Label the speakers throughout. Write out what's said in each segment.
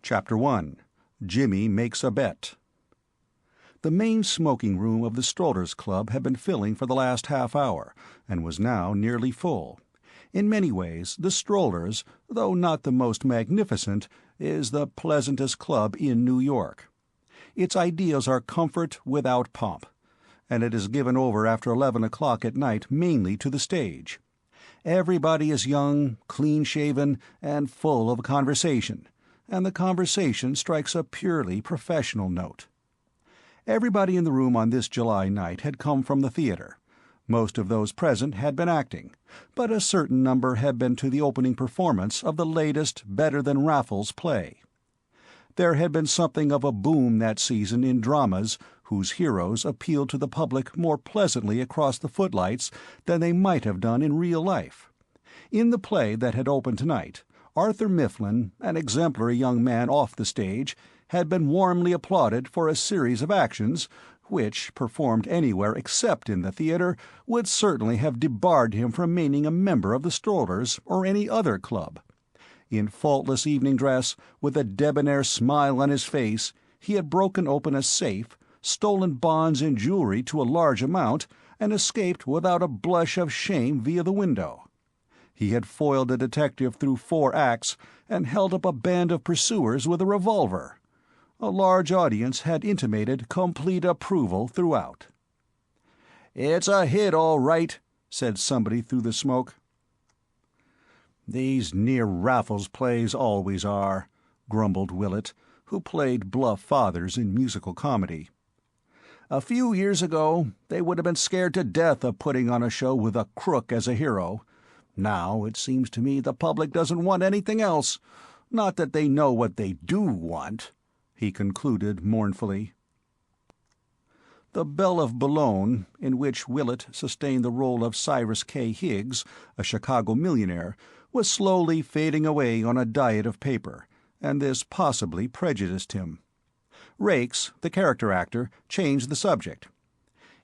Speaker 1: Chapter 1. Jimmy Makes a Bet. The main smoking room of the Strollers Club had been filling for the last half hour, and was now nearly full. In many ways, the Strollers, though not the most magnificent, is the pleasantest club in New York. Its ideals are comfort without pomp, and it is given over after 11 o'clock at night mainly to the stage. Everybody is young, clean-shaven, and full of conversation, and the conversation strikes a purely professional note. Everybody in the room on this July night had come from the theater. Most of those present had been acting, but a certain number had been to the opening performance of the latest Better Than Raffles play. There had been something of a boom that season in dramas whose heroes appealed to the public more pleasantly across the footlights than they might have done in real life. In the play that had opened tonight, Arthur Mifflin, an exemplary young man off the stage, had been warmly applauded for a series of actions which, performed anywhere except in the theater, would certainly have debarred him from remaining a member of the Strollers or any other club. In faultless evening dress, with a debonair smile on his face, he had broken open a safe, stolen bonds and jewelry to a large amount, and escaped without a blush of shame via the window. He had foiled a detective through 4 acts and held up a band of pursuers with a revolver. A large audience had intimated complete approval throughout. "It's a hit, all right," said somebody through the smoke. "These near-Raffles plays always are," grumbled Willett, who played bluff fathers in musical comedy. "A few years ago they would have been scared to death of putting on a show with a crook as a hero. Now it seems to me the public doesn't want anything else. Not that they know what they do want," he concluded mournfully. The Belle of Boulogne, in which Willett sustained the role of Cyrus K. Higgs, a Chicago millionaire, was slowly fading away on a diet of paper, and this possibly prejudiced him. Raikes, the character actor, changed the subject.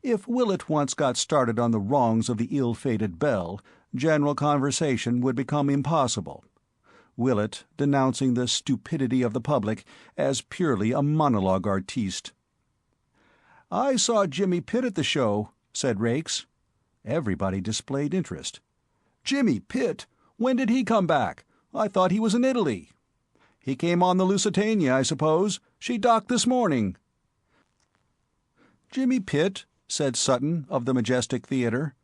Speaker 1: If Willett once got started on the wrongs of the ill-fated Belle, general conversation would become impossible. Willett denouncing the stupidity of the public as purely a monologue artiste. "I saw Jimmy Pitt at the show," said Raikes. Everybody displayed interest. "Jimmy Pitt? When did he come back? I thought he was in Italy." "He came on the Lusitania, I suppose. She docked this morning." "Jimmy Pitt?" said Sutton, of the Majestic Theatre.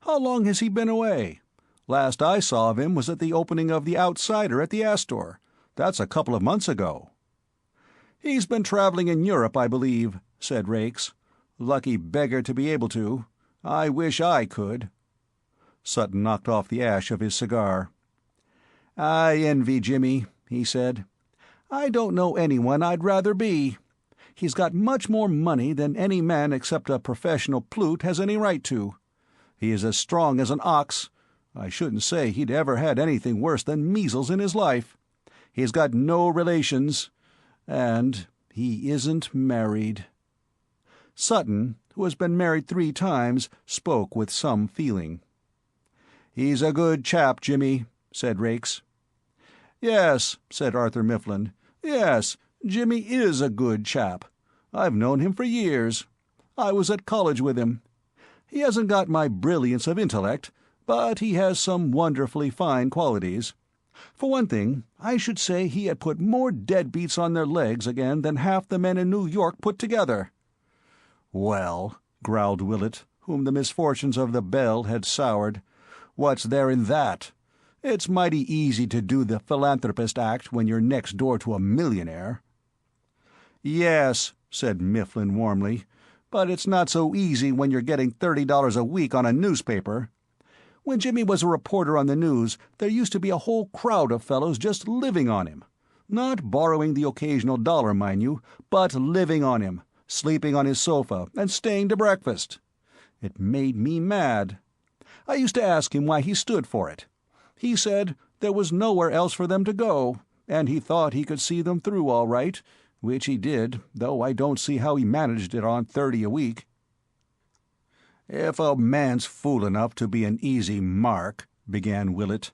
Speaker 1: "How long has he been away? Last I saw of him was at the opening of The Outsider at the Astor. That's a couple of months ago." "He's been traveling in Europe, I believe," said Raikes. "Lucky beggar to be able to. I wish I could." Sutton knocked off the ash of his cigar. "I envy Jimmy," he said. "I don't know anyone I'd rather be. He's got much more money than any man except a professional plute has any right to. He is as strong as an ox. I shouldn't say he'd ever had anything worse than measles in his life. He's got no relations, and he isn't married." Sutton, who has been married 3 times, spoke with some feeling. "He's a good chap, Jimmy," said Raikes. "Yes," said Arthur Mifflin. "Yes, Jimmy is a good chap. I've known him for years. I was at college with him. He hasn't got my brilliance of intellect, but he has some wonderfully fine qualities. For one thing, I should say he had put more deadbeats on their legs again than half the men in New York put together." "Well," growled Willett, whom the misfortunes of the Belle had soured, "what's there in that? It's mighty easy to do the philanthropist act when you're next door to a millionaire." "Yes," said Mifflin warmly, "but it's not so easy when you're getting $30 a week on a newspaper. When Jimmy was a reporter on the news, there used to be a whole crowd of fellows just living on him. Not borrowing the occasional dollar, mind you, but living on him, sleeping on his sofa, and staying to breakfast. It made me mad. I used to ask him why he stood for it. He said there was nowhere else for them to go, and he thought he could see them through all right, which he did, though I don't see how he managed it on 30 a week." "If a man's fool enough to be an easy mark—" began Willett.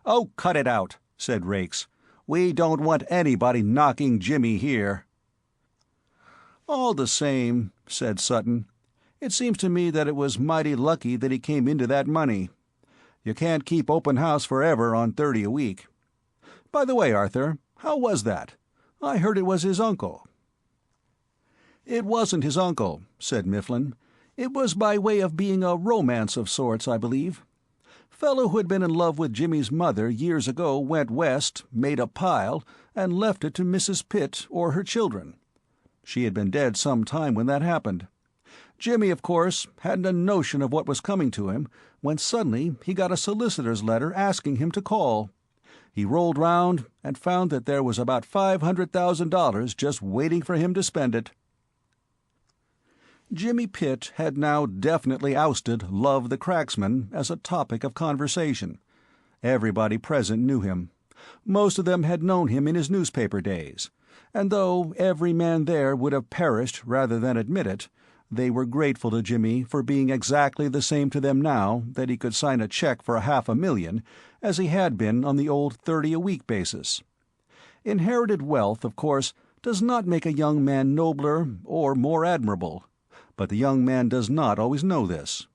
Speaker 1: "Oh, cut it out," said Raikes. We don't want anybody knocking Jimmy here." "All the same," said Sutton, "it seems to me that it was mighty lucky that he came into that money. You can't keep open house forever on 30 a week. By the way, Arthur, how was that? I heard it was his uncle." "It wasn't his uncle," said Mifflin. "It was by way of being a romance of sorts, I believe. Fellow who had been in love with Jimmy's mother years ago went west, made a pile, and left it to Mrs. Pitt or her children. She had been dead some time when that happened. Jimmy, of course, hadn't a notion of what was coming to him, when suddenly he got a solicitor's letter asking him to call. He rolled round and found that there was about $500,000 just waiting for him to spend it." Jimmy Pitt had now definitely ousted Love the Cracksman as a topic of conversation. Everybody present knew him. Most of them had known him in his newspaper days, and though every man there would have perished rather than admit it, they were grateful to Jimmy for being exactly the same to them now that he could sign a check for $500,000 as he had been on the old 30-a-week basis. Inherited wealth, of course, does not make a young man nobler or more admirable, but the young man does not always know this.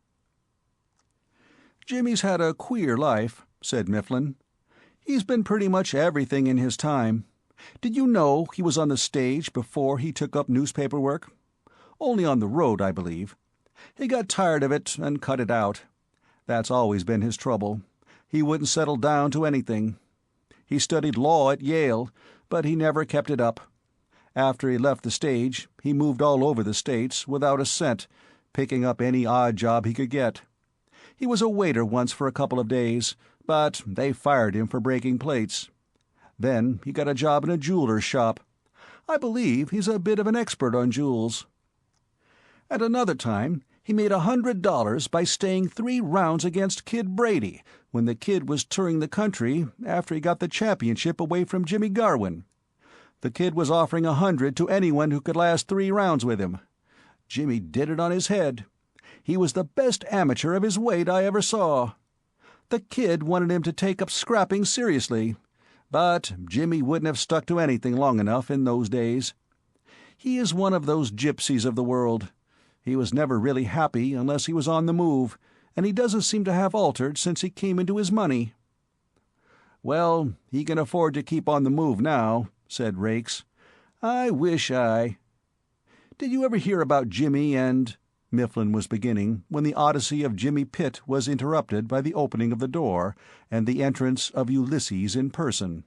Speaker 1: "Jimmy's had a queer life," said Mifflin. "He's been pretty much everything in his time. Did you know he was on the stage before he took up newspaper work? Only on the road, I believe. He got tired of it and cut it out. That's always been his trouble. He wouldn't settle down to anything. He studied law at Yale, but he never kept it up. After he left the stage, he moved all over the States without a cent, picking up any odd job he could get. He was a waiter once for a couple of days, but they fired him for breaking plates. Then he got a job in a jeweler's shop. I believe he's a bit of an expert on jewels. At another time, he made $100 by staying 3 rounds against Kid Brady when the Kid was touring the country after he got the championship away from Jimmy Garwin. The Kid was offering $100 to anyone who could last 3 rounds with him. Jimmy did it on his head. He was the best amateur of his weight I ever saw. The Kid wanted him to take up scrapping seriously, but Jimmy wouldn't have stuck to anything long enough in those days. He is one of those gypsies of the world. He was never really happy unless he was on the move, and he doesn't seem to have altered since he came into his money." "Well, he can afford to keep on the move now," said Rakes. "I wish I—" "Did you ever hear about Jimmy and—" Mifflin was beginning, when the odyssey of Jimmy Pitt was interrupted by the opening of the door and the entrance of Ulysses in person.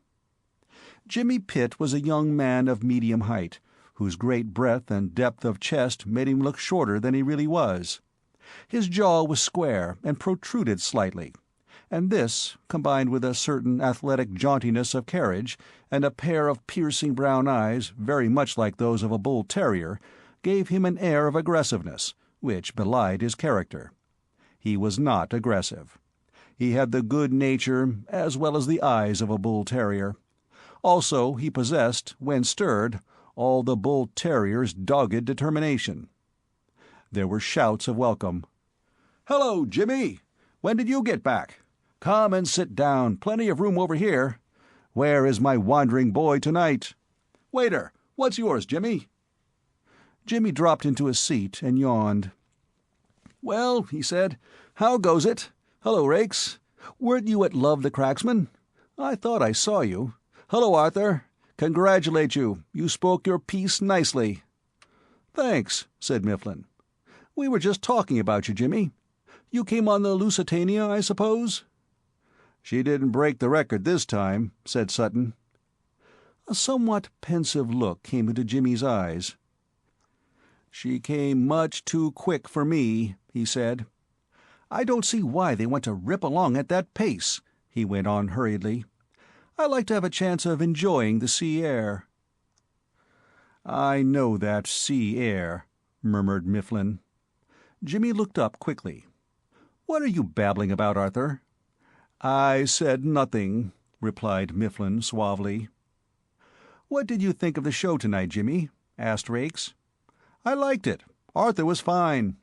Speaker 1: Jimmy Pitt was a young man of medium height, whose great breadth and depth of chest made him look shorter than he really was. His jaw was square and protruded slightly, and this, combined with a certain athletic jauntiness of carriage and a pair of piercing brown eyes very much like those of a bull terrier, gave him an air of aggressiveness, which belied his character. He was not aggressive. He had the good nature as well as the eyes of a bull terrier. Also, he possessed, when stirred, all the bull terrier's dogged determination. There were shouts of welcome. "Hello, Jimmy! When did you get back? Come and sit down. Plenty of room over here. Where is my wandering boy tonight? Waiter, what's yours, Jimmy?" Jimmy dropped into a seat and yawned. "Well," he said, "how goes it? Hello, Rakes. Weren't you at Love the Cracksman? I thought I saw you. Hello, Arthur. Congratulate you. You spoke your piece nicely." "Thanks," said Mifflin. "We were just talking about you, Jimmy. You came on the Lusitania, I suppose?" "She didn't break the record this time," said Sutton. A somewhat pensive look came into Jimmy's eyes. "She came much too quick for me," he said. "I don't see why they want to rip along at that pace," he went on hurriedly. "I like to have a chance of enjoying the sea air." "I know that sea air," murmured Mifflin. Jimmy looked up quickly. "What are you babbling about, Arthur?" "I said nothing," replied Mifflin suavely. "What did you think of the show tonight, Jimmy?" asked Rakes. "I liked it. Arthur was fine.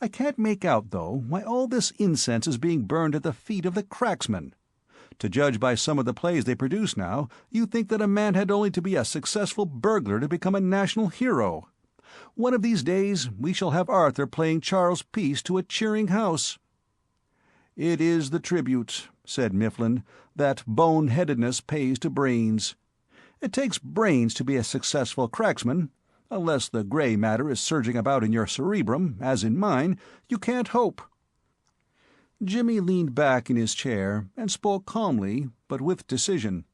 Speaker 1: I can't make out, though, why all this incense is being burned at the feet of the Cracksman. To judge by some of the plays they produce now, you think that a man had only to be a successful burglar to become a national hero. One of these days we shall have Arthur playing Charles Peace to a cheering house." "It is the tribute," said Mifflin, "that bone-headedness pays to brains. It takes brains to be a successful cracksman. Unless the grey matter is surging about in your cerebrum, as in mine, you can't hope." Jimmy leaned back in his chair and spoke calmly, but with decision.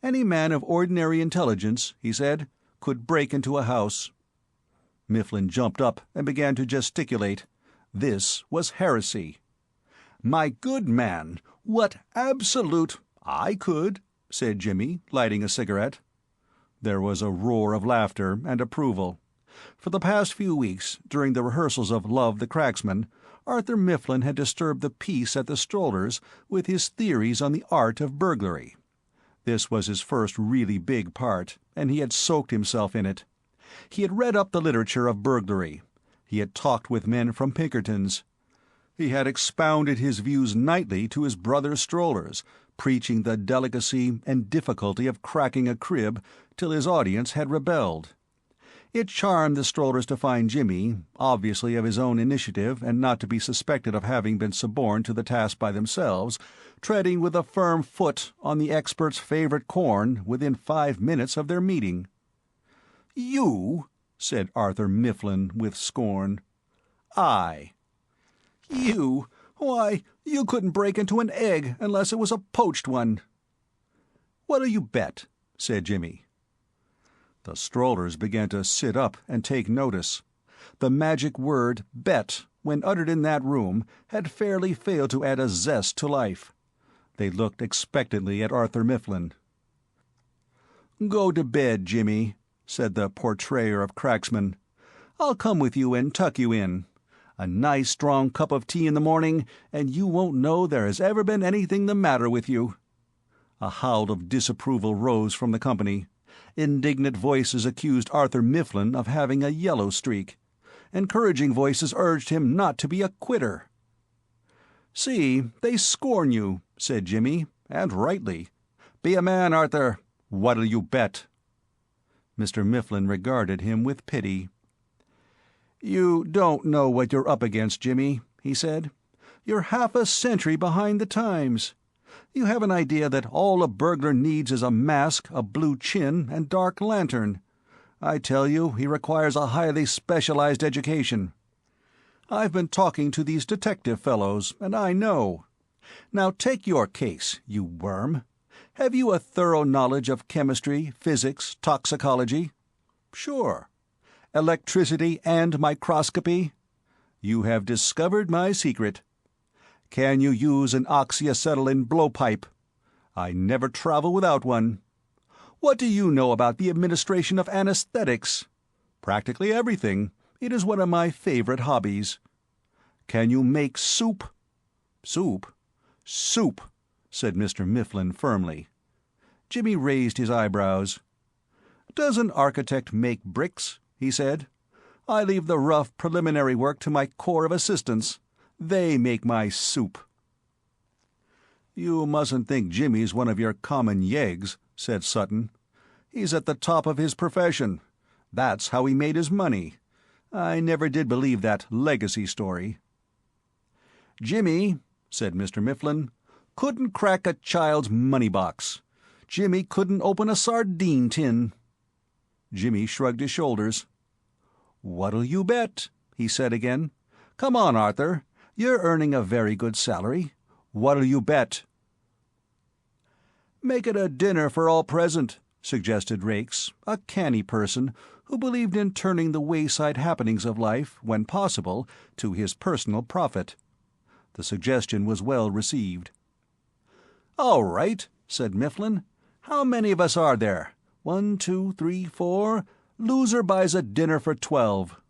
Speaker 1: "Any man of ordinary intelligence," he said, "could break into a house." Mifflin jumped up and began to gesticulate. This was heresy. "My good man, what absolute—" "I could," said Jimmy, lighting a cigarette. There was a roar of laughter and approval. For the past few weeks, during the rehearsals of Love the Cracksman, Arthur Mifflin had disturbed the peace at the Strollers with his theories on the art of burglary. This was his first really big part, and he had soaked himself in it. He had read up the literature of burglary. He had talked with men from Pinkerton's. He had expounded his views nightly to his brother Strollers, preaching the delicacy and difficulty of cracking a crib till his audience had rebelled. It charmed the Strollers to find Jimmy, obviously of his own initiative and not to be suspected of having been suborned to the task by themselves, treading with a firm foot on the expert's favorite corn within 5 minutes of their meeting. "You?" said Arthur Mifflin with scorn. "I." "You? Why, you couldn't break into an egg unless it was a poached one." "What'll you bet?" said Jimmy. The Strollers began to sit up and take notice. The magic word "bet," when uttered in that room, had fairly failed to add a zest to life. They looked expectantly at Arthur Mifflin. "Go to bed, Jimmy," said the portrayer of cracksmen. "I'll come with you and tuck you in. A nice strong cup of tea in the morning, and you won't know there has ever been anything the matter with you." A howl of disapproval rose from the company. Indignant voices accused Arthur Mifflin of having a yellow streak. Encouraging voices urged him not to be a quitter. "See, they scorn you," said Jimmy, "and rightly. Be a man, Arthur. What'll you bet?" Mr. Mifflin regarded him with pity. "You don't know what you're up against, Jimmy," he said. "You're half a century behind the times. You have an idea that all a burglar needs is a mask, a blue chin, and dark lantern. I tell you, he requires a highly specialized education. I've been talking to these detective fellows, and I know. Now take your case, you worm. Have you a thorough knowledge of chemistry, physics, toxicology? Sure. Electricity and microscopy? You have discovered my secret. Can you use an oxyacetylene blowpipe? I never travel without one. What do you know about the administration of anesthetics? Practically everything. It is one of my favorite hobbies. Can you make soup? Soup? Soup, said Mr. Mifflin firmly. Jimmy raised his eyebrows. Does an architect make bricks? He said. I leave the rough preliminary work to my corps of assistants. They make my soup. You mustn't think Jimmy's one of your common yeggs, said Sutton. He's at the top of his profession. That's how he made his money. I never did believe that legacy story. Jimmy, said Mr. Mifflin, couldn't crack a child's money box. Jimmy couldn't open a sardine tin. Jimmy shrugged his shoulders. What'll you bet? He said again. Come on, Arthur. You're earning a very good salary. What'll you bet? Make it a dinner for all present, suggested Rakes, a canny person who believed in turning the wayside happenings of life, when possible, to his personal profit. The suggestion was well received. All right, said Mifflin. How many of us are there? 1, 2, 3, 4. Loser buys a dinner for 12.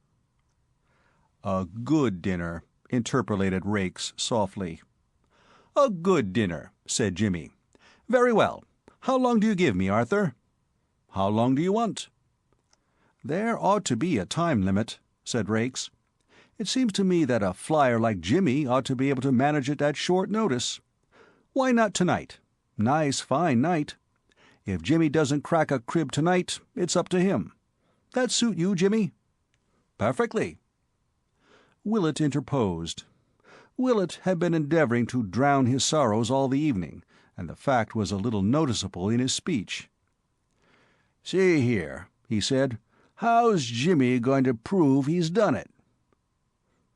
Speaker 1: A good dinner, interpolated Rakes softly. A good dinner, said Jimmy. Very well. How long do you give me, Arthur? How long do you want? There ought to be a time limit, said Rakes. It seems to me that a flyer like Jimmy ought to be able to manage it at short notice. Why not tonight? Nice, fine night. If Jimmy doesn't crack a crib tonight, it's up to him. That suit you, Jimmy?" "Perfectly." Willett interposed. Willett had been endeavoring to drown his sorrows all the evening, and the fact was a little noticeable in his speech. "See here," he said, "how's Jimmy going to prove he's done it?"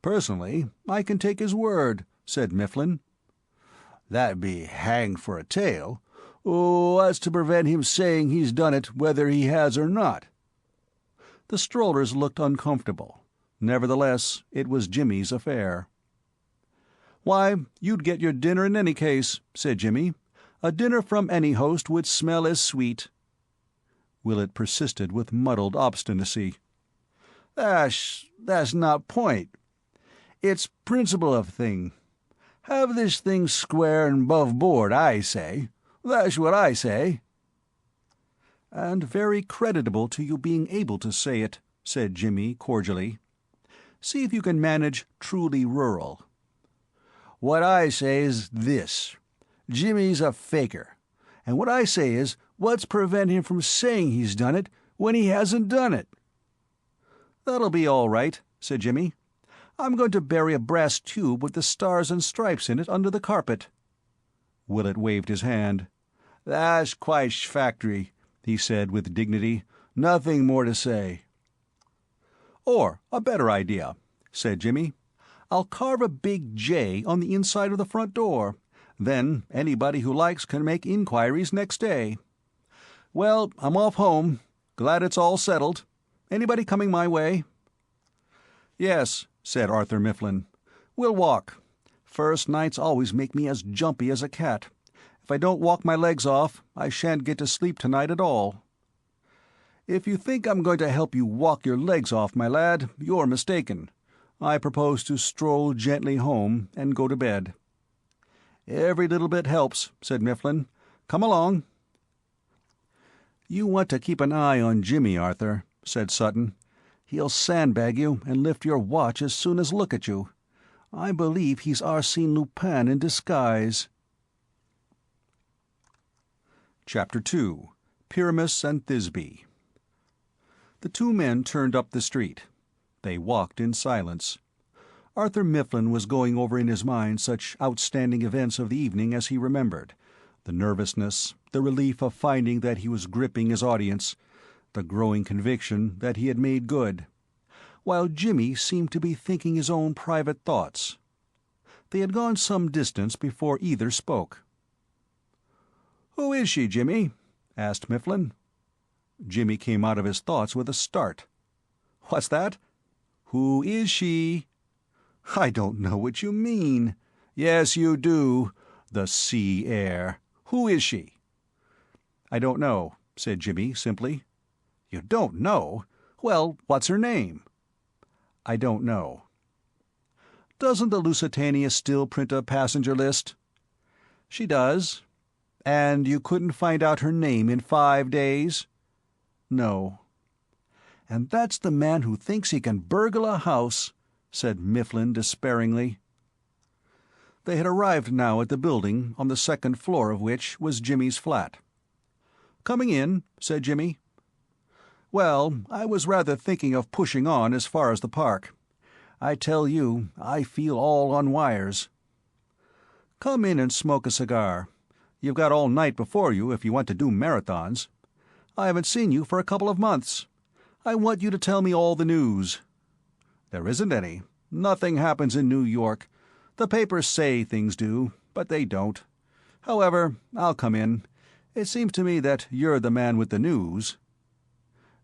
Speaker 1: "Personally, I can take his word," said Mifflin. "That'd be hanged for a tale. What's to prevent him saying he's done it whether he has or not?" The strollers looked uncomfortable. Nevertheless, it was Jimmy's affair. "Why, you'd get your dinner in any case," said Jimmy. "A dinner from any host would smell as sweet." Willett persisted with muddled obstinacy. That's not point. It's principle of thing. Have this thing square and 'bove board, I say. That's what I say." "And very creditable to you being able to say it," said Jimmy cordially. "See if you can manage truly rural." "What I say is this. Jimmy's a faker. And what I say is, what's prevent him from saying he's done it when he hasn't done it?" "That'll be all right," said Jimmy. "I'm going to bury a brass tube with the stars and stripes in it under the carpet." Willett waved his hand. "That's quite schfactory," he said with dignity. "Nothing more to say." "Or a better idea," said Jimmy. "I'll carve a big J on the inside of the front door. Then anybody who likes can make inquiries next day. Well, I'm off home. Glad it's all settled. Anybody coming my way?" "Yes," said Arthur Mifflin. "We'll walk. First nights always make me as jumpy as a cat. If I don't walk my legs off, I shan't get to sleep tonight at all." "If you think I'm going to help you walk your legs off, my lad, you're mistaken. I propose to stroll gently home and go to bed." "Every little bit helps," said Mifflin. "Come along." "You want to keep an eye on Jimmy, Arthur," said Sutton. "He'll sandbag you and lift your watch as soon as look at you. I believe he's Arsène Lupin in disguise." Chapter 2. Pyramus and Thisbe. The two men turned up the street. They walked in silence. Arthur Mifflin was going over in his mind such outstanding events of the evening as he remembered: the nervousness, the relief of finding that he was gripping his audience, the growing conviction that he had made good, while Jimmy seemed to be thinking his own private thoughts. They had gone some distance before either spoke. "Who is she, Jimmy?" asked Mifflin. Jimmy came out of his thoughts with a start. "What's that?" "Who is she?" "I don't know what you mean." "Yes, you do. The sea air. Who is she?" "I don't know," said Jimmy simply. "You don't know? Well, what's her name?" "I don't know." "Doesn't the Lusitania still print a passenger list?" "She does." "And you couldn't find out her name in 5 days?" "No." "And that's the man who thinks he can burgle a house," said Mifflin despairingly. They had arrived now at the building on the second floor of which was Jimmy's flat. "Coming in," said Jimmy. "Well, I was rather thinking of pushing on as far as the park. I tell you, I feel all on wires." "Come in and smoke a cigar. You've got all night before you if you want to do marathons. I haven't seen you for a couple of months. I want you to tell me all the news." "There isn't any. Nothing happens in New York. The papers say things do, but they don't. However, I'll come in. It seems to me that you're the man with the news."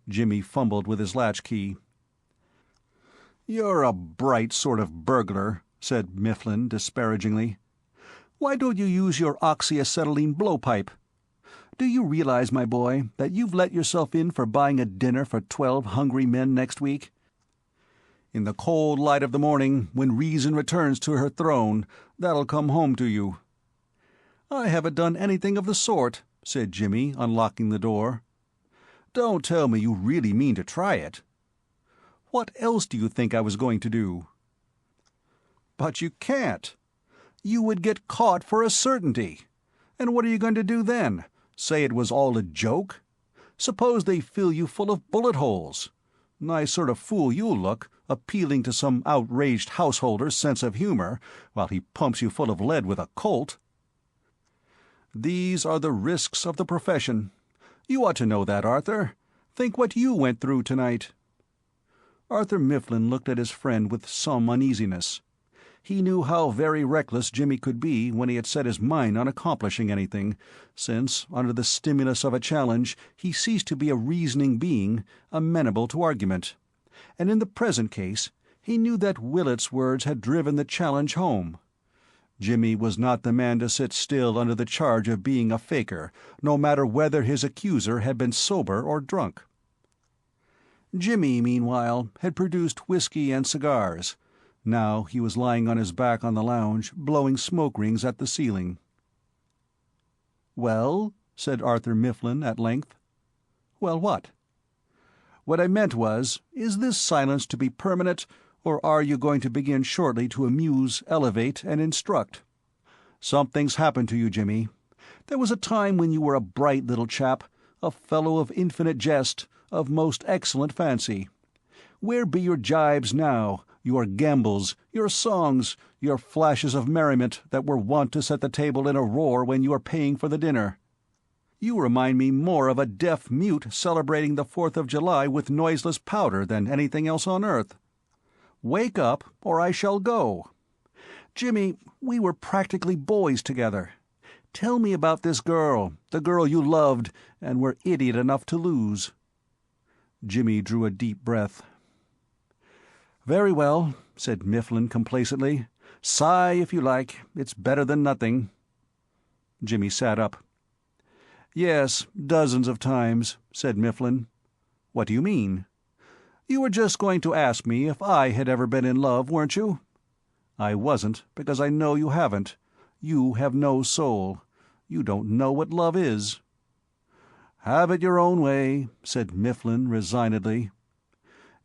Speaker 1: Jimmy fumbled with his latchkey. "You're a bright sort of burglar," said Mifflin disparagingly. "Why don't you use your oxyacetylene blowpipe? Do you realize, my boy, that you've let yourself in for buying a dinner for 12 hungry men next week? In the cold light of the morning, when reason returns to her throne, that'll come home to you." "I haven't done anything of the sort," said Jimmy, unlocking the door. "Don't tell me you really mean to try it." "What else do you think I was going to do?" "But you can't. You would get caught for a certainty." And what are you going to do then? Say it was all a joke? Suppose they fill you full of bullet holes. Nice sort of fool you'll look, appealing to some outraged householder's sense of humor, while he pumps you full of lead with a Colt. These are the risks of the profession. You ought to know that, Arthur. Think what you went through tonight." Arthur Mifflin looked at his friend with some uneasiness. He knew how very reckless Jimmy could be when he had set his mind on accomplishing anything, since, under the stimulus of a challenge, he ceased to be a reasoning being, amenable to argument. And in the present case, he knew that Willett's words had driven the challenge home. Jimmy was not the man to sit still under the charge of being a faker, no matter whether his accuser had been sober or drunk. Jimmy, meanwhile, had produced whiskey and cigars. Now he was lying on his back on the lounge, blowing smoke rings at the ceiling. "Well?" said Arthur Mifflin at length. "Well, what?" "What I meant was, is this silence to be permanent, or are you going to begin shortly to amuse, elevate, and instruct? Something's happened to you, Jimmy. There was a time when you were a bright little chap, a fellow of infinite jest, of most excellent fancy. Where be your jibes now, your gambols, your songs, your flashes of merriment that were wont to set the table in a roar when you were paying for the dinner? You remind me more of a deaf mute celebrating the 4th of July with noiseless powder than anything else on earth. Wake up, or I shall go. Jimmy, we were practically boys together. Tell me about this girl, the girl you loved and were idiot enough to lose." Jimmy drew a deep breath. "Very well," said Mifflin complacently. "Sigh if you like. It's better than nothing." Jimmy sat up. "Yes, dozens of times," said Mifflin. "What do you mean?" "You were just going to ask me if I had ever been in love, weren't you?" "I wasn't, because I know you haven't. You have no soul. You don't know what love is." "Have it your own way," said Mifflin resignedly.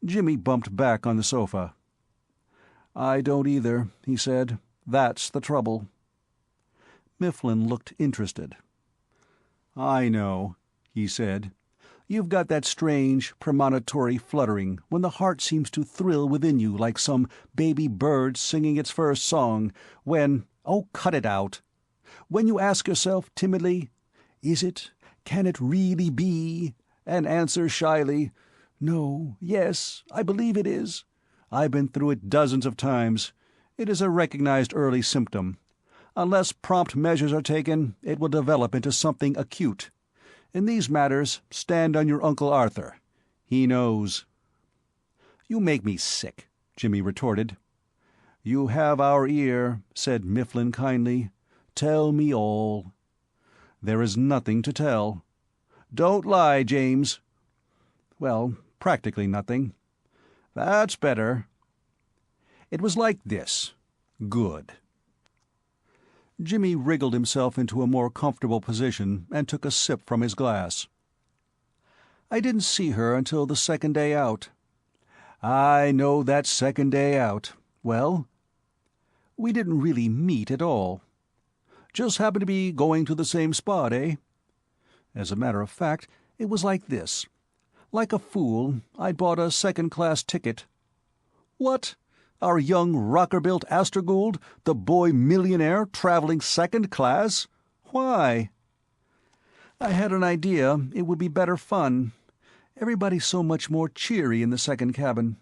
Speaker 1: Jimmy bumped back on the sofa. "I don't either," he said. "That's the trouble." Mifflin looked interested. "I know," he said. "You've got that strange, premonitory fluttering when the heart seems to thrill within you like some baby bird singing its first song, when— oh, cut it out! When you ask yourself timidly, 'Is it? Can it really be?' and answer shyly, 'No, yes, I believe it is.' I've been through it dozens of times. It is a recognized early symptom. Unless prompt measures are taken, it will develop into something acute. In these matters, stand on your Uncle Arthur. He knows." "You make me sick," Jimmy retorted. "You have our ear," said Mifflin kindly. "Tell me all." "There is nothing to tell." "Don't lie, James." "Well, practically nothing." "That's better." "It was like this." "Good." Jimmy wriggled himself into a more comfortable position and took a sip from his glass. "I didn't see her until the second day out." "I know that second day out. Well?" "We didn't really meet at all." "Just happened to be going to the same spot, eh?" "As a matter of fact, it was like this. Like a fool, I'd bought a second-class ticket." "What? Our young rocker-built Astorgould, the boy millionaire, traveling second class? Why?" "I had an idea it would be better fun. Everybody's so much more cheery in the second cabin.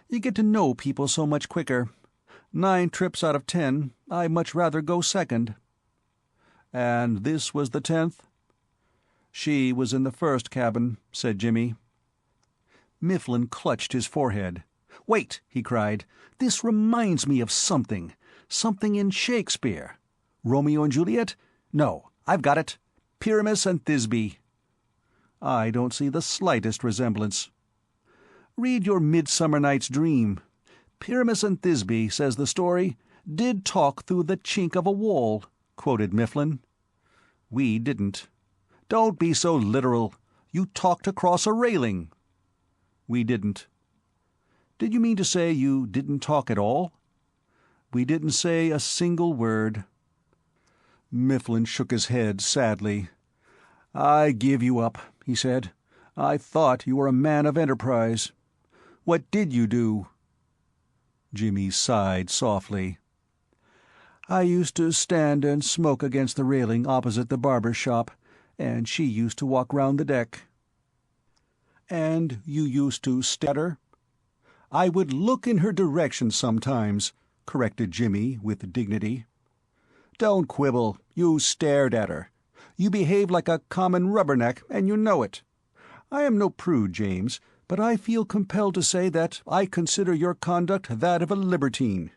Speaker 1: You get to know people so much quicker. 9 trips out of 10, I'd much rather go second." "And this was the 10th?" "She was in the first cabin," said Jimmy. Mifflin clutched his forehead. "Wait!" he cried. "This reminds me of something. Something in Shakespeare. Romeo and Juliet? No, I've got it. Pyramus and Thisbe." "I don't see the slightest resemblance." "Read your Midsummer Night's Dream. Pyramus and Thisbe, says the story, did talk through the chink of a wall," quoted Mifflin. "We didn't." "Don't be so literal. You talked across a railing." "We didn't." "Did you mean to say you didn't talk at all?" "We didn't say a single word." Mifflin shook his head sadly. "I give you up," he said. "I thought you were a man of enterprise. What did you do?" Jimmy sighed softly. "I used to stand and smoke against the railing opposite the barber's shop, and she used to walk round the deck." "And you used to stare at her?" "I would look in her direction sometimes," corrected Jimmy with dignity. "Don't quibble. You stared at her. You behaved like a common rubberneck, and you know it. I am no prude, James, but I feel compelled to say that I consider your conduct that of a libertine.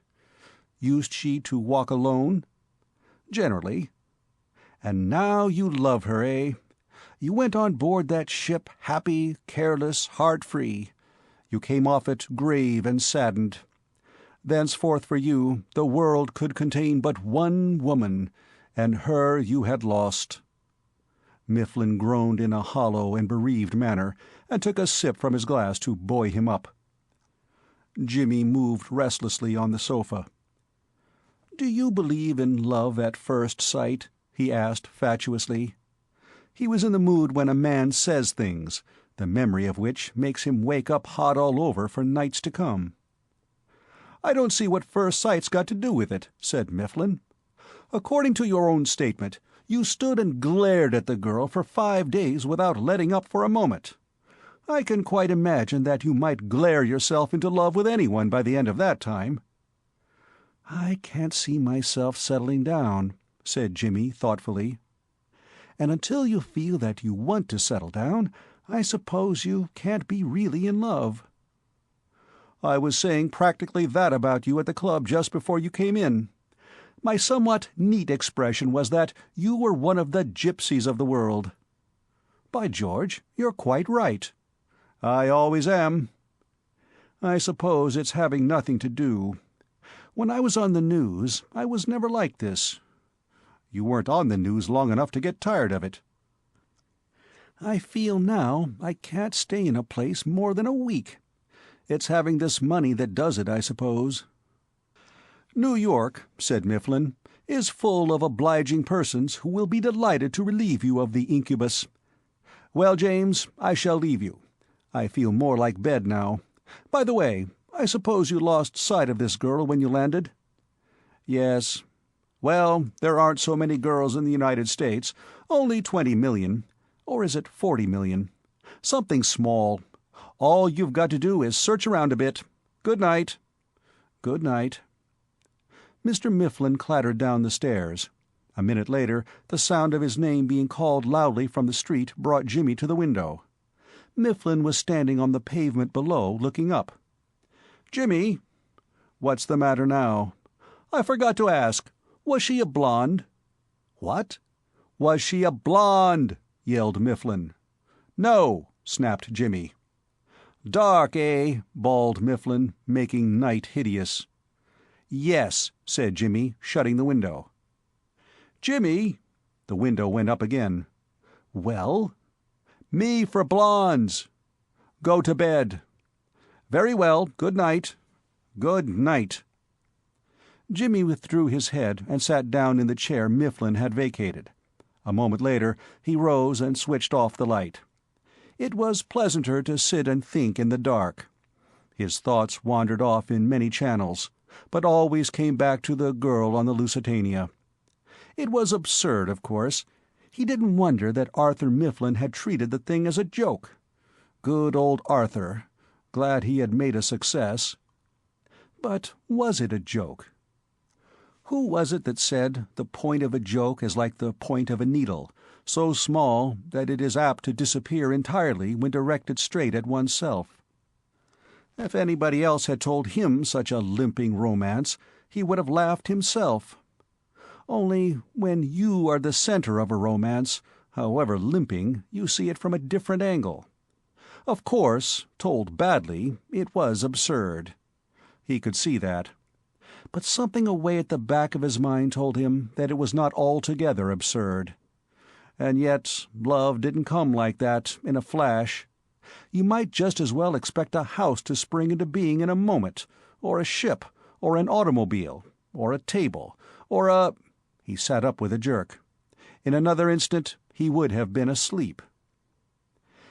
Speaker 1: Used she to walk alone?" "Generally." "And now you love her, eh? You went on board that ship happy, careless, heart-free. You came off it grave and saddened. Thenceforth for you the world could contain but one woman, and her you had lost." Mifflin groaned in a hollow and bereaved manner, and took a sip from his glass to buoy him up. Jimmy moved restlessly on the sofa. "Do you believe in love at first sight?" he asked fatuously. He was in the mood when a man says things, the memory of which makes him wake up hot all over for nights to come. "I don't see what first sight's got to do with it," said Mifflin. "According to your own statement, you stood and glared at the girl for 5 days without letting up for a moment. I can quite imagine that you might glare yourself into love with anyone by the end of that time." "I can't see myself settling down," said Jimmy thoughtfully. "And until you feel that you want to settle down, I suppose you can't be really in love." "I was saying practically that about you at the club just before you came in. My somewhat neat expression was that you were one of the gypsies of the world." "By George, you're quite right." "I always am." "I suppose it's having nothing to do. When I was on the news, I was never like this." "You weren't on the news long enough to get tired of it." "I feel now I can't stay in a place more than a week. It's having this money that does it, I suppose." "New York," said Mifflin, "is full of obliging persons who will be delighted to relieve you of the incubus. Well, James, I shall leave you. I feel more like bed now. By the way, I suppose you lost sight of this girl when you landed?" "Yes. Well, there aren't so many girls in the United States, only 20 million. Or is it 40 million? Something small. All you've got to do is search around a bit. Good night." "Good night." Mr. Mifflin clattered down the stairs. A minute later, the sound of his name being called loudly from the street brought Jimmy to the window. Mifflin was standing on the pavement below, looking up. "Jimmy." "What's the matter now?" "I forgot to ask. Was she a blonde?" "What?" "Was she a blonde?" yelled Mifflin. "No," snapped Jimmy. "Dark, eh?" bawled Mifflin, making night hideous. "Yes," said Jimmy, shutting the window. "Jimmy!" The window went up again. "Well?" "Me for blondes." "Go to bed." "Very well. Good night." "Good night." Jimmy withdrew his head and sat down in the chair Mifflin had vacated. A moment later he rose and switched off the light. It was pleasanter to sit and think in the dark. His thoughts wandered off in many channels, but always came back to the girl on the Lusitania. It was absurd, of course. He didn't wonder that Arthur Mifflin had treated the thing as a joke. Good old Arthur. Glad he had made a success. But was it a joke? Who was it that said the point of a joke is like the point of a needle, so small that it is apt to disappear entirely when directed straight at oneself? If anybody else had told him such a limping romance, he would have laughed himself. Only when you are the center of a romance, however limping, you see it from a different angle. Of course, told badly, it was absurd. He could see that. But something away at the back of his mind told him that it was not altogether absurd. And yet love didn't come like that, in a flash. You might just as well expect a house to spring into being in a moment, or a ship, or an automobile, or a table, or a— He sat up with a jerk. In another instant he would have been asleep.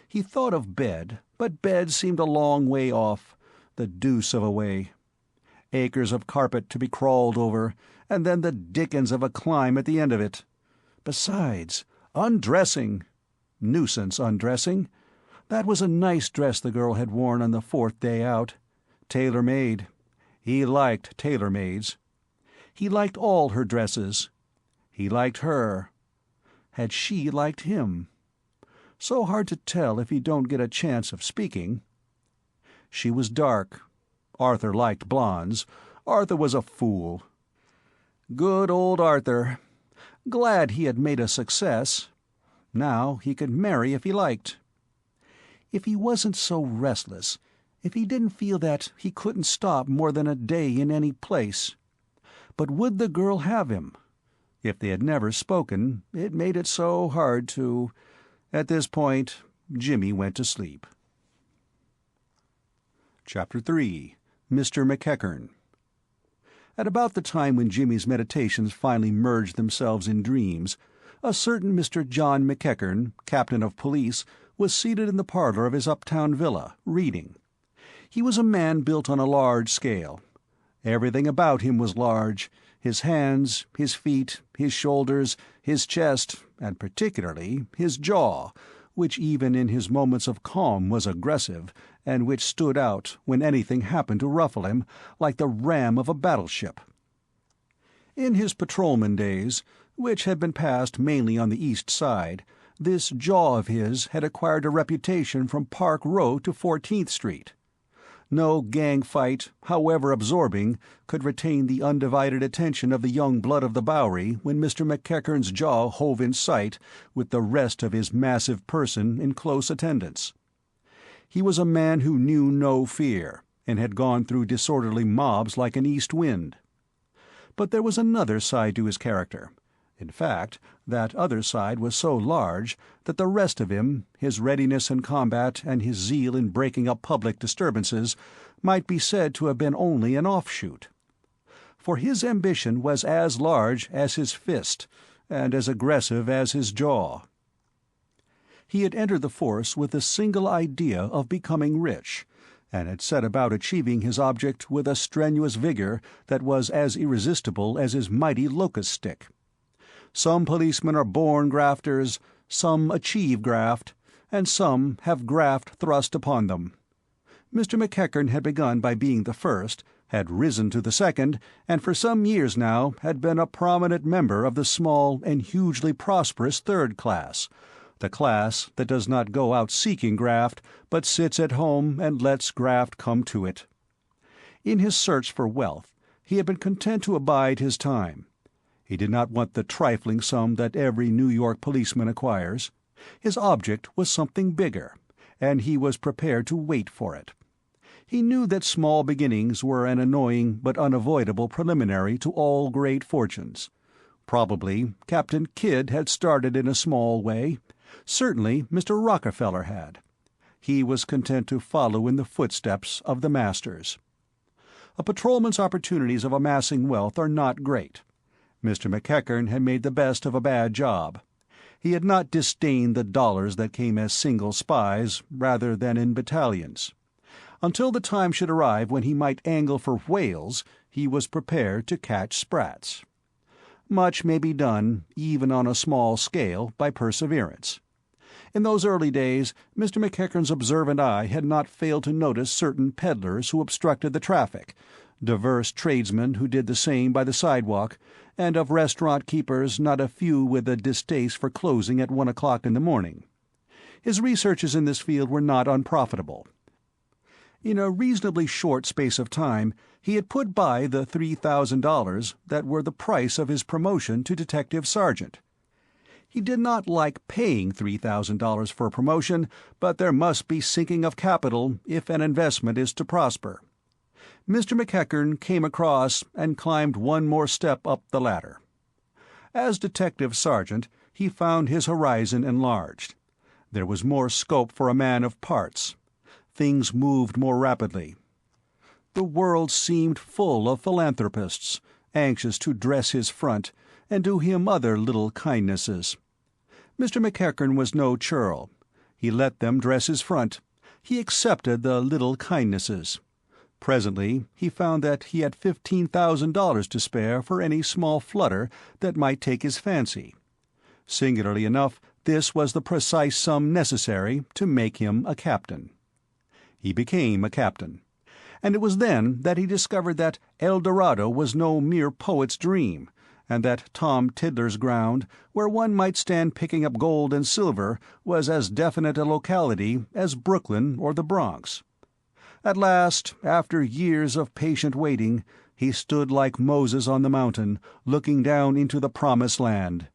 Speaker 1: He thought of bed, but bed seemed a long way off, the deuce of a way. Acres of carpet to be crawled over, and then the dickens of a climb at the end of it. Besides, undressing. Nuisance undressing. That was a nice dress the girl had worn on the 4th day out. Tailor-made. He liked tailor-mades. He liked all her dresses. He liked her. Had she liked him? So hard to tell if you don't get a chance of speaking. She was dark. Arthur liked blondes. Arthur was a fool. Good old Arthur. Glad he had made a success. Now he could marry if he liked. If he wasn't so restless, if he didn't feel that he couldn't stop more than a day in any place. But would the girl have him? If they had never spoken, it made it so hard to... At this point, Jimmy went to sleep. Chapter 3. Mr. McEachern. At about the time when Jimmy's meditations finally merged themselves in dreams, a certain Mr. John McEachern, captain of police, was seated in the parlor of his uptown villa, reading. He was a man built on a large scale. Everything about him was large: his hands, his feet, his shoulders, his chest, and particularly his jaw, which even in his moments of calm was aggressive, and which stood out, when anything happened to ruffle him, like the ram of a battleship. In his patrolman days, which had been passed mainly on the East Side, this jaw of his had acquired a reputation from Park Row to 14th Street. No gang fight, however absorbing, could retain the undivided attention of the young blood of the Bowery when Mr. McEachern's jaw hove in sight, with the rest of his massive person in close attendance. He was a man who knew no fear, and had gone through disorderly mobs like an east wind. But there was another side to his character. In fact, that other side was so large that the rest of him, his readiness in combat and his zeal in breaking up public disturbances, might be said to have been only an offshoot. For his ambition was as large as his fist, and as aggressive as his jaw. He had entered the force with the single idea of becoming rich, and had set about achieving his object with a strenuous vigor that was as irresistible as his mighty locust stick. Some policemen are born grafters, some achieve graft, and some have graft thrust upon them. Mr. McEachern had begun by being the first, had risen to the second, and for some years now had been a prominent member of the small and hugely prosperous third class, the class that does not go out seeking graft, but sits at home and lets graft come to it. In his search for wealth, he had been content to abide his time. He did not want the trifling sum that every New York policeman acquires. His object was something bigger, and he was prepared to wait for it. He knew that small beginnings were an annoying but unavoidable preliminary to all great fortunes. Probably Captain Kidd had started in a small way. Certainly Mr. Rockefeller had. He was content to follow in the footsteps of the masters. A patrolman's opportunities of amassing wealth are not great. Mr. McEachern had made the best of a bad job. He had not disdained the dollars that came as single spies rather than in battalions. Until the time should arrive when he might angle for whales, he was prepared to catch sprats. Much may be done, even on a small scale, by perseverance. In those early days, Mr. McEachern's observant eye had not failed to notice certain peddlers who obstructed the traffic, diverse tradesmen who did the same by the sidewalk, and of restaurant-keepers not a few with a distaste for closing at 1 o'clock in the morning. His researches in this field were not unprofitable. In a reasonably short space of time he had put by the $3,000 that were the price of his promotion to detective sergeant. He did not like paying $3,000 for a promotion, but there must be sinking of capital if an investment is to prosper. Mr. McEachern came across and climbed one more step up the ladder. As detective sergeant, he found his horizon enlarged. There was more scope for a man of parts. Things moved more rapidly. The world seemed full of philanthropists, anxious to dress his front, and do him other little kindnesses. Mr. McEachern was no churl. He let them dress his front. He accepted the little kindnesses. Presently he found that he had $15,000 to spare for any small flutter that might take his fancy. Singularly enough, this was the precise sum necessary to make him a captain. He became a captain. And it was then that he discovered that El Dorado was no mere poet's dream, and that Tom Tiddler's ground, where one might stand picking up gold and silver, was as definite a locality as Brooklyn or the Bronx. At last, after years of patient waiting, he stood like Moses on the mountain, looking down into the promised land.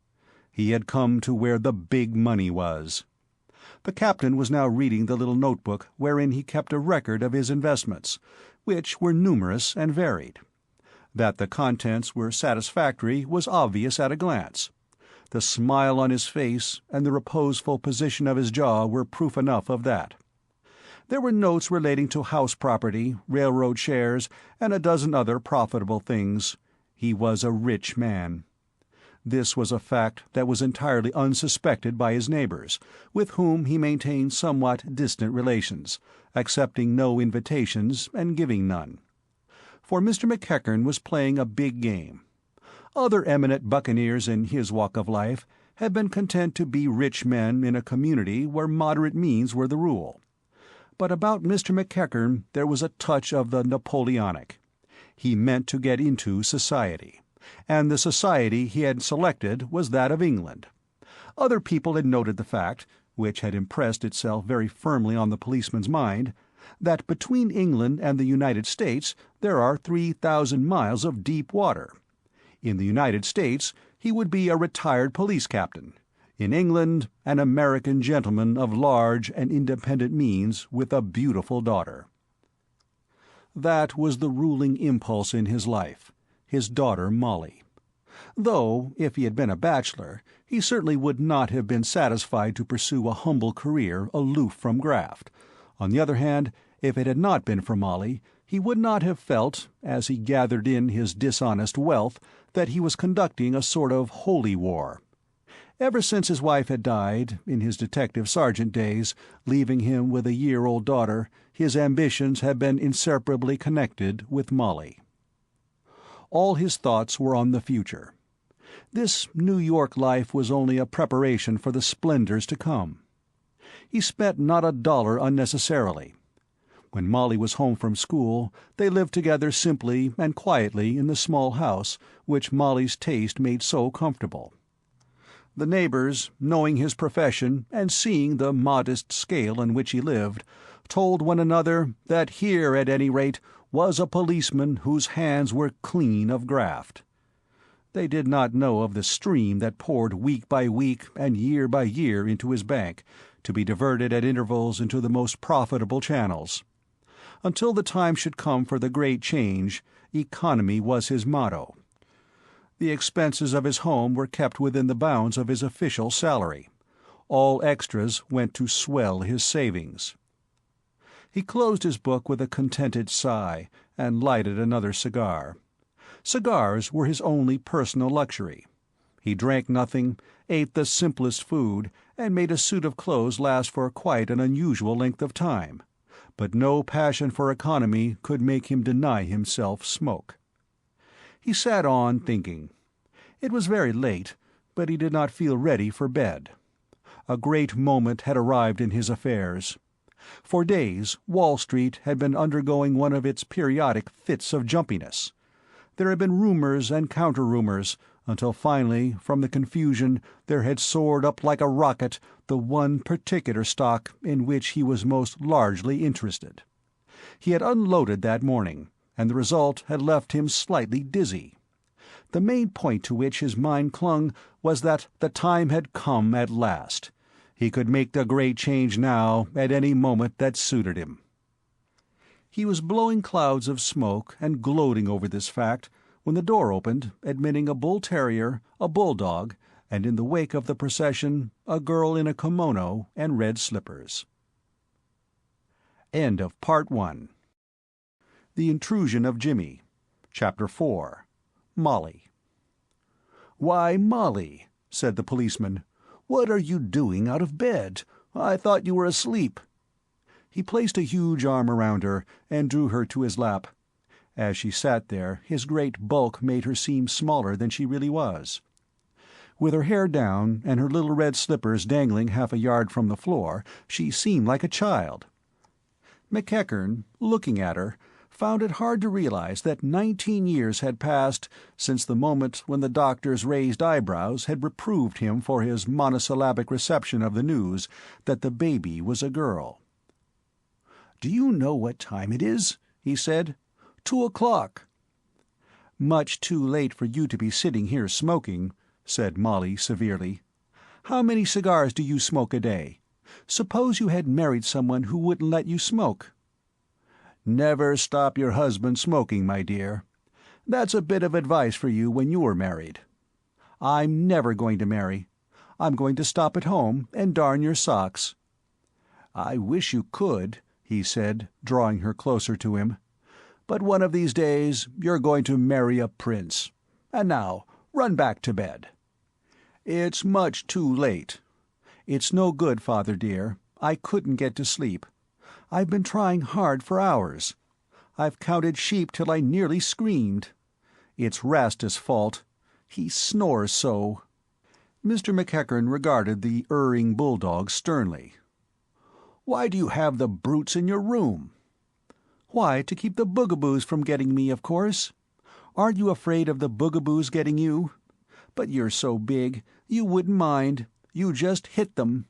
Speaker 1: He had come to where the big money was. The captain was now reading the little notebook wherein he kept a record of his investments, which were numerous and varied. That the contents were satisfactory was obvious at a glance. The smile on his face and the reposeful position of his jaw were proof enough of that. There were notes relating to house property, railroad shares, and a dozen other profitable things. He was a rich man. This was a fact that was entirely unsuspected by his neighbors, with whom he maintained somewhat distant relations, accepting no invitations and giving none. For Mr. McEachern was playing a big game. Other eminent buccaneers in his walk of life had been content to be rich men in a community where moderate means were the rule. But about Mr. McEachern there was a touch of the Napoleonic. He meant to get into society, and the society he had selected was that of England. Other people had noted the fact, which had impressed itself very firmly on the policeman's mind, that between England and the United States there are 3,000 miles of deep water. In the United States he would be a retired police captain. In England, an American gentleman of large and independent means with a beautiful daughter. That was the ruling impulse in his life, his daughter Molly. Though, if he had been a bachelor, he certainly would not have been satisfied to pursue a humble career aloof from graft. On the other hand, if it had not been for Molly, he would not have felt, as he gathered in his dishonest wealth, that he was conducting a sort of holy war. Ever since his wife had died, in his detective sergeant days, leaving him with a year-old daughter, his ambitions had been inseparably connected with Molly. All his thoughts were on the future. This New York life was only a preparation for the splendors to come. He spent not a dollar unnecessarily. When Molly was home from school, they lived together simply and quietly in the small house which Molly's taste made so comfortable. The neighbors, knowing his profession and seeing the modest scale on which he lived, told one another that here, at any rate, was a policeman whose hands were clean of graft. They did not know of the stream that poured week by week and year by year into his bank, to be diverted at intervals into the most profitable channels. Until the time should come for the great change, economy was his motto. The expenses of his home were kept within the bounds of his official salary. All extras went to swell his savings. He closed his book with a contented sigh and lighted another cigar. Cigars were his only personal luxury. He drank nothing, ate the simplest food, and made a suit of clothes last for quite an unusual length of time. But no passion for economy could make him deny himself smoke. He sat on, thinking. It was very late, but he did not feel ready for bed. A great moment had arrived in his affairs. For days Wall Street had been undergoing one of its periodic fits of jumpiness. There had been rumors and counter-rumors, until finally, from the confusion, there had soared up like a rocket the one particular stock in which he was most largely interested. He had unloaded that morning, and the result had left him slightly dizzy. The main point to which his mind clung was that the time had come at last. He could make the great change now, at any moment that suited him. He was blowing clouds of smoke and gloating over this fact when the door opened, admitting a bull-terrier, a bulldog, and in the wake of the procession, a girl in a kimono and red slippers. End of Part 1. The Intrusion of Jimmy. Chapter 4. Molly. "Why, Molly," said the policeman, "what are you doing out of bed? I thought you were asleep." He placed a huge arm around her and drew her to his lap. As she sat there, his great bulk made her seem smaller than she really was. With her hair down and her little red slippers dangling half a yard from the floor, she seemed like a child. McEachern, looking at her, found it hard to realize that 19 years had passed since the moment when the doctor's raised eyebrows had reproved him for his monosyllabic reception of the news that the baby was a girl. "Do you know what time it is?" he said. 2 o'clock. "Much too late for you to be sitting here smoking," said Molly severely. "How many cigars do you smoke a day? Suppose you had married someone who wouldn't let you smoke." "Never stop your husband smoking, my dear. That's a bit of advice for you when you're married." "I'm never going to marry. I'm going to stop at home and darn your socks." "I wish you could," he said, drawing her closer to him. "But one of these days you're going to marry a prince. And now, run back to bed." "It's much too late." "It's no good, Father dear. I couldn't get to sleep. I've been trying hard for hours. I've counted sheep till I nearly screamed. It's Rasta's fault. He snores so." Mr. McEachern regarded the erring bulldog sternly. "Why do you have the brutes in your room?" "Why, to keep the boogaboos from getting me, of course. Aren't you afraid of the boogaboos getting you? But you're so big, you wouldn't mind. You just hit them.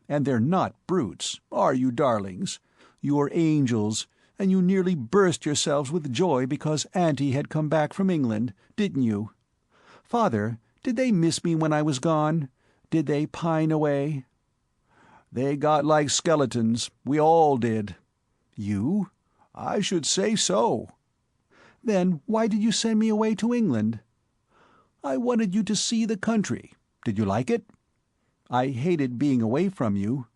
Speaker 1: And they're not brutes, are you, darlings? You're angels, and you nearly burst yourselves with joy because Auntie had come back from England, didn't you? Father, did they miss me when I was gone? Did they pine away?" "They got like skeletons. We all did." "You?" "I should say so." "Then why did you send me away to England?" "I wanted you to see the country. Did you like it?" "I hated being away from you."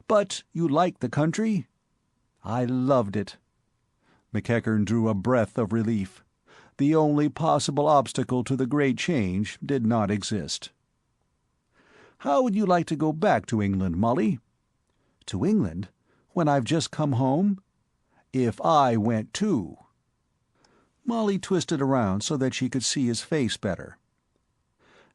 Speaker 1: "But you liked the country?" "I loved it." McEachern drew a breath of relief. The only possible obstacle to the great change did not exist. "How would you like to go back to England, Molly?" "To England? When I've just come home?" "If I went too." Molly twisted around so that she could see his face better.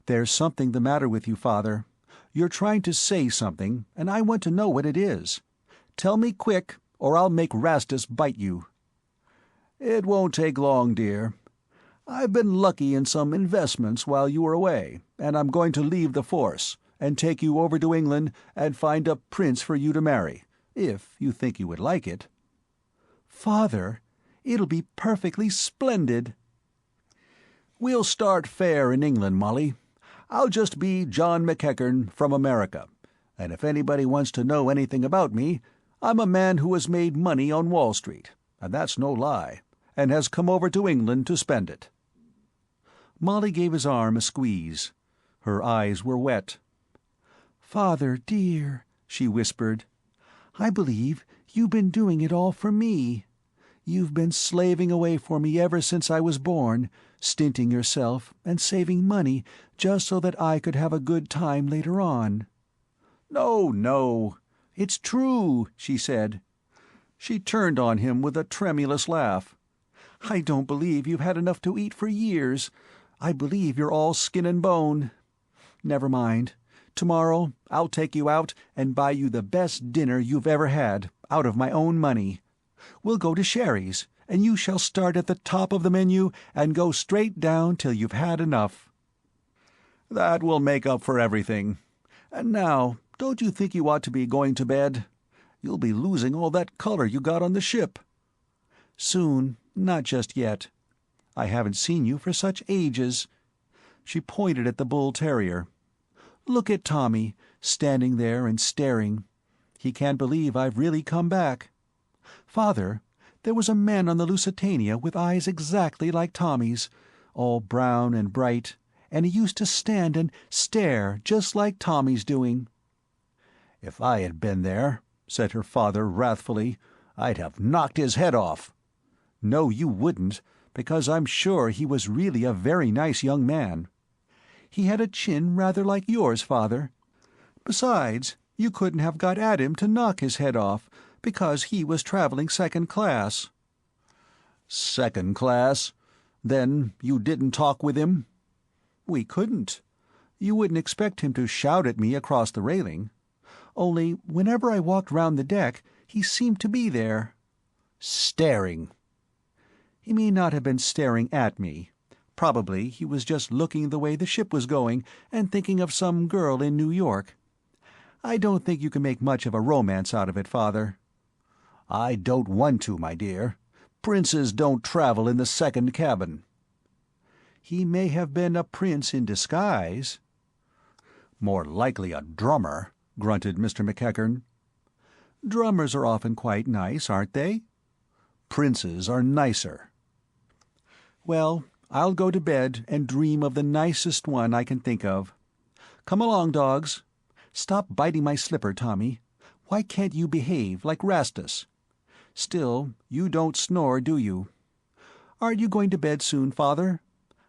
Speaker 1: "There's something the matter with you, Father. You're trying to say something, and I want to know what it is. Tell me quick, or I'll make Rastus bite you." "It won't take long, dear. I've been lucky in some investments while you were away, and I'm going to leave the force, and take you over to England and find a prince for you to marry, if you think you would like it." "Father, it'll be perfectly splendid." "We'll start fair in England, Molly. I'll just be John McEachern from America, and if anybody wants to know anything about me, I'm a man who has made money on Wall Street, and that's no lie, and has come over to England to spend it." Molly gave his arm a squeeze. Her eyes were wet. "Father, dear," she whispered, "I believe you've been doing it all for me. You've been slaving away for me ever since I was born, stinting yourself and saving money just so that I could have a good time later on." "No, no. It's true," she said. She turned on him with a tremulous laugh. "I don't believe you've had enough to eat for years. I believe you're all skin and bone. Never mind. Tomorrow I'll take you out and buy you the best dinner you've ever had, out of my own money. We'll go to Sherry's, and you shall start at the top of the menu and go straight down till you've had enough." "That will make up for everything. And now, don't you think you ought to be going to bed? You'll be losing all that color you got on the ship." "Soon, not just yet. I haven't seen you for such ages." She pointed at the bull terrier. "Look at Tommy, standing there and staring. He can't believe I've really come back. Father, there was a man on the Lusitania with eyes exactly like Tommy's, all brown and bright, and he used to stand and stare just like Tommy's doing." "If I had been there," said her father wrathfully, "I'd have knocked his head off." "No, you wouldn't, because I'm sure he was really a very nice young man." He had a chin rather like yours, father. Besides, you couldn't have got at him to knock his head off, because he was traveling second class." "Second class? Then you didn't talk with him?" "We couldn't. You wouldn't expect him to shout at me across the railing. Only whenever I walked round the deck, he seemed to be there." "Staring." "He may not have been staring at me. Probably he was just looking the way the ship was going and thinking of some girl in New York. I don't think you can make much of a romance out of it, father." "I don't want to, my dear. Princes don't travel in the second cabin." "He may have been a prince in disguise." "More likely a drummer," grunted Mr. McEachern. "Drummers are often quite nice, aren't they?" "Princes are nicer." "Well, I'll go to bed and dream of the nicest one I can think of. Come along, dogs. Stop biting my slipper, Tommy. Why can't you behave like Rastus? Still, you don't snore, do you? Aren't you going to bed soon, father?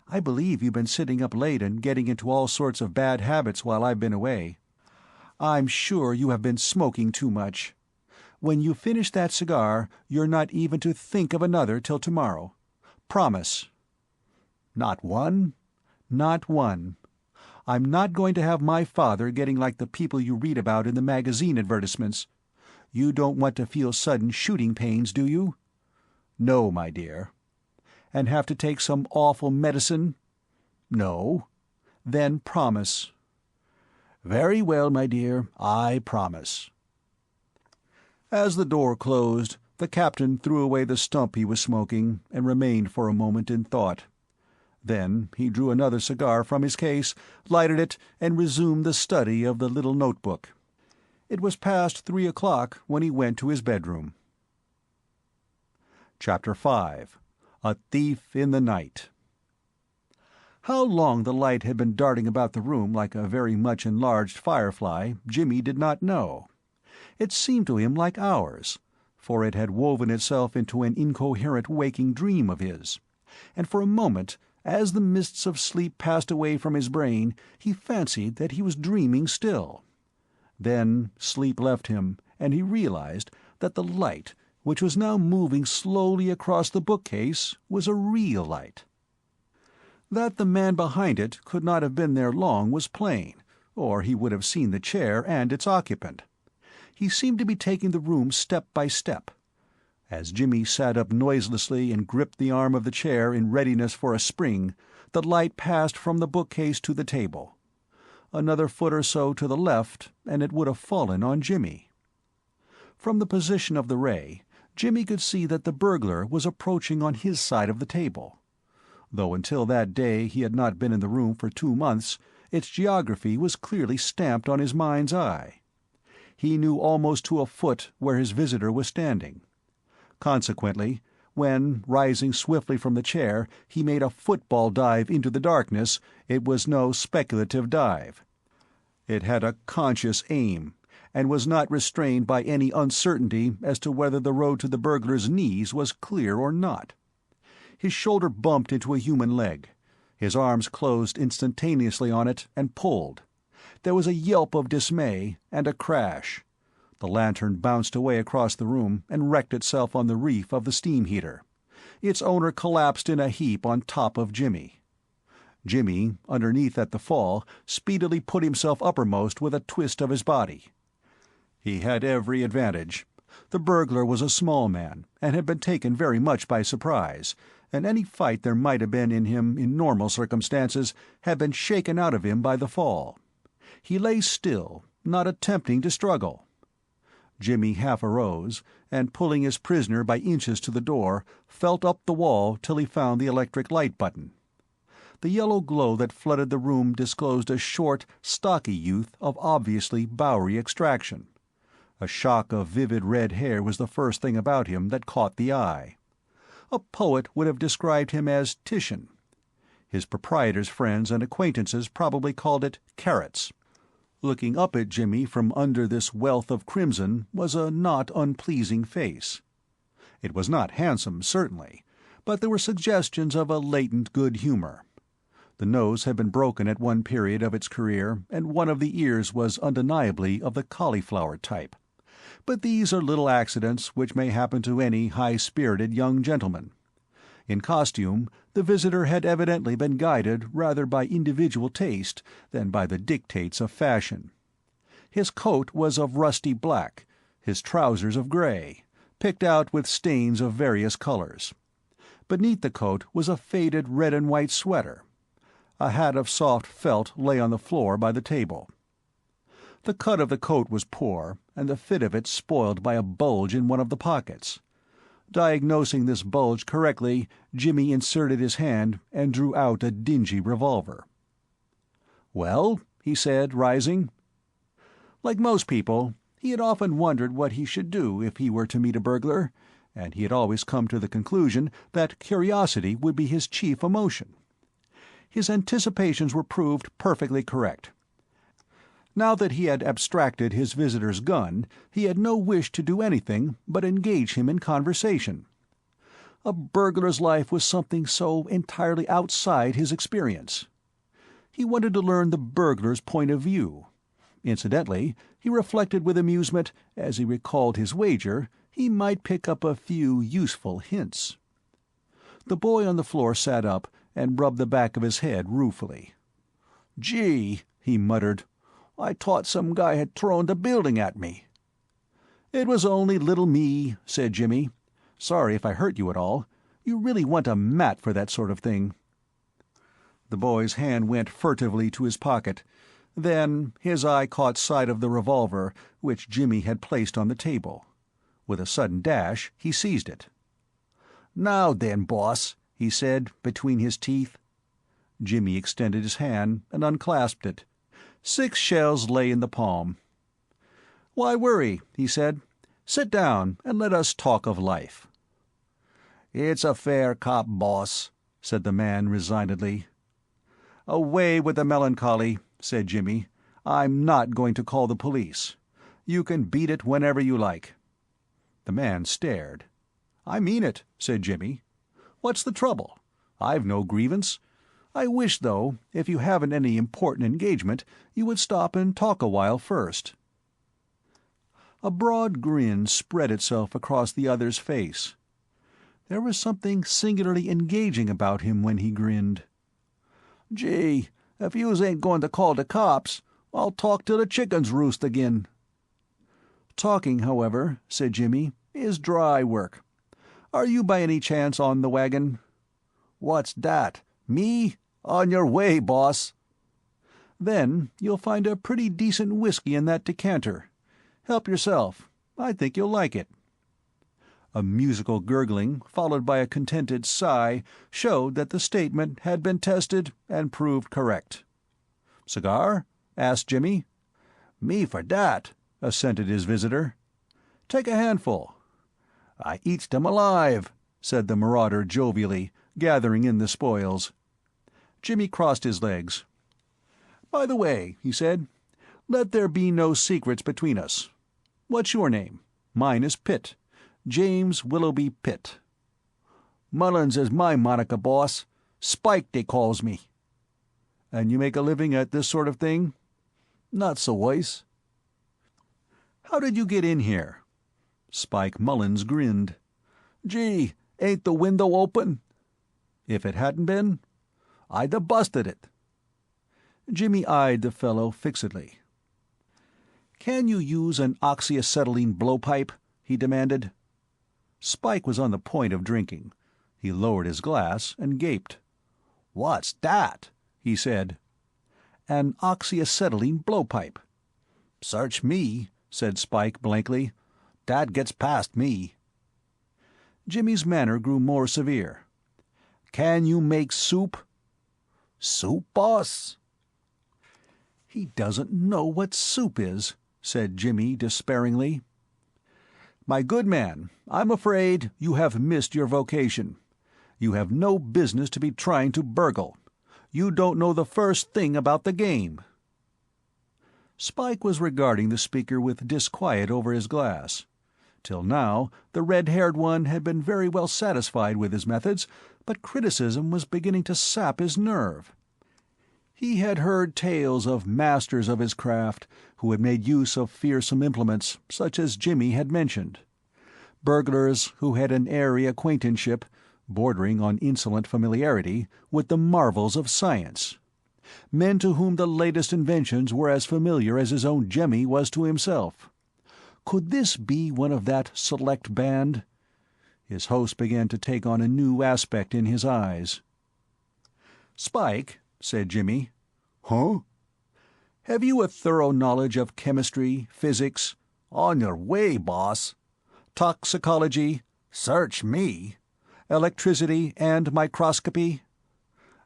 Speaker 1: I believe you've been sitting up late and getting into all sorts of bad habits while I've been away. I'm sure you have been smoking too much. When you finish that cigar, you're not even to think of another till tomorrow. Promise." "Not one?" "Not one. I'm not going to have my father getting like the people you read about in the magazine advertisements. You don't want to feel sudden shooting pains, do you?" "No, my dear." "And have to take some awful medicine?" "No." "Then promise." "Very well, my dear, I promise." As the door closed, the captain threw away the stump he was smoking and remained for a moment in thought. Then he drew another cigar from his case, lighted it, and resumed the study of the little notebook. It was past 3 o'clock when he went to his bedroom. Chapter 5. A Thief in the Night. How long the light had been darting about the room like a very much enlarged firefly, Jimmy did not know. It seemed to him like hours, for it had woven itself into an incoherent waking dream of his, and for a moment, as the mists of sleep passed away from his brain, he fancied that he was dreaming still. Then sleep left him, and he realized that the light, which was now moving slowly across the bookcase, was a real light. That the man behind it could not have been there long was plain, or he would have seen the chair and its occupant. He seemed to be taking the room step by step. As Jimmy sat up noiselessly and gripped the arm of the chair in readiness for a spring, the light passed from the bookcase to the table. Another foot or so to the left, and it would have fallen on Jimmy. From the position of the ray, Jimmy could see that the burglar was approaching on his side of the table. Though until that day he had not been in the room for 2 months, its geography was clearly stamped on his mind's eye. He knew almost to a foot where his visitor was standing. Consequently, when, rising swiftly from the chair, he made a football dive into the darkness, it was no speculative dive. It had a conscious aim, and was not restrained by any uncertainty as to whether the road to the burglar's knees was clear or not. His shoulder bumped into a human leg. His arms closed instantaneously on it and pulled. There was a yelp of dismay, and a crash. The lantern bounced away across the room and wrecked itself on the reef of the steam heater. Its owner collapsed in a heap on top of Jimmy. Jimmy, underneath at the fall, speedily put himself uppermost with a twist of his body. He had every advantage. The burglar was a small man, and had been taken very much by surprise, and any fight there might have been in him in normal circumstances had been shaken out of him by the fall. He lay still, not attempting to struggle. Jimmy half arose, and pulling his prisoner by inches to the door, felt up the wall till he found the electric light button. The yellow glow that flooded the room disclosed a short, stocky youth of obviously Bowery extraction. A shock of vivid red hair was the first thing about him that caught the eye. A poet would have described him as Titian. His proprietor's friends and acquaintances probably called it carrots. Looking up at Jimmy from under this wealth of crimson was a not unpleasing face. It was not handsome, certainly, but there were suggestions of a latent good humor. The nose had been broken at one period of its career, and one of the ears was undeniably of the cauliflower type. But these are little accidents which may happen to any high-spirited young gentleman. In costume, the visitor had evidently been guided rather by individual taste than by the dictates of fashion. His coat was of rusty black, his trousers of gray, picked out with stains of various colors. Beneath the coat was a faded red and white sweater. A hat of soft felt lay on the floor by the table. The cut of the coat was poor, and the fit of it spoiled by a bulge in one of the pockets. Diagnosing this bulge correctly, Jimmy inserted his hand and drew out a dingy revolver. "Well?" he said, rising. Like most people, he had often wondered what he should do if he were to meet a burglar, and he had always come to the conclusion that curiosity would be his chief emotion. His anticipations were proved perfectly correct. Now that he had abstracted his visitor's gun, he had no wish to do anything but engage him in conversation. A burglar's life was something so entirely outside his experience. He wanted to learn the burglar's point of view. Incidentally, he reflected with amusement, as he recalled his wager, he might pick up a few useful hints. The boy on the floor sat up and rubbed the back of his head ruefully. "Gee," he muttered, "I thought some guy had thrown the building at me." "It was only little me," said Jimmy. "Sorry if I hurt you at all. You really want a mat for that sort of thing." The boy's hand went furtively to his pocket. Then his eye caught sight of the revolver, which Jimmy had placed on the table. With a sudden dash, he seized it. "Now then, boss," he said, between his teeth. Jimmy extended his hand and unclasped it. 6 shells lay in the palm. "Why worry?" he said. "Sit down and let us talk of life." "It's a fair cop, boss," said the man resignedly. "Away with the melancholy," said Jimmy. "I'm not going to call the police. You can beat it whenever you like." The man stared. "I mean it," said Jimmy. "What's the trouble? I've no grievance. I wish, though, if you haven't any important engagement, you would stop and talk a while first." A broad grin spread itself across the other's face. There was something singularly engaging about him when he grinned. "Gee, if yous ain't going to call the cops, I'll talk till the chickens roost again." "Talking, however," said Jimmy, "is dry work. Are you by any chance on the wagon?" "What's dat? Me? On your way, boss." "Then you'll find a pretty decent whiskey in that decanter. Help yourself. I think you'll like it." A musical gurgling, followed by a contented sigh, showed that the statement had been tested and proved correct. "Cigar?" asked Jimmy. "Me for dat," assented his visitor. "Take a handful." "I eats dem alive," said the marauder jovially, gathering in the spoils. Jimmy crossed his legs. "By the way," he said, "let there be no secrets between us. What's your name? Mine is Pitt. James Willoughby Pitt." "Mullins is my monica, boss. Spike, they calls me." "And you make a living at this sort of thing?" "Not so wise." "How did you get in here?" Spike Mullins grinned. "Gee, ain't the window open?" "If it hadn't been?" "I'd a busted it." Jimmy eyed the fellow fixedly. "Can you use an oxyacetylene blowpipe?" he demanded. Spike was on the point of drinking. He lowered his glass and gaped. "What's dat?" he said. "An oxyacetylene blowpipe." "Search me," said Spike blankly. "Dat gets past me." Jimmy's manner grew more severe. "Can you make soup?" "Soup, boss?" "He doesn't know what soup is," said Jimmy despairingly. "My good man, I'm afraid you have missed your vocation. You have no business to be trying to burgle. You don't know the first thing about the game." Spike was regarding the speaker with disquiet over his glass. Till now, the red-haired one had been very well satisfied with his methods, but criticism was beginning to sap his nerve. He had heard tales of masters of his craft who had made use of fearsome implements, such as Jimmy had mentioned. Burglars who had an airy acquaintanceship, bordering on insolent familiarity, with the marvels of science. Men to whom the latest inventions were as familiar as his own Jemmy was to himself. Could this be one of that select band? His host began to take on a new aspect in his eyes. "Spike," said Jimmy.
Speaker 2: "Huh?"
Speaker 1: "Have you a thorough knowledge of chemistry, physics?"
Speaker 2: "On your way, boss."
Speaker 1: "Toxicology?"
Speaker 2: "Search me."
Speaker 1: "Electricity and microscopy?"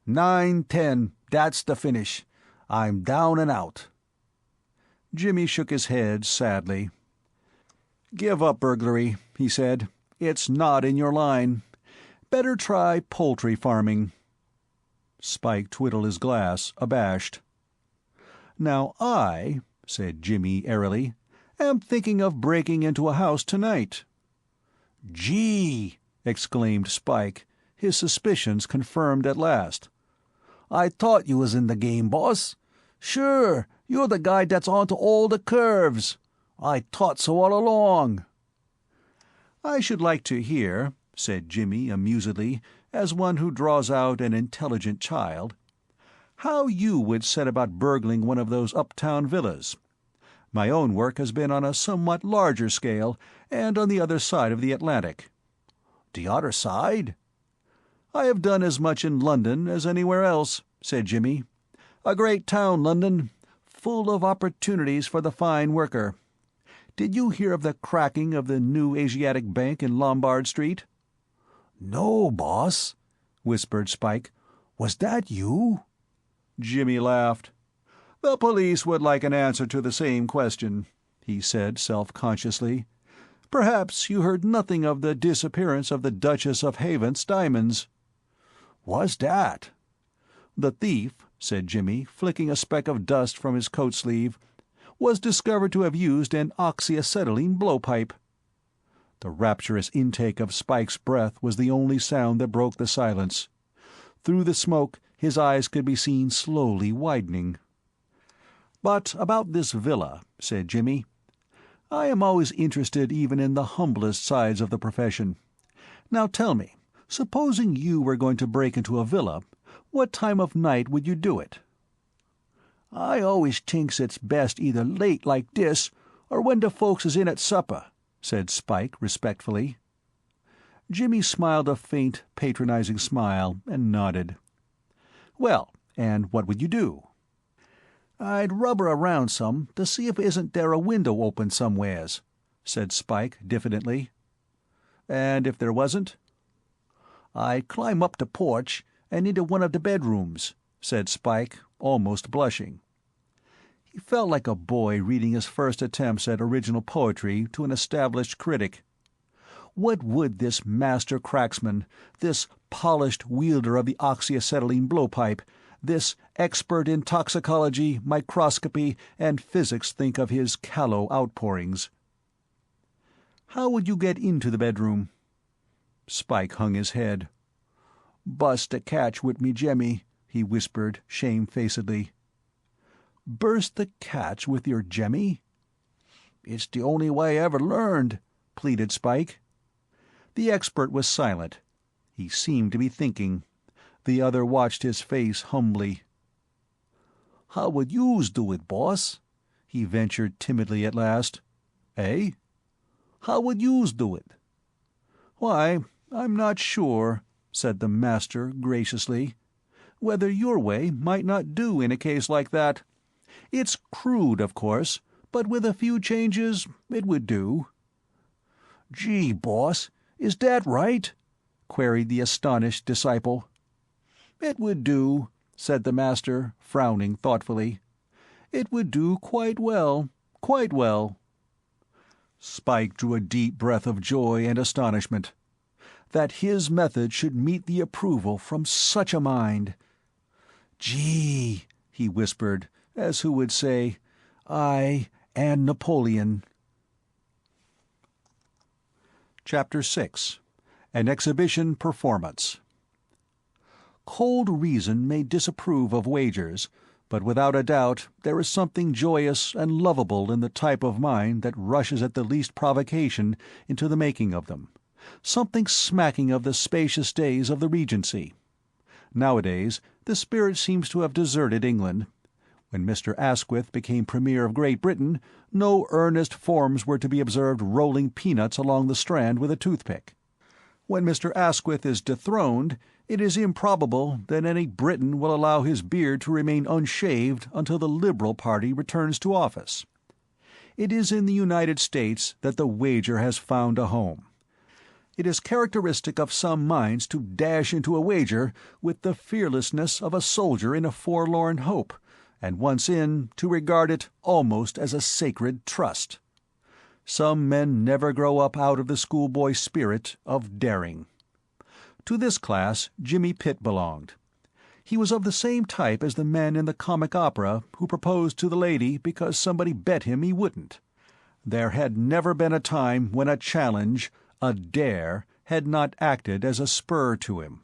Speaker 2: 9-10, that's the finish. I'm down and out."
Speaker 1: Jimmy shook his head sadly. "Give up burglary," he said. "It's not in your line. Better try poultry farming." Spike twiddled his glass, abashed. "Now I," said Jimmy airily, "am thinking of breaking into a house tonight."
Speaker 2: "Gee!"
Speaker 1: exclaimed Spike, his suspicions confirmed at last.
Speaker 2: "I thought you was in the game, boss. Sure, you're the guy that's onto all the curves. I thought so all along."
Speaker 1: "I should like to hear," said Jimmy amusedly, as one who draws out an intelligent child, "how you would set about burgling one of those uptown villas. My own work has been on a somewhat larger scale, and on the other side of the Atlantic."
Speaker 2: "The other side?"
Speaker 1: "I have done as much in London as anywhere else," said Jimmy. "A great town, London, full of opportunities for the fine worker. Did you hear of the cracking of the New Asiatic Bank in Lombard Street?"
Speaker 2: "No, boss," whispered Spike. "Was that you?"
Speaker 1: Jimmy laughed. "The police would like an answer to the same question," he said self-consciously. "Perhaps you heard nothing of the disappearance of the Duchess of Havant's diamonds."
Speaker 2: "What's that?"
Speaker 1: "The thief," said Jimmy, flicking a speck of dust from his coat sleeve, "was discovered to have used an oxyacetylene blowpipe." The rapturous intake of Spike's breath was the only sound that broke the silence. Through the smoke his eyes could be seen slowly widening. "But about this villa," said Jimmy. "I am always interested even in the humblest sides of the profession. Now tell me, supposing you were going to break into a villa, what time of night would you do it?"
Speaker 2: "I always thinks it's best either late like dis, or when the folks is in at supper," said Spike respectfully.
Speaker 1: Jimmy smiled a faint, patronizing smile, and nodded. "Well, and what would you do?"
Speaker 2: "I'd rubber around some to see if isn't there a window open somewheres," said Spike diffidently.
Speaker 1: "And if there wasn't?"
Speaker 2: "I'd climb up the porch and into one of the bedrooms," said Spike, almost blushing.
Speaker 1: He felt like a boy reading his first attempts at original poetry to an established critic. What would this master cracksman, this polished wielder of the oxyacetylene blowpipe, this expert in toxicology, microscopy, and physics think of his callow outpourings? "How would you get into the bedroom?" Spike hung his head.
Speaker 2: "Bust the catch wid me Jemmy," he whispered shamefacedly.
Speaker 1: "Burst the catch with your Jemmy?"
Speaker 2: "It's the only way I ever learned,"
Speaker 1: pleaded Spike. The expert was silent. He seemed to be thinking. The other watched his face humbly.
Speaker 2: "How would youse do it, boss?"
Speaker 1: he ventured timidly at last. "Eh?"
Speaker 2: "How would youse do it?"
Speaker 1: "Why, I'm not sure," said the master graciously. "Whether your way might not do in a case like that. It's crude, of course, but with a few changes it would do."
Speaker 2: "Gee, boss, is that right?" queried the astonished disciple.
Speaker 1: "It would do," said the master, frowning thoughtfully. "It would do quite well, quite well." Spike drew a deep breath of joy and astonishment. That his method should meet the approval from such a mind! "Gee," he whispered, as who would say, "I and Napoleon." Chapter 6. An Exhibition Performance.
Speaker 2: Cold reason may disapprove of wagers, but without a doubt there is something joyous and lovable in the type of mind that rushes at the least provocation into the making of them, something smacking of the spacious days of the Regency. Nowadays the spirit seems to have deserted England. When Mr. Asquith became Premier of Great Britain, no earnest forms were to be observed rolling peanuts along the Strand with a toothpick. When Mr. Asquith is dethroned, it is improbable that any Briton will allow his beard to remain unshaved until the Liberal party returns to office. It is in the United States that the wager has found a home. It is characteristic of some minds to dash into a wager with the fearlessness of a soldier in a forlorn hope, and once in, to regard it almost as a sacred trust. Some men never grow up out of the schoolboy spirit of daring. To this class Jimmy Pitt belonged. He was of the same type as the men in the comic opera who proposed to the lady because somebody bet him he wouldn't. There had never been a time when a challenge, a dare, had not acted as a spur to him.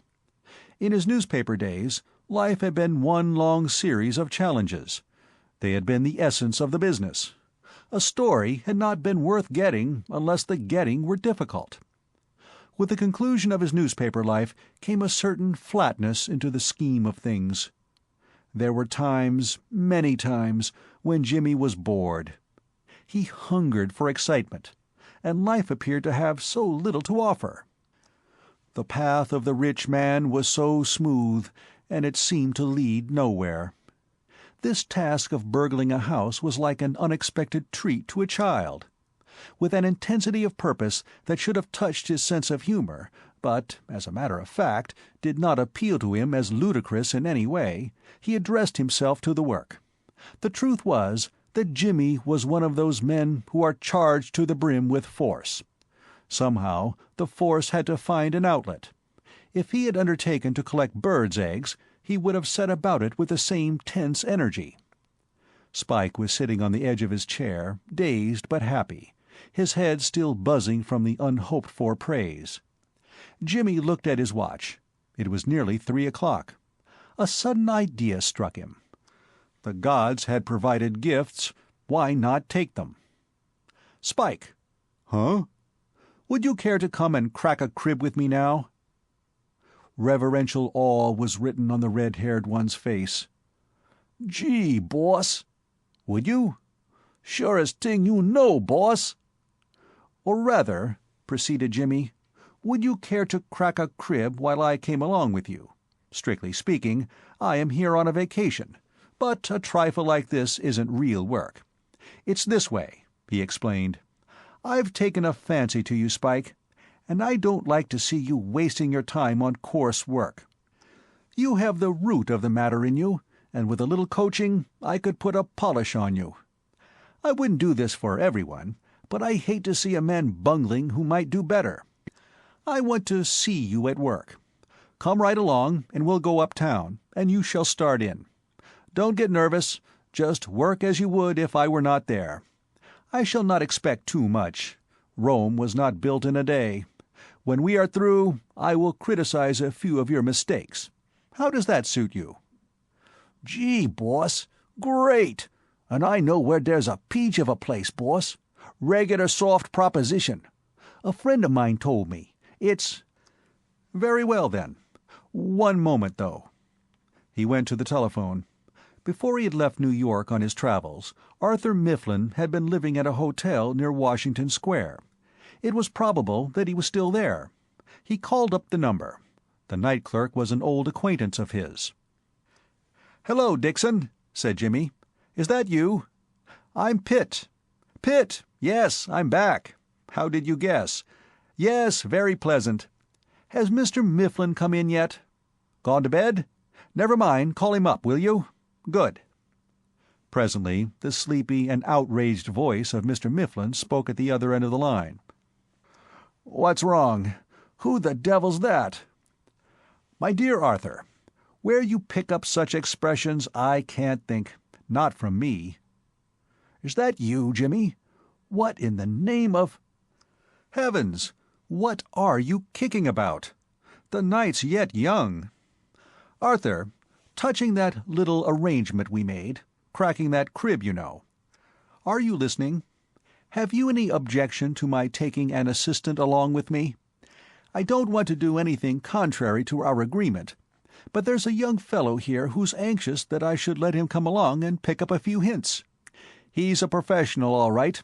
Speaker 2: In his newspaper days, life had been one long series of challenges. They had been the essence of the business. A story had not been worth getting unless the getting were difficult. With the conclusion of his newspaper life came a certain flatness into the scheme of things. There were times, many times, when Jimmy was bored. He hungered for excitement, and life appeared to have so little to offer. The path of the rich man was so smooth, and it seemed to lead nowhere. This task of burgling a house was like an unexpected treat to a child. With an intensity of purpose that should have touched his sense of humor, but, as a matter of fact, did not appeal to him as ludicrous in any way, he addressed himself to the work. The truth was that Jimmy was one of those men who are charged to the brim with force. Somehow the force had to find an outlet. If he had undertaken to collect birds' eggs, he would have set about it with the same tense energy. Spike was sitting on the edge of his chair, dazed but happy, his head still buzzing from the unhoped-for praise. Jimmy looked at his watch. It was nearly 3 o'clock. A sudden idea struck him. The gods had provided gifts. Why not take them? "Spike." "Huh?" "Would you care to come and crack a crib with me now?" Reverential awe was written on the red-haired one's face. "Gee, boss." "Would you?" "Surest thing you know, boss." "Or rather," proceeded Jimmy, "would you care to crack a crib while I came along with you? Strictly speaking, I am here on a vacation, but a trifle like this isn't real work. It's this way," he explained. "I've taken a fancy to you, Spike, and I don't like to see you wasting your time on coarse work. You have the root of the matter in you, and with a little coaching I could put a polish on you. I wouldn't do this for everyone, but I hate to see a man bungling who might do better. I want to see you at work. Come right along, and we'll go uptown, and you shall start in. Don't get nervous, just work as you would if I were not there. I shall not expect too much. Rome was not built in a day. When we are through, I will criticize a few of your mistakes. How does that suit you?" "Gee, boss, great! And I know where there's a peach of a place, boss. Regular soft proposition. A friend of mine told me. It's—" "Very well, then. One moment, though." He went to the telephone. Before he had left New York on his travels, Arthur Mifflin had been living at a hotel near Washington Square. It was probable that he was still there. He called up the number. The night clerk was an old acquaintance of his. "Hello, Dixon," said Jimmy. "Is that you? I'm Pitt." "Pitt! Yes, I'm back. How did you guess? Yes, very pleasant. Has Mr. Mifflin come in yet? Gone to bed? Never mind, call him up, will you? Good." Presently the sleepy and outraged voice of Mr. Mifflin spoke at the other end of the line. "What's wrong? Who the devil's that?" "My dear Arthur, where you pick up such expressions I can't think. Not from me." "Is that you, Jimmy? What in the name of—" "Heavens! What are you kicking about? The night's yet young." Arthur, touching that little arrangement we made, cracking that crib, you know. Are you listening? Have you any objection to my taking an assistant along with me? I don't want to do anything contrary to our agreement, but there's a young fellow here who's anxious that I should let him come along and pick up a few hints. He's a professional, all right.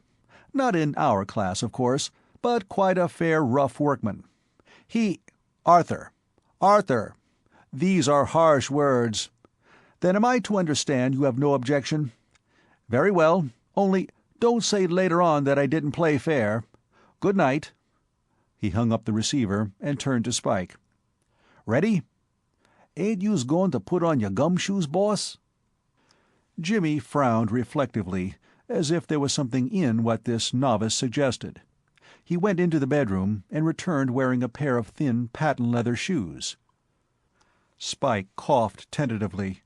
Speaker 2: Not in our class, of course, but quite a fair rough workman. Arthur. Arthur. These are harsh words. Then am I to understand you have no objection? Very well, only don't say later on that I didn't play fair. Good night." He hung up the receiver and turned to Spike. "Ready? Ain't youse goin' to put on your gumshoes, boss?" Jimmy frowned reflectively, as if there was something in what this novice suggested. He went into the bedroom and returned wearing a pair of thin patent-leather shoes. Spike coughed tentatively.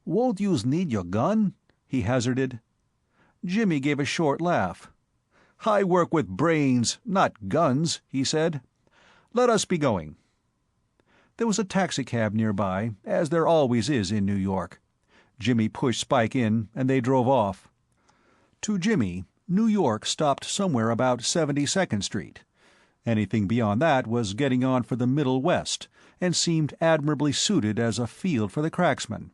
Speaker 2: Won't youse need your gun?" he hazarded. Jimmy gave a short laugh. "I work with brains, not guns," he said. "Let us be going." There was a taxicab nearby, as there always is in New York. Jimmy pushed Spike in, and they drove off. To Jimmy, New York stopped somewhere about 72nd Street. Anything beyond that was getting on for the Middle West, and seemed admirably suited as a field for the cracksman.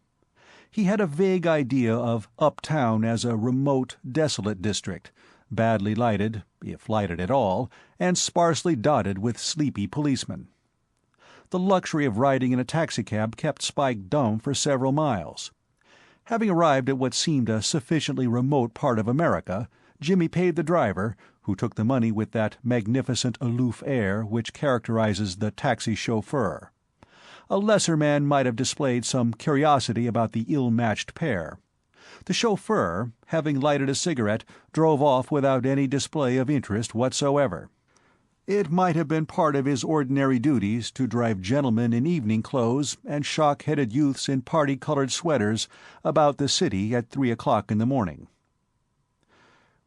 Speaker 2: He had a vague idea of uptown as a remote, desolate district, badly lighted, if lighted at all, and sparsely dotted with sleepy policemen. The luxury of riding in a taxicab kept Spike dumb for several miles. Having arrived at what seemed a sufficiently remote part of America, Jimmy paid the driver, who took the money with that magnificent aloof air which characterizes the taxi chauffeur. A lesser man might have displayed some curiosity about the ill-matched pair. The chauffeur, having lighted a cigarette, drove off without any display of interest whatsoever. It might have been part of his ordinary duties to drive gentlemen in evening clothes and shock-headed youths in party-colored sweaters about the city at 3 o'clock in the morning.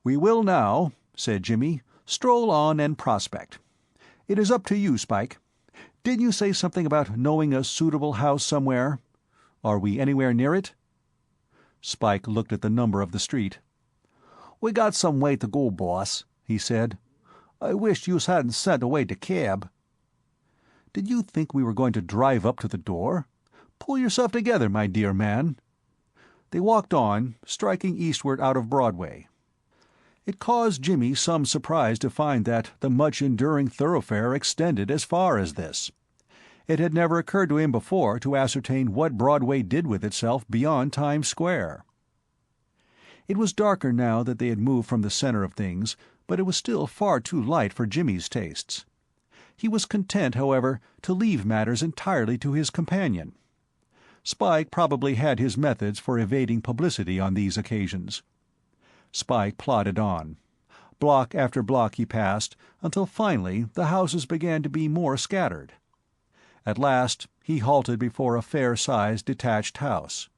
Speaker 2: "We will now," said Jimmy, "stroll on and prospect. It is up to you, Spike. Didn't you say something about knowing a suitable house somewhere? Are we anywhere near it?" Spike looked at the number of the street. "We got some way to go, boss," he said. "I wisht youse hadn't sent away de cab." "Did you think we were going to drive up to the door? Pull yourself together, my dear man." They walked on, striking eastward out of Broadway. It caused Jimmy some surprise to find that the much-enduring thoroughfare extended as far as this. It had never occurred to him before to ascertain what Broadway did with itself beyond Times Square. It was darker now that they had moved from the center of things, but it was still far too light for Jimmy's tastes. He was content, however, to leave matters entirely to his companion. Spike probably had his methods for evading publicity on these occasions. Spike plodded on. Block after block he passed, until finally the houses began to be more scattered. At last he halted before a fair-sized detached house.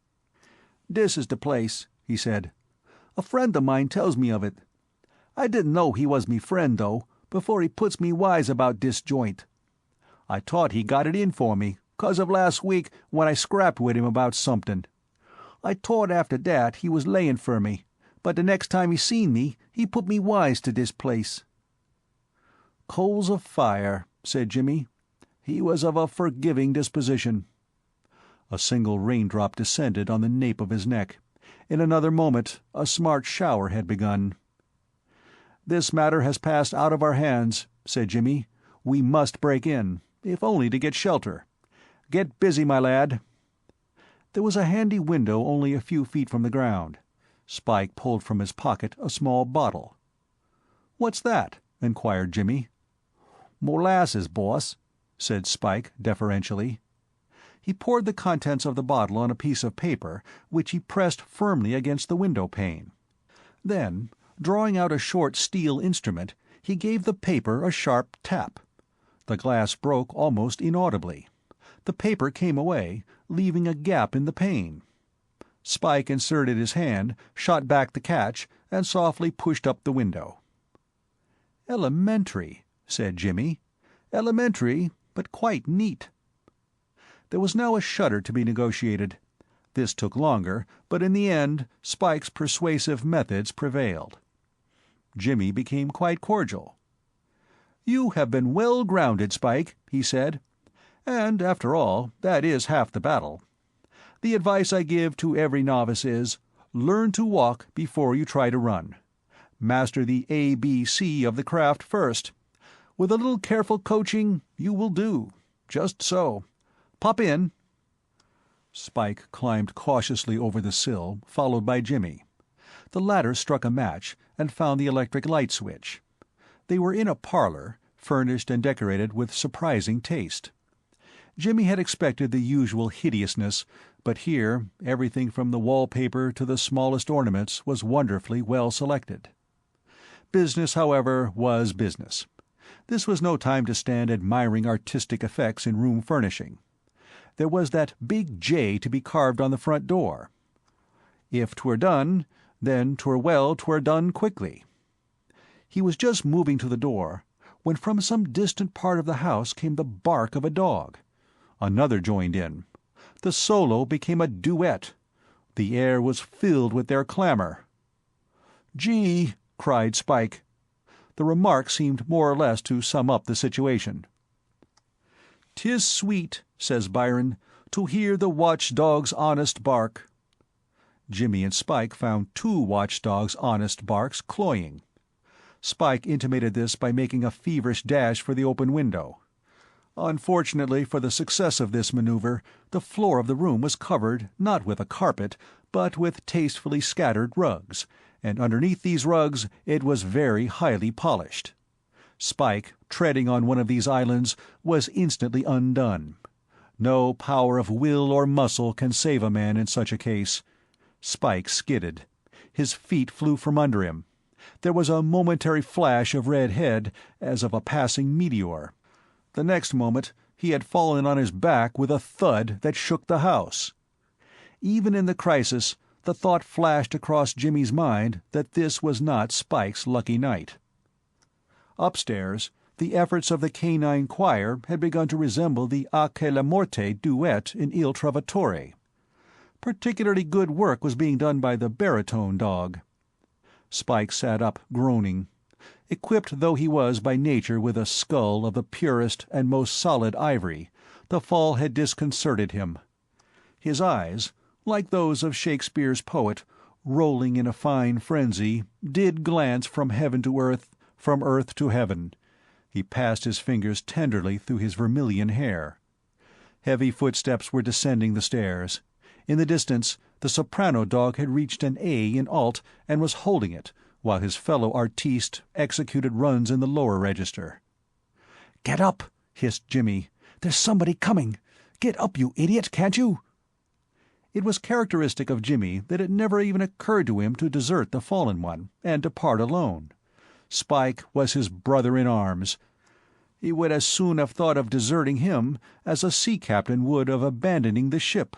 Speaker 2: "Dis is the place," he said. "A friend of mine tells me of it. I didn't know he was me friend, though, before he puts me wise about dis joint. I thought he got it in for me, 'cause of last week when I scrapped wid him about somethin'. I thought after dat he was layin' for me, but the next time he seen me, he put me wise to dis place." "Coals of fire," said Jimmy. "He was of a forgiving disposition." A single raindrop descended on the nape of his neck. In another moment a smart shower had begun. "This matter has passed out of our hands," said Jimmy. "We must break in, if only to get shelter. Get busy, my lad." There was a handy window only a few feet from the ground. Spike pulled from his pocket a small bottle. "What's that?" inquired Jimmy. "Molasses, boss," said Spike deferentially. He poured the contents of the bottle on a piece of paper, which he pressed firmly against the window-pane. Then, drawing out a short steel instrument, he gave the paper a sharp tap. The glass broke almost inaudibly. The paper came away, leaving a gap in the pane. Spike inserted his hand, shot back the catch, and softly pushed up the window. "Elementary," said Jimmy. "Elementary, but quite neat." There was now a shutter to be negotiated. This took longer, but in the end Spike's persuasive methods prevailed. Jimmy became quite cordial. "You have been well grounded, Spike," he said. "And, after all, that is half the battle. The advice I give to every novice is, learn to walk before you try to run. Master the ABC of the craft first. With a little careful coaching, you will do. Just so. Pop in." Spike climbed cautiously over the sill, followed by Jimmy. The latter struck a match and found the electric light switch. They were in a parlor, furnished and decorated with surprising taste. Jimmy had expected the usual hideousness, but here everything from the wallpaper to the smallest ornaments was wonderfully well selected. Business, however, was business. This was no time to stand admiring artistic effects in room furnishing. There was that big J to be carved on the front door. If 'twere done, then 'twere done quickly. He was just moving to the door when from some distant part of the house came the bark of a dog. Another joined in. The solo became a duet. The air was filled with their clamor. "Gee!" cried Spike. The remark seemed more or less to sum up the situation. "'Tis sweet," says Byron, "to hear the watchdog's honest bark." Jimmy and Spike found two watchdogs' honest barks cloying. Spike intimated this by making a feverish dash for the open window. Unfortunately for the success of this maneuver, the floor of the room was covered not with a carpet, but with tastefully scattered rugs, and underneath these rugs it was very highly polished. Spike, treading on one of these islands, was instantly undone. No power of will or muscle can save a man in such a case. Spike skidded. His feet flew from under him. There was a momentary flash of red head, as of a passing meteor. The next moment he had fallen on his back with a thud that shook the house. Even in the crisis, the thought flashed across Jimmy's mind that this was not Spike's lucky night. Upstairs, the efforts of the canine choir had begun to resemble the A che la morte duet in Il Trovatore. Particularly good work was being done by the baritone dog. Spike sat up, groaning. Equipped though he was by nature with a skull of the purest and most solid ivory, the fall had disconcerted him. His eyes, like those of Shakespeare's poet, rolling in a fine frenzy, did glance from heaven to earth, from earth to heaven. He passed his fingers tenderly through his vermilion hair. Heavy footsteps were descending the stairs. In the distance, the soprano dog had reached an A in alt and was holding it, while his fellow artiste executed runs in the lower register. "Get up!" hissed Jimmy. "There's somebody coming! Get up, you idiot, can't you?" It was characteristic of Jimmy that it never even occurred to him to desert the fallen one, and depart alone. Spike was his brother-in-arms. He would as soon have thought of deserting him as a sea captain would of abandoning the ship.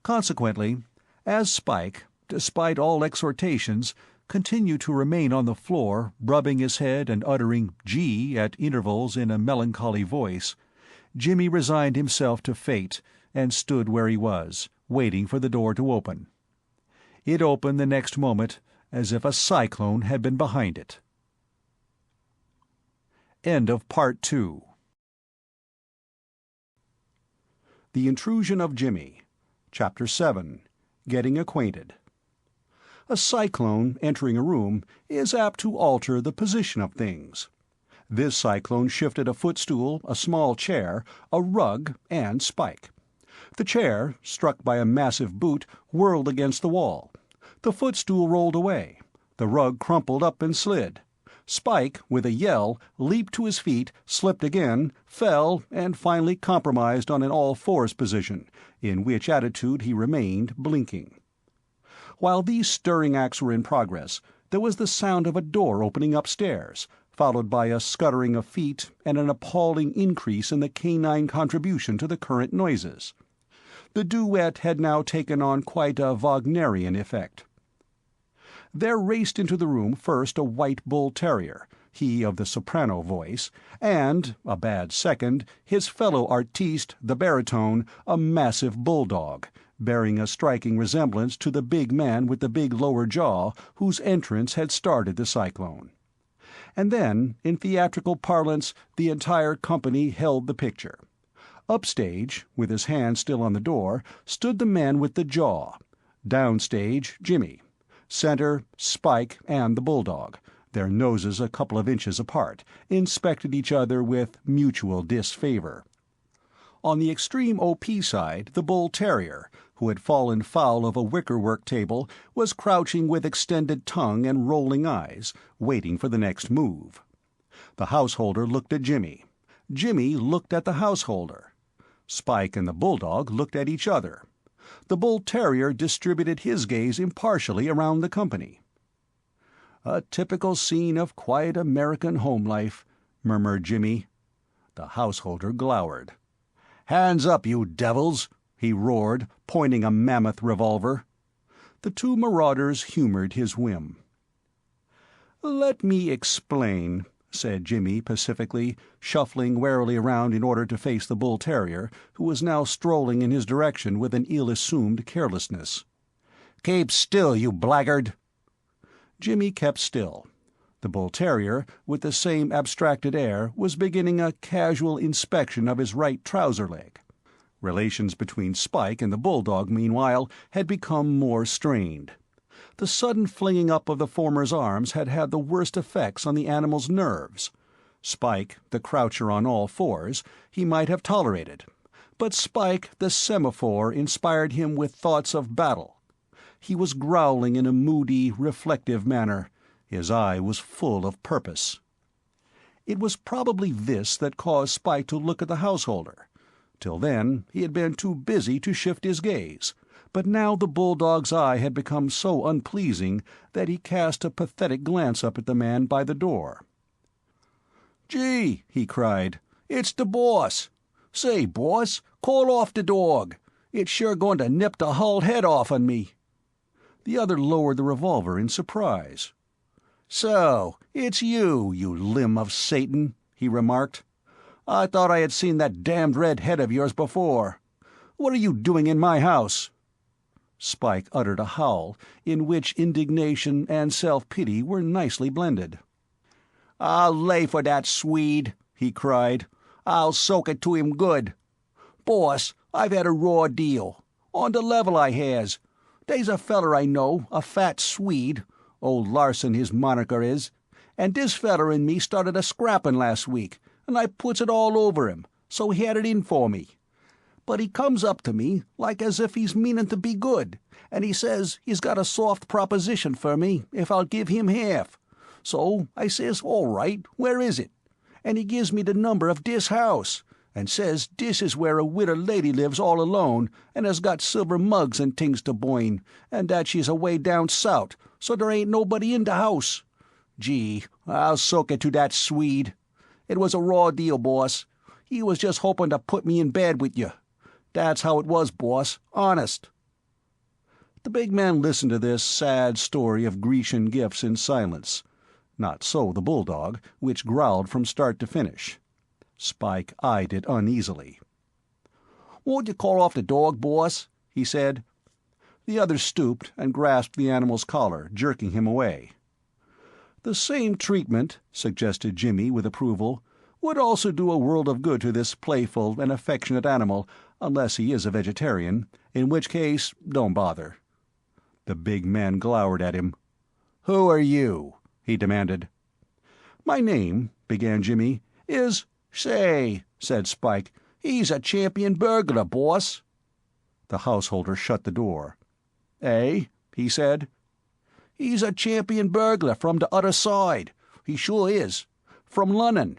Speaker 2: Consequently, as Spike, despite all exhortations, continued to remain on the floor, rubbing his head and uttering "gee" at intervals in a melancholy voice, Jimmy resigned himself to fate and stood where he was, waiting for the door to open. It opened the next moment, as if a cyclone had been behind it. End of Part 2.
Speaker 1: The Intrusion of Jimmy. Chapter 7. Getting Acquainted. A cyclone entering a room is apt to alter the position of things. This cyclone shifted a footstool, a small chair, a rug, and Spike. The chair, struck by a massive boot, whirled against the wall. The footstool rolled away. The rug crumpled up and slid. Spike, with a yell, leaped to his feet, slipped again, fell, and finally compromised on an all-fours position, in which attitude he remained, blinking. While these stirring acts were in progress, there was the sound of a door opening upstairs, followed by a scuttering of feet and an appalling increase in the canine contribution to the current noises. The duet had now taken on quite a Wagnerian effect. There raced into the room first a white bull terrier,
Speaker 2: he of the soprano voice, and, a bad second, his fellow artiste, the baritone, a massive bulldog, bearing a striking resemblance to the big man with the big lower jaw whose entrance had started the cyclone. And then, in theatrical parlance, the entire company held the picture. Upstage, with his hand still on the door, stood the man with the jaw. Downstage, Jimmy. Center, Spike and the bulldog, their noses a couple of inches apart, inspected each other with mutual disfavor. On the extreme OP side, the bull terrier, who had fallen foul of a wickerwork table, was crouching with extended tongue and rolling eyes, waiting for the next move. The householder looked at Jimmy. Jimmy looked at the householder. Spike and the bulldog looked at each other. The bull terrier distributed his gaze impartially around the company. "A typical scene of quiet American home life," murmured Jimmy. The householder glowered. "Hands up, you devils!" he roared, pointing a mammoth revolver. The two marauders humored his whim. "Let me explain," said Jimmy pacifically, shuffling warily around in order to face the bull terrier, who was now strolling in his direction with an ill-assumed carelessness. "Keep still, you blackguard!" Jimmy kept still. The bull terrier, with the same abstracted air, was beginning a casual inspection of his right trouser leg. Relations between Spike and the bulldog, meanwhile, had become more strained. The sudden flinging up of the former's arms had had the worst effects on the animal's nerves. Spike, the croucher on all fours, he might have tolerated. But Spike, the semaphore, inspired him with thoughts of battle. He was growling in a moody, reflective manner. His eye was full of purpose. It was probably this that caused Spike to look at the householder. Till then, he had been too busy to shift his gaze. But now the bulldog's eye had become so unpleasing that he cast a pathetic glance up at the man by the door. "Gee," he cried, "it's the boss! Say, boss, call off the dog. It's sure going to nip the hull head off on me." The other lowered the revolver in surprise. "So, it's you, you limb of Satan," he remarked. "I thought I had seen that damned red head of yours before. What are you doing in my house?" Spike uttered a howl, in which indignation and self-pity were nicely blended. "I'll lay for that Swede," he cried. "I'll soak it to him good. Boss, I've had a raw deal. On the level I has. They's a feller I know, a fat Swede, old Larson his moniker is, and this feller and me started a scrappin' last week, and I puts it all over him, so he had it in for me. But he comes up to me like as if he's meanin' to be good, and he says he's got a soft proposition for me if I'll give him half. So I says, all right, where is it? And he gives me the number of dis house, and says dis is where a widder lady lives all alone, and has got silver mugs and things to boin, and that she's away down south, so there ain't nobody in the house. Gee, I'll soak it to that Swede. It was a raw deal, boss. He was just hopin' to put me in bed with you. That's how it was, boss, honest." The big man listened to this sad story of Grecian gifts in silence. Not so the bulldog, which growled from start to finish. Spike eyed it uneasily. "Won't you call off the dog, boss?" he said. The other stooped and grasped the animal's collar, jerking him away. "The same treatment," suggested Jimmy with approval, "would also do a world of good to this playful and affectionate animal, unless he is a vegetarian, in which case don't bother." The big man glowered at him. "Who are you?" he demanded. "My name," began Jimmy, "is—" "Say," said Spike, "he's a champion burglar, boss." The householder shut the door. "Eh?" he said. "He's a champion burglar from the other side. He sure is. From Lunnon.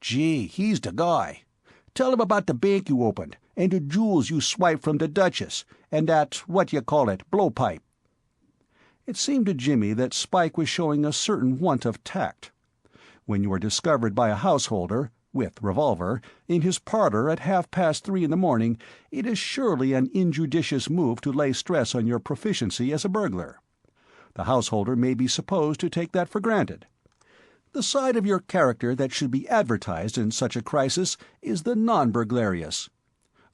Speaker 2: Gee, he's the guy. Tell him about the bank you opened, and the jewels you swiped from the Duchess, and that, what-you-call-it, blowpipe." It seemed to Jimmy that Spike was showing a certain want of tact. When you are discovered by a householder, with revolver, in his parlor at 3:30 in the morning, it is surely an injudicious move to lay stress on your proficiency as a burglar. The householder may be supposed to take that for granted.
Speaker 1: The side of your character that should be advertised in such a crisis is the non-burglarious.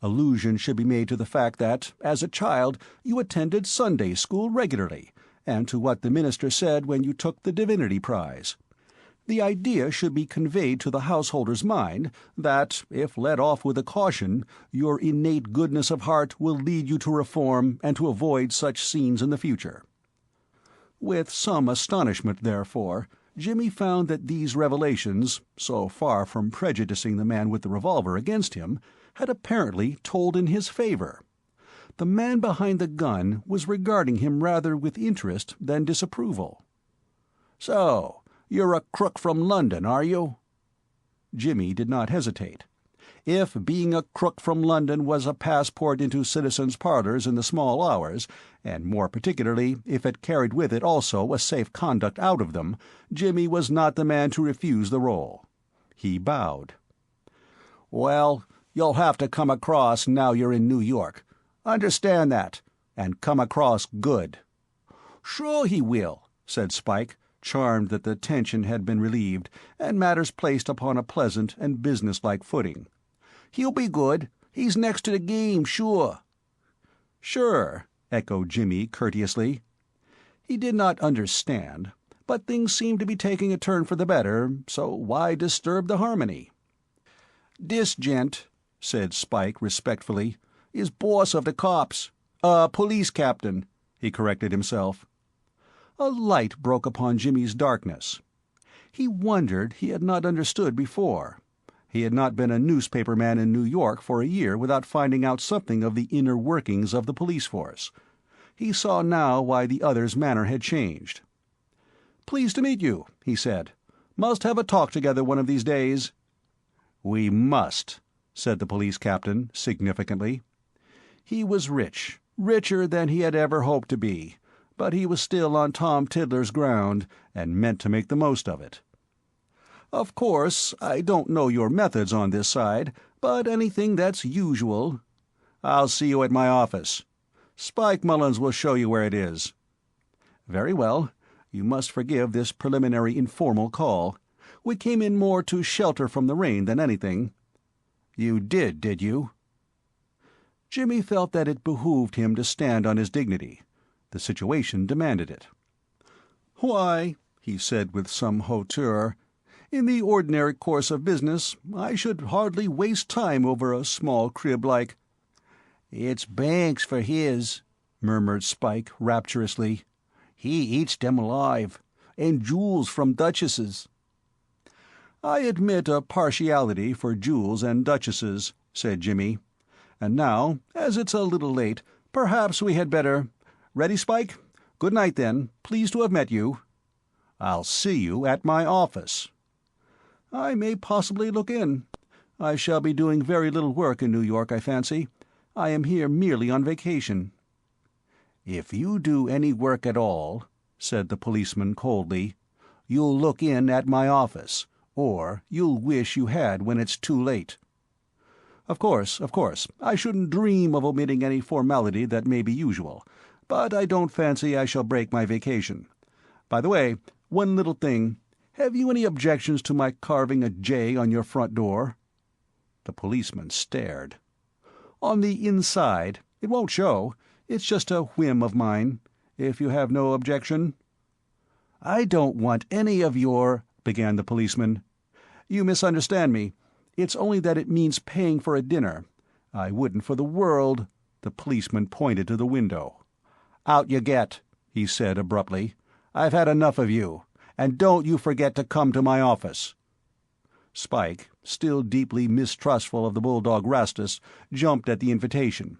Speaker 1: Allusion should be made to the fact that, as a child, you attended Sunday school regularly, and to what the minister said when you took the divinity prize. The idea should be conveyed to the householder's mind that, if let off with a caution, your innate goodness of heart will lead you to reform and to avoid such scenes in the future. With some astonishment, therefore, Jimmy found that these revelations, so far from prejudicing the man with the revolver against him, had apparently told in his favor. The man behind the gun was regarding him rather with interest than disapproval. "So, you're a crook from London, are you?" Jimmy did not hesitate. If being a crook from London was a passport into citizens' parlours in the small hours, and more particularly if it carried with it also a safe conduct out of them, Jimmy was not the man to refuse the role. He bowed. "Well, you'll have to come across now you're in New York. Understand that, and come across good." "Sure he will," said Spike, charmed that the tension had been relieved and matters placed upon a pleasant and businesslike footing. "He'll be good. He's next to the game, sure." "Sure," echoed Jimmy courteously. He did not understand, but things seemed to be taking a turn for the better, so why disturb the harmony? "Dis gent," said Spike respectfully, "is boss of the cops. Police captain," he corrected himself. A light broke upon Jimmy's darkness. He wondered he had not understood before. He had not been a newspaper man in New York for a year without finding out something of the inner workings of the police force. He saw now why the other's manner had changed. "Pleased to meet you," he said. "Must have a talk together one of these days." "We must," said the police captain, significantly. He was rich, richer than he had ever hoped to be, but he was still on Tom Tiddler's ground, and meant to make the most of it. "Of course, I don't know your methods on this side, but anything that's usual—" "I'll see you at my office. Spike Mullins will show you where it is." "Very well. You must forgive this preliminary informal call. We came in more to shelter from the rain than anything." "You did you?" Jimmy felt that it behooved him to stand on his dignity. The situation demanded it. "Why," he said with some hauteur, "in the ordinary course of business I should hardly waste time over a small crib like—" "It's banks for his," murmured Spike rapturously. "He eats them alive, and jewels from duchesses." "I admit a partiality for jewels and duchesses," said Jimmy. "And now, as it's a little late, perhaps we had better— Ready, Spike? Good night, then. Pleased to have met you." "I'll see you at my office." "I may possibly look in. I shall be doing very little work in New York, I fancy. I am here merely on vacation." "If you do any work at all," said the policeman coldly, "you'll look in at my office, or you'll wish you had when it's too late." Of course. I shouldn't dream of omitting any formality that may be usual, but I don't fancy I shall break my vacation. By the way, one little thing. Have you any objections to my carving a J on your front door?" The policeman stared. "On the inside. It won't show. It's just a whim of mine. If you have no objection—" "I don't want any of your—" began the policeman. "You misunderstand me. It's only that it means paying for a dinner. I wouldn't for the world—" The policeman pointed to the window. "Out you get," he said abruptly. "I've had enough of you, and don't you forget to come to my office." Spike, still deeply mistrustful of the bulldog Rastus, jumped at the invitation.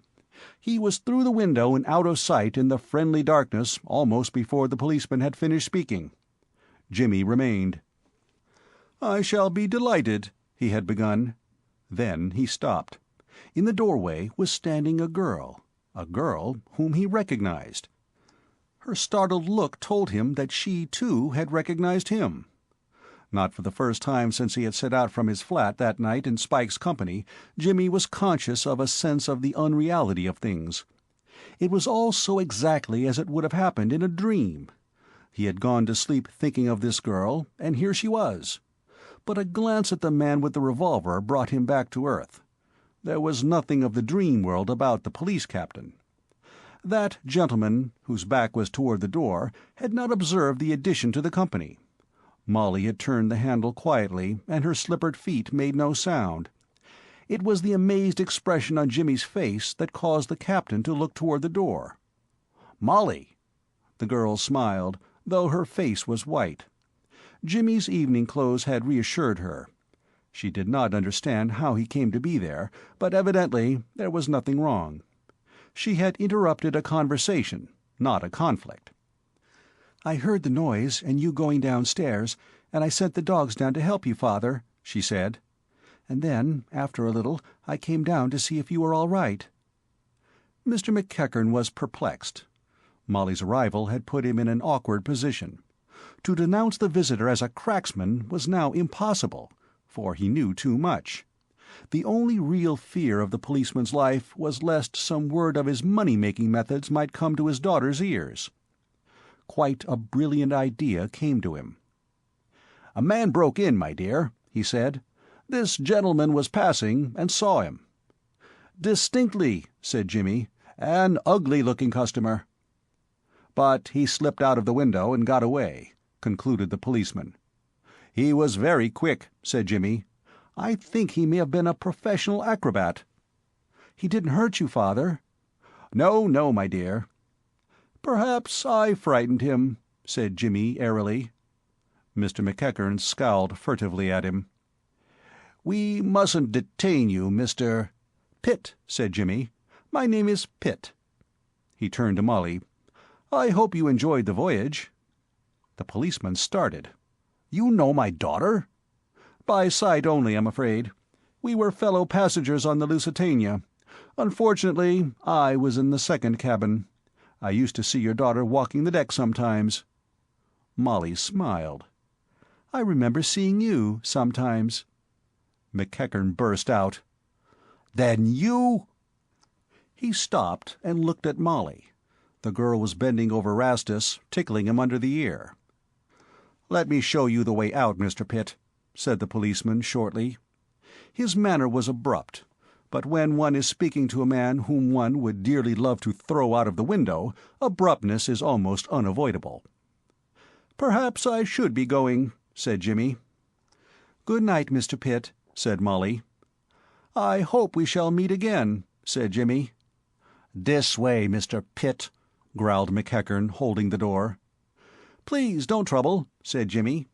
Speaker 1: He was through the window and out of sight in the friendly darkness almost before the policeman had finished speaking. Jimmy remained. "I shall be delighted," he had begun. Then he stopped. In the doorway was standing a girl whom he recognized. Her startled look told him that she, too, had recognized him. Not for the first time since he had set out from his flat that night in Spike's company, Jimmy was conscious of a sense of the unreality of things. It was all so exactly as it would have happened in a dream.
Speaker 2: He had gone to sleep thinking of this girl, and here she was. But a glance at the man with the revolver brought him back to earth. There was nothing of the dream world about the police captain. That gentleman, whose back was toward the door, had not observed the addition to the company. Molly had turned the handle quietly, and her slippered feet made no sound. It was the amazed expression on Jimmy's face that caused the captain to look toward the door. "Molly!" The girl smiled, though her face was white. Jimmy's evening clothes had reassured her. She did not understand how he came to be there, but evidently there was nothing wrong. She had interrupted a conversation, not a conflict. "I heard the noise and you going downstairs, and I sent the dogs down to help you, Father," she said. "And then, after a little, I came down to see if you were all right." Mr. McEachern was perplexed. Molly's arrival had put him in an awkward position. To denounce the visitor as a cracksman was now impossible, for he knew too much. The only real fear of the policeman's life was lest some word of his money-making methods might come to his daughter's ears. Quite a brilliant idea came to him. "A man broke in, my dear," he said. "This gentleman was passing and saw him." "Distinctly," said Jimmy. "An ugly-looking customer." "But he slipped out of the window and got away," concluded the policeman. "He was very quick," said Jimmy. "I think he may have been a professional acrobat." "He didn't hurt you, Father?" "No, no, my dear." "Perhaps I frightened him," said Jimmy airily. Mr. McEachern scowled furtively at him. "We mustn't detain you, Mr. "Pitt," said Jimmy. "My name is Pitt." He turned to Molly. "I hope you enjoyed the voyage." The policeman started. "You know my daughter?" "By sight only, I'm afraid. We were fellow passengers on the Lusitania. Unfortunately, I was in the second cabin. I used to see your daughter walking the deck sometimes." Molly smiled. "I remember seeing you, sometimes." McEachern burst out. "Then you—" He stopped and looked at Molly. The girl was bending over Rastus, tickling him under the ear. "Let me show you the way out, Mr. Pitt," said the policeman shortly. His manner was abrupt, but when one is speaking to a man whom one would dearly love to throw out of the window, abruptness is almost unavoidable. "Perhaps I should be going," said Jimmy. "Good night, Mr. Pitt," said Molly. "I hope we shall meet again," said Jimmy. "This way, Mr. Pitt," growled McEachern, holding the door. "Please don't trouble," said Jimmy.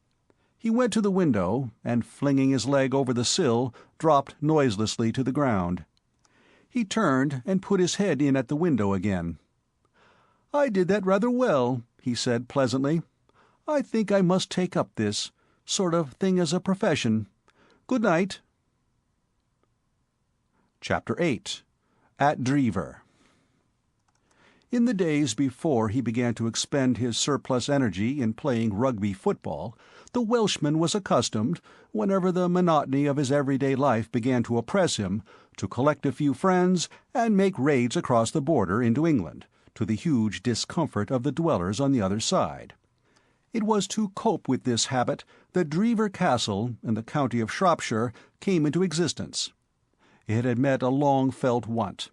Speaker 2: He went to the window, and flinging his leg over the sill, dropped noiselessly to the ground. He turned and put his head in at the window again. "I did that rather well," he said pleasantly. "I think I must take up this sort of thing as a profession. Good night." Chapter 8. At Dreever. In the days before he began to expend his surplus energy in playing rugby football, the Welshman was accustomed, whenever the monotony of his everyday life began to oppress him, to collect a few friends and make raids across the border into England, to the huge discomfort of the dwellers on the other side. It was to cope with this habit that Dreever Castle, in the county of Shropshire, came into existence. It had met a long-felt want.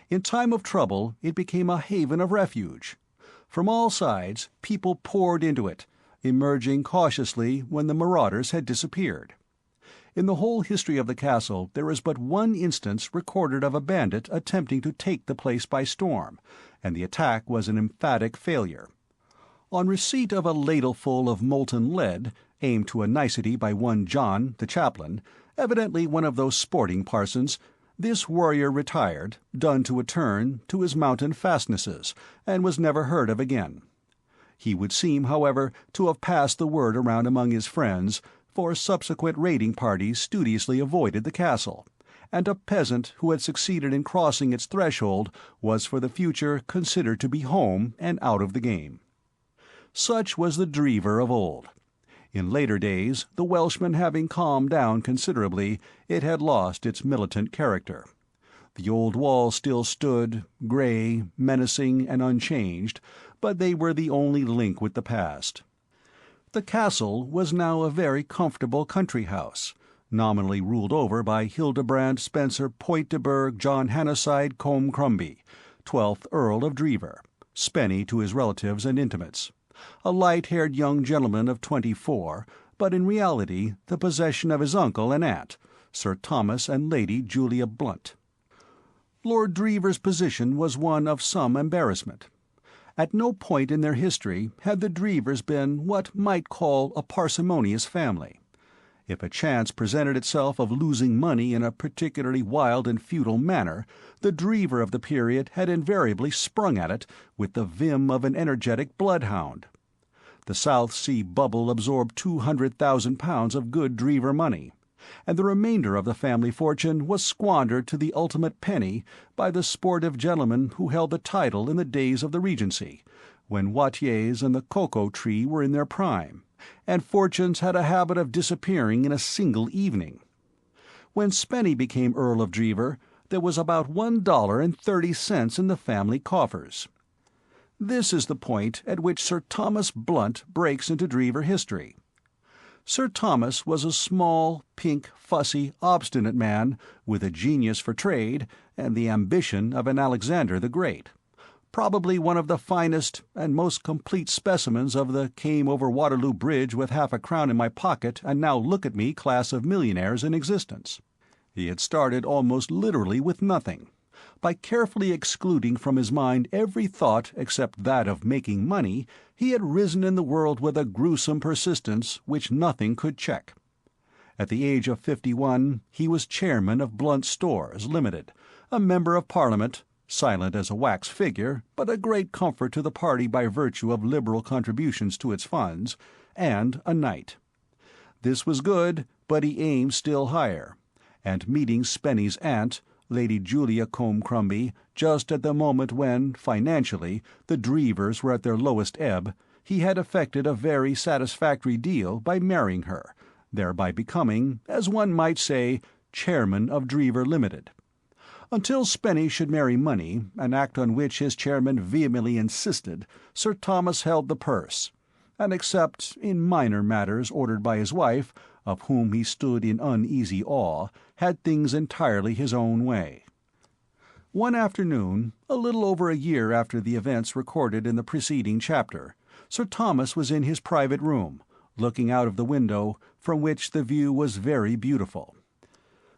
Speaker 2: In time of trouble it became a haven of refuge. From all sides people poured into it, emerging cautiously when the marauders had disappeared. In the whole history of the castle there is but one instance recorded of a bandit attempting to take the place by storm, and the attack was an emphatic failure. On receipt of a ladleful of molten lead, aimed to a nicety by one John, the chaplain, evidently one of those sporting parsons, this warrior retired, done to a turn, to his mountain fastnesses, and was never heard of again. He would seem, however, to have passed the word around among his friends, for subsequent raiding parties studiously avoided the castle, and a peasant who had succeeded in crossing its threshold was for the future considered to be home and out of the game. Such was the Dreever of old. In later days, the Welshman having calmed down considerably, it had lost its militant character. The old walls still stood, grey, menacing, and unchanged, but they were the only link with the past. The castle was now a very comfortable country house, nominally ruled over by Hildebrand Spencer Point de Burgh John Hanaside Combe Crumbie, 12th Earl of Dreever, Spenny to his relatives and intimates, a light-haired young gentleman of 24, but in reality the possession of his uncle and aunt, Sir Thomas and Lady Julia Blunt. Lord Dreever's position was one of some embarrassment. At no point in their history had the Dreevers been what might call a parsimonious family. If a chance presented itself of losing money in a particularly wild and futile manner, the Dreever of the period had invariably sprung at it with the vim of an energetic bloodhound. The South Sea bubble absorbed £200,000 of good Dreever money, and the remainder of the family fortune was squandered to the ultimate penny by the sportive gentlemen who held the title in the days of the Regency, when Wattiers and the Cocoa Tree were in their prime, and fortunes had a habit of disappearing in a single evening. When Spenny became Earl of Dreever, there was about $1.30 in the family coffers. This is the point at which Sir Thomas Blunt breaks into Dreever history. Sir Thomas was a small, pink, fussy, obstinate man with a genius for trade and the ambition of an Alexander the Great, probably one of the finest and most complete specimens of the came-over-Waterloo Bridge with half a crown in my pocket and now look at me class of millionaires in existence. He had started almost literally with nothing. By carefully excluding from his mind every thought except that of making money, he had risen in the world with a gruesome persistence which nothing could check. At the age of 51 he was chairman of Blunt Stores, Limited, a member of Parliament, silent as a wax figure, but a great comfort to the party by virtue of liberal contributions to its funds, and a knight. This was good, but he aimed still higher, and meeting Spenny's aunt, Lady Julia Combe Crumbie, just at the moment when, financially, the Dreevers were at their lowest ebb, he had effected a very satisfactory deal by marrying her, thereby becoming, as one might say, chairman of Dreever Limited. Until Spenny should marry money, an act on which his chairman vehemently insisted, Sir Thomas held the purse, and except in minor matters ordered by his wife, of whom he stood in uneasy awe, had things entirely his own way. One afternoon, a little over a year after the events recorded in the preceding chapter, Sir Thomas was in his private room, looking out of the window, from which the view was very beautiful.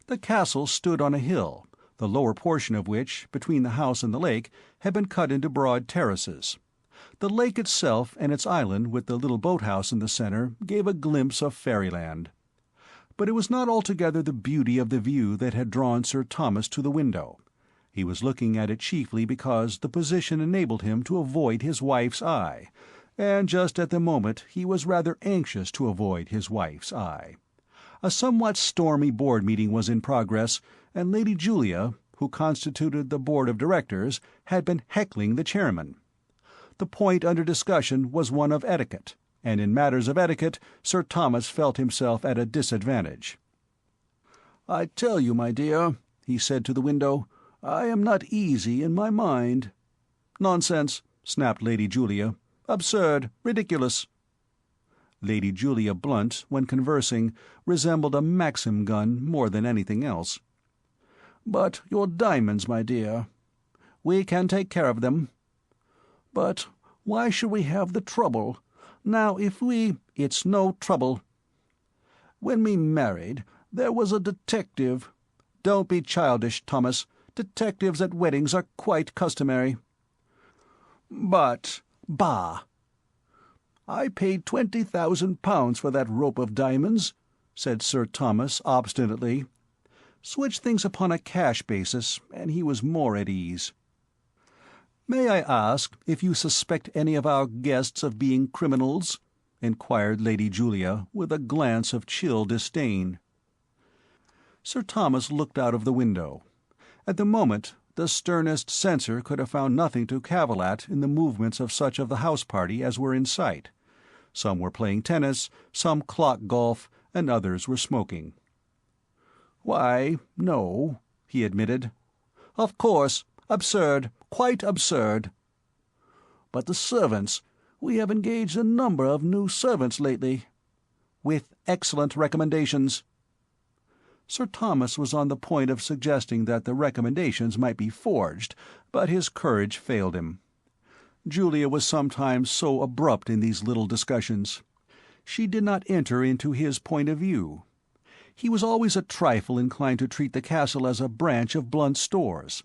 Speaker 2: The castle stood on a hill, the lower portion of which, between the house and the lake, had been cut into broad terraces. The lake itself and its island with the little boathouse in the center gave a glimpse of fairyland. But it was not altogether the beauty of the view that had drawn Sir Thomas to the window. He was looking at it chiefly because the position enabled him to avoid his wife's eye, and just at the moment he was rather anxious to avoid his wife's eye. A somewhat stormy board meeting was in progress, and Lady Julia, who constituted the board of directors, had been heckling the chairman. The point under discussion was one of etiquette, and in matters of etiquette Sir Thomas felt himself at a disadvantage. "I tell you, my dear," he said to the window, "I am not easy in my mind." "Nonsense," snapped Lady Julia. "Absurd, ridiculous." Lady Julia Blunt, when conversing, resembled a Maxim gun more than anything else. "But your diamonds, my dear." "We can take care of them." "But why should we have the trouble? Now, if we—" "It's no trouble." "When we married, there was a detective—" "Don't be childish, Thomas. Detectives at weddings are quite customary." "But—" "Bah!" "I paid £20,000 for that rope of diamonds," said Sir Thomas obstinately. Switch things upon a cash basis, and he was more at ease. "May I ask if you suspect any of our guests of being criminals?" inquired Lady Julia, with a glance of chill disdain. Sir Thomas looked out of the window. At the moment, the sternest censor could have found nothing to cavil at in the movements of such of the house party as were in sight. Some were playing tennis, some clock golf, and others were smoking. "Why, no," he admitted.
Speaker 1: Of course. Absurd. Quite absurd."
Speaker 2: "But the servants. We have engaged a number of new servants lately."
Speaker 1: "With excellent recommendations."
Speaker 2: Sir Thomas was on the point of suggesting that the recommendations might be forged, but his courage failed him. Julia was sometimes so abrupt in these little discussions. She did not enter into his point of view. He was always a trifle inclined to treat the castle as a branch of Blunt's stores.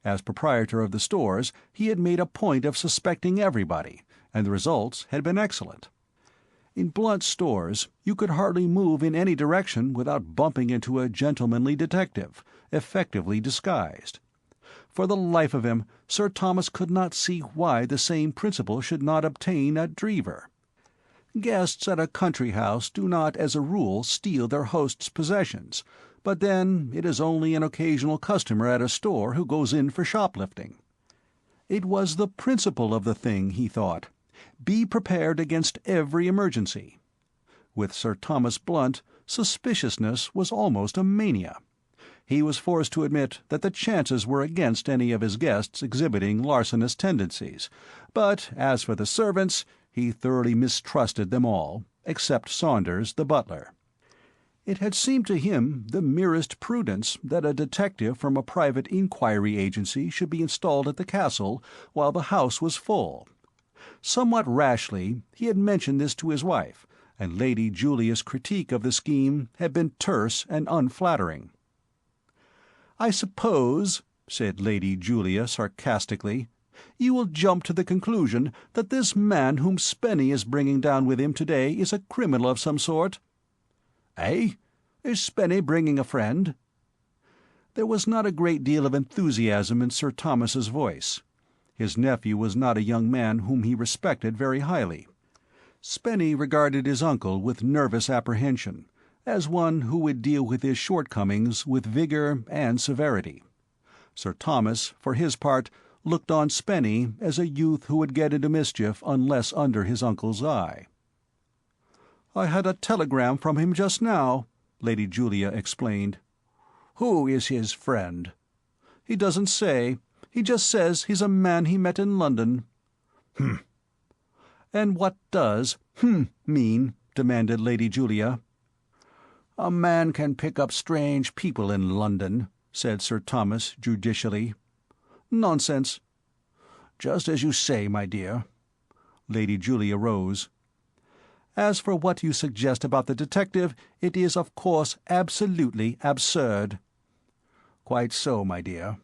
Speaker 2: As proprietor of the stores, he had made a point of suspecting everybody, and the results had been excellent. In Blunt's stores you could hardly move in any direction without bumping into a gentlemanly detective, effectively disguised. For the life of him, Sir Thomas could not see why the same principle should not obtain at Dreever. Guests at a country house do not, as a rule, steal their host's possessions, but then it is only an occasional customer at a store who goes in for shoplifting. It was the principle of the thing, he thought. Be prepared against every emergency. With Sir Thomas Blunt, suspiciousness was almost a mania. He was forced to admit that the chances were against any of his guests exhibiting larcenous tendencies, but as for the servants, he thoroughly mistrusted them all, except Saunders, the butler. It had seemed to him the merest prudence that a detective from a private inquiry agency should be installed at the castle while the house was full. Somewhat rashly he had mentioned this to his wife, and Lady Julia's critique of the scheme had been terse and unflattering. "I suppose," said Lady Julia sarcastically, "you will jump to the conclusion that this man whom Spenny is bringing down with him to-day is a criminal of some sort." "Eh? Is Spenny bringing a friend?" There was not a great deal of enthusiasm in Sir Thomas's voice. His nephew was not a young man whom he respected very highly. Spenny regarded his uncle with nervous apprehension, as one who would deal with his shortcomings with vigor and severity. Sir Thomas, for his part, looked on Spenny as a youth who would get into mischief unless under his uncle's eye. "I had a telegram from him just now," Lady Julia explained. "Who is his friend?" "He doesn't say. He just says he's a man he met in London." "Hm." "And what does 'hm' mean?" demanded Lady Julia. "A man can pick up strange people in London," said Sir Thomas judicially. "Nonsense." "Just as you say, my dear." Lady Julia rose. "As for what you suggest about the detective, it is, of course, absolutely absurd." "Quite so, my dear."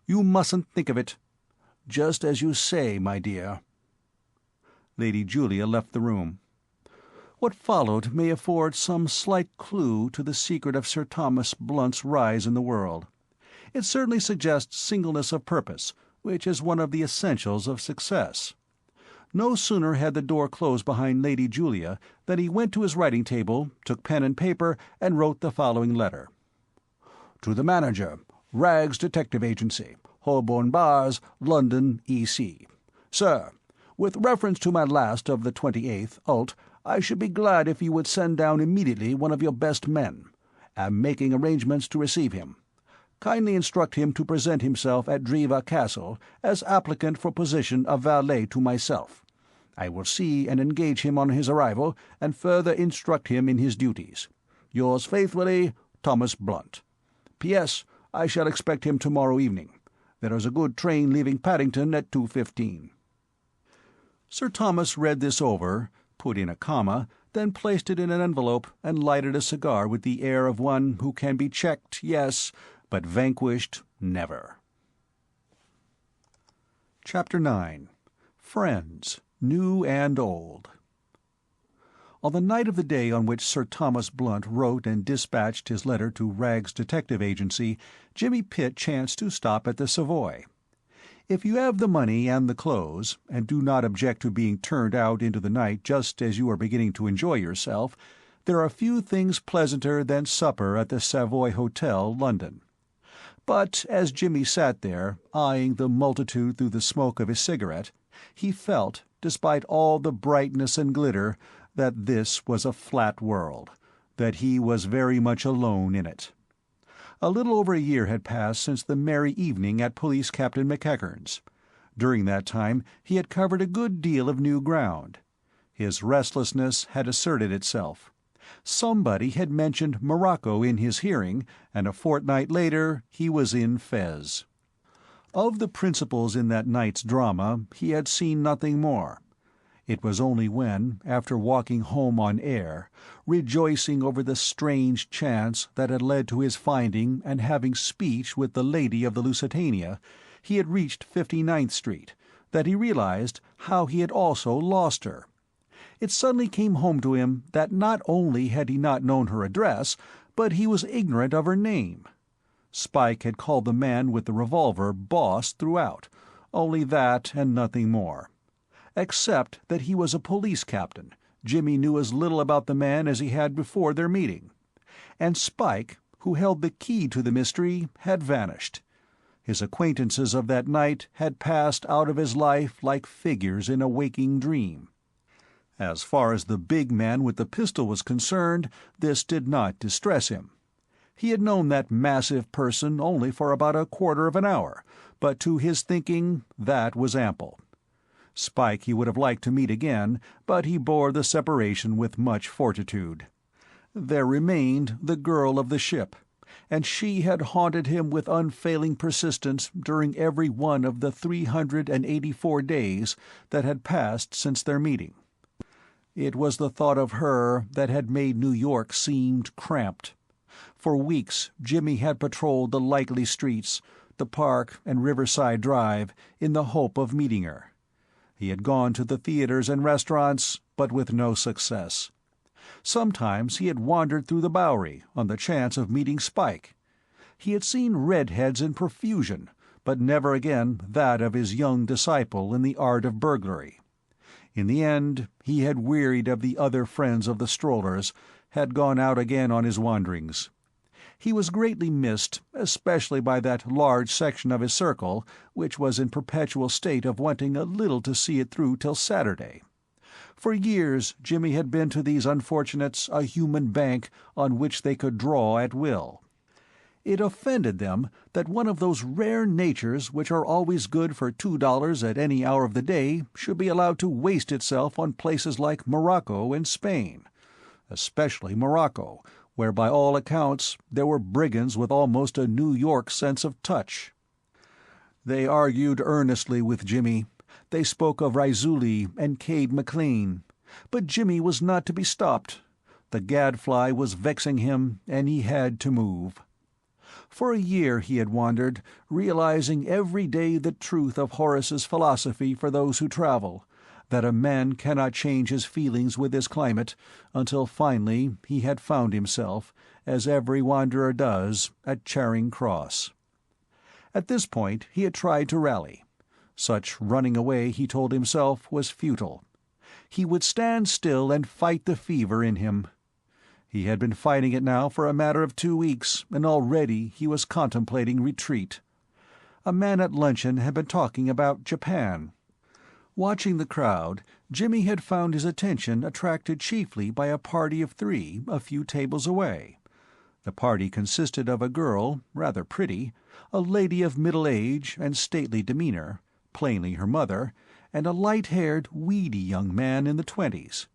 Speaker 2: "You mustn't think of it." "Just as you say, my dear." Lady Julia left the room. What followed may afford some slight clue to the secret of Sir Thomas Blunt's rise in the world. It certainly suggests singleness of purpose, which is one of the essentials of success. No sooner had the door closed behind Lady Julia than he went to his writing-table, took pen and paper, and wrote the following letter. "To the Manager, Rags Detective Agency, Holborn Bars, London, E.C. Sir, with reference to my last of the 28th ult., I should be glad if you would send down immediately one of your best men. Am making arrangements to receive him. Kindly instruct him to present himself at Dreever Castle as applicant for position of valet to myself. I will see and engage him on his arrival, and further instruct him in his duties. Yours faithfully, Thomas Blunt. P.S. I shall expect him tomorrow evening. There is a good train leaving Paddington at 2:15. Sir Thomas read this over, put in a comma, then placed it in an envelope and lighted a cigar with the air of one who can be checked, yes, but vanquished, never. Chapter 9. Friends, New and Old. On the night of the day on which Sir Thomas Blunt wrote and dispatched his letter to Rags Detective Agency, Jimmy Pitt chanced to stop at the Savoy. If you have the money and the clothes, and do not object to being turned out into the night just as you are beginning to enjoy yourself, there are few things pleasanter than supper at the Savoy Hotel, London. But as Jimmy sat there, eyeing the multitude through the smoke of his cigarette, he felt, despite all the brightness and glitter, that this was a flat world, that he was very much alone in it. A little over a year had passed since the merry evening at Police Captain McEachern's. During that time he had covered a good deal of new ground. His restlessness had asserted itself. Somebody had mentioned Morocco in his hearing, and a fortnight later he was in Fez. Of the principals in that night's drama he had seen nothing more. It was only when, after walking home on air, rejoicing over the strange chance that had led to his finding and having speech with the lady of the Lusitania, he had reached 59th Street, that he realized how he had also lost her. It suddenly came home to him that not only had he not known her address, but he was ignorant of her name. Spike had called the man with the revolver "boss" throughout, only that and nothing more. Except that he was a police captain, Jimmy knew as little about the man as he had before their meeting. And Spike, who held the key to the mystery, had vanished. His acquaintances of that night had passed out of his life like figures in a waking dream. As far as the big man with the pistol was concerned, this did not distress him. He had known that massive person only for about a quarter of an hour, but to his thinking that was ample. Spike he would have liked to meet again, but he bore the separation with much fortitude. There remained the girl of the ship, and she had haunted him with unfailing persistence during every one of the 384 days that had passed since their meeting. It was the thought of her that had made New York seem cramped. For weeks Jimmy had patrolled the likely streets, the Park and Riverside Drive, in the hope of meeting her. He had gone to the theaters and restaurants, but with no success. Sometimes he had wandered through the Bowery on the chance of meeting Spike. He had seen redheads in profusion, but never again that of his young disciple in the art of burglary. In the end he had wearied of the other friends of the strollers, had gone out again on his wanderings. He was greatly missed, especially by that large section of his circle which was in perpetual state of wanting a little to see it through till Saturday. For years Jimmy had been to these unfortunates a human bank on which they could draw at will. It offended them that one of those rare natures which are always good for $2 at any hour of the day should be allowed to waste itself on places like Morocco and Spain. Especially Morocco, where by all accounts there were brigands with almost a New York sense of touch. They argued earnestly with Jimmy. They spoke of Raisuli and Cade McLean. But Jimmy was not to be stopped. The gadfly was vexing him, and he had to move. For a year he had wandered, realizing every day the truth of Horace's philosophy for those who travel, that a man cannot change his feelings with his climate, until finally he had found himself, as every wanderer does, at Charing Cross. At this point he had tried to rally. Such running away, he told himself, was futile. He would stand still and fight the fever in him. He had been fighting it now for a matter of 2 weeks, and already he was contemplating retreat. A man at luncheon had been talking about Japan. Watching the crowd, Jimmy had found his attention attracted chiefly by a party of 3 a few tables away. The party consisted of a girl, rather pretty, a lady of middle age and stately demeanor, plainly her mother, and a light-haired, weedy young man in the 20s.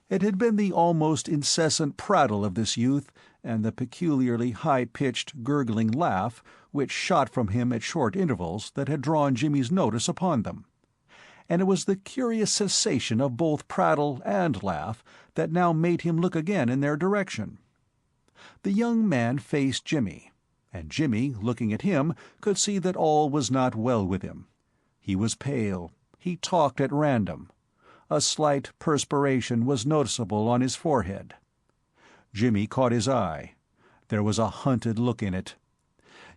Speaker 2: It had been the almost incessant prattle of this youth, and the peculiarly high-pitched, gurgling laugh which shot from him at short intervals, that had drawn Jimmy's notice upon them. And it was the curious cessation of both prattle and laugh that now made him look again in their direction. The young man faced Jimmy, and Jimmy, looking at him, could see that all was not well with him. He was pale. He talked at random. A slight perspiration was noticeable on his forehead. Jimmy caught his eye. There was a hunted look in it.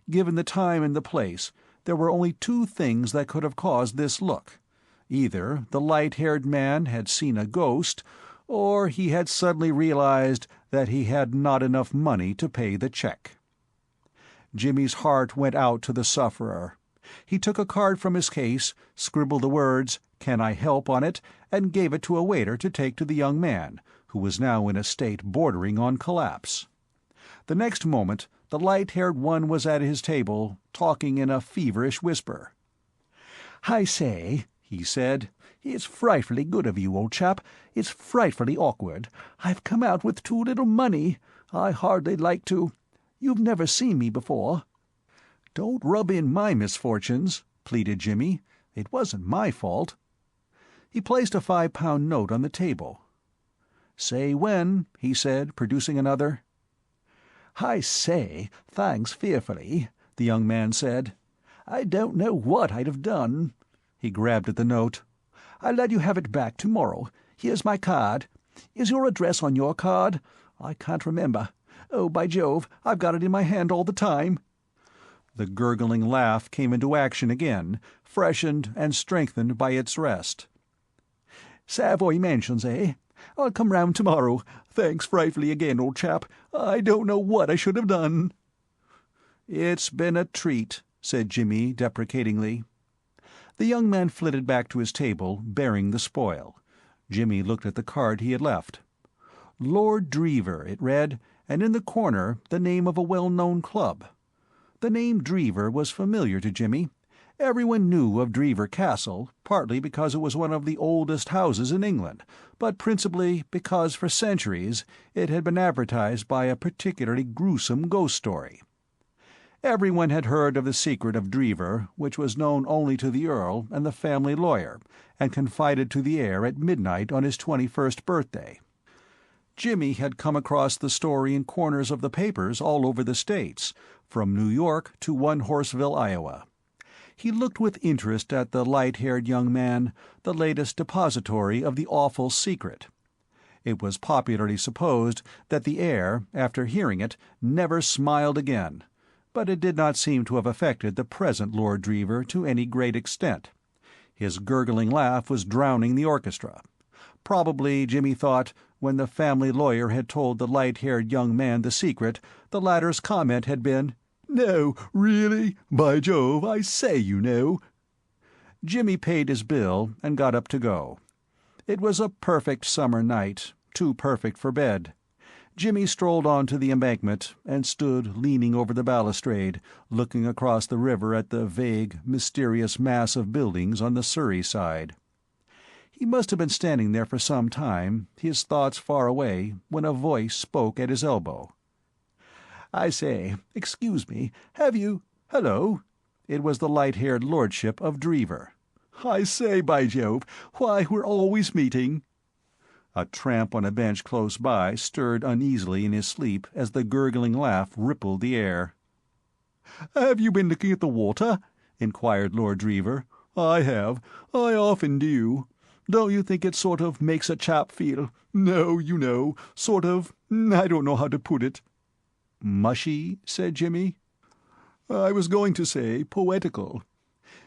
Speaker 2: Given the time and the place, there were only 2 things that could have caused this look. Either the light-haired man had seen a ghost, or he had suddenly realized that he had not enough money to pay the check. Jimmy's heart went out to the sufferer. He took a card from his case, scribbled the words, "Can I help?" on it, and gave it to a waiter to take to the young man, who was now in a state bordering on collapse. The next moment the light-haired one was at his table, talking in a feverish whisper. "I say," he said, "it's frightfully good of you, old chap. It's frightfully awkward. I've come out with too little money. I hardly like to— You've never seen me before." "Don't rub in my misfortunes," pleaded Jimmy. "It wasn't my fault." He placed a £5 note on the table. "Say when," he said, producing another. "I say, thanks fearfully," the young man said. "I don't know what I'd have done." He grabbed at the note. "I'll let you have it back tomorrow. Here's my card. Is your address on your card? I can't remember. Oh, by Jove, I've got it in my hand all the time." The gurgling laugh came into action again, freshened and strengthened by its rest. "Savoy Mansions, eh? I'll come round tomorrow. Thanks frightfully again, old chap. I don't know what I should have done." "It's been a treat," said Jimmy deprecatingly. The young man flitted back to his table, bearing the spoil. Jimmy looked at the card he had left. Lord Dreever, it read, and in the corner the name of a well-known club. The name Dreever was familiar to Jimmy. Everyone knew of Dreever Castle, partly because it was one of the oldest houses in England, but principally because for centuries it had been advertised by a particularly gruesome ghost story. Everyone had heard of the secret of Dreever, which was known only to the Earl and the family lawyer, and confided to the heir at midnight on his 21st birthday. Jimmy had come across the story in corners of the papers all over the States, from New York to One Horseville, Iowa. He looked with interest at the light-haired young man, the latest depository of the awful secret. It was popularly supposed that the heir, after hearing it, never smiled again, but it did not seem to have affected the present Lord Dreever to any great extent. His gurgling laugh was drowning the orchestra. Probably, Jimmy thought, when the family lawyer had told the light-haired young man the secret, the latter's comment had been, "No, really? By Jove, I say, you know." Jimmy paid his bill and got up to go. It was a perfect summer night, too perfect for bed. Jimmy strolled on to the embankment and stood leaning over the balustrade, looking across the river at the vague, mysterious mass of buildings on the Surrey side. He must have been standing there for some time, his thoughts far away, when a voice spoke at his elbow. "I say, excuse me, have you— Hello!" It was the light-haired lordship of Dreever. "I say, by Jove, why, we're always meeting." A tramp on a bench close by stirred uneasily in his sleep as the gurgling laugh rippled the air. "Have you been looking at the water?" inquired Lord Dreever. "I have. I often do. Don't you think it sort of makes a chap feel— no, you know, sort of— I don't know how to put it." "Mushy?" said Jimmy. "I was going to say poetical.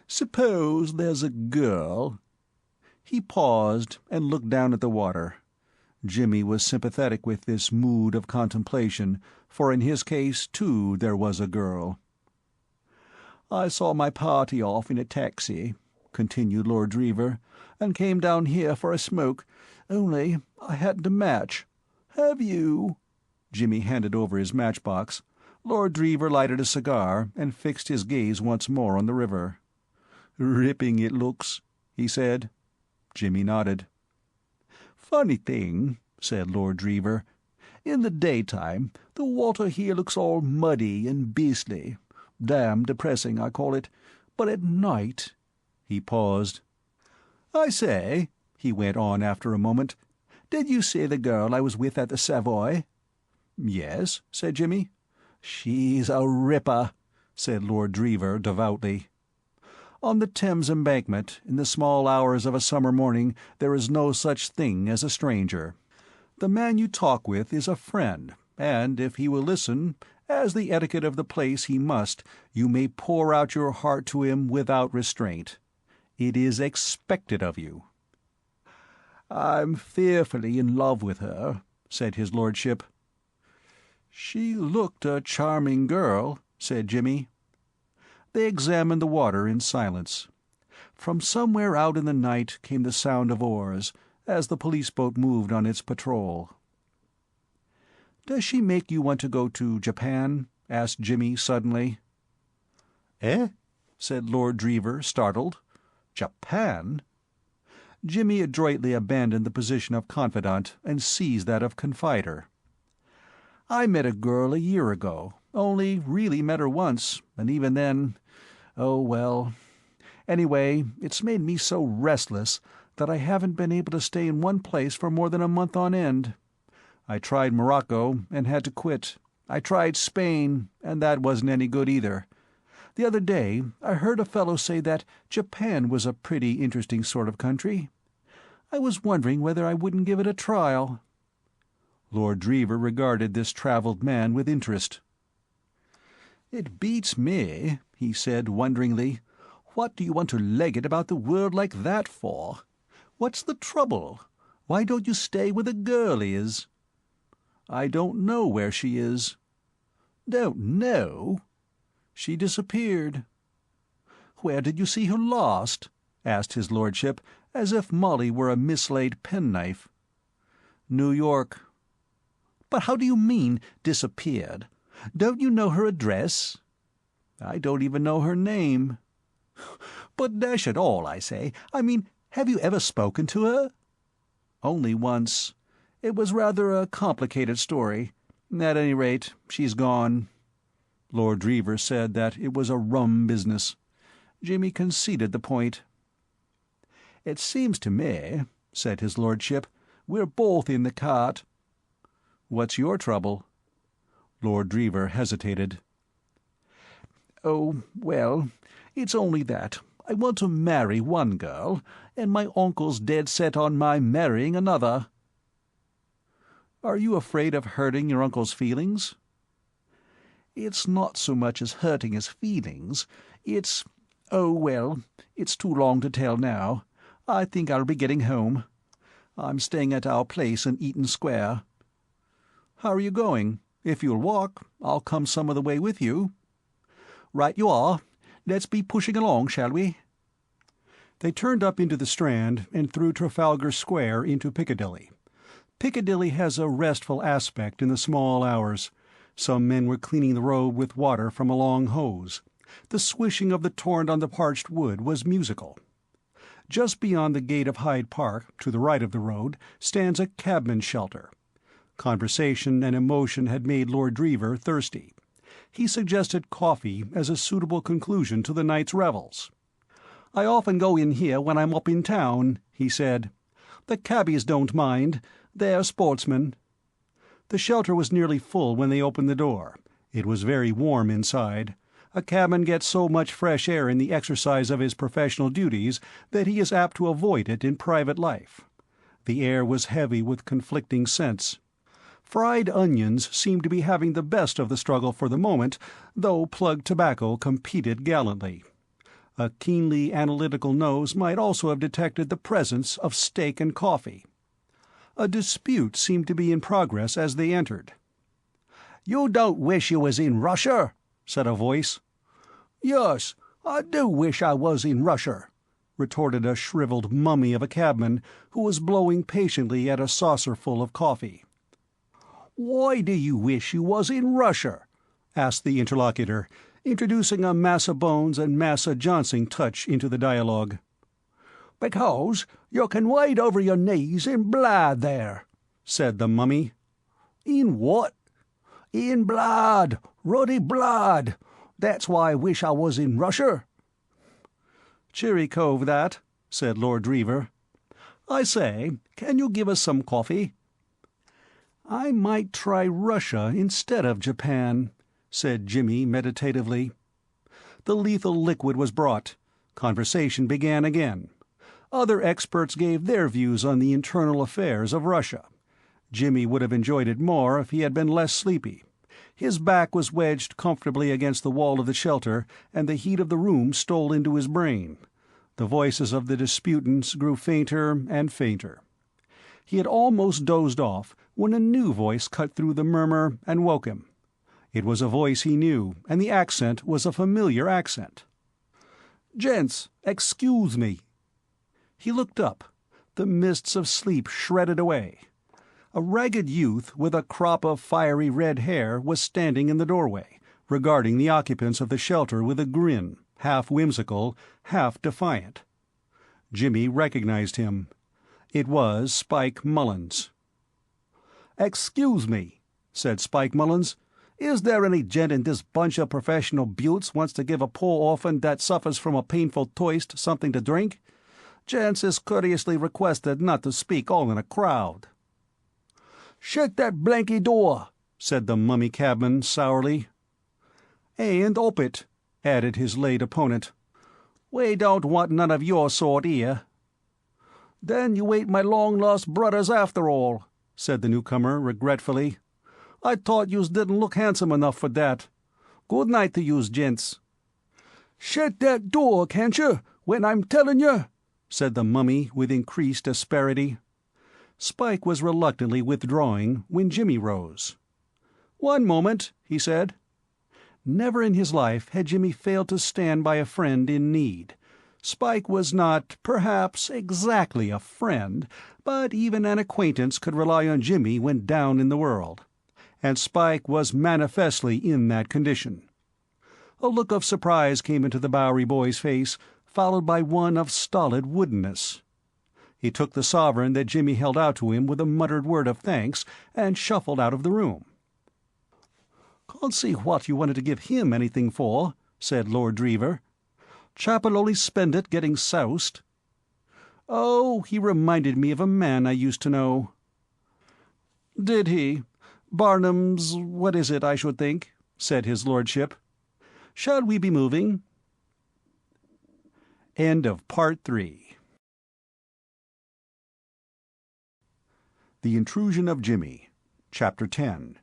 Speaker 2: Suppose there's a girl—" He paused and looked down at the water. Jimmy was sympathetic with this mood of contemplation, for in his case, too, there was a girl. "I saw my party off in a taxi," continued Lord Dreever, "and came down here for a smoke, only I hadn't a match. Have you—" Jimmy handed over his matchbox. Lord Dreever lighted a cigar and fixed his gaze once more on the river. "Ripping it looks," he said. Jimmy nodded. "Funny thing," said Lord Dreever. "In the daytime, the water here looks all muddy and beastly. Damn depressing, I call it. But at night—" He paused. "I say," he went on after a moment, "did you see the girl I was with at the Savoy?" "Yes," said Jimmy. "She's a ripper," said Lord Dreever devoutly. On the Thames Embankment, in the small hours of a summer morning, there is no such thing as a stranger. The man you talk with is a friend, and if he will listen, as the etiquette of the place he must, you may pour out your heart to him without restraint. It is expected of you. "I'm fearfully in love with her," said his lordship. "She looked a charming girl," said Jimmy. They examined the water in silence. From somewhere out in the night came the sound of oars, as the police boat moved on its patrol. "Does she make you want to go to Japan?" asked Jimmy suddenly.
Speaker 1: "Eh?"
Speaker 2: said Lord Dreever, startled. "Japan?" Jimmy adroitly abandoned the position of confidant and seized that of confider. "I met a girl a year ago, only really met her once, and even then, oh well. Anyway, it's made me so restless that I haven't been able to stay in one place for more than a month on end. I tried Morocco and had to quit. I tried Spain, and that wasn't any good either. The other day I heard a fellow say that Japan was a pretty interesting sort of country. I was wondering whether I wouldn't give it a trial." Lord Dreever regarded this travelled man with interest. "It beats me," he said wonderingly. "What do you want to leg it about the world like that for? What's the trouble? Why don't you stay where the girl is?" "I don't know where she is." "Don't know?" "She disappeared." "Where did you see her last?" asked his lordship, as if Molly were a mislaid penknife. "New York." "But how do you mean, disappeared? Don't you know her address?" "I don't even know her name." "But dash it all, I say, I mean, have you ever spoken to her?" "Only once. It was rather a complicated story. At any rate, she's gone." Lord Dreever said that it was a rum business. Jimmy conceded the point. "It seems to me," said his lordship, "we're both in the cart." "What's your trouble?" Lord Dreever hesitated. "Oh, well, it's only that I want to marry one girl, and my uncle's dead set on my marrying another." "Are you afraid of hurting your uncle's feelings?" "It's not so much as hurting his feelings. Oh, well, it's too long to tell now. I think I'll be getting home. I'm staying at our place in Eaton Square." "How are you going? If you'll walk, I'll come some of the way with you." "Right you are. Let's be pushing along, shall we?" They turned up into the Strand and through Trafalgar Square into Piccadilly. Piccadilly has a restful aspect in the small hours. Some men were cleaning the road with water from a long hose. The swishing of the torrent on the parched wood was musical. Just beyond the gate of Hyde Park, to the right of the road, stands a cabman's shelter. Conversation and emotion had made Lord Dreever thirsty. He suggested coffee as a suitable conclusion to the night's revels. "I often go in here when I'm up in town," he said. "The cabbies don't mind. They're sportsmen." The shelter was nearly full when they opened the door. It was very warm inside. A cabman gets so much fresh air in the exercise of his professional duties that he is apt to avoid it in private life. The air was heavy with conflicting scents. Fried onions seemed to be having the best of the struggle for the moment, though plug tobacco competed gallantly. A keenly analytical nose might also have detected the presence of steak and coffee. A dispute seemed to be in progress as they entered. "You don't wish you was in Russia?" said a voice. "Yes, I do wish I was in Russia," retorted a shriveled mummy of a cabman who was blowing patiently at a saucerful of coffee. "Why do you wish you was in Russia?" asked the interlocutor, introducing a Massa Bones and Massa Johnson touch into the dialogue. "Because you can wade over your knees in blood there," said the mummy. "In what?" "In blood, ruddy blood. That's why I wish I was in Russia." "Cheery cove, that," said Lord Dreever. "I say, can you give us some coffee?" "I might try Russia instead of Japan," said Jimmy meditatively. The lethal liquid was brought. Conversation began again. Other experts gave their views on the internal affairs of Russia. Jimmy would have enjoyed it more if he had been less sleepy. His back was wedged comfortably against the wall of the shelter, and the heat of the room stole into his brain. The voices of the disputants grew fainter and fainter. He had almost dozed off when a new voice cut through the murmur and woke him. It was a voice he knew, and the accent was a familiar accent. "Gents, excuse me." He looked up. The mists of sleep shredded away. A ragged youth with a crop of fiery red hair was standing in the doorway, regarding the occupants of the shelter with a grin, half whimsical, half defiant. Jimmy recognized him. It was Spike Mullins.
Speaker 3: "Excuse me," said Spike Mullins. "Is there any gent in this bunch of professional beauts wants to give a poor orphan that suffers from a painful thirst something to drink? Gents is courteously requested not to speak all in a crowd." "Shut that blanky door," said the mummy cabman sourly.
Speaker 2: "And op it," added his late opponent.
Speaker 3: "We don't want none of your sort here." "Then you ain't my long-lost brothers after all," said the newcomer regretfully. "I thought yous didn't look handsome enough for that. Good night to yous, gents." "Shut that door, can't you, when I'm tellin' you?" said the mummy with increased asperity.
Speaker 2: Spike was reluctantly withdrawing when Jimmy rose. "One moment," he said. Never in his life had Jimmy failed to stand by a friend in need. Spike was not, perhaps, exactly a friend, but even an acquaintance could rely on Jimmy when down in the world. And Spike was manifestly in that condition. A look of surprise came into the Bowery boy's face, followed by one of stolid woodenness. He took the sovereign that Jimmy held out to him with a muttered word of thanks and shuffled out of the room.
Speaker 3: "Can't see what you wanted to give him anything for," said Lord Dreever. "Chap'll only spend it getting soused."
Speaker 2: "Oh, he reminded me of a man I used to know."
Speaker 3: "Did he?
Speaker 2: Barnum's what is it, I should think," said his lordship. "Shall we be moving?" End of Part 3. The Intrusion of Jimmy. Chapter 10.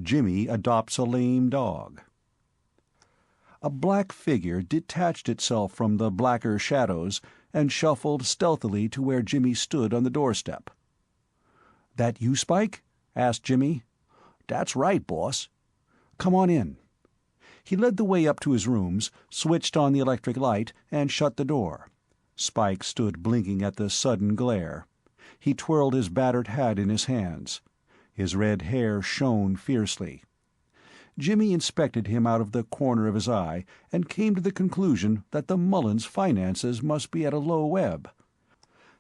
Speaker 2: Jimmy Adopts a Lame Dog. A black figure detached itself from the blacker shadows and shuffled stealthily to where Jimmy stood on the doorstep. "That you, Spike?" asked Jimmy.
Speaker 3: "That's right, boss."
Speaker 2: "Come on in." He led the way up to his rooms, switched on the electric light, and shut the door. Spike stood blinking at the sudden glare. He twirled his battered hat in his hands. His red hair shone fiercely. Jimmy inspected him out of the corner of his eye and came to the conclusion that the Mullins finances must be at a low ebb.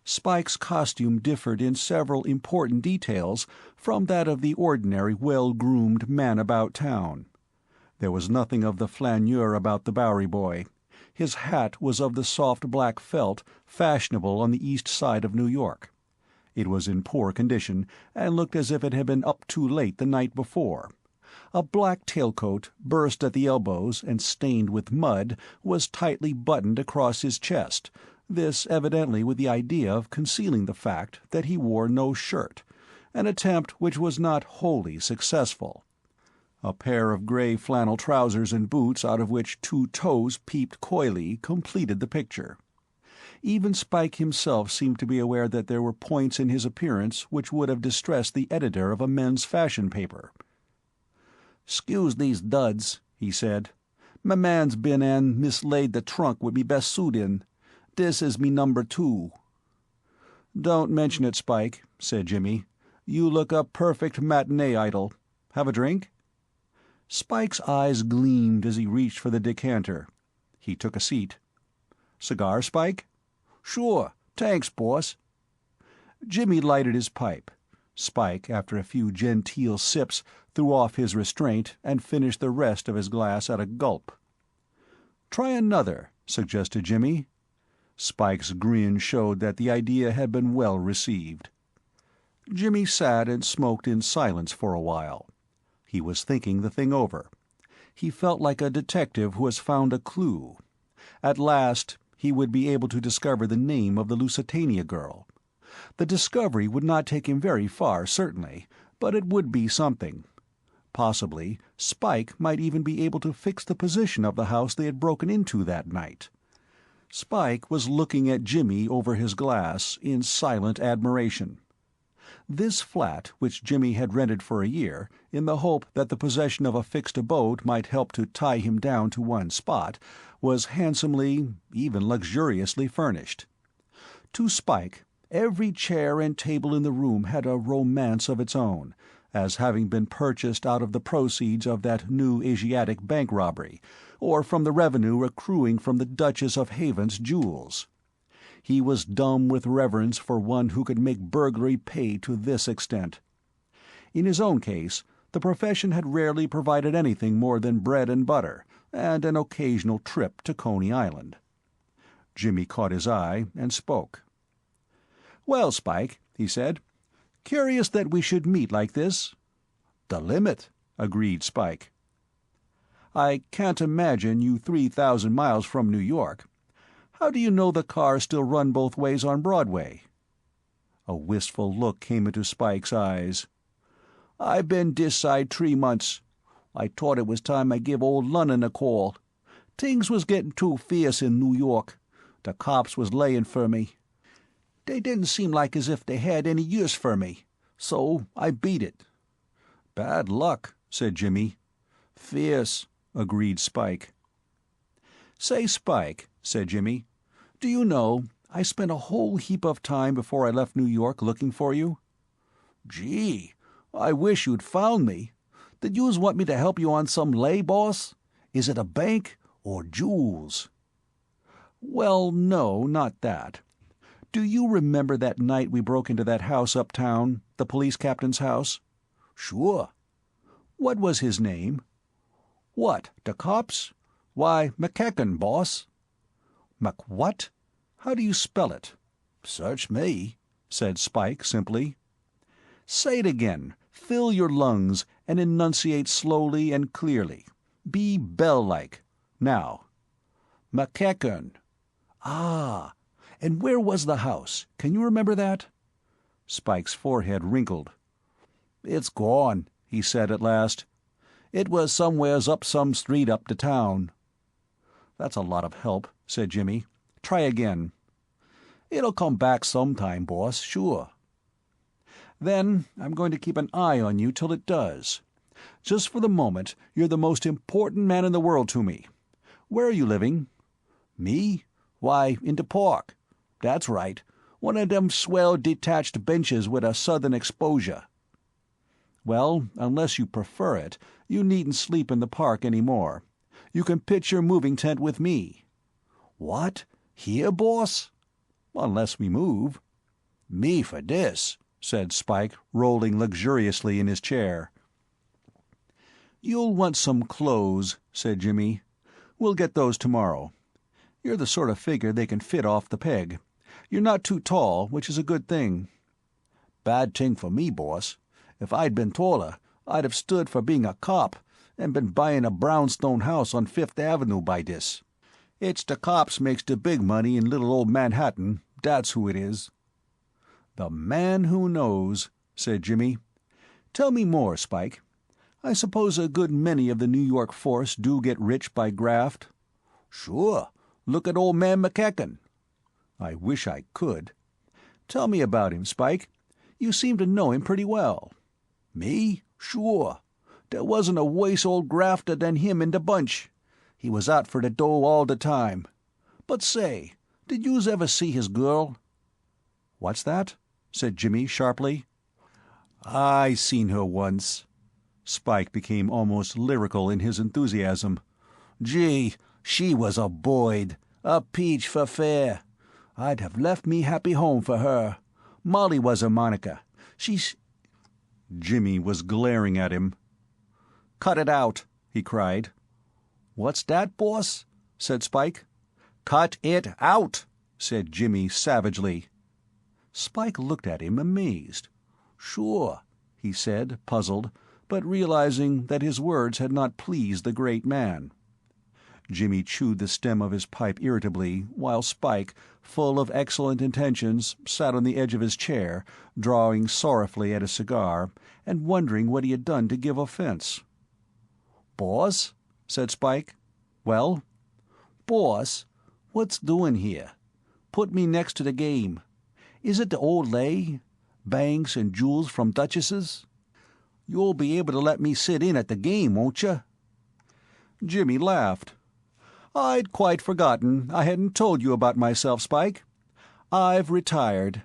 Speaker 2: Spike's costume differed in several important details from that of the ordinary well-groomed man about town. There was nothing of the flaneur about the Bowery boy. His hat was of the soft black felt fashionable on the east side of New York. It was in poor condition, and looked as if it had been up too late the night before. A black tailcoat, burst at the elbows and stained with mud, was tightly buttoned across his chest, this evidently with the idea of concealing the fact that he wore no shirt, an attempt which was not wholly successful. A pair of gray flannel trousers and boots out of which 2 toes peeped coyly completed the picture. Even Spike himself seemed to be aware that there were points in his appearance which would have distressed the editor of a men's fashion paper.
Speaker 3: "'Scuse these duds," he said. "Me man's been and mislaid the trunk with me best suit in. This is me number 2.
Speaker 2: "Don't mention it, Spike," said Jimmy. "You look a perfect matinee idol. Have a drink?" Spike's eyes gleamed as he reached for the decanter. He took a seat. "Cigar, Spike?"
Speaker 3: "Sure. Thanks, boss."
Speaker 2: Jimmy lighted his pipe. Spike, after a few genteel sips, threw off his restraint and finished the rest of his glass at a gulp. "Try another," suggested Jimmy. Spike's grin showed that the idea had been well received. Jimmy sat and smoked in silence for a while. He was thinking the thing over. He felt like a detective who has found a clue. At last he would be able to discover the name of the Lusitania girl. The discovery would not take him very far, certainly, but it would be something. Possibly Spike might even be able to fix the position of the house they had broken into that night. Spike was looking at Jimmy over his glass in silent admiration. This flat, which Jimmy had rented for a year, in the hope that the possession of a fixed abode might help to tie him down to one spot, was handsomely, even luxuriously furnished. To Spike, Every chair and table in the room had a romance of its own, as having been purchased out of the proceeds of that new Asiatic bank robbery, or from the revenue accruing from the Duchess of Haven's jewels. He was dumb with reverence for one who could make burglary pay to this extent. In his own case, the profession had rarely provided anything more than bread and butter, and an occasional trip to Coney Island. Jimmy caught his eye and spoke. "Well, Spike," he said, "curious that we should meet like this." "The limit," agreed Spike. "I can't imagine you 3,000 miles from New York. How do you know the cars still run both ways on Broadway?" A wistful look came into Spike's eyes. "I been dis side 3 months. I thought it was time I give old Lunnon a call. Tings was getting too fierce in New York. The cops was layin' for me. They didn't seem like as if they had any use for me, so I beat it." "Bad luck," said Jimmy. "Fierce," agreed Spike. "Say, Spike," said Jimmy, "do you know, I spent a whole heap of time before I left New York looking for you?" "Gee, I wish you'd found me. Did youse want me to help you on some lay, boss? Is it a bank or jewels?" "Well, no, not that. Do you remember that night we broke into that house uptown, the police captain's house?" "Sure." "What was his name?" "What, the cops? Why, McEachern, boss." "What? How do you spell it?" "Search me," said Spike simply. "Say it again. Fill your lungs, and enunciate slowly and clearly. Be bell-like. Now." "McEachern." "Ah. And where was the house? Can you remember that?" Spike's forehead wrinkled. "It's gone," he said at last. "It was somewheres up some street up to town." "That's a lot of help," said Jimmy. "Try again." "It'll come back sometime, boss, sure." "Then I'm going to keep an eye on you till it does. Just for the moment, you're the most important man in the world to me. Where are you living?" "Me? Why, in the park. That's right. One of them swell detached benches with a southern exposure." "Well, unless you prefer it, you needn't sleep in the park any more. You can pitch your moving tent with me." "What? Here, boss?" "Unless we move." "Me for this," said Spike, rolling luxuriously in his chair. "You'll want some clothes," said Jimmy. "We'll get those tomorrow. You're the sort of figure they can fit off the peg. You're not too tall, which is a good thing." "Bad thing for me, boss. If I'd been taller, I'd have stood for being a cop, and been buying a brownstone house on Fifth Avenue by this. It's the cops makes the big money in little old Manhattan, that's who it is." "The man who knows," said Jimmy. "Tell me more, Spike. I suppose a good many of the New York force do get rich by graft?" "Sure. Look at old man McEachern." "I wish I could. Tell me about him, Spike. You seem to know him pretty well." "Me? Sure. There wasn't a worse old grafter than him in the bunch. He was out for the dough all the time. But say, did youse ever see his girl?" "What's that?" said Jimmy sharply. "I seen her once." Spike became almost lyrical in his enthusiasm. "Gee, she was a boyd, a peach for fair. I'd have left me happy home for her. Molly was her moniker. She's—" Jimmy was glaring at him. "Cut it out," he cried. "What's that, boss?" said Spike. "Cut it out," said Jimmy savagely. Spike looked at him amazed. "Sure," he said, puzzled, but realizing that his words had not pleased the great man. Jimmy chewed the stem of his pipe irritably, while Spike, full of excellent intentions, sat on the edge of his chair, drawing sorrowfully at his cigar, and wondering what he had done to give offense. "Boss?" said Spike. "Well?" "Boss, what's doing here? Put me next to the game. Is it the old lay? Banks and jewels from duchesses? You'll be able to let me sit in at the game, won't you?" Jimmy laughed. "I'd quite forgotten I hadn't told you about myself, Spike. I've retired."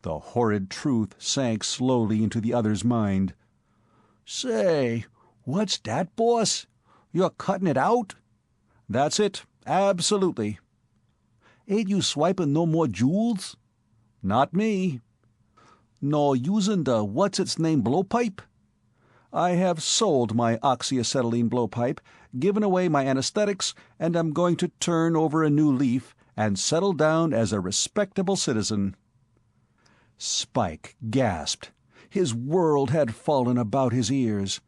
Speaker 2: The horrid truth sank slowly into the other's mind.
Speaker 3: "Say, what's that, boss? You're cutting it out?"
Speaker 2: "That's it, absolutely."
Speaker 3: "Ain't you swiping no more jewels?"
Speaker 2: "Not me."
Speaker 3: "Nor using the what's-its-name blowpipe?"
Speaker 2: "I have sold my oxyacetylene blowpipe, given away my anesthetics, and am going to turn over a new leaf and settle down as a respectable citizen." Spike gasped. His world had fallen about his ears.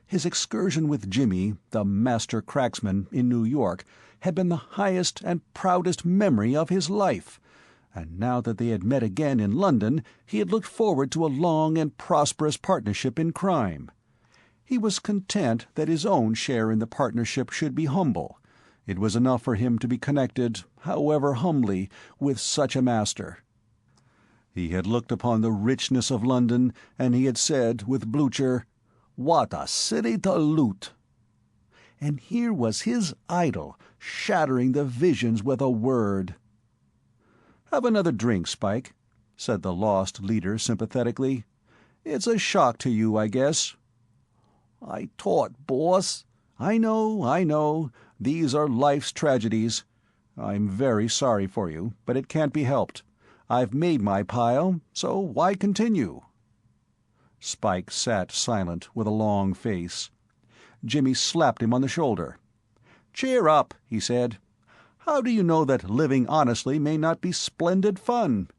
Speaker 2: His excursion with Jimmy, the master cracksman, in New York, had been the highest and proudest memory of his life, and now that they had met again in London, he had looked forward to a long and prosperous partnership in crime. He was content that his own share in the partnership should be humble. It was enough for him to be connected, however humbly, with such a master. He had looked upon the richness of London, and he had said, with Blucher, "What a city to loot!" And here was his idol, shattering the visions with a word. "Have another drink, Spike," said the lost leader sympathetically. "It's a shock to you, I guess."
Speaker 3: "I thought, boss—"
Speaker 2: I know. These are life's tragedies. I'm very sorry for you, but it can't be helped. I've made my pile, so why continue?" Spike sat silent, with a long face. Jimmy slapped him on the shoulder. "Cheer up," he said. "How do you know that living honestly may not be splendid fun?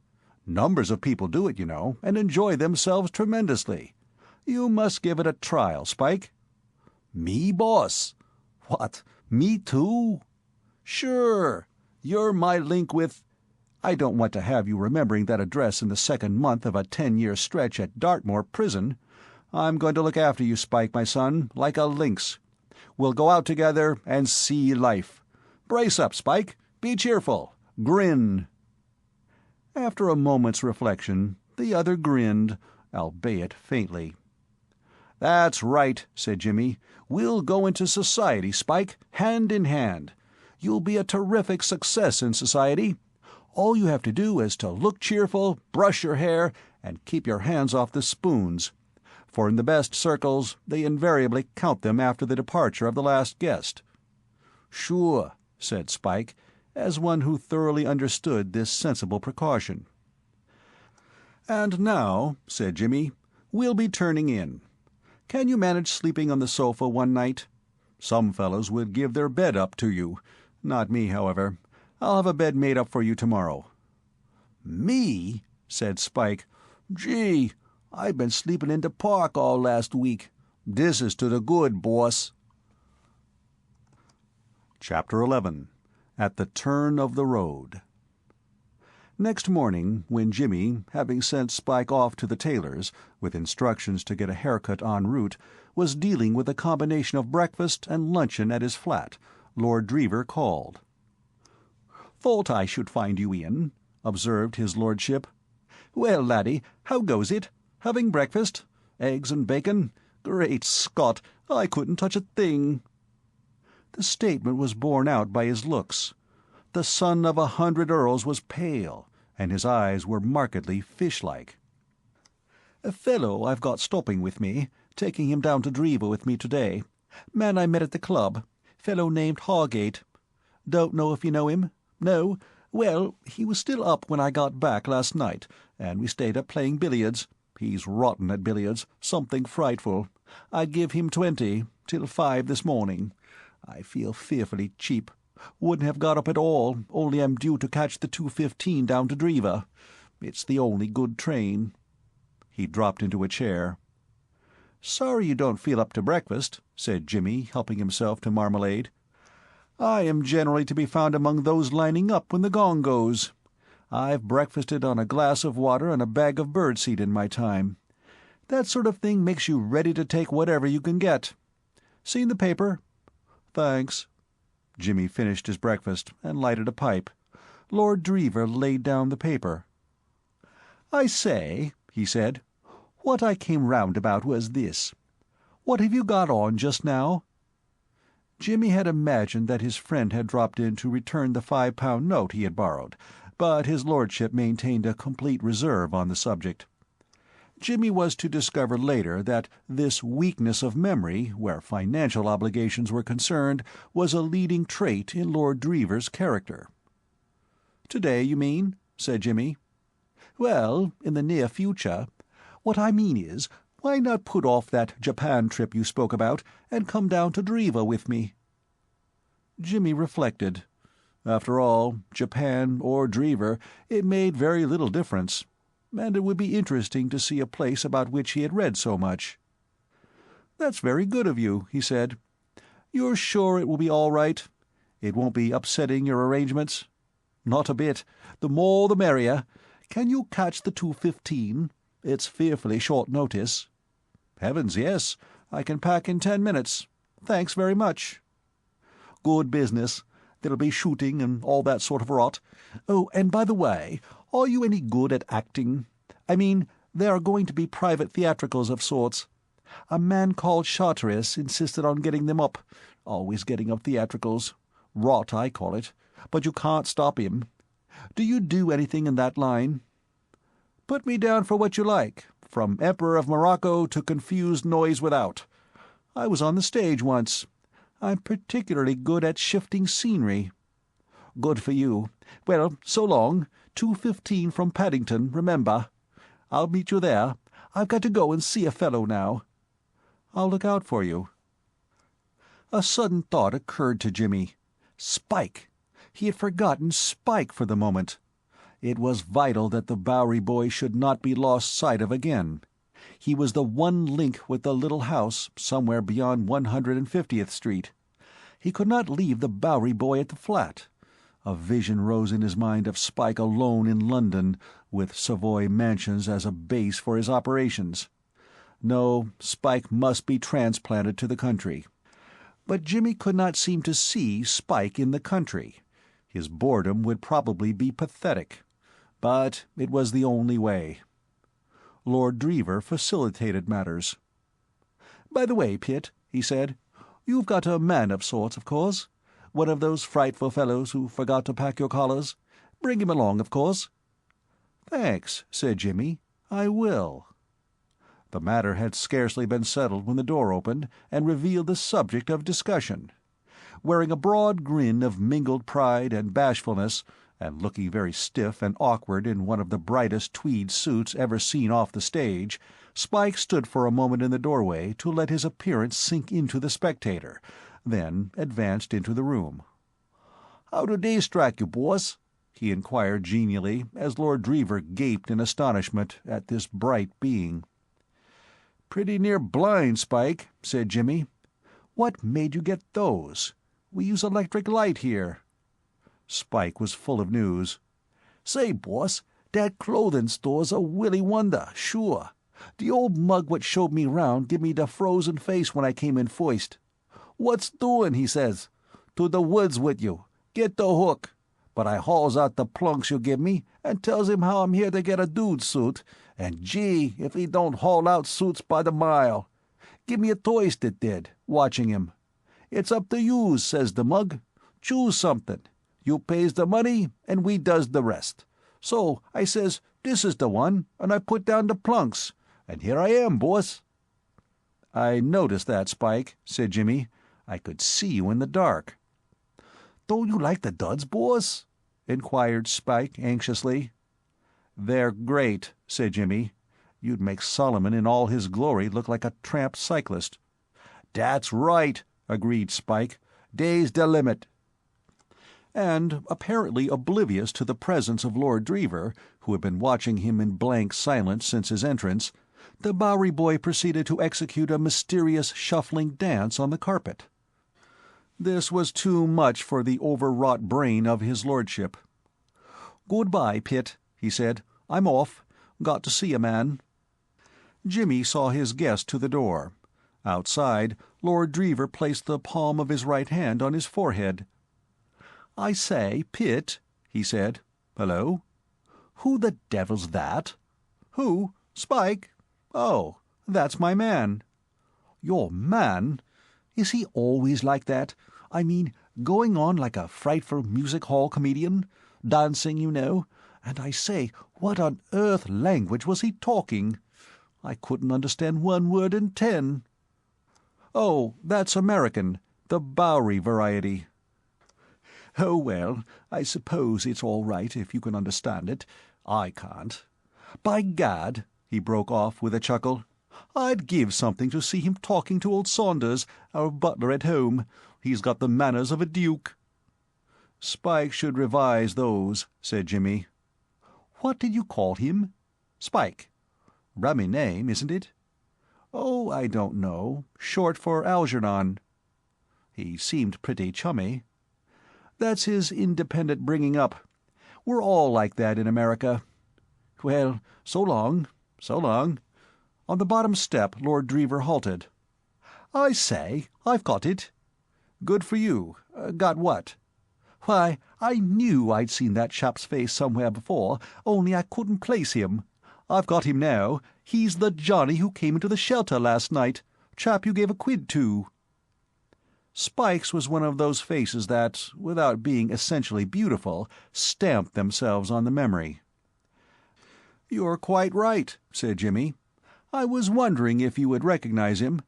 Speaker 2: Numbers of people do it, you know, and enjoy themselves tremendously. You must give it a trial, Spike."
Speaker 3: "Me, boss? What, me too?"
Speaker 2: "Sure. You're my link with— I don't want to have you remembering that address in the second month of a 10-year stretch at Dartmoor Prison. I'm going to look after you, Spike, my son, like a lynx. We'll go out together and see life. Brace up, Spike. Be cheerful. Grin." After a moment's reflection, the other grinned, albeit faintly. "That's right," said Jimmy. "We'll go into society, Spike, hand in hand. You'll be a terrific success in society. All you have to do is to look cheerful, brush your hair, and keep your hands off the spoons. For in the best circles they invariably count them after the departure of the last guest." "Sure," said Spike, as one who thoroughly understood this sensible precaution. "And now," said Jimmy, "we'll be turning in. Can you manage sleeping on the sofa one night? Some fellows would give their bed up to you. Not me, however. I'll have a bed made up for you tomorrow."
Speaker 3: "Me?"
Speaker 2: said Spike.
Speaker 3: "Gee, I've been sleeping in the park all last week. This is to the good, boss."
Speaker 2: Chapter 11. At the Turn of the Road. Next morning, when Jimmy, having sent Spike off to the tailor's, with instructions to get a haircut en route, was dealing with a combination of breakfast and luncheon at his flat, Lord Dreever called. "Thought I should find you in," observed his lordship. "Well, laddie, how goes it? Having breakfast? Eggs and bacon? Great Scott, I couldn't touch a thing." The statement was borne out by his looks. The son of 100 earls was pale, and his eyes were markedly fish-like. "A fellow I've got stopping with me, taking him down to Dreever with me today. Man I met at the club. Fellow named Hargate. Don't know if you know him? No? Well, he was still up when I got back last night, and we stayed up playing billiards. He's rotten at billiards, something frightful. I'd give him 20, till 5 this morning. I feel fearfully cheap. Wouldn't have got up at all, only I'm due to catch the 2:15 down to Dreever. It's the only good train." He dropped into a chair. "Sorry you don't feel up to breakfast," said Jimmy, helping himself to marmalade. "I am generally to be found among those lining up when the gong goes. I've breakfasted on a glass of water and a bag of birdseed in my time. That sort of thing makes you ready to take whatever you can get. Seen the paper?" "Thanks." Jimmy finished his breakfast and lighted a pipe. Lord Dreever laid down the paper. "I say," he said, "what I came round about was this. What have you got on just now?" Jimmy had imagined that his friend had dropped in to return the £5 note he had borrowed, but his lordship maintained a complete reserve on the subject. Jimmy was to discover later that this weakness of memory, where financial obligations were concerned, was a leading trait in Lord Dreever's character. "Today, you mean?" said Jimmy. "Well, in the near future. What I mean is, why not put off that Japan trip you spoke about and come down to Dreever with me?" Jimmy reflected. After all, Japan or Dreever, it made very little difference, and it would be interesting to see a place about which he had read so much. "That's very good of you," he said. "You're sure it will be all right? It won't be upsetting your arrangements?" "Not a bit. The more the merrier. Can you catch the 2:15? It's fearfully short notice." "Heavens, yes. I can pack in 10 minutes. Thanks very much." "Good business. There'll be shooting and all that sort of rot. Oh, and by the way, are you any good at acting? I mean, there are going to be private theatricals of sorts. A man called Charteris insisted on getting them up. Always getting up theatricals. Rot, I call it. But you can't stop him. Do you do anything in that line?" "Put me down for what you like, from Emperor of Morocco to Confused Noise Without. I was on the stage once. I'm particularly good at shifting scenery." "Good for you. Well, so long. 2:15 from Paddington, remember. I'll meet you there. I've got to go and see a fellow now." "I'll look out for you." A sudden thought occurred to Jimmy. Spike! He had forgotten Spike for the moment. It was vital that the Bowery boy should not be lost sight of again. He was the one link with the little house somewhere beyond 150th Street. He could not leave the Bowery boy at the flat. A vision rose in his mind of Spike alone in London, with Savoy Mansions as a base for his operations. No, Spike must be transplanted to the country. But Jimmy could not seem to see Spike in the country. His boredom would probably be pathetic. But it was the only way. Lord Dreever facilitated matters. "By the way, Pitt," he said, "you've got a man of sorts, of course? One of those frightful fellows who forgot to pack your collars? Bring him along, of course." "Thanks," said Jimmy. "I will." The matter had scarcely been settled when the door opened and revealed the subject of discussion. Wearing a broad grin of mingled pride and bashfulness, and looking very stiff and awkward in one of the brightest tweed suits ever seen off the stage, Spike stood for a moment in the doorway to let his appearance sink into the spectator, then advanced into the room. "How do they strike you, boss?" he inquired genially, as Lord Dreever gaped in astonishment at this bright being. "Pretty near blind, Spike," said Jimmy. "What made you get those? We use electric light here." Spike was full of news. "Say, boss, that clothing store's a willy wonder, sure. The old mug what showed me round give me the frozen face when I came in first. 'What's doing?' he says. 'To the woods with you. Get the hook.' But I hauls out the plunks you give me and tells him how I'm here to get a dude suit, and gee, if he don't haul out suits by the mile. Give me a toast it did, watching him. 'It's up to yous,' says the mug. 'Choose something. You pays the money, and we does the rest.' So I says, 'This is the one,' and I put down the plunks, and here I am, boss." "I noticed that, Spike," said Jimmy. "I could see you in the dark." "Don't you like the duds, boss?" inquired Spike anxiously. "They're great," said Jimmy. "You'd make Solomon in all his glory look like a tramp cyclist." "That's right," agreed Spike. "Dey's the limit." And, apparently oblivious to the presence of Lord Dreever, who had been watching him in blank silence since his entrance, the Bowery boy proceeded to execute a mysterious shuffling dance on the carpet. This was too much for the overwrought brain of his lordship. "Good-bye, Pitt," he said. "I'm off. Got to see a man." Jimmy saw his guest to the door. Outside, Lord Dreever placed the palm of his right hand on his forehead. "I say, Pitt," he said. "Hello?" "Who the devil's that?" "Who? Spike? Oh, that's my man." "Your man? Is he always like that? I mean, going on like a frightful music-hall comedian? dancing, you know. And I say, what on earth language was he talking? I couldn't understand 1 word in 10.
Speaker 3: Oh, that's American, the Bowery variety.
Speaker 2: Oh, well, I suppose it's all right if you can understand it. I can't. By Gad, he broke off with a chuckle, I'd give something to see him talking to old Saunders, our butler at home. He's got the manners of a duke.
Speaker 3: Spike should revise those, said Jimmy.
Speaker 2: What did you call him?
Speaker 3: Spike.
Speaker 2: Rummy name, isn't it?
Speaker 3: Oh, I don't know. Short for Algernon.
Speaker 2: He seemed pretty chummy.
Speaker 3: That's his independent bringing up. We're all like that in America. Well, so long, so long. On the bottom step, Lord Dreever halted.
Speaker 2: I say, I've got it.
Speaker 3: Good for you. Got what?
Speaker 2: Why, I knew I'd seen that chap's face somewhere before, only I couldn't place him. I've got him now. He's the Johnny who came into the shelter last night. Chap you gave a quid to.
Speaker 3: Spike's was one of those faces that, without being essentially beautiful, stamped themselves on the memory. "You're quite right," said Jimmy. "I was wondering if you would recognize him.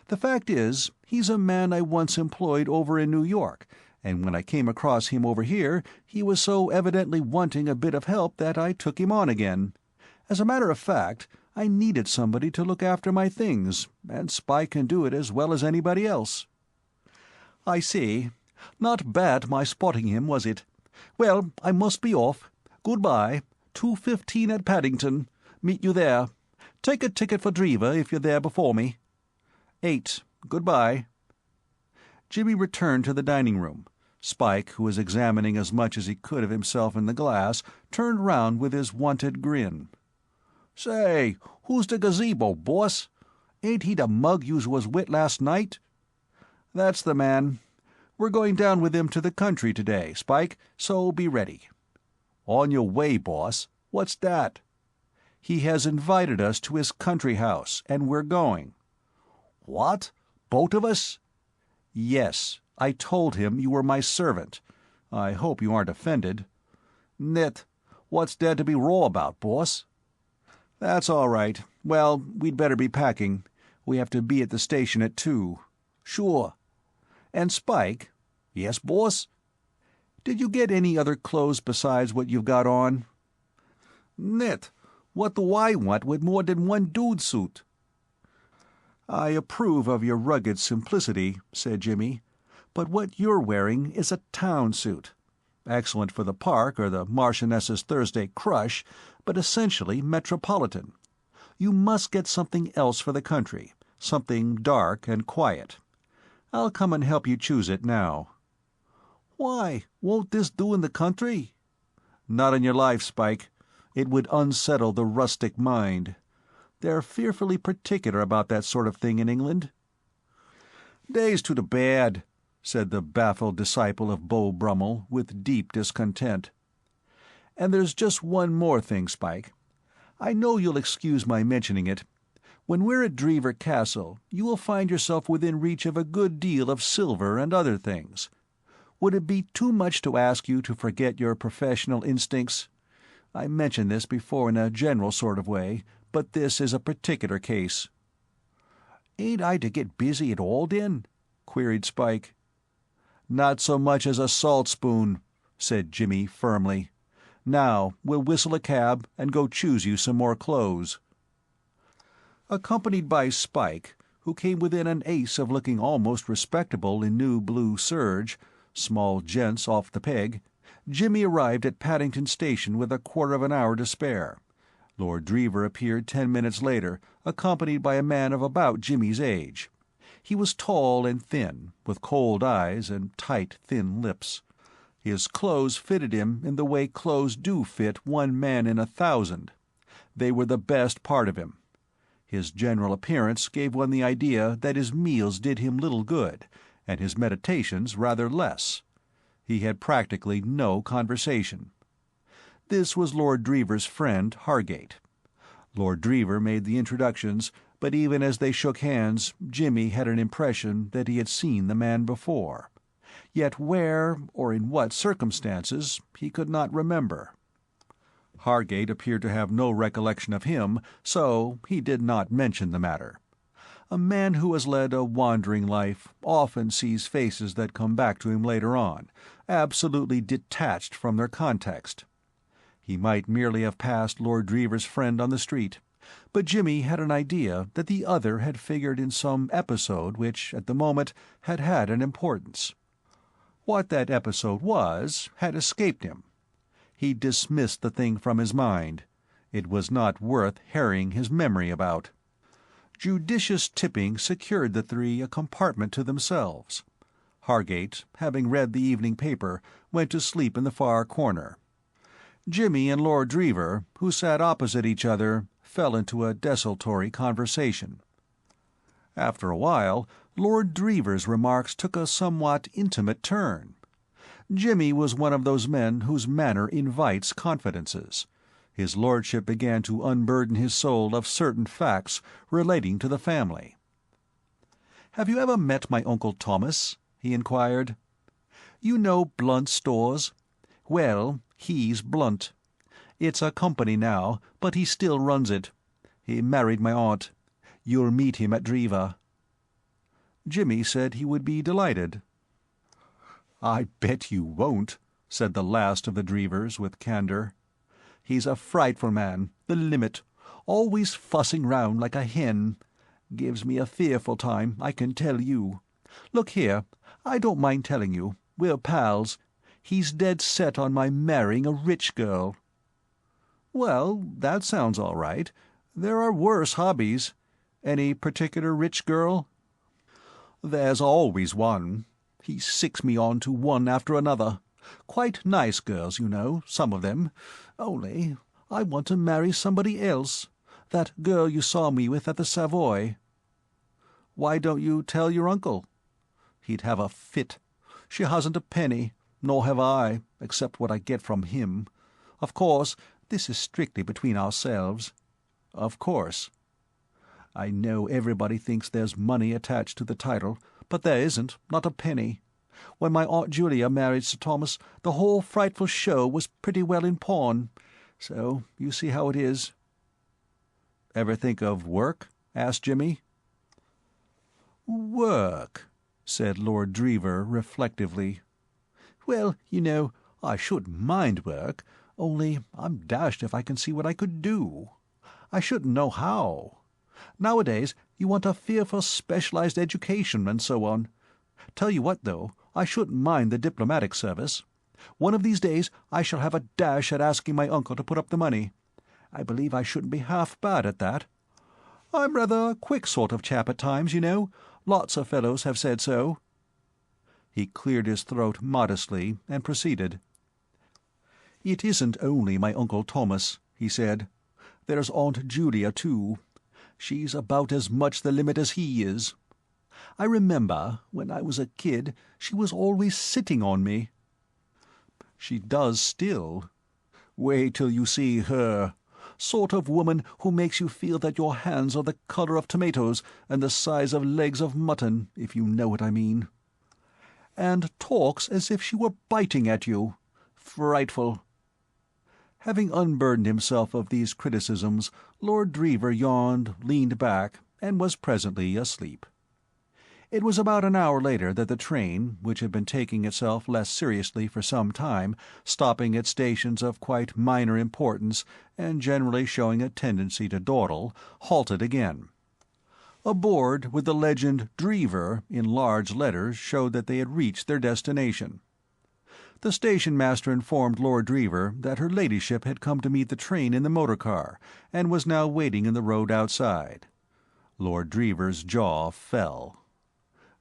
Speaker 3: The fact is, he's a man I once employed over in New York, and when I came across him over here, he was so evidently wanting a bit of help that I took him on again. As a matter of fact, I needed somebody to look after my things, and Spike can do it as well as anybody else."
Speaker 2: "I see. Not bad my spotting him, was it? Well, I must be off. Good-bye. 2:15 at Paddington. Meet you there. Take a ticket for Dreever if you're there before me."
Speaker 3: 8. Good-bye. Jimmy returned to the dining-room. Spike, who was examining as much as he could of himself in the glass, turned round with his wonted grin.
Speaker 4: "Say, who's the gazebo, boss? Ain't he the mug yous was with last night?"
Speaker 3: "That's the man. We're going down with him to the country today, Spike, so be ready."
Speaker 4: "On your way, boss? What's that?"
Speaker 3: "He has invited us to his country house, and we're going."
Speaker 4: "What? Both of us?"
Speaker 3: "Yes. I told him you were my servant. I hope you aren't offended."
Speaker 4: "Nit. What's there to be raw about, boss?"
Speaker 3: "That's all right. Well, we'd better be packing. We have to be at the station at 2.
Speaker 4: "Sure."
Speaker 3: "And Spike."
Speaker 4: "Yes, boss?"
Speaker 3: "Did you get any other clothes besides what you've got on?"
Speaker 4: "Nit. What do I want with more than one dude suit?"
Speaker 3: "I approve of your rugged simplicity," said Jimmy, "but what you're wearing is a town suit. Excellent for the park or the Marchioness's Thursday crush, but essentially metropolitan. You must get something else for the country, something dark and quiet. I'll come and help you choose it now."
Speaker 4: "Why, won't this do in the country?"
Speaker 3: "Not on your life, Spike. It would unsettle the rustic mind. They're fearfully particular about that sort of thing in England."
Speaker 4: "Days to the bad,"
Speaker 3: said the baffled disciple of Beau Brummel, with deep discontent. "And there's just one more thing, Spike. I know you'll excuse my mentioning it. When we're at Dreever Castle, you will find yourself within reach of a good deal of silver and other things. Would it be too much to ask you to forget your professional instincts? I mentioned this before in a general sort of way, but this is a particular case."
Speaker 4: "Ain't I to get busy at all, then?"
Speaker 3: queried Spike. "Not so much as a salt spoon," said Jimmy firmly. "Now, we'll whistle a cab and go choose you some more clothes." Accompanied by Spike, who came within an ace of looking almost respectable in new blue serge, small gents off the peg, Jimmy arrived at Paddington Station with a quarter of an hour to spare. Lord Dreever appeared 10 minutes later, accompanied by a man of about Jimmy's age. He was tall and thin, with cold eyes and tight, thin lips. His clothes fitted him in the way clothes do fit one man in 1,000. They were the best part of him. His general appearance gave one the idea that his meals did him little good, and his meditations rather less. He had practically no conversation. This was Lord Dreever's friend, Hargate. Lord Dreever made the introductions, but even as they shook hands, Jimmy had an impression that he had seen the man before.
Speaker 2: Yet where, or in what circumstances, he could not remember. Hargate appeared to have no recollection of him, so he did not mention the matter. A man who has led a wandering life often sees faces that come back to him later on, absolutely detached from their context. He might merely have passed Lord Dreever's friend on the street, but Jimmy had an idea that the other had figured in some episode which, at the moment, had had an importance. What that episode was had escaped him. He dismissed the thing from his mind. It was not worth harrying his memory about. Judicious tipping secured the three a compartment to themselves. Hargate, having read the evening paper, went to sleep in the far corner. Jimmy and Lord Dreever, who sat opposite each other, fell into a desultory conversation. After a while, Lord Dreever's remarks took a somewhat intimate turn. Jimmy was one of those men whose manner invites confidences. His lordship began to unburden his soul of certain facts relating to the family. "Have you ever met my Uncle Thomas?" he inquired. "You know Blunt's stores? Well, he's Blunt. It's a company now, but he still runs it. He married my aunt. You'll meet him at Dreever." Jimmy said he would be delighted. "I bet you won't," said the last of the Dreevers with candour. "He's a frightful man, the limit, always fussing round like a hen. Gives me a fearful time, I can tell you. Look here, I don't mind telling you, we're pals. He's dead set on my marrying a rich girl." "Well, that sounds all right. There are worse hobbies. Any particular rich girl?" "There's always one. He sicks me on to one after another. Quite nice girls, you know, some of them. Only I want to marry somebody else. That girl you saw me with at the Savoy." "Why don't you tell your uncle?" "He'd have a fit. She hasn't a penny, nor have I, except what I get from him. Of course, this is strictly between ourselves." "Of course." "I know everybody thinks there's money attached to the title, but there isn't, not a penny. When my Aunt Julia married Sir Thomas, the whole frightful show was pretty well in pawn. So you see how it is." "Ever think of work?" asked Jimmy. "Work," said Lord Dreever reflectively. "Well, you know, I shouldn't mind work, only I'm dashed if I can see what I could do. I shouldn't know how. Nowadays you want a fearful specialized education and so on. Tell you what, though, I shouldn't mind the diplomatic service. One of these days I shall have a dash at asking my uncle to put up the money. I believe I shouldn't be half bad at that. I'm rather a quick sort of chap at times, you know. Lots of fellows have said so." He cleared his throat modestly and proceeded. "It isn't only my Uncle Thomas," he said. "There's Aunt Julia, too. She's about as much the limit as he is. I remember, when I was a kid, she was always sitting on me." "She does still. Wait till you see her. Sort of woman who makes you feel that your hands are the colour of tomatoes and the size of legs of mutton, if you know what I mean. And talks as if she were biting at you. Frightful." Having unburdened himself of these criticisms, Lord Dreever yawned, leaned back, and was presently asleep. It was about an hour later that the train, which had been taking itself less seriously for some time, stopping at stations of quite minor importance and generally showing a tendency to dawdle, halted again. A board with the legend "Dreever" in large letters showed that they had reached their destination. The station-master informed Lord Dreever that her ladyship had come to meet the train in the motor-car, and was now waiting in the road outside. Lord Dreever's jaw fell.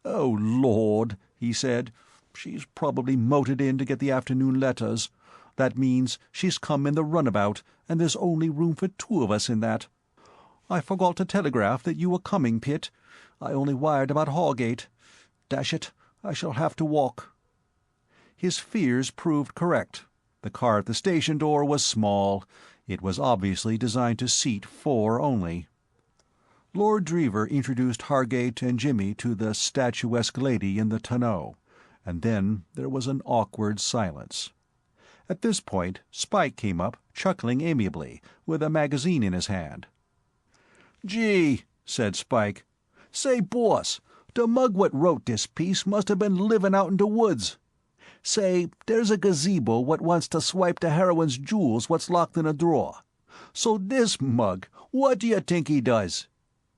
Speaker 2: "Oh, Lord," he said, "she's probably motored in to get the afternoon letters. That means she's come in the runabout, and there's only room for 2 of us in that. I forgot to telegraph that you were coming, Pitt. I only wired about Hargate. Dash it, I shall have to walk." His fears proved correct. The car at the station door was small. It was obviously designed to seat 4 only. Lord Dreever introduced Hargate and Jimmy to the statuesque lady in the tonneau, and then there was an awkward silence. At this point Spike came up, chuckling amiably, with a magazine in his hand.
Speaker 3: "Gee," said Spike. "Say, boss, the mug what wrote this piece must have been living out in the woods. Say, there's a gazebo what wants to swipe the heroine's jewels what's locked in a drawer. So this mug, what do you think he does?"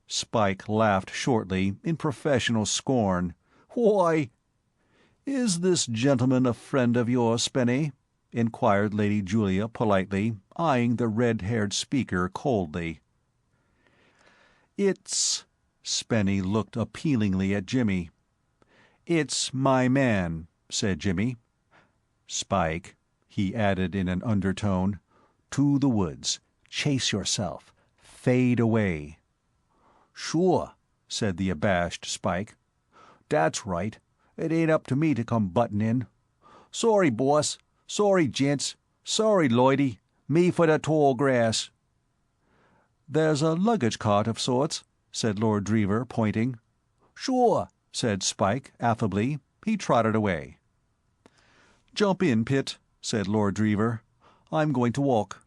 Speaker 2: Spike laughed shortly, in professional scorn.
Speaker 3: "Why—"
Speaker 2: "Is this gentleman a friend of yours, Spenny?" inquired Lady Julia politely, eyeing the red-haired speaker coldly.
Speaker 3: "It's—"
Speaker 2: Spenny looked appealingly at Jimmy. "It's my man," said Jimmy. "Spike," he added in an undertone, "to the woods. Chase yourself. Fade away."
Speaker 3: "Sure," said the abashed Spike. "That's right. It ain't up to me to come buttin' in. Sorry, boss. Sorry, gents. Sorry, Lloydie. Me for the tall grass."
Speaker 2: "There's a luggage cart of sorts," said Lord Dreever, pointing.
Speaker 3: "Sure,"
Speaker 2: said Spike affably. He trotted away. "Jump in, Pitt," said Lord Dreever. "I'm going to walk."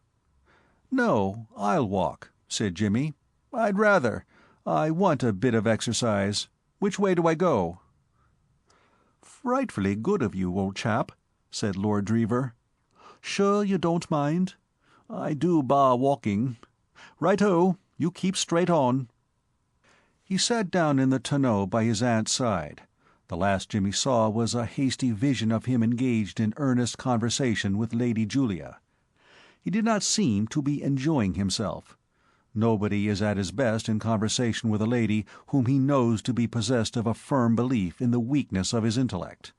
Speaker 2: "No, I'll walk," said Jimmy. "I'd rather. I want a bit of exercise. Which way do I go?" "Frightfully good of you, old chap," said Lord Dreever. "Sure you don't mind?" "I do bar walking." "Right-o, you keep straight on." He sat down in the tonneau by his aunt's side. The last Jimmy saw was a hasty vision of him engaged in earnest conversation with Lady Julia. He did not seem to be enjoying himself. Nobody is at his best in conversation with a lady whom he knows to be possessed of a firm belief in the weakness of his intellect.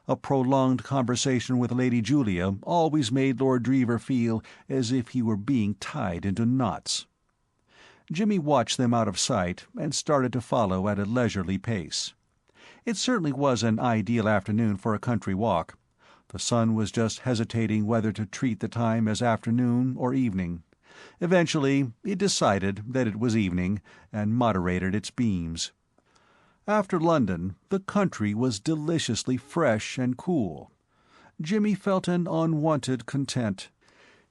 Speaker 2: A prolonged conversation with Lady Julia always made Lord Dreever feel as if he were being tied into knots. Jimmy watched them out of sight and started to follow at a leisurely pace. It certainly was an ideal afternoon for a country walk. The sun was just hesitating whether to treat the time as afternoon or evening. Eventually it decided that it was evening, and moderated its beams. After London, the country was deliciously fresh and cool. Jimmy felt an unwonted content.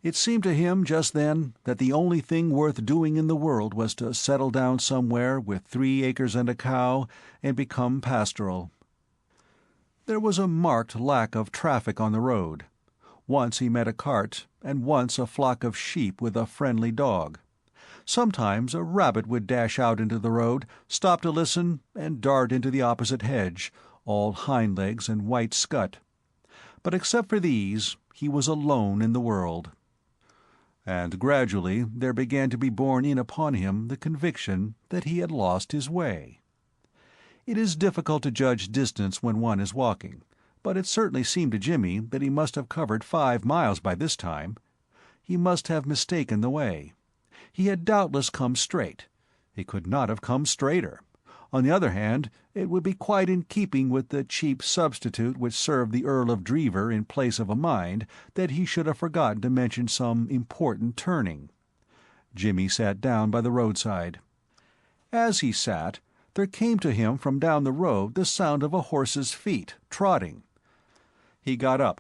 Speaker 2: It seemed to him just then that the only thing worth doing in the world was to settle down somewhere with 3 acres and a cow and become pastoral. There was a marked lack of traffic on the road. Once he met a cart, and once a flock of sheep with a friendly dog. Sometimes a rabbit would dash out into the road, stop to listen, and dart into the opposite hedge, all hind legs and white scut. But except for these, he was alone in the world. And gradually there began to be borne in upon him the conviction that he had lost his way. It is difficult to judge distance when one is walking, but it certainly seemed to Jimmy that he must have covered 5 miles by this time. He must have mistaken the way. He had doubtless come straight. He could not have come straighter. On the other hand, it would be quite in keeping with the cheap substitute which served the Earl of Dreever in place of a mind that he should have forgotten to mention some important turning. Jimmy sat down by the roadside. As he sat, there came to him from down the road the sound of a horse's feet, trotting. He got up.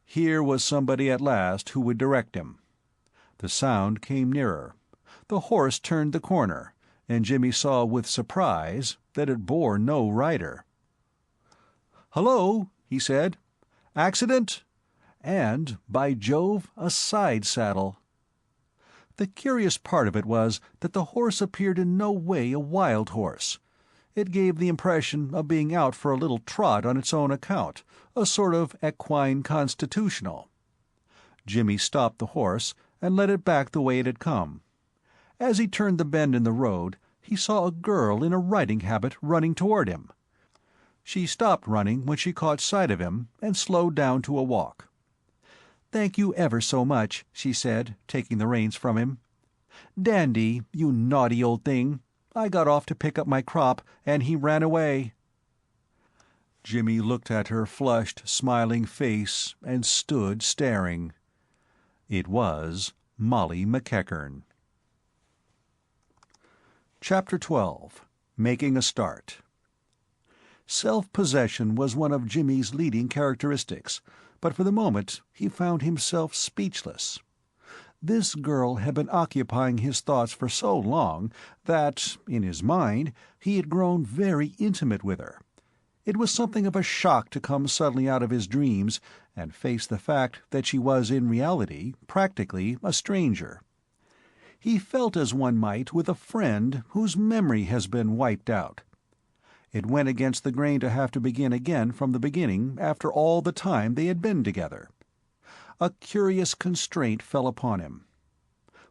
Speaker 2: Here was somebody at last who would direct him. The sound came nearer. The horse turned the corner, and Jimmy saw with surprise that it bore no rider. "Hello," he said. "Accident?" And, by Jove, a side saddle. The curious part of it was that the horse appeared in no way a wild horse. It gave the impression of being out for a little trot on its own account, a sort of equine constitutional. Jimmy stopped the horse and led it back the way it had come. As he turned the bend in the road, he saw a girl in a riding habit running toward him. She stopped running when she caught sight of him, and slowed down to a walk. "Thank you ever so much," she said, taking the reins from him. "Dandy, you naughty old thing. I got off to pick up my crop, and he ran away." Jimmy looked at her flushed, smiling face and stood staring. It was Molly McEachern. Chapter 12. Making a Start. Self-possession was one of Jimmy's leading characteristics, but for the moment he found himself speechless. This girl had been occupying his thoughts for so long that, in his mind, he had grown very intimate with her. It was something of a shock to come suddenly out of his dreams and face the fact that she was in reality practically a stranger. He felt as one might with a friend whose memory has been wiped out. It went against the grain to have to begin again from the beginning after all the time they had been together. A curious constraint fell upon him.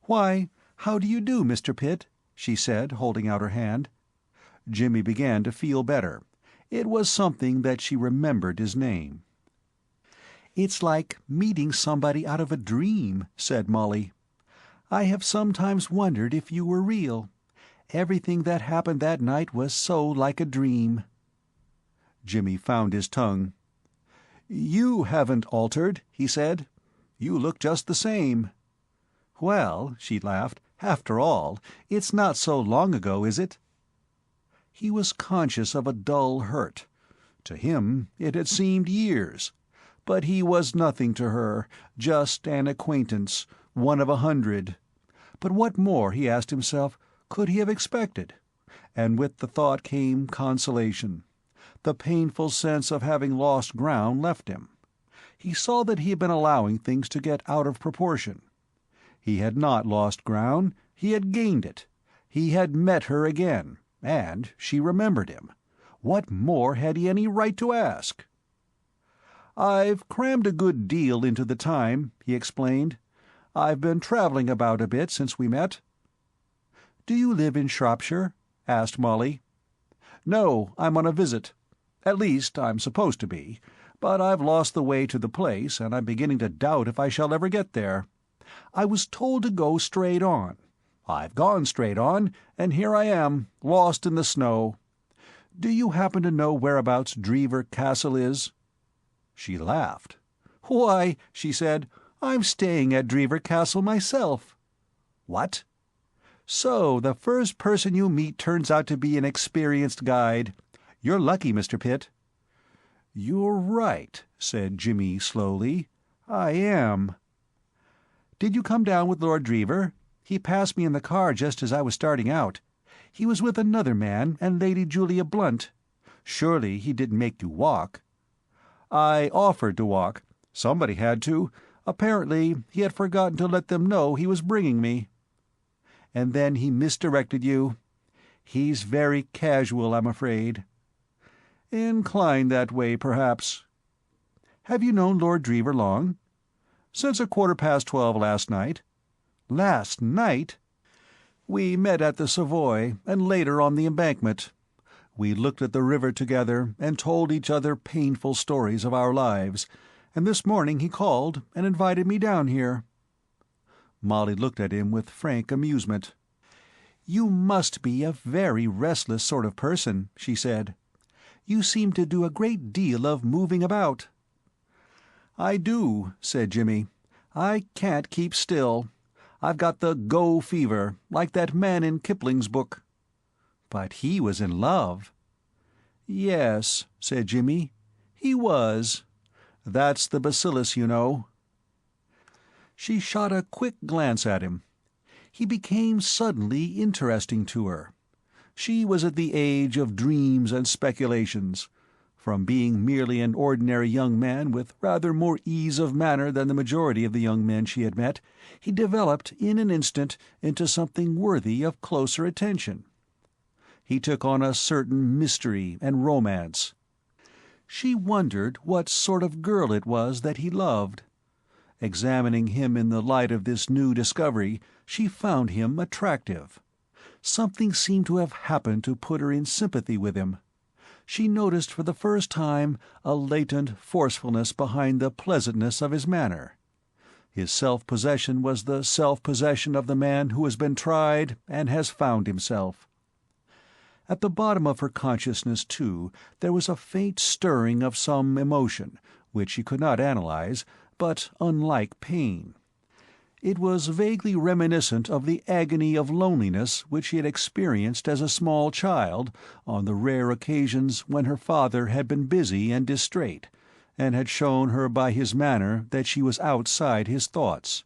Speaker 2: "Why, how do you do, Mr. Pitt?" she said, holding out her hand. Jimmy began to feel better. It was something that she remembered his name. "It's like meeting somebody out of a dream," said Molly. "I have sometimes wondered if you were real. Everything that happened that night was so like a dream." Jimmy found his tongue. "You haven't altered," he said. "You look just the same." "Well," she laughed, "after all, it's not so long ago, is it?" He was conscious of a dull hurt. To him it had seemed years. But he was nothing to her, just an acquaintance, one of 100. But what more, he asked himself, could he have expected? And with the thought came consolation. The painful sense of having lost ground left him. He saw that he had been allowing things to get out of proportion. He had not lost ground, he had gained it. He had met her again, and she remembered him. What more had he any right to ask? "I've crammed a good deal into the time," he explained. "I've been travelling about a bit since we met." "Do you live in Shropshire?" asked Molly. "No, I'm on a visit. At least, I'm supposed to be, but I've lost the way to the place, and I'm beginning to doubt if I shall ever get there. I was told to go straight on. I've gone straight on, and here I am, lost in the snow. Do you happen to know whereabouts Dreever Castle is?" She laughed. "Why," she said, "I'm staying at Dreever Castle myself." "What?" "So the first person you meet turns out to be an experienced guide. You're lucky, Mr. Pitt." "You're right," said Jimmy slowly. "I am." "Did you come down with Lord Dreever? He passed me in the car just as I was starting out. He was with another man and Lady Julia Blunt. Surely he didn't make you walk?" "I offered to walk. Somebody had to. Apparently he had forgotten to let them know he was bringing me." "And then he misdirected you? He's very casual, I'm afraid." "Inclined that way, perhaps." "Have you known Lord Dreever long?" "Since 12:15 last night." "Last night?" "We met at the Savoy, and later on the Embankment. We looked at the river together and told each other painful stories of our lives, and this morning he called and invited me down here." Molly looked at him with frank amusement. "You must be a very restless sort of person," she said. "You seem to do a great deal of moving about." "I do," said Jimmy. "I can't keep still. I've got the go fever, like that man in Kipling's book." "But he was in love." "Yes," said Jimmy, "he was. That's the bacillus, you know." She shot a quick glance at him. He became suddenly interesting to her. She was at the age of dreams and speculations. From being merely an ordinary young man with rather more ease of manner than the majority of the young men she had met, he developed in an instant into something worthy of closer attention. He took on a certain mystery and romance. She wondered what sort of girl it was that he loved. Examining him in the light of this new discovery, she found him attractive. Something seemed to have happened to put her in sympathy with him. She noticed for the first time a latent forcefulness behind the pleasantness of his manner. His self-possession was the self-possession of the man who has been tried and has found himself. At the bottom of her consciousness, too, there was a faint stirring of some emotion, which she could not analyze, but unlike pain. It was vaguely reminiscent of the agony of loneliness which she had experienced as a small child on the rare occasions when her father had been busy and distrait, and had shown her by his manner that she was outside his thoughts.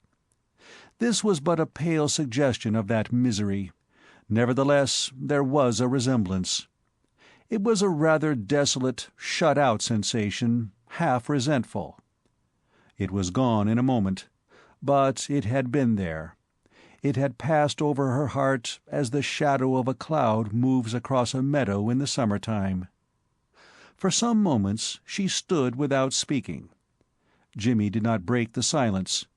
Speaker 2: This was but a pale suggestion of that misery. Nevertheless, there was a resemblance. It was a rather desolate, shut-out sensation, half resentful. It was gone in a moment, but it had been there. It had passed over her heart as the shadow of a cloud moves across a meadow in the summer-time. For some moments she stood without speaking. Jimmy did not break the silence.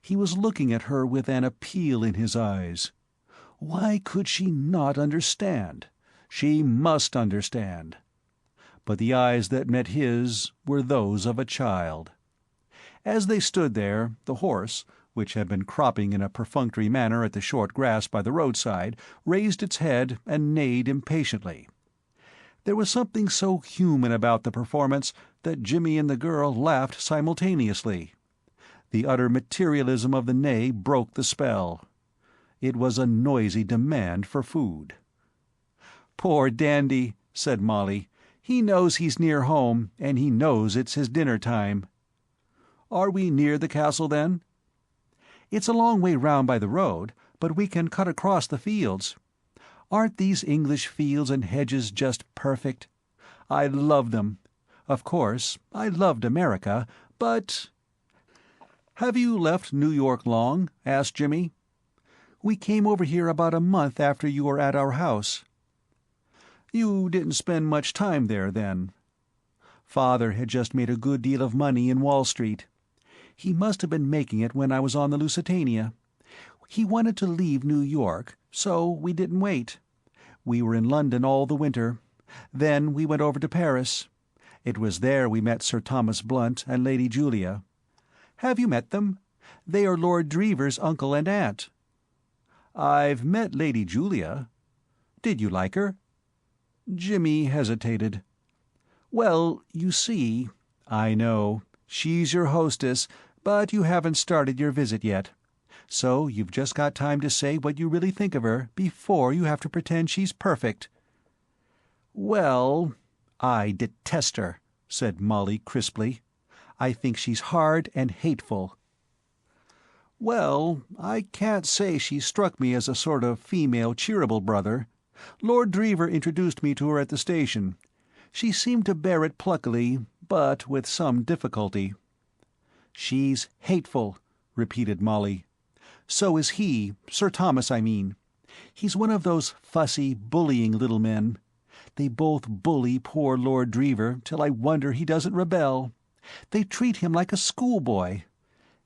Speaker 2: He was looking at her with an appeal in his eyes. Why could she not understand? She must understand. But the eyes that met his were those of a child. As they stood there, the horse, which had been cropping in a perfunctory manner at the short grass by the roadside, raised its head and neighed impatiently. There was something so human about the performance that Jimmy and the girl laughed simultaneously. The utter materialism of the neigh broke the spell. It was a noisy demand for food. "Poor Dandy," said Molly. "He knows he's near home, and he knows it's his dinner time." "Are we near the castle, then?" "It's a long way round by the road, but we can cut across the fields. Aren't these English fields and hedges just perfect? I love them. Of course, I loved America, but—" "Have you left New York long?" asked Jimmy. "We came over here about a month after you were at our house." "You didn't spend much time there, then?" "Father had just made a good deal of money in Wall Street. He must have been making it when I was on the Lusitania. He wanted to leave New York, so we didn't wait. We were in London all the winter. Then we went over to Paris. It was there we met Sir Thomas Blunt and Lady Julia. Have you met them? They are Lord Dreever's uncle and aunt." "I've met Lady Julia. Did you like her?" Jimmy hesitated. "Well, you see—" "I know. She's your hostess, but you haven't started your visit yet. So you've just got time to say what you really think of her before you have to pretend she's perfect." "Well, I detest her," said Molly crisply. "I think she's hard and hateful." "Well, I can't say she struck me as a sort of female Cheerable brother. Lord Dreever introduced me to her at the station. She seemed to bear it pluckily, but with some difficulty." "She's hateful," repeated Molly. "So is he, Sir Thomas, I mean. He's one of those fussy, bullying little men. They both bully poor Lord Dreever till I wonder he doesn't rebel. They treat him like a schoolboy.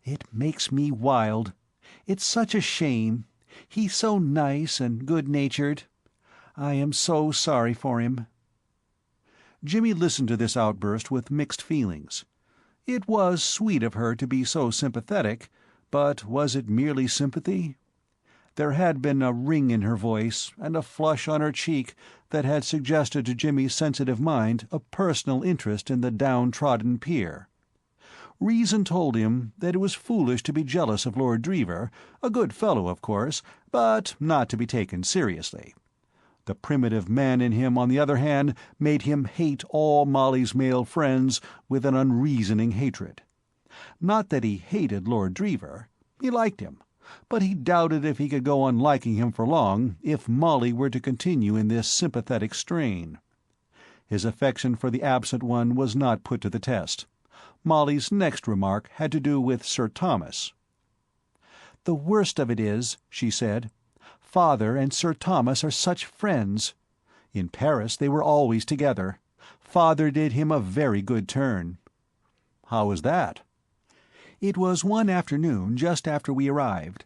Speaker 2: It makes me wild. It's such a shame. He's so nice and good-natured. I am so sorry for him." Jimmy listened to this outburst with mixed feelings. It was sweet of her to be so sympathetic, but was it merely sympathy? There had been a ring in her voice and a flush on her cheek that had suggested to Jimmy's sensitive mind a personal interest in the downtrodden peer. Reason told him that it was foolish to be jealous of Lord Dreever, a good fellow, of course, but not to be taken seriously. The primitive man in him, on the other hand, made him hate all Molly's male friends with an unreasoning hatred. Not that he hated Lord Dreever. He liked him, but he doubted if he could go on liking him for long if Molly were to continue in this sympathetic strain. His affection for the absent one was not put to the test. Molly's next remark had to do with Sir Thomas. "The worst of it is," she said, "Father and Sir Thomas are such friends. In Paris they were always together. Father did him a very good turn." "How was that?" "It was one afternoon just after we arrived.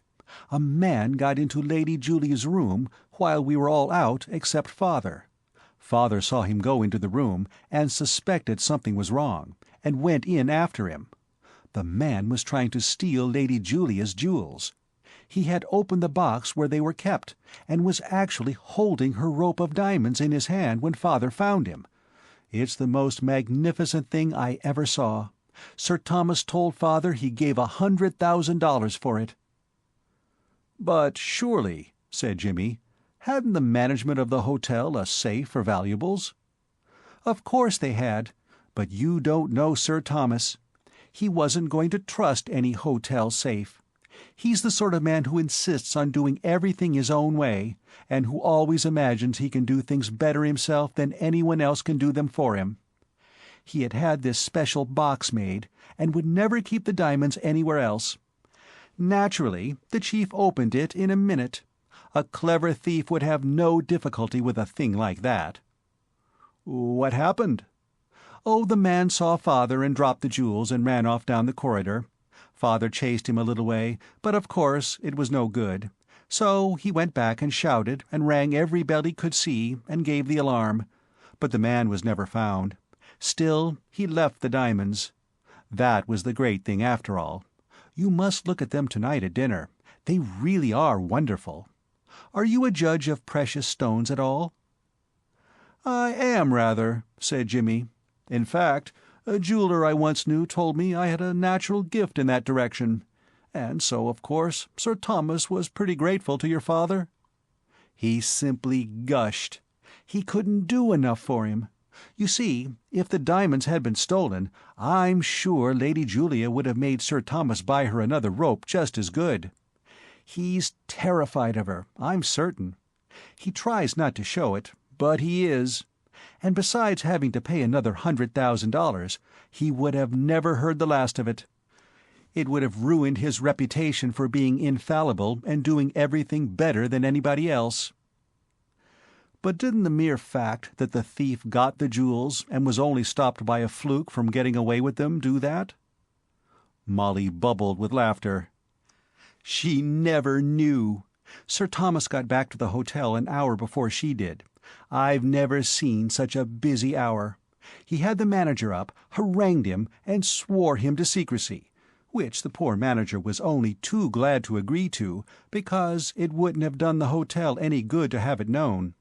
Speaker 2: A man got into Lady Julia's room while we were all out except Father. Father saw him go into the room and suspected something was wrong, and went in after him. The man was trying to steal Lady Julia's jewels. He had opened the box where they were kept, and was actually holding her rope of diamonds in his hand when Father found him. It's the most magnificent thing I ever saw. Sir Thomas told Father he gave $100,000 for it. "But surely," said Jimmy, "hadn't the management of the hotel a safe for valuables?" "Of course they had, but you don't know Sir Thomas. He wasn't going to trust any hotel safe. He's the sort of man who insists on doing everything his own way, and who always imagines he can do things better himself than anyone else can do them for him. He had had this special box made, and would never keep the diamonds anywhere else. Naturally, the chief opened it in a minute. A clever thief would have no difficulty with a thing like that." "What happened?" "Oh, the man saw Father and dropped the jewels and ran off down the corridor. Father chased him a little way, but of course it was no good. So he went back and shouted and rang every bell he could see and gave the alarm. But the man was never found. Still, he left the diamonds. That was the great thing after all. You must look at them tonight at dinner. They really are wonderful. Are you a judge of precious stones at all?" "I am, rather," said Jimmy. "In fact, a jeweler I once knew told me I had a natural gift in that direction. And so, of course, Sir Thomas was pretty grateful to your father?" "He simply gushed. He couldn't do enough for him. You see, if the diamonds had been stolen, I'm sure Lady Julia would have made Sir Thomas buy her another rope just as good. He's terrified of her, I'm certain. He tries not to show it, but he is. And besides having to pay another $100,000, he would have never heard the last of it. It would have ruined his reputation for being infallible and doing everything better than anybody else." "But didn't the mere fact that the thief got the jewels and was only stopped by a fluke from getting away with them do that?" Molly bubbled with laughter. "She never knew. Sir Thomas got back to the hotel an hour before she did. I've never seen such a busy hour. He had the manager up, harangued him, and swore him to secrecy, which the poor manager was only too glad to agree to, because it wouldn't have done the hotel any good to have it known.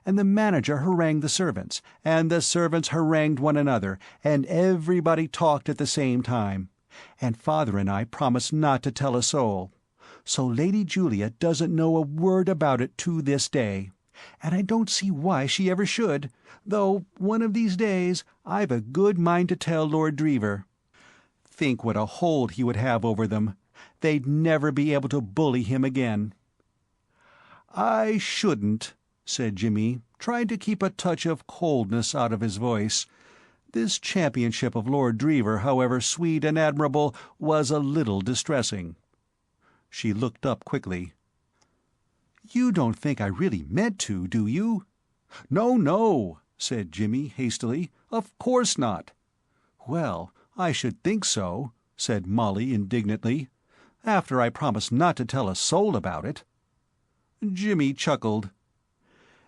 Speaker 2: And the manager harangued the servants, and the servants harangued one another, and everybody talked at the same time. And Father and I promised not to tell a soul. So Lady Julia doesn't know a word about it to this day. And I don't see why she ever should, though one of these days I've a good mind to tell Lord Dreever. Think what a hold he would have over them. They'd never be able to bully him again." "I shouldn't," said Jimmy, trying to keep a touch of coldness out of his voice. This championship of Lord Dreever, however sweet and admirable, was a little distressing. She looked up quickly. "You don't think I really meant to, do you?" "No, no," said Jimmy hastily. "Of course not." "Well, I should think so," said Molly indignantly. "After I promised not to tell a soul about it." Jimmy chuckled.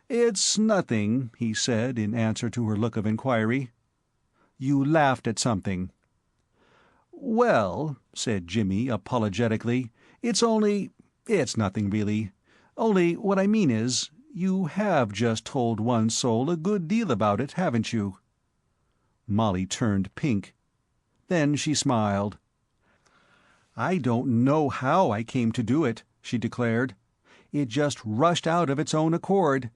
Speaker 2: "It's nothing," he said in answer to her look of inquiry. "You laughed at something." "Well," said Jimmy apologetically, "it's nothing really. Only what I mean is, you have just told one soul a good deal about it, haven't you?" Molly turned pink. Then she smiled. "I don't know how I came to do it," she declared. "It just rushed out of its own accord.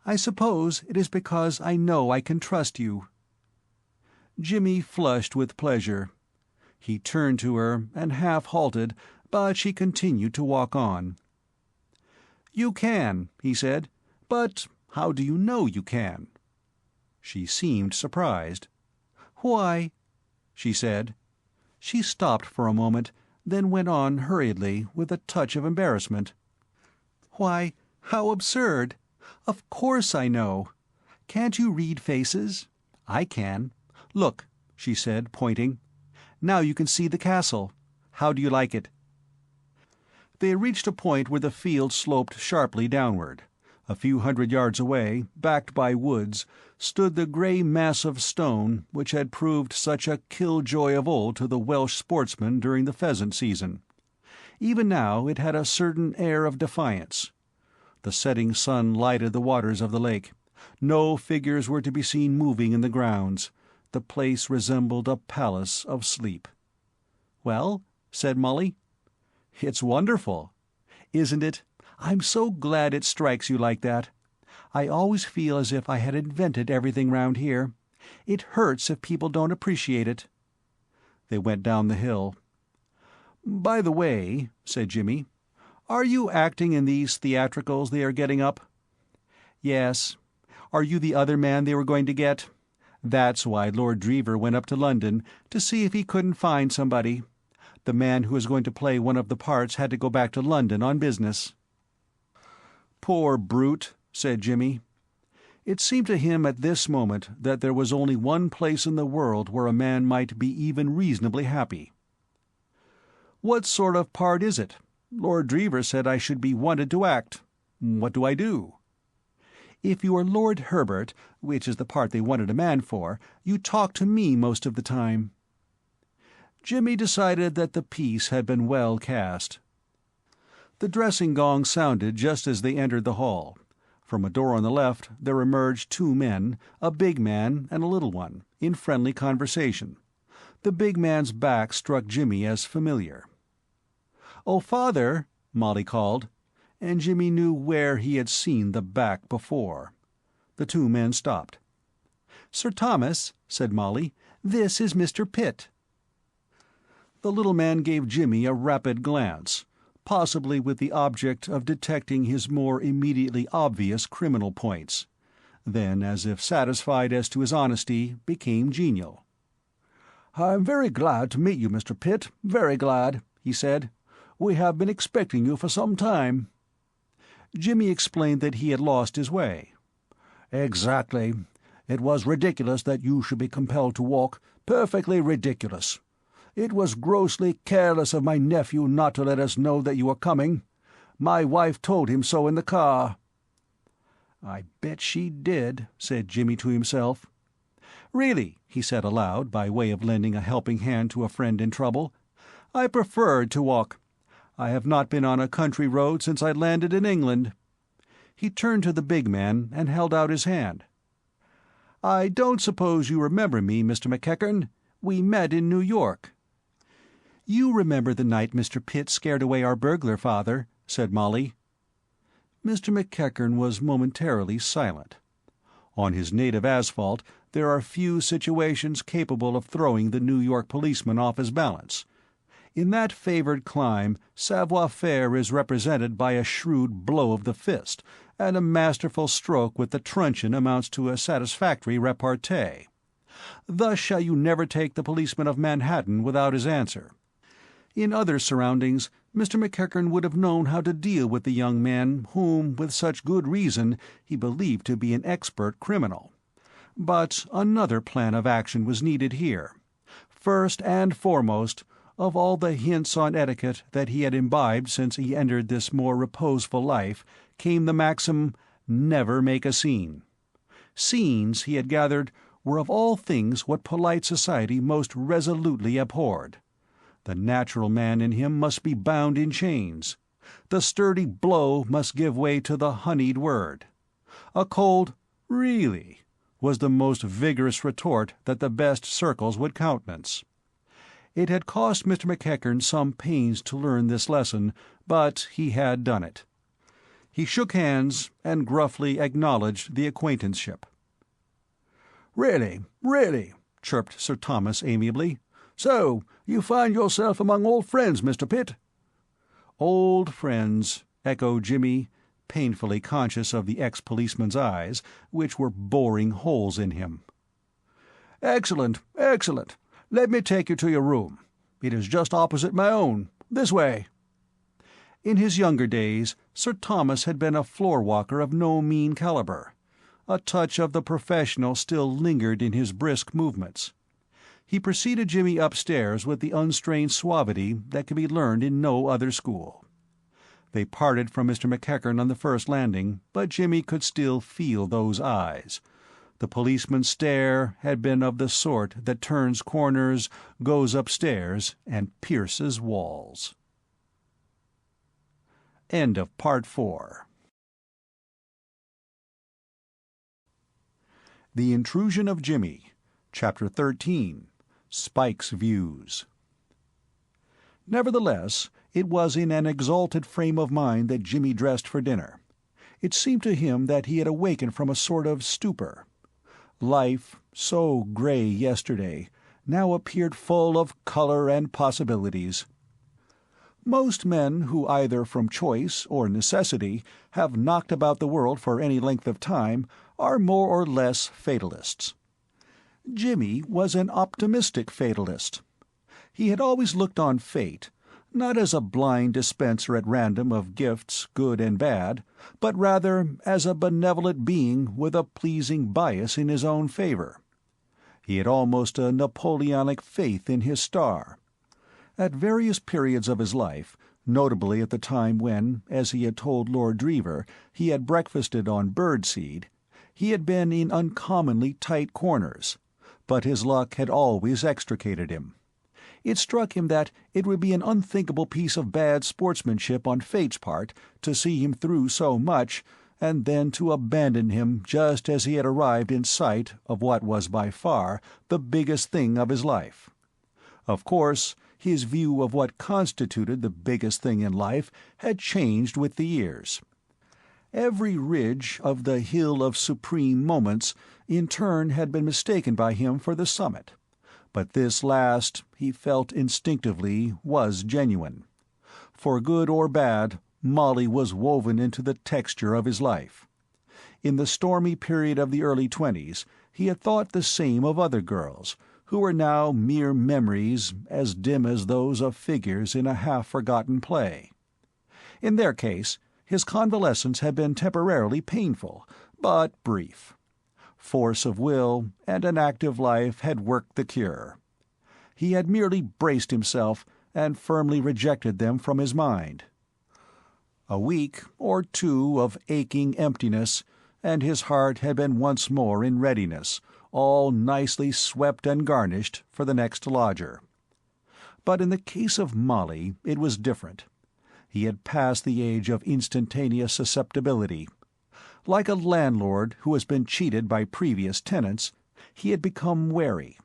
Speaker 2: I suppose it is because I know I can trust you." Jimmy flushed with pleasure. He turned to her and half halted, but she continued to walk on. "You can," he said. "But how do you know you can?" She seemed surprised. "Why," she said. She stopped for a moment, then went on hurriedly, with a touch of embarrassment. "Why, how absurd! Of course I know. Can't you read faces? I can. Look," she said, pointing. "Now you can see the castle. How do you like it?" They reached a point where the field sloped sharply downward. A few hundred yards away, backed by woods, stood the grey mass of stone which had proved such a killjoy of old to the Welsh sportsmen during the pheasant season. Even now it had a certain air of defiance. The setting sun lighted the waters of the lake. No figures were to be seen moving in the grounds. The place resembled a palace of sleep. "Well," said Molly. "It's wonderful. isn't it? I'm so glad it strikes you like that. I always feel as if I had invented everything round here. It hurts if people don't appreciate it." They went down the hill. "By the way," said Jimmy, "are you acting in these theatricals they are getting up?" "Yes. Are you the other man they were going to get? That's why Lord Dreever went up to London, to see if he couldn't find somebody. The man who was going to play one of the parts had to go back to London on business." "Poor brute," said Jimmy. It seemed to him at this moment that there was only one place in the world where a man might be even reasonably happy. "What sort of part is it? Lord Dreever said I should be wanted to act. What do I do?" "If you are Lord Herbert, which is the part they wanted a man for, you talk to me most of the time." Jimmy decided that the piece had been well cast. The dressing gong sounded just as they entered the hall. From a door on the left there emerged two men, a big man and a little one, in friendly conversation. The big man's back struck Jimmy as familiar. "Oh, Father," Molly called, and Jimmy knew where he had seen the back before. The two men stopped. "Sir Thomas," said Molly, "this is Mr. Pitt." The little man gave Jimmy a rapid glance, possibly with the object of detecting his more immediately obvious criminal points. Then, as if satisfied as to his honesty, became genial. "I'm very glad to meet you, Mr. Pitt, very glad," he said. "We have been expecting you for some time." Jimmy explained that he had lost his way. "Exactly. It was ridiculous that you should be compelled to walk, perfectly ridiculous. It was grossly careless of my nephew not to let us know that you were coming. My wife told him so in the car." "I bet she did," said Jimmy to himself. "Really," he said aloud, by way of lending a helping hand to a friend in trouble, "I preferred to walk. I have not been on a country road since I landed in England." He turned to the big man and held out his hand. "I don't suppose you remember me, Mr. McEachern. We met in New York." "You remember the night Mr. Pitt scared away our burglar, Father," said Molly. Mr. McEachern was momentarily silent. On his native asphalt there are few situations capable of throwing the New York policeman off his balance. In that favored clime, savoir-faire is represented by a shrewd blow of the fist, and a masterful stroke with the truncheon amounts to a satisfactory repartee. Thus shall you never take the policeman of Manhattan without his answer. In other surroundings, Mr. McEachern would have known how to deal with the young man whom, with such good reason, he believed to be an expert criminal. But another plan of action was needed here. First and foremost, of all the hints on etiquette that he had imbibed since he entered this more reposeful life, came the maxim, "Never make a scene." Scenes, he had gathered, were of all things what polite society most resolutely abhorred. The natural man in him must be bound in chains. The sturdy blow must give way to the honeyed word. A cold "Really?" was the most vigorous retort that the best circles would countenance. It had cost Mr. McEachern some pains to learn this lesson, but he had done it. He shook hands and gruffly acknowledged the acquaintanceship. "Really, really," chirped Sir Thomas amiably. "So, you find yourself among old friends, Mr. Pitt?" "Old friends," echoed Jimmy, painfully conscious of the ex-policeman's eyes, which were boring holes in him. "Excellent, excellent. Let me take you to your room. It is just opposite my own. This way." In his younger days, Sir Thomas had been a floor-walker of no mean caliber. A touch of the professional still lingered in his brisk movements. He preceded Jimmy upstairs with the unstrained suavity that could be learned in no other school. They parted from Mr. McEachern on the first landing, but Jimmy could still feel those eyes. The policeman's stare had been of the sort that turns corners, goes upstairs, and pierces walls. End of Part 4. The Intrusion of Jimmy, Chapter 13, Spike's Views. Nevertheless, It was in an exalted frame of mind that Jimmy dressed for dinner. It seemed to him that he had awakened from a sort of stupor. Life, so gray yesterday, now appeared full of color and possibilities. Most men who, either from choice or necessity, have knocked about the world for any length of time are more or less fatalists. Jimmy was an optimistic fatalist. He had always looked on fate, not as a blind dispenser at random of gifts, good and bad, but rather as a benevolent being with a pleasing bias in his own favor. He had almost a Napoleonic faith in his star. At various periods of his life, notably at the time when, as he had told Lord Dreever, he had breakfasted on bird-seed, he had been in uncommonly tight corners, but his luck had always extricated him. It struck him that it would be an unthinkable piece of bad sportsmanship on Fate's part to see him through so much, and then to abandon him just as he had arrived in sight of what was by far the biggest thing of his life. Of course, his view of what constituted the biggest thing in life had changed with the years. Every ridge of the Hill of Supreme Moments in turn had been mistaken by him for the summit. But this last, he felt instinctively, was genuine. For good or bad, Molly was woven into the texture of his life. In the stormy period of the early 20s, he had thought the same of other girls, who were now mere memories as dim as those of figures in a half-forgotten play. In their case, his convalescence had been temporarily painful, but brief. Force of will and an active life had worked the cure. He had merely braced himself and firmly rejected them from his mind. A week or two of aching emptiness, and his heart had been once more in readiness, all nicely swept and garnished for the next lodger. But in the case of Molly it was different. He had passed the age of instantaneous susceptibility. Like a landlord who has been cheated by previous tenants, he had become wary.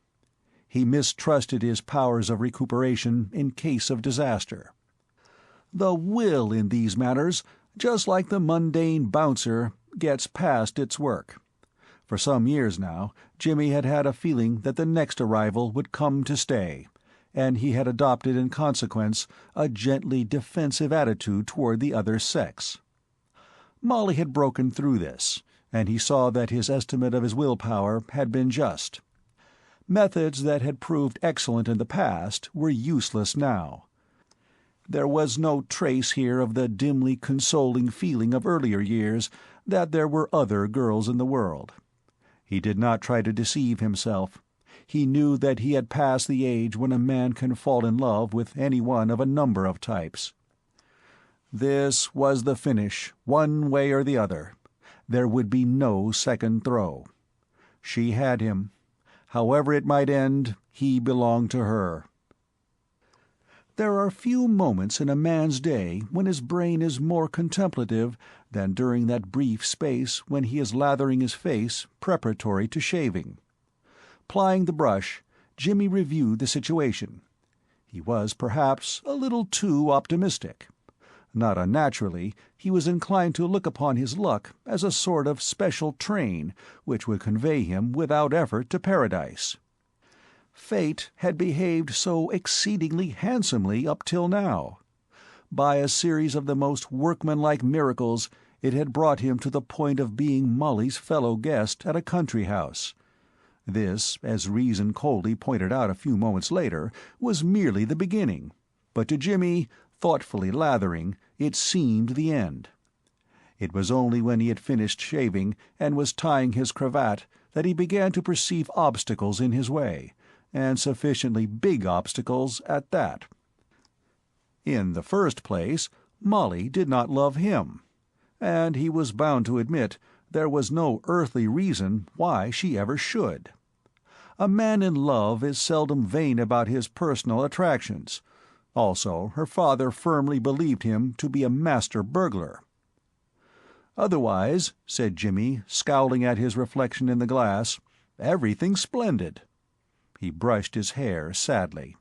Speaker 2: He mistrusted his powers of recuperation in case of disaster. The will in these matters, just like the mundane bouncer, gets past its work. For some years now, Jimmy had had a feeling that the next arrival would come to stay, and he had adopted in consequence a gently defensive attitude toward the other sex. Molly had broken through this, and he saw that his estimate of his willpower had been just. Methods that had proved excellent in the past were useless now. There was no trace here of the dimly consoling feeling of earlier years that there were other girls in the world. He did not try to deceive himself. He knew that he had passed the age when a man can fall in love with any one of a number of types. This was the finish, one way or the other. There would be no second throw. She had him. However it might end, he belonged to her. There are few moments in a man's day when his brain is more contemplative than during that brief space when he is lathering his face preparatory to shaving. Plying the brush, Jimmy reviewed the situation. He was perhaps a little too optimistic. Not unnaturally, he was inclined to look upon his luck as a sort of special train which would convey him without effort to paradise. Fate had behaved so exceedingly handsomely up till now. By a series of the most workmanlike miracles, it had brought him to the point of being Molly's fellow guest at a country house. This, as reason coldly pointed out a few moments later, was merely the beginning, but to Jimmy, thoughtfully lathering, it seemed the end. It was only when he had finished shaving and was tying his cravat that he began to perceive obstacles in his way, and sufficiently big obstacles at that. In the first place, Molly did not love him, and he was bound to admit there was no earthly reason why she ever should. A man in love is seldom vain about his personal attractions. Also, her father firmly believed him to be a master burglar. Otherwise, said Jimmy, scowling at his reflection in the glass, everything splendid. He brushed his hair sadly.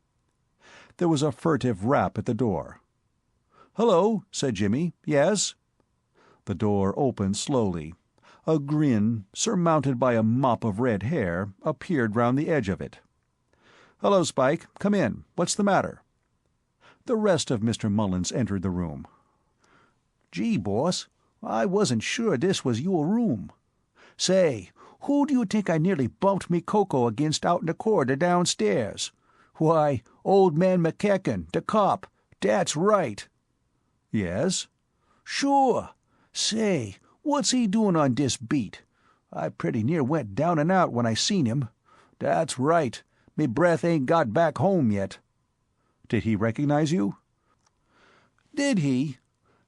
Speaker 2: There was a furtive rap at the door. "Hello," said Jimmy. "Yes?" The door opened slowly. A grin, surmounted by a mop of red hair, appeared round the edge of it. "Hello, Spike. Come in. What's the matter?" The rest of Mr. Mullins entered the room.
Speaker 3: "Gee, boss, I wasn't sure this was your room. Say, who do you think I nearly bumped me cocoa against out in the corridor downstairs? Why, old man McEachern, the cop. That's right."
Speaker 2: "Yes?"
Speaker 3: "Sure. Say, what's he doing on this beat? I pretty near went down and out when I seen him. That's right. Me breath ain't got back home yet."
Speaker 2: "Did he recognize you?"
Speaker 3: "Did he?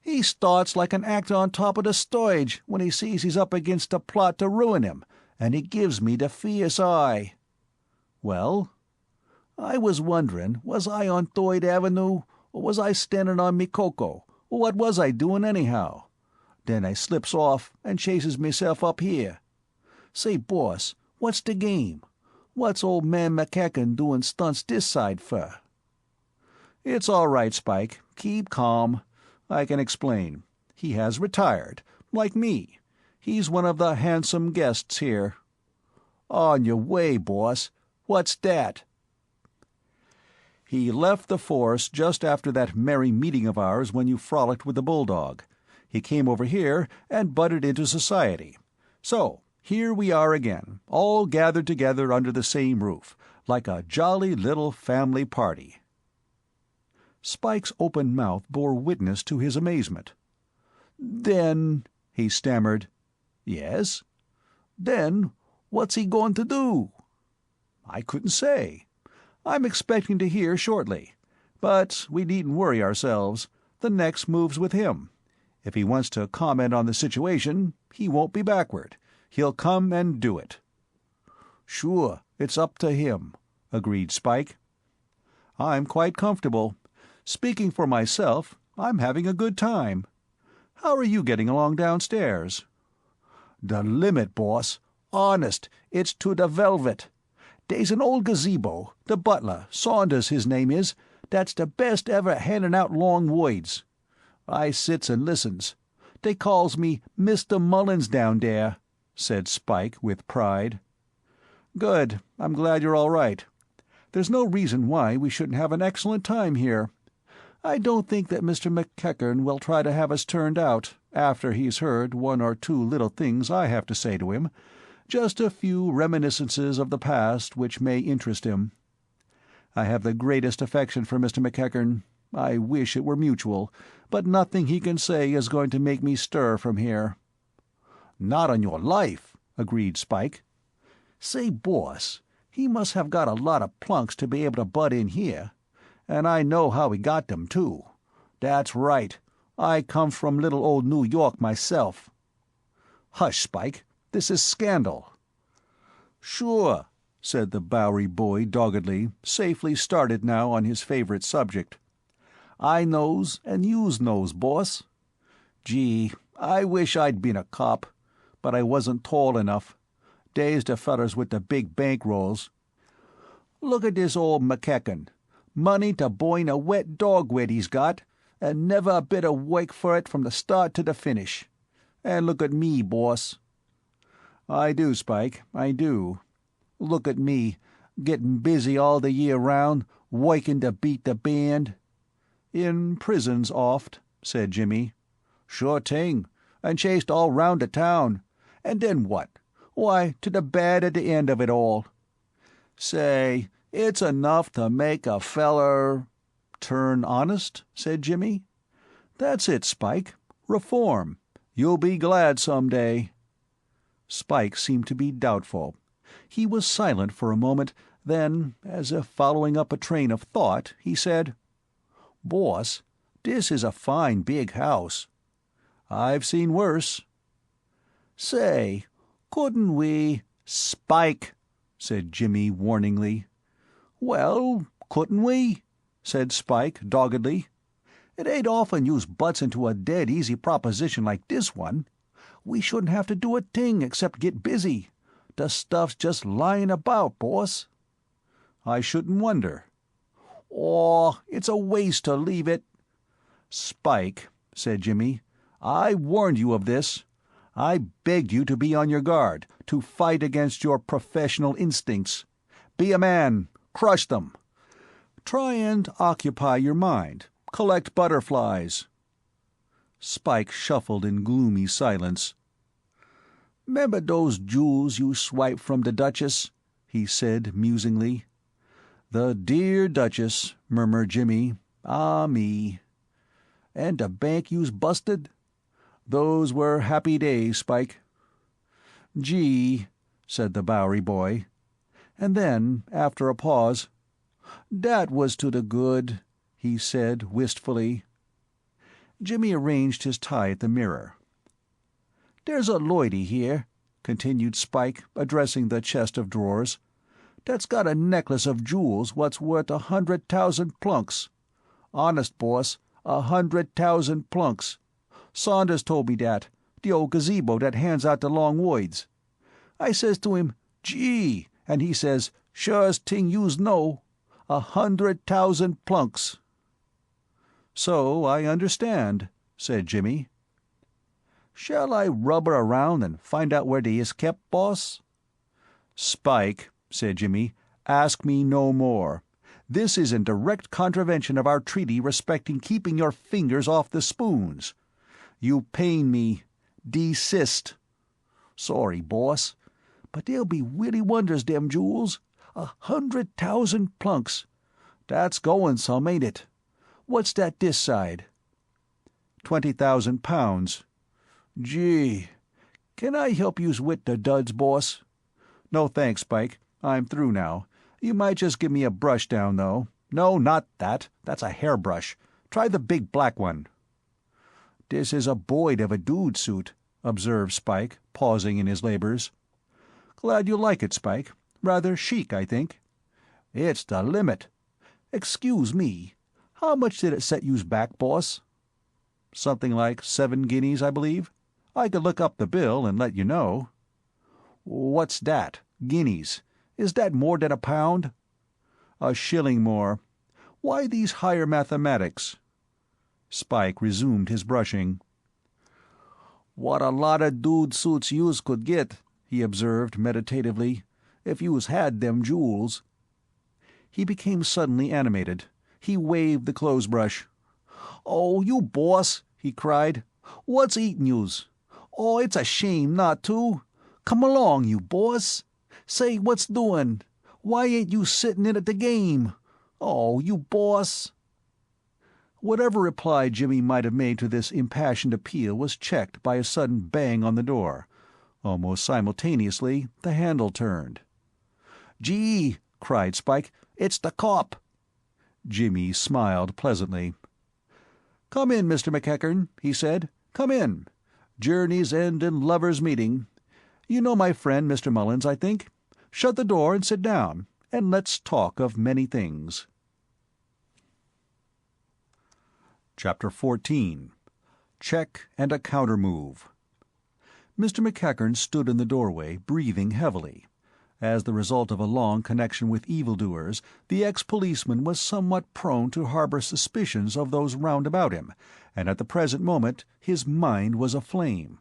Speaker 3: He starts like an actor on top of the stage when he sees he's up against a plot to ruin him, and he gives me the fierce eye."
Speaker 2: "Well?"
Speaker 3: "I was wondering, was I on Third Avenue, or was I standing on me cocoa, or what was I doing anyhow? Then I slips off and chases myself up here. Say, boss, what's the game? What's old man McEachern doing stunts this side for?"
Speaker 2: "It's all right, Spike. Keep calm. I can explain. He has retired, like me. He's one of the handsome guests here."
Speaker 3: "On your way, boss. What's that?"
Speaker 2: "He left the force just after that merry meeting of ours when you frolicked with the bulldog. He came over here and butted into society. So here we are again, all gathered together under the same roof, like a jolly little family party." Spike's open mouth bore witness to his amazement.
Speaker 3: "Then," he stammered.
Speaker 2: "Yes?"
Speaker 3: "Then, what's he going to do?"
Speaker 2: "I couldn't say. I'm expecting to hear shortly. But we needn't worry ourselves. The next move's with him. If he wants to comment on the situation, he won't be backward. He'll come and do it."
Speaker 3: "Sure, it's up to him," agreed Spike.
Speaker 2: "I'm quite comfortable. Speaking for myself, I'm having a good time. How are you getting along downstairs?"
Speaker 3: "The limit, boss. Honest, it's to the velvet. Dey's an old gazebo, the butler, Saunders his name is, that's the best ever handin' out long words. I sits and listens. They calls me Mr. Mullins down there," said Spike with pride.
Speaker 2: "Good. I'm glad you're all right. There's no reason why we shouldn't have an excellent time here. I don't think that Mr. McEachern will try to have us turned out, after he's heard one or two little things I have to say to him, just a few reminiscences of the past which may interest him. I have the greatest affection for Mr. McEachern. I wish it were mutual, but nothing he can say is going to make me stir from here."
Speaker 3: "Not on your life," agreed Spike. "Say, boss, he must have got a lot of plunks to be able to butt in here. And I know how he got them, too. That's right. I comes from little old New York myself."
Speaker 2: "Hush, Spike. This is scandal."
Speaker 3: "Sure," said the Bowery boy doggedly, safely started now on his favorite subject. "I knows and youse knows, boss. Gee, I wish I'd been a cop, but I wasn't tall enough. Dey's the fellers with the big bankrolls. Look at this old McEachern. Money to burn a wet dog with he's got, and never a bit of work for it from the start to the finish. And look at me, boss."
Speaker 2: "I do, Spike, I do."
Speaker 3: "Look at me, getting busy all the year round, working to beat the band."
Speaker 2: "In prisons oft," said Jimmy.
Speaker 3: "Sure ting, and chased all round the town. And then what? Why, to the bad at the end of it all. Say, it's enough to make a feller—"
Speaker 2: "Turn honest?" said Jimmy. "That's it, Spike. Reform. You'll be glad some day." Spike seemed to be doubtful. He was silent for a moment, then, as if following up a train of thought, he said,
Speaker 3: "Boss, this is a fine big house."
Speaker 2: "I've seen worse."
Speaker 3: "Say, couldn't we—"
Speaker 2: "Spike!" said Jimmy warningly.
Speaker 3: "Well, couldn't we?"
Speaker 2: said Spike doggedly.
Speaker 3: "It ain't often youse butts into a dead easy proposition like this one. We shouldn't have to do a thing except get busy. The stuff's just lying about, boss."
Speaker 2: "I shouldn't wonder."
Speaker 3: "Aw, it's a waste to leave it."
Speaker 2: "Spike," said Jimmy, "I warned you of this. I begged you to be on your guard, to fight against your professional instincts. Be a man. Crush them. Try and occupy your mind. Collect butterflies." Spike shuffled in gloomy silence. "'Member those jewels you swiped from the Duchess?" he said musingly. "The dear Duchess," murmured Jimmy. "Ah, me." "And the bank you's busted?" "Those were happy days, Spike." "Gee," said the Bowery boy. And then, after a pause, "Dat was to the good," he said wistfully. Jimmy arranged his tie at the mirror. "There's a loidy here," continued Spike, addressing the chest of drawers, "that's got a necklace of jewels what's worth 100,000 plunks. Honest, boss, 100,000 plunks. Saunders told me dat, the old gazebo that hands out the long woids. I says to him, 'Gee,' and he says, 'Surest ting youse know, 100,000 plunks.'" "So I understand," said Jimmy. "Shall I rubber around and find out where they is kept, boss?" "Spike," said Jimmy, "ask me no more. This is in direct contravention of our treaty respecting keeping your fingers off the spoons. You pain me. Desist." "Sorry, boss. But they'll be Willy Wonders, dem jewels. 100,000 plunks. That's goin' some, ain't it? What's that this side?" 20,000 pounds. "Gee. Can I help youse wit the duds, boss?" "No thanks, Spike. I'm through now. You might just give me a brush down, though. No, not that. That's a hairbrush. Try the big black one." "This is a boyd of a dude suit," observed Spike, pausing in his labors. "Glad you like it, Spike. Rather chic, I think." "It's the limit. Excuse me, how much did it set youse back, boss?" "Something like 7 guineas, I believe. I could look up the bill and let you know." "What's dat? Guineas? Is that more than a pound?" "A shilling more. Why these higher mathematics?" Spike resumed his brushing. "What a lot of dude suits youse could get," he observed meditatively, "if youse had them jewels." He became suddenly animated. He waved the clothes-brush. "Oh, you boss!" he cried. "What's eatin' youse? Oh, it's a shame not to. Come along, you boss. Say, what's doin'? Why ain't you sittin' in at the game? Oh, you boss!" Whatever reply Jimmy might have made to this impassioned appeal was checked by a sudden bang on the door. Almost simultaneously, the handle turned. "Gee!" cried Spike. "It's the cop!" Jimmy smiled pleasantly. "Come in, Mr. McEachern," he said. "Come in. Journeys end in lovers' meeting. You know my friend, Mr. Mullins, I think. Shut the door and sit down, and let's talk of many things." Chapter 14. Check and a Countermove. Mr. McEachern stood in the doorway, breathing heavily. As the result of a long connection with evildoers, the ex-policeman was somewhat prone to harbor suspicions of those round about him, and at the present moment his mind was aflame.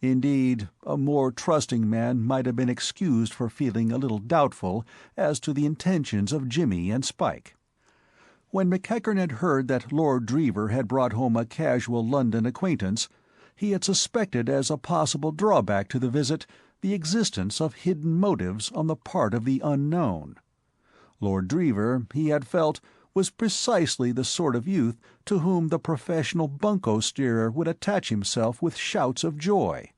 Speaker 2: Indeed, a more trusting man might have been excused for feeling a little doubtful as to the intentions of Jimmy and Spike. When McEachern had heard that Lord Dreever had brought home a casual London acquaintance, he had suspected as a possible drawback to the visit the existence of hidden motives on the part of the unknown. Lord Dreever, he had felt, was precisely the sort of youth to whom the professional bunco-steerer would attach himself with shouts of joy.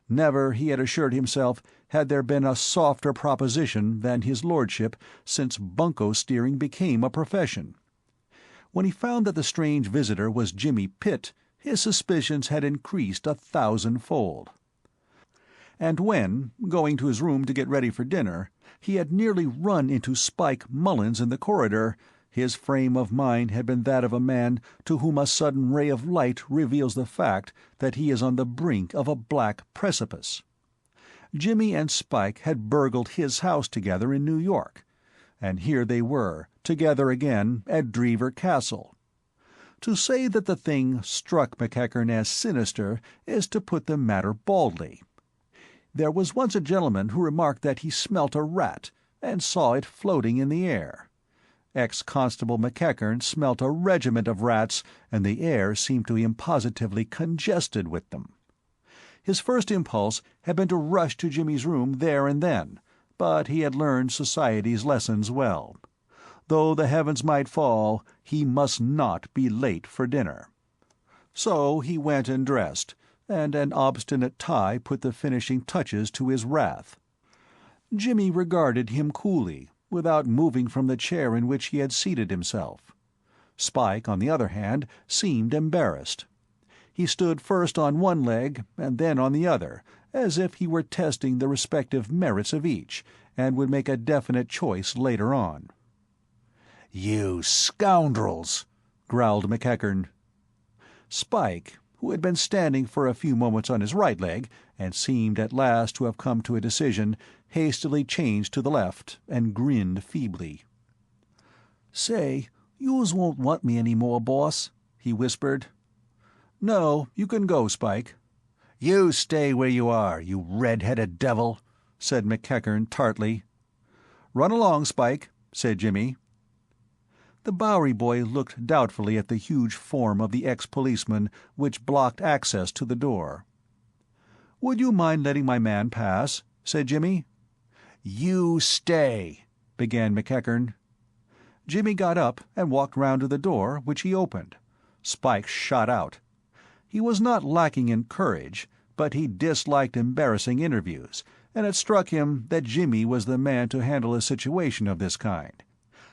Speaker 2: Never, he had assured himself, had there been a softer proposition than his lordship since bunco-steering became a profession. When he found that the strange visitor was Jimmy Pitt, his suspicions had increased 1,000-fold. And when, going to his room to get ready for dinner, he had nearly run into Spike Mullins in the corridor, his frame of mind had been that of a man to whom a sudden ray of light reveals the fact that he is on the brink of a black precipice. Jimmy and Spike had burgled his house together in New York, and here they were, together again at Dreever Castle. To say that the thing struck McEachern as sinister is to put the matter baldly. There was once a gentleman who remarked that he smelt a rat, and saw it floating in the air. Ex-Constable McEachern smelt a regiment of rats, and the air seemed to him positively congested with them. His first impulse had been to rush to Jimmy's room there and then, but he had learned society's lessons well. Though the heavens might fall, he must not be late for dinner. So he went and dressed, and an obstinate tie put the finishing touches to his wrath. Jimmy regarded him coolly, without moving from the chair in which he had seated himself. Spike, on the other hand, seemed embarrassed. He stood first on one leg and then on the other, as if he were testing the respective merits of each, and would make a definite choice later on. "You scoundrels!" growled McEachern. Spike, who had been standing for a few moments on his right leg, and seemed at last to have come to a decision, hastily changed to the left, and grinned feebly. "Say, youse won't want me any more, boss," he whispered. "No, you can go, Spike." "You stay where you are, you red-headed devil," said McEachern tartly. "Run along, Spike," said Jimmy. The Bowery boy looked doubtfully at the huge form of the ex-policeman which blocked access to the door. "Would you mind letting my man pass?" said Jimmy. "You stay," began McEachern. Jimmy got up and walked round to the door, which he opened. Spike shot out. He was not lacking in courage, but he disliked embarrassing interviews, and it struck him that Jimmy was the man to handle a situation of this kind.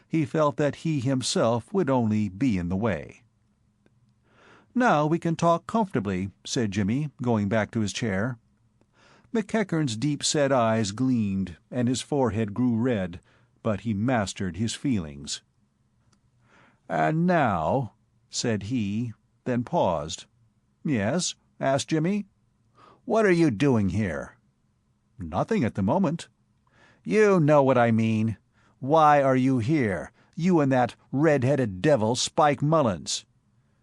Speaker 2: He felt that he himself would only be in the way. "Now we can talk comfortably," said Jimmy, going back to his chair. McEachern's deep-set eyes gleamed, and his forehead grew red, but he mastered his feelings. "And now," said he, then paused. "Yes?" asked Jimmy. "What are you doing here?" "Nothing at the moment." "You know what I mean. Why are you here, you and that red-headed devil Spike Mullins?"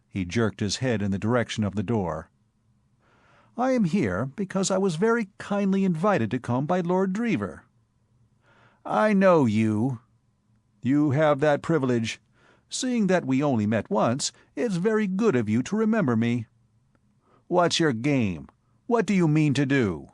Speaker 2: He jerked his head in the direction of the door. "I am here because I was very kindly invited to come by Lord Dreever." "I know you." "You have that privilege. Seeing that we only met once, it's very good of you to remember me." "What's your game? What do you mean to do?"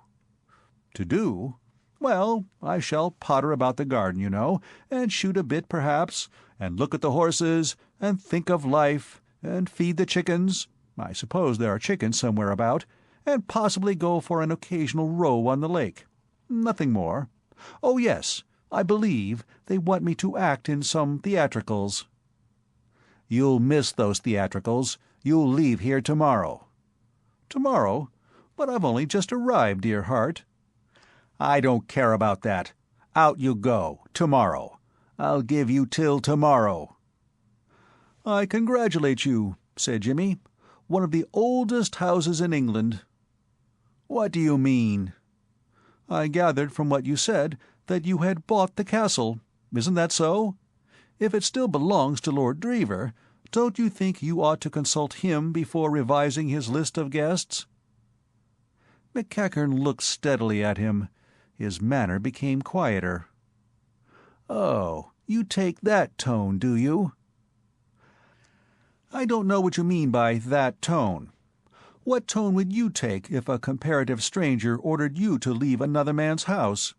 Speaker 2: "To do? Well, I shall potter about the garden, you know, and shoot a bit perhaps, and look at the horses, and think of life, and feed the chickens, I suppose there are chickens somewhere about, and possibly go for an occasional row on the lake. Nothing more. Oh yes, I believe they want me to act in some theatricals." "You'll miss those theatricals. You'll leave here tomorrow." "Tomorrow? But I've only just arrived, dear heart." "I don't care about that. Out you go, tomorrow. I'll give you till tomorrow." "I congratulate you," said Jimmy. "One of the oldest houses in England." "What do you mean?" "I gathered from what you said that you had bought the castle. Isn't that so? If it still belongs to Lord Dreever, don't you think you ought to consult him before revising his list of guests?" McEachern looked steadily at him. His manner became quieter. "Oh, you take that tone, do you?" "I don't know what you mean by that tone. What tone would you take if a comparative stranger ordered you to leave another man's house?"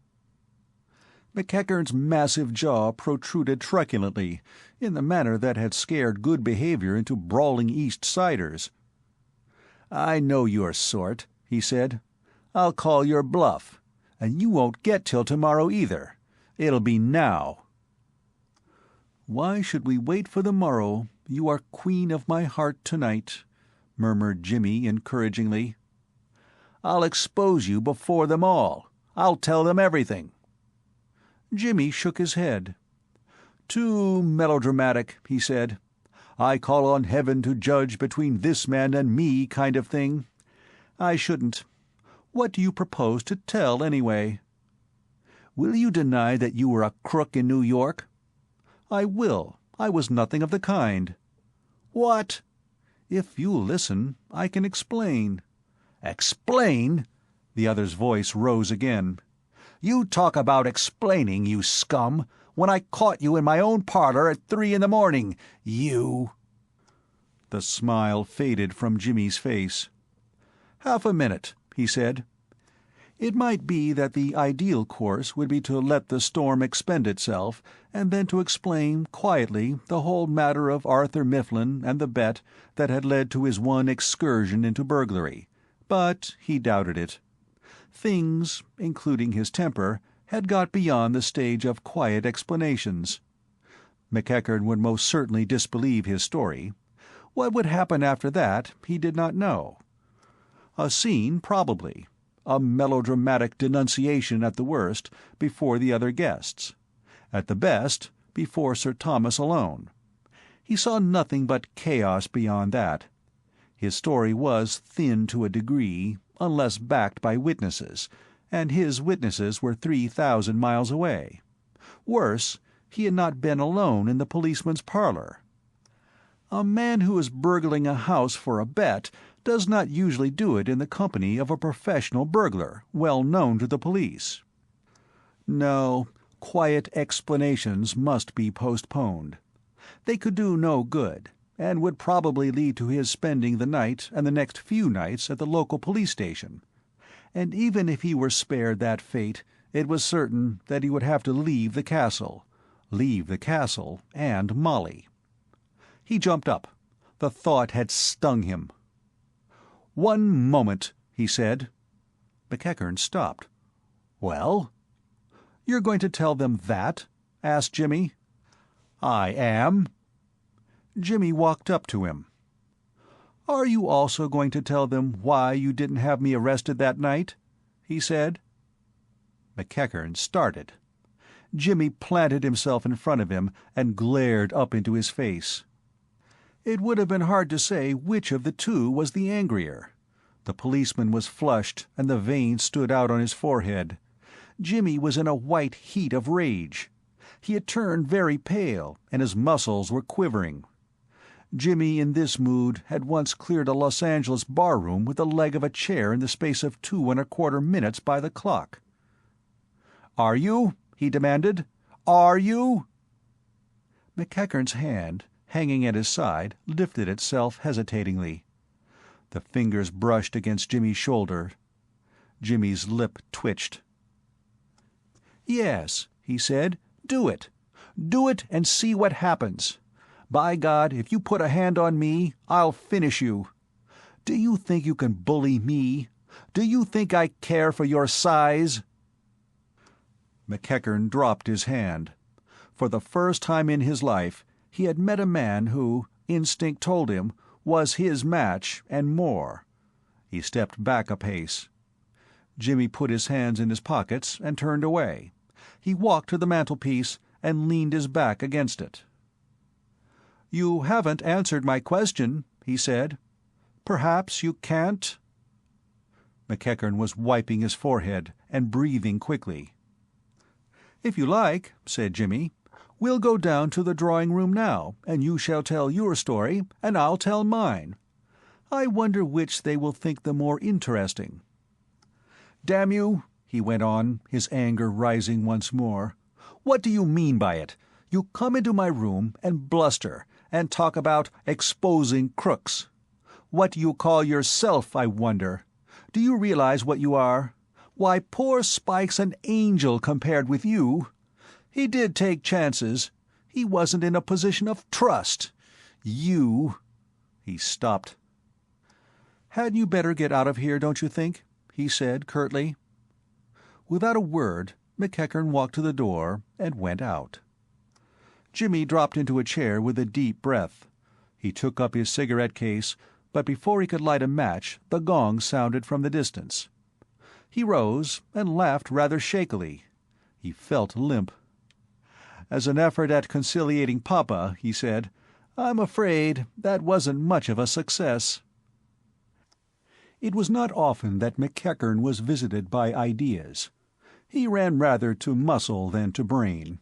Speaker 2: McEachern's massive jaw protruded truculently, in the manner that had scared good behavior into brawling East Siders. "I know your sort," he said. "I'll call your bluff. And you won't get till tomorrow either. It'll be now." "Why should we wait for the morrow? You are queen of my heart tonight," murmured Jimmy encouragingly. "I'll expose you before them all. I'll tell them everything." Jimmy shook his head. "Too melodramatic," he said. "I call on heaven to judge between this man and me kind of thing. I shouldn't. What do you propose to tell, anyway?" "Will you deny that you were a crook in New York?" "I will. I was nothing of the kind." "What?" If you'll listen, I can explain."
Speaker 3: "Explain?" The other's voice rose again. "You talk about explaining, you scum, when I caught you in my own parlor at 3 in the morning. You—"
Speaker 2: The smile faded from Jimmy's face. "Half a minute," he said. It might be that the ideal course would be to let the storm expend itself, and then to explain quietly the whole matter of Arthur Mifflin and the bet that had led to his one excursion into burglary, but he doubted it. Things, including his temper, had got beyond the stage of quiet explanations. McEachern would most certainly disbelieve his story. What would happen after that he did not know. A scene, probably. A melodramatic denunciation at the worst, before the other guests. At the best, before Sir Thomas alone. He saw nothing but chaos beyond that. His story was thin to a degree, unless backed by witnesses, and his witnesses were 3,000 miles away. Worse, he had not been alone in the policeman's parlor. A man who is burgling a house for a bet does not usually do it in the company of a professional burglar, well known to the police. No, quiet explanations must be postponed. They could do no good, and would probably lead to his spending the night and the next few nights at the local police station. And even if he were spared that fate, it was certain that he would have to leave the castle and Molly. He jumped up. The thought had stung him. "One moment," he said. McEachern stopped. "Well?" "You're going to tell them that?" asked Jimmy. "I am." Jimmy walked up to him. "Are you also going to tell them why you didn't have me arrested that night?" he said. McEachern started. Jimmy planted himself in front of him and glared up into his face. It would have been hard to say which of the two was the angrier. The policeman was flushed, and the veins stood out on his forehead. Jimmy was in a white heat of rage. He had turned very pale, and his muscles were quivering. Jimmy, in this mood, had once cleared a Los Angeles bar-room with the leg of a chair in the space of 2¼ minutes by the clock. "Are you?" he demanded. "Are you?" McEachern's hand, hanging at his side, lifted itself hesitatingly. The fingers brushed against Jimmy's shoulder. Jimmy's lip twitched. "Yes," he said, "do it. Do it and see what happens. By God, if you put a hand on me, I'll finish you. Do you think you can bully me? Do you think I care for your size?" McEachern dropped his hand. For the first time in his life, he had met a man who, instinct told him, was his match and more. He stepped back a pace. Jimmy put his hands in his pockets and turned away. He walked to the mantelpiece and leaned his back against it. "You haven't answered my question," he said. "Perhaps you can't—" McEachern was wiping his forehead and breathing quickly. "If you like," said Jimmy, "we'll go down to the drawing-room now, and you shall tell your story, and I'll tell mine. I wonder which they will think the more interesting. Damn you," he went on, his anger rising once more, "what do you mean by it? You come into my room and bluster, and talk about exposing crooks. What do you call yourself, I wonder? Do you realize what you are? Why, poor Spike's an angel compared with you. He did take chances. He wasn't in a position of trust. You—" He stopped. "Hadn't you better get out of here, don't you think?" he said curtly. Without a word, McEachern walked to the door and went out. Jimmy dropped into a chair with a deep breath. He took up his cigarette case, but before he could light a match, the gong sounded from the distance. He rose and laughed rather shakily. He felt limp. "As an effort at conciliating Papa," he said, "I'm afraid that wasn't much of a success." It was not often that McEachern was visited by ideas. He ran rather to muscle than to brain.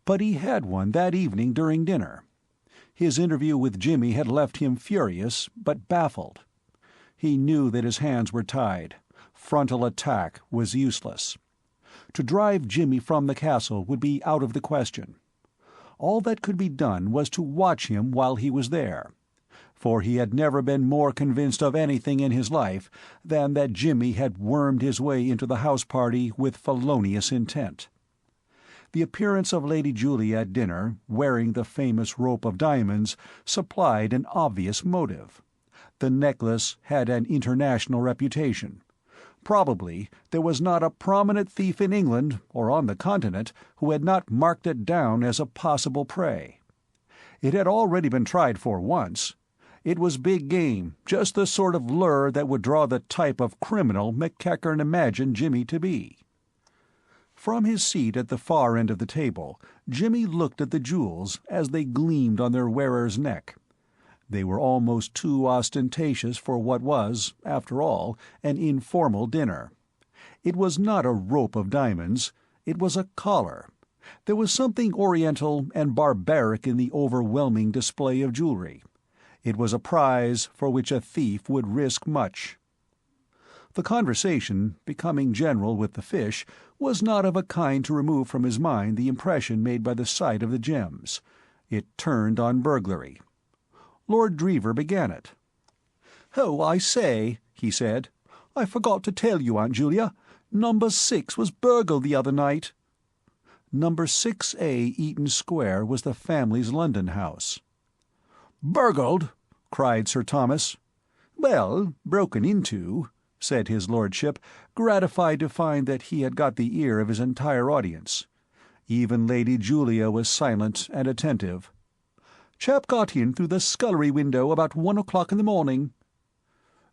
Speaker 2: But he had one that evening during dinner. His interview with Jimmy had left him furious, but baffled. He knew that his hands were tied. Frontal attack was useless. To drive Jimmy from the castle would be out of the question. All that could be done was to watch him while he was there, for he had never been more convinced of anything in his life than that Jimmy had wormed his way into the house party with felonious intent. The appearance of Lady Julia at dinner, wearing the famous rope of diamonds, supplied an obvious motive. The necklace had an international reputation. Probably there was not a prominent thief in England, or on the continent, who had not marked it down as a possible prey. It had already been tried for once. It was big game, just the sort of lure that would draw the type of criminal McEachern imagined Jimmy to be. From his seat at the far end of the table, Jimmy looked at the jewels as they gleamed on their wearer's neck. They were almost too ostentatious for what was, after all, an informal dinner. It was not a rope of diamonds, it was a collar. There was something oriental and barbaric in the overwhelming display of jewelry. It was a prize for which a thief would risk much. The conversation, becoming general with the fish, was not of a kind to remove from his mind the impression made by the sight of the gems. It turned on burglary. Lord Dreever began it. "Oh, I say," he said, "I forgot to tell you, Aunt Julia. Number 6 was burgled the other night." Number 6A Eaton Square was the family's London house. "Burgled?" cried Sir Thomas. "Well, broken into," said his lordship, gratified to find that he had got the ear of his entire audience. Even Lady Julia was silent and attentive. "Chap got in through the scullery window about 1 o'clock in the morning."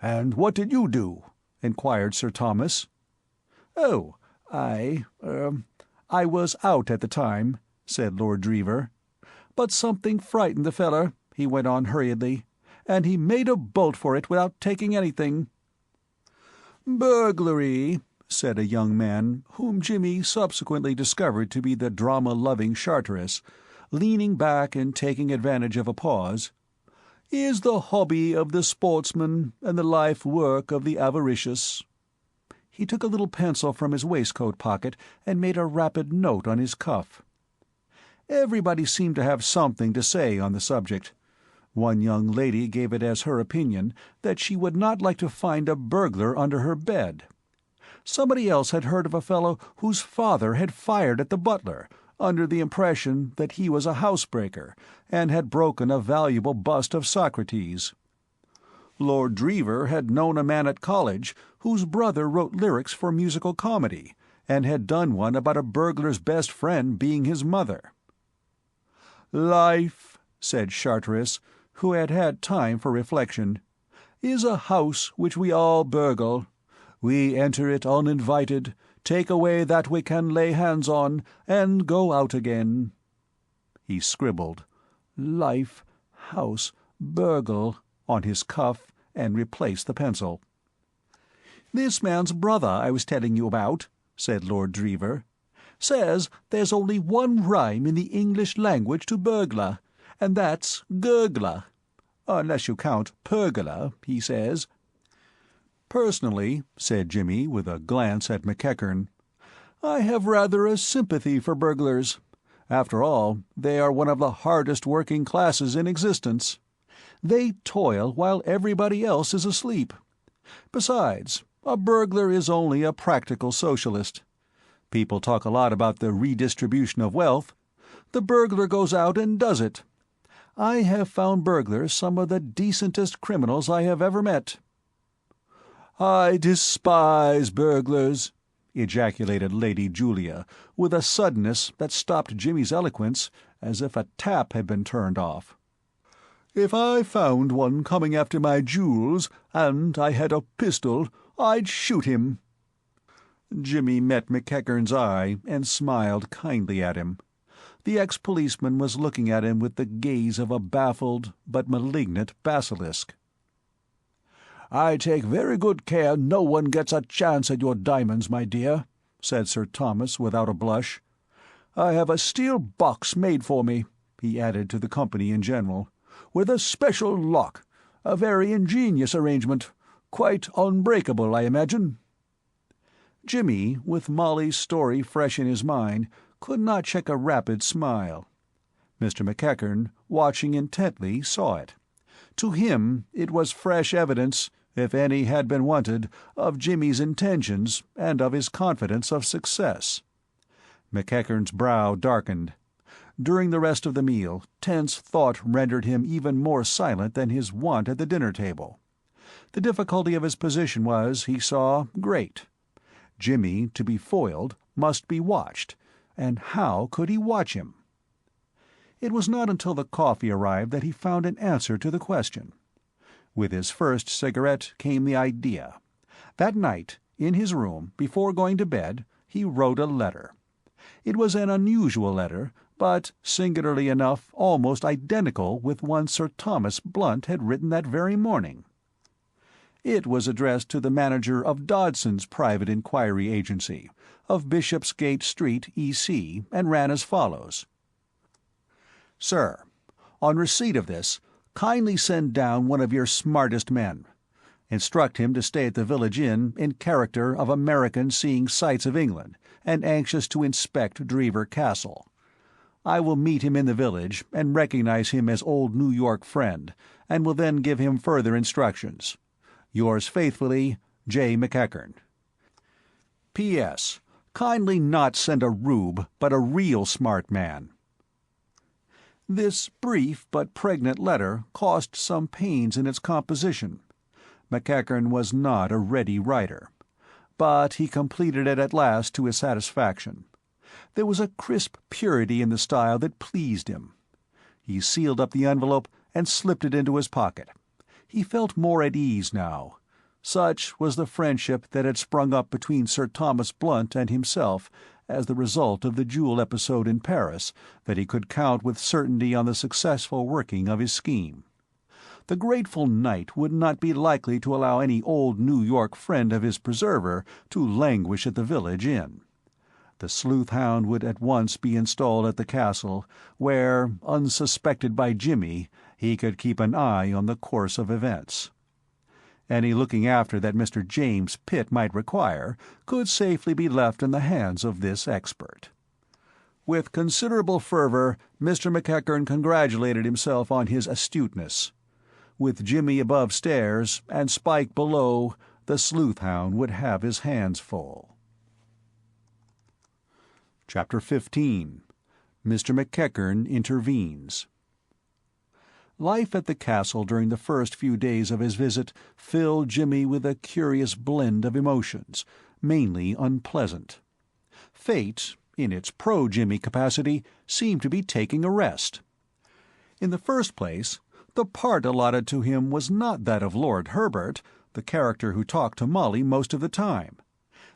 Speaker 2: "And what did you do?" inquired Sir Thomas. "Oh, I was out at the time," said Lord Dreever. "But something frightened the feller," he went on hurriedly, "and he made a bolt for it without taking anything." "Burglary," said a young man, whom Jimmy subsequently discovered to be the drama-loving Charteris, leaning back and taking advantage of a pause, "is the hobby of the sportsman and the life-work of the avaricious." He took a little pencil from his waistcoat pocket and made a rapid note on his cuff. Everybody seemed to have something to say on the subject. One young lady gave it as her opinion that she would not like to find a burglar under her bed. Somebody else had heard of a fellow whose father had fired at the butler, under the impression that he was a housebreaker, and had broken a valuable bust of Socrates. Lord Dreever had known a man at college whose brother wrote lyrics for musical comedy, and had done one about a burglar's best friend being his mother. "Life," said Charteris, who had had time for reflection, "is a house which we all burgle. We enter it uninvited, take away that we can lay hands on, and go out again." He scribbled, "Life, house, burgle," on his cuff, and replaced the pencil. "This man's brother I was telling you about," said Lord Dreever, "says there's only one rhyme in the English language to burglar, and that's gurgler. Unless you count pergola, he says." "Personally," said Jimmy, with a glance at McEachern, "I have rather a sympathy for burglars. After all, they are one of the hardest working classes in existence. They toil while everybody else is asleep. Besides, a burglar is only a practical socialist. People talk a lot about the redistribution of wealth. The burglar goes out and does it. I have found burglars some of the decentest criminals I have ever met." "I despise burglars," ejaculated Lady Julia, with a suddenness that stopped Jimmy's eloquence, as if a tap had been turned off. "If I found one coming after my jewels, and I had a pistol, I'd shoot him." Jimmy met McEachern's eye and smiled kindly at him. The ex-policeman was looking at him with the gaze of a baffled but malignant basilisk. "I take very good care no one gets a chance at your diamonds, my dear," said Sir Thomas without a blush. "I have a steel box made for me," he added to the company in general.
Speaker 3: with a special lock. A very ingenious arrangement. Quite unbreakable, I imagine."
Speaker 2: Jimmy, with Molly's story fresh in his mind, could not check a rapid smile. Mr. McEachern, watching intently, saw it. To him it was fresh evidence, if any had been wanted, of Jimmy's intentions and of his confidence of success. McEachern's brow darkened. During the rest of the meal, tense thought rendered him even more silent than his wont at the dinner-table. The difficulty of his position was, he saw, great. Jimmy, to be foiled, must be watched, and how could he watch him? It was not until the coffee arrived that he found an answer to the question. With his first cigarette came the idea. That night, in his room, before going to bed, he wrote a letter. It was an unusual letter, but, singularly enough, almost identical with one Sir Thomas Blunt had written that very morning. It was addressed to the manager of Dodson's private inquiry agency, of Bishopsgate Street, E.C., and ran as follows: "Sir, on receipt of this, kindly send down one of your smartest men. Instruct him to stay at the village inn in character of American seeing sights of England and anxious to inspect Dreever Castle. I will meet him in the village and recognize him as old New York friend, and will then give him further instructions. Yours faithfully, J. McEachern. P.S. Kindly not send a rube, but a real smart man." This brief but pregnant letter cost some pains in its composition. McEachern was not a ready writer. But he completed it at last to his satisfaction. There was a crisp purity in the style that pleased him. He sealed up the envelope and slipped it into his pocket. He felt more at ease now. Such was the friendship that had sprung up between Sir Thomas Blunt and himself as the result of the jewel episode in Paris, that he could count with certainty on the successful working of his scheme. The grateful knight would not be likely to allow any old New York friend of his preserver to languish at the village inn. The sleuth-hound would at once be installed at the castle, where, unsuspected by Jimmy, he could keep an eye on the course of events. Any looking after that Mr. James Pitt might require could safely be left in the hands of this expert. With considerable fervor, Mr. McEachern congratulated himself on his astuteness. With Jimmy above stairs and Spike below, the sleuth-hound would have his hands full. Chapter 15. Mr. McEachern Intervenes. Life at the castle during the first few days of his visit filled Jimmy with a curious blend of emotions, mainly unpleasant. Fate, in its pro-Jimmy capacity, seemed to be taking a rest. In the first place, the part allotted to him was not that of Lord Herbert, the character who talked to Molly most of the time.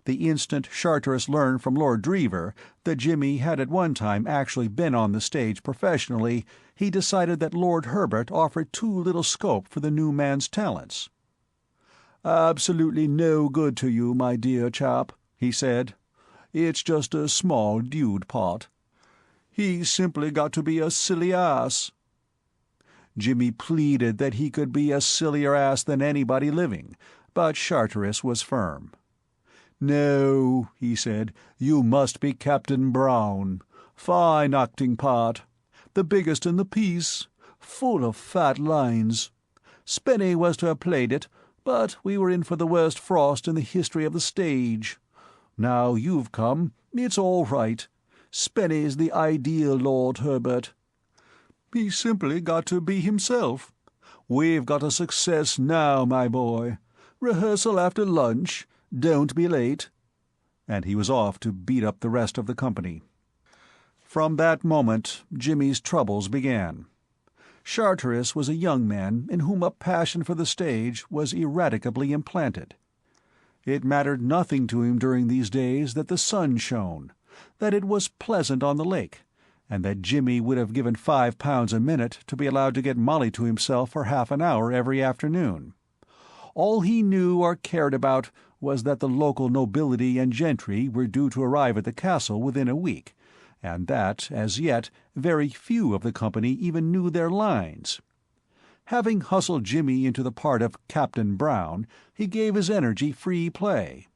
Speaker 2: The instant Charteris learned from Lord Dreever that Jimmy had at one time actually been on the stage professionally, he decided that Lord Herbert offered too little scope for the new man's talents. "Absolutely no good to you, my dear chap," he said. "It's just a small dude part. He's simply got to be a silly ass." Jimmy pleaded that he could be a sillier ass than anybody living, but Charteris was firm. "No," he said, "you must be Captain Brown. Fine acting part. The biggest in the piece. Full of fat lines. Spenny was to have played it, but we were in for the worst frost in the history of the stage. Now you've come, it's all right. Spenny's the ideal Lord Herbert. He's simply got to be himself. We've got a success now, my boy. Rehearsal after lunch. Don't be late." And he was off to beat up the rest of the company. From that moment Jimmy's troubles began. Charteris was a young man in whom a passion for the stage was ineradicably implanted. It mattered nothing to him during these days that the sun shone, that it was pleasant on the lake, and that Jimmy would have given £5 a minute to be allowed to get Molly to himself for half an hour every afternoon. All he knew or cared about was that the local nobility and gentry were due to arrive at the castle within a week, and that, as yet, very few of the company even knew their lines. Having hustled Jimmy into the part of Captain Brown, he gave his energy free play.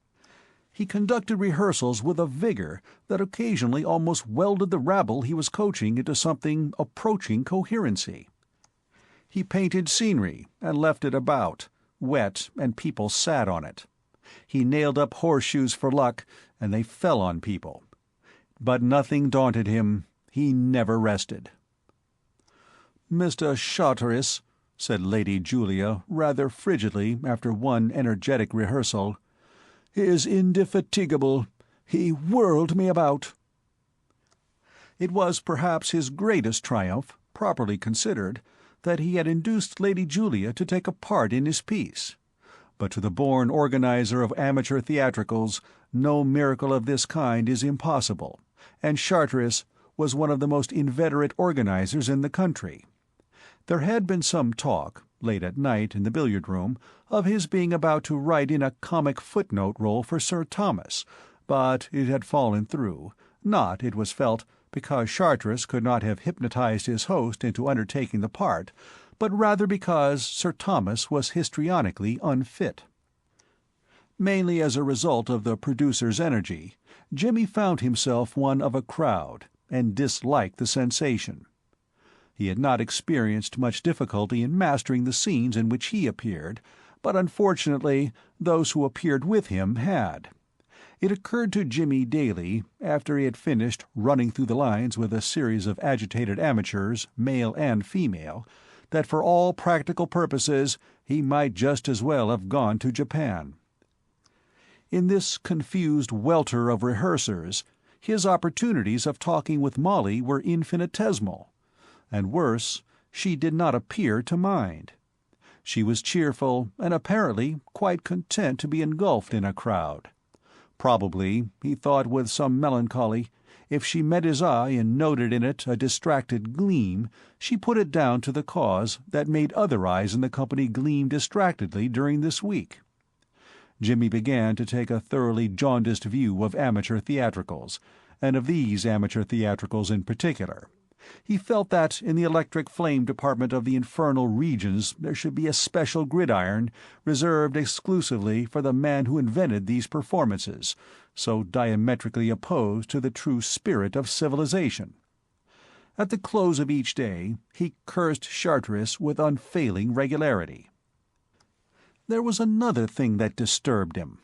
Speaker 2: He conducted rehearsals with a vigor that occasionally almost welded the rabble he was coaching into something approaching coherency. He painted scenery and left it about, wet, and people sat on it. He nailed up horseshoes for luck, and they fell on people. But nothing daunted him. He never rested. "Mr. Charteris," said Lady Julia, rather frigidly, after one energetic rehearsal, "is indefatigable. He whirled me about." It was perhaps his greatest triumph, properly considered, that he had induced Lady Julia to take a part in his piece. But to the born organizer of amateur theatricals, no miracle of this kind is impossible, and Charteris was one of the most inveterate organizers in the country. There had been some talk, late at night in the billiard-room, of his being about to write in a comic footnote role for Sir Thomas, but it had fallen through, not, it was felt, because Charteris could not have hypnotized his host into undertaking the part, but rather because Sir Thomas was histrionically unfit. Mainly as a result of the producer's energy, Jimmy found himself one of a crowd, and disliked the sensation. He had not experienced much difficulty in mastering the scenes in which he appeared, but unfortunately those who appeared with him had. It occurred to Jimmy daily, after he had finished running through the lines with a series of agitated amateurs, male and female, that for all practical purposes he might just as well have gone to Japan. In this confused welter of rehearsers, his opportunities of talking with Molly were infinitesimal, and worse, she did not appear to mind. She was cheerful, and apparently quite content to be engulfed in a crowd. Probably, he thought with some melancholy, if she met his eye and noted in it a distracted gleam, she put it down to the cause that made other eyes in the company gleam distractedly during this week. Jimmy began to take a thoroughly jaundiced view of amateur theatricals, and of these amateur theatricals in particular. He felt that in the electric flame department of the infernal regions there should be a special gridiron reserved exclusively for the man who invented these performances, so diametrically opposed to the true spirit of civilization. At the close of each day he cursed Charteris with unfailing regularity. There was another thing that disturbed him.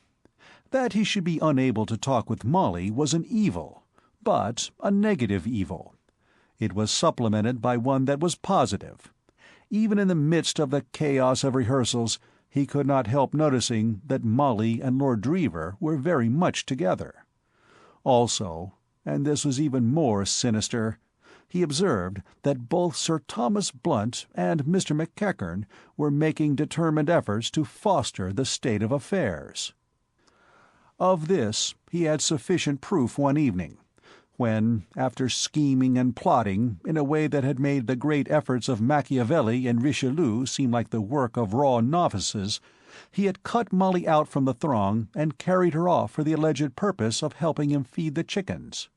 Speaker 2: That he should be unable to talk with Molly was an evil, but a negative evil. It was supplemented by one that was positive. Even in the midst of the chaos of rehearsals, he could not help noticing that Molly and Lord Dreever were very much together. Also, and this was even more sinister, he observed that both Sir Thomas Blunt and Mr. McEachern were making determined efforts to foster the state of affairs. Of this he had sufficient proof one evening, when, after scheming and plotting in a way that had made the great efforts of Machiavelli and Richelieu seem like the work of raw novices, he had cut Molly out from the throng and carried her off for the alleged purpose of helping him feed the chickens.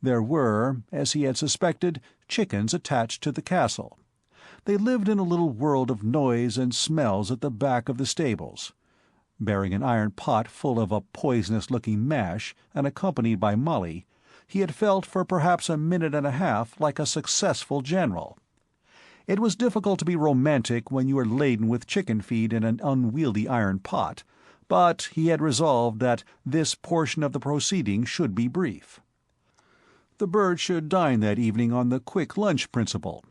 Speaker 2: There were, as he had suspected, chickens attached to the castle. They lived in a little world of noise and smells at the back of the stables. Bearing an iron pot full of a poisonous-looking mash, and accompanied by Molly, he had felt for perhaps a minute and a half like a successful general. It was difficult to be romantic when you were laden with chicken feed in an unwieldy iron pot, but he had resolved that this portion of the proceeding should be brief. The birds should dine that evening on the quick lunch principle,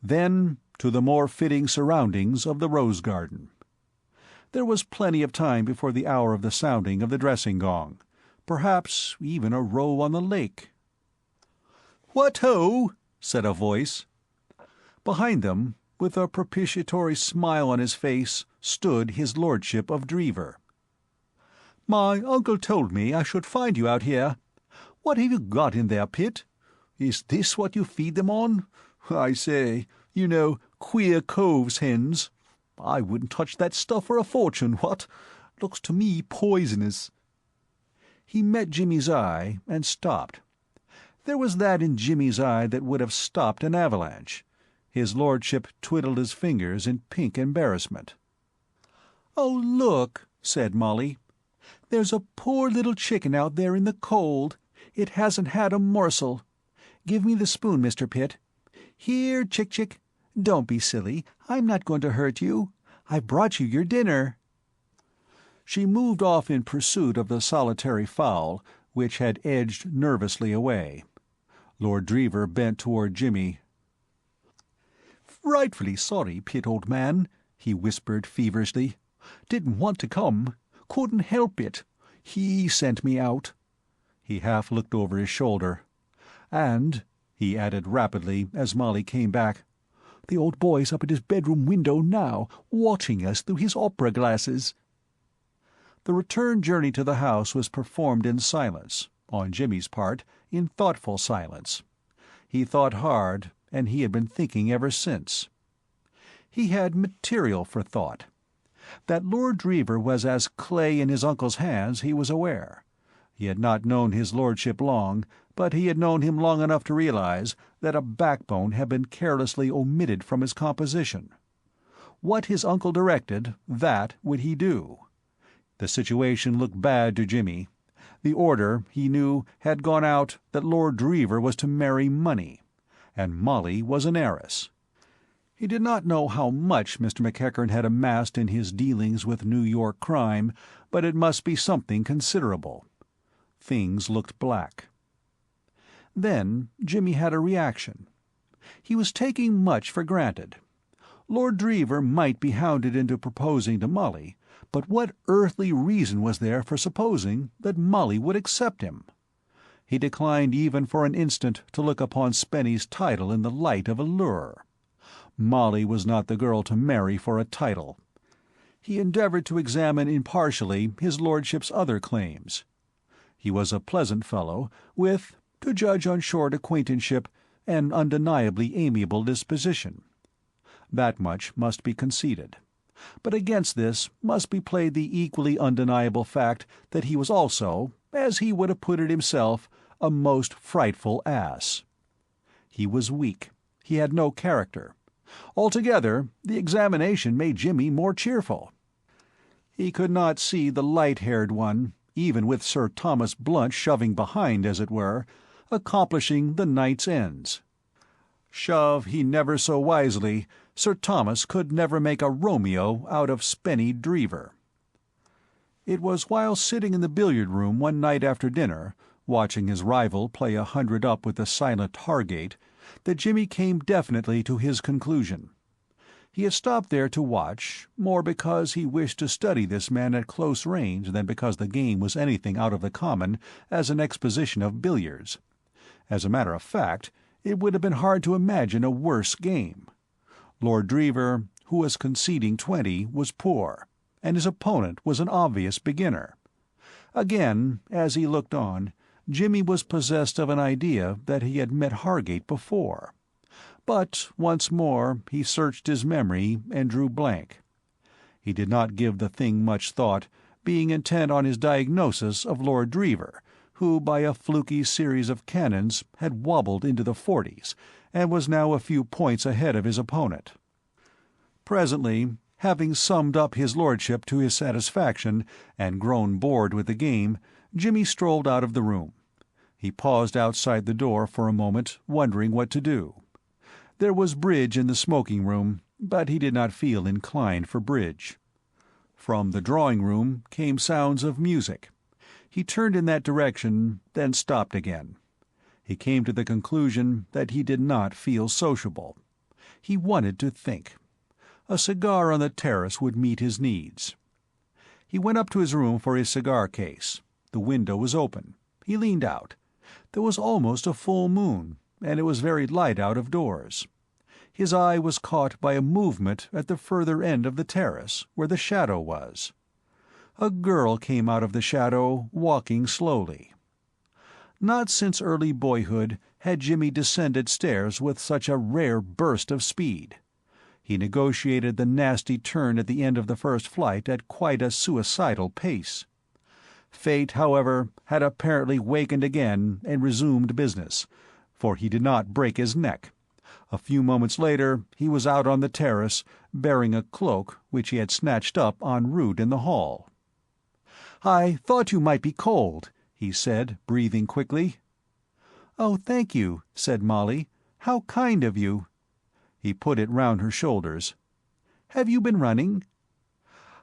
Speaker 2: then to the more fitting surroundings of the rose garden. There was plenty of time before the hour of the sounding of the dressing gong, perhaps even a row on the lake. "What ho!" said a voice. Behind them, with a propitiatory smile on his face, stood his lordship of Dreever. "My uncle told me I should find you out here. What have you got in there, Pitt? Is this what you feed them on? I say, you know, queer coves' hens. I wouldn't touch that stuff for a fortune, what? Looks to me poisonous." He met Jimmy's eye and stopped. There was that in Jimmy's eye that would have stopped an avalanche. His lordship twiddled his fingers in pink embarrassment.
Speaker 3: "Oh, look," said Molly. "There's a poor little chicken out there in the cold. It hasn't had a morsel. Give me the spoon, Mr. Pitt. Here, Chick-Chick. Don't be silly. I'm not going to hurt you. I've brought you your dinner."
Speaker 2: She moved off in pursuit of the solitary fowl, which had edged nervously away. Lord Dreever bent toward Jimmy.
Speaker 3: "Frightfully sorry, Pitt, old man," he whispered feverishly. "Didn't want to come. Couldn't help it. He sent me out."
Speaker 2: He half looked over his shoulder. "And," he added rapidly as Molly came back,
Speaker 3: "the old boy's up at his bedroom window now, watching us through his opera glasses."
Speaker 2: The return journey to the house was performed in silence, on Jimmy's part, in thoughtful silence. He thought hard, and he had been thinking ever since. He had material for thought. That Lord Dreever was as clay in his uncle's hands he was aware. He had not known his lordship long, but he had known him long enough to realize that a backbone had been carelessly omitted from his composition. What his uncle directed, that would he do. The situation looked bad to Jimmy. The order, he knew, had gone out that Lord Dreever was to marry money, and Molly was an heiress. He did not know how much Mr. McEachern had amassed in his dealings with New York crime, but it must be something considerable. Things looked black. Then Jimmy had a reaction. He was taking much for granted. Lord Dreever might be hounded into proposing to Molly, but what earthly reason was there for supposing that Molly would accept him? He declined even for an instant to look upon Spenny's title in the light of a lure. Molly was not the girl to marry for a title. He endeavored to examine impartially his lordship's other claims. He was a pleasant fellow, with, to judge on short acquaintanceship, an undeniably amiable disposition. That much must be conceded. But against this must be played the equally undeniable fact that he was also, as he would have put it himself, a most frightful ass. He was weak. He had no character. Altogether, the examination made Jimmy more cheerful. He could not see the light-haired one, even with Sir Thomas Blunt shoving behind, as it were, accomplishing the night's ends. Shove he never so wisely, Sir Thomas could never make a Romeo out of Spenny Dreever. It was while sitting in the billiard-room one night after dinner, watching his rival play 100 up with the silent Hargate, that Jimmy came definitely to his conclusion. He had stopped there to watch, more because he wished to study this man at close range than because the game was anything out of the common as an exposition of billiards. As a matter of fact, it would have been hard to imagine a worse game. Lord Dreever, who was conceding 20, was poor, and his opponent was an obvious beginner. Again, as he looked on, Jimmy was possessed of an idea that he had met Hargate before. But once more he searched his memory and drew blank. He did not give the thing much thought, being intent on his diagnosis of Lord Dreever, who by a fluky series of cannons had wobbled into the 40s, and was now a few points ahead of his opponent. Presently, having summed up his lordship to his satisfaction, and grown bored with the game, Jimmy strolled out of the room. He paused outside the door for a moment, wondering what to do. There was bridge in the smoking-room, but he did not feel inclined for bridge. From the drawing-room came sounds of music. He turned in that direction, then stopped again. He came to the conclusion that he did not feel sociable. He wanted to think. A cigar on the terrace would meet his needs. He went up to his room for his cigar case. The window was open. He leaned out. There was almost a full moon, and it was very light out of doors. His eye was caught by a movement at the further end of the terrace, where the shadow was. A girl came out of the shadow, walking slowly. Not since early boyhood had Jimmy descended stairs with such a rare burst of speed. He negotiated the nasty turn at the end of the first flight at quite a suicidal pace. Fate, however, had apparently wakened again and resumed business, for he did not break his neck. A few moments later he was out on the terrace, bearing a cloak which he had snatched up en route in the hall. "I thought you might be cold," he said, breathing quickly. "Oh, thank you," said Molly. "How kind of you." He put it round her shoulders. "Have you been running?"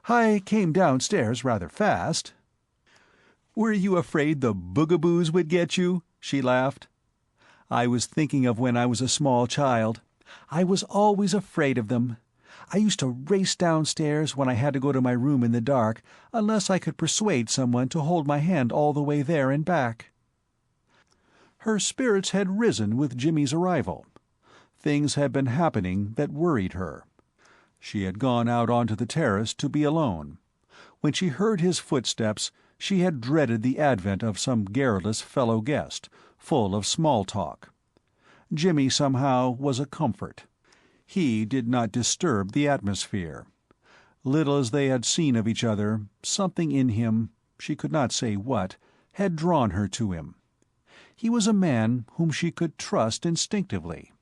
Speaker 2: "I came downstairs rather fast." "Were you afraid the boogaboos would get you?" she laughed. "I was thinking of when I was a small child. I was always afraid of them. I used to race downstairs when I had to go to my room in the dark, unless I could persuade someone to hold my hand all the way there and back." Her spirits had risen with Jimmy's arrival. Things had been happening that worried her. She had gone out onto the terrace to be alone. When she heard his footsteps, she had dreaded the advent of some garrulous fellow guest, full of small talk. Jimmy, somehow, was a comfort. He did not disturb the atmosphere. Little as they had seen of each other, something in him, she could not say what, had drawn her to him. He was a man whom she could trust instinctively.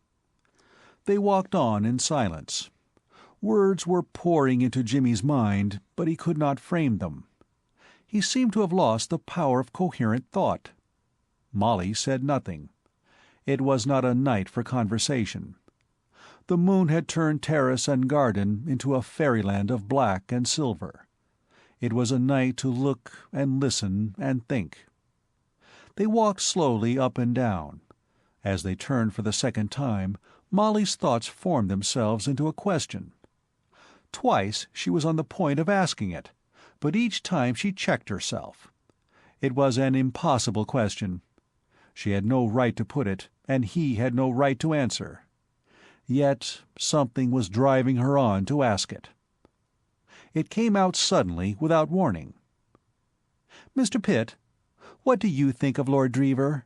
Speaker 2: They walked on in silence. Words were pouring into Jimmy's mind, but he could not frame them. He seemed to have lost the power of coherent thought. Molly said nothing. It was not a night for conversation. The moon had turned terrace and garden into a fairyland of black and silver. It was a night to look and listen and think. They walked slowly up and down. As they turned for the second time, Molly's thoughts formed themselves into a question. Twice she was on the point of asking it, but each time she checked herself. It was an impossible question. She had no right to put it, and he had no right to answer. Yet something was driving her on to ask it. It came out suddenly, without warning. "Mr. Pitt, what do you think of Lord Dreever?"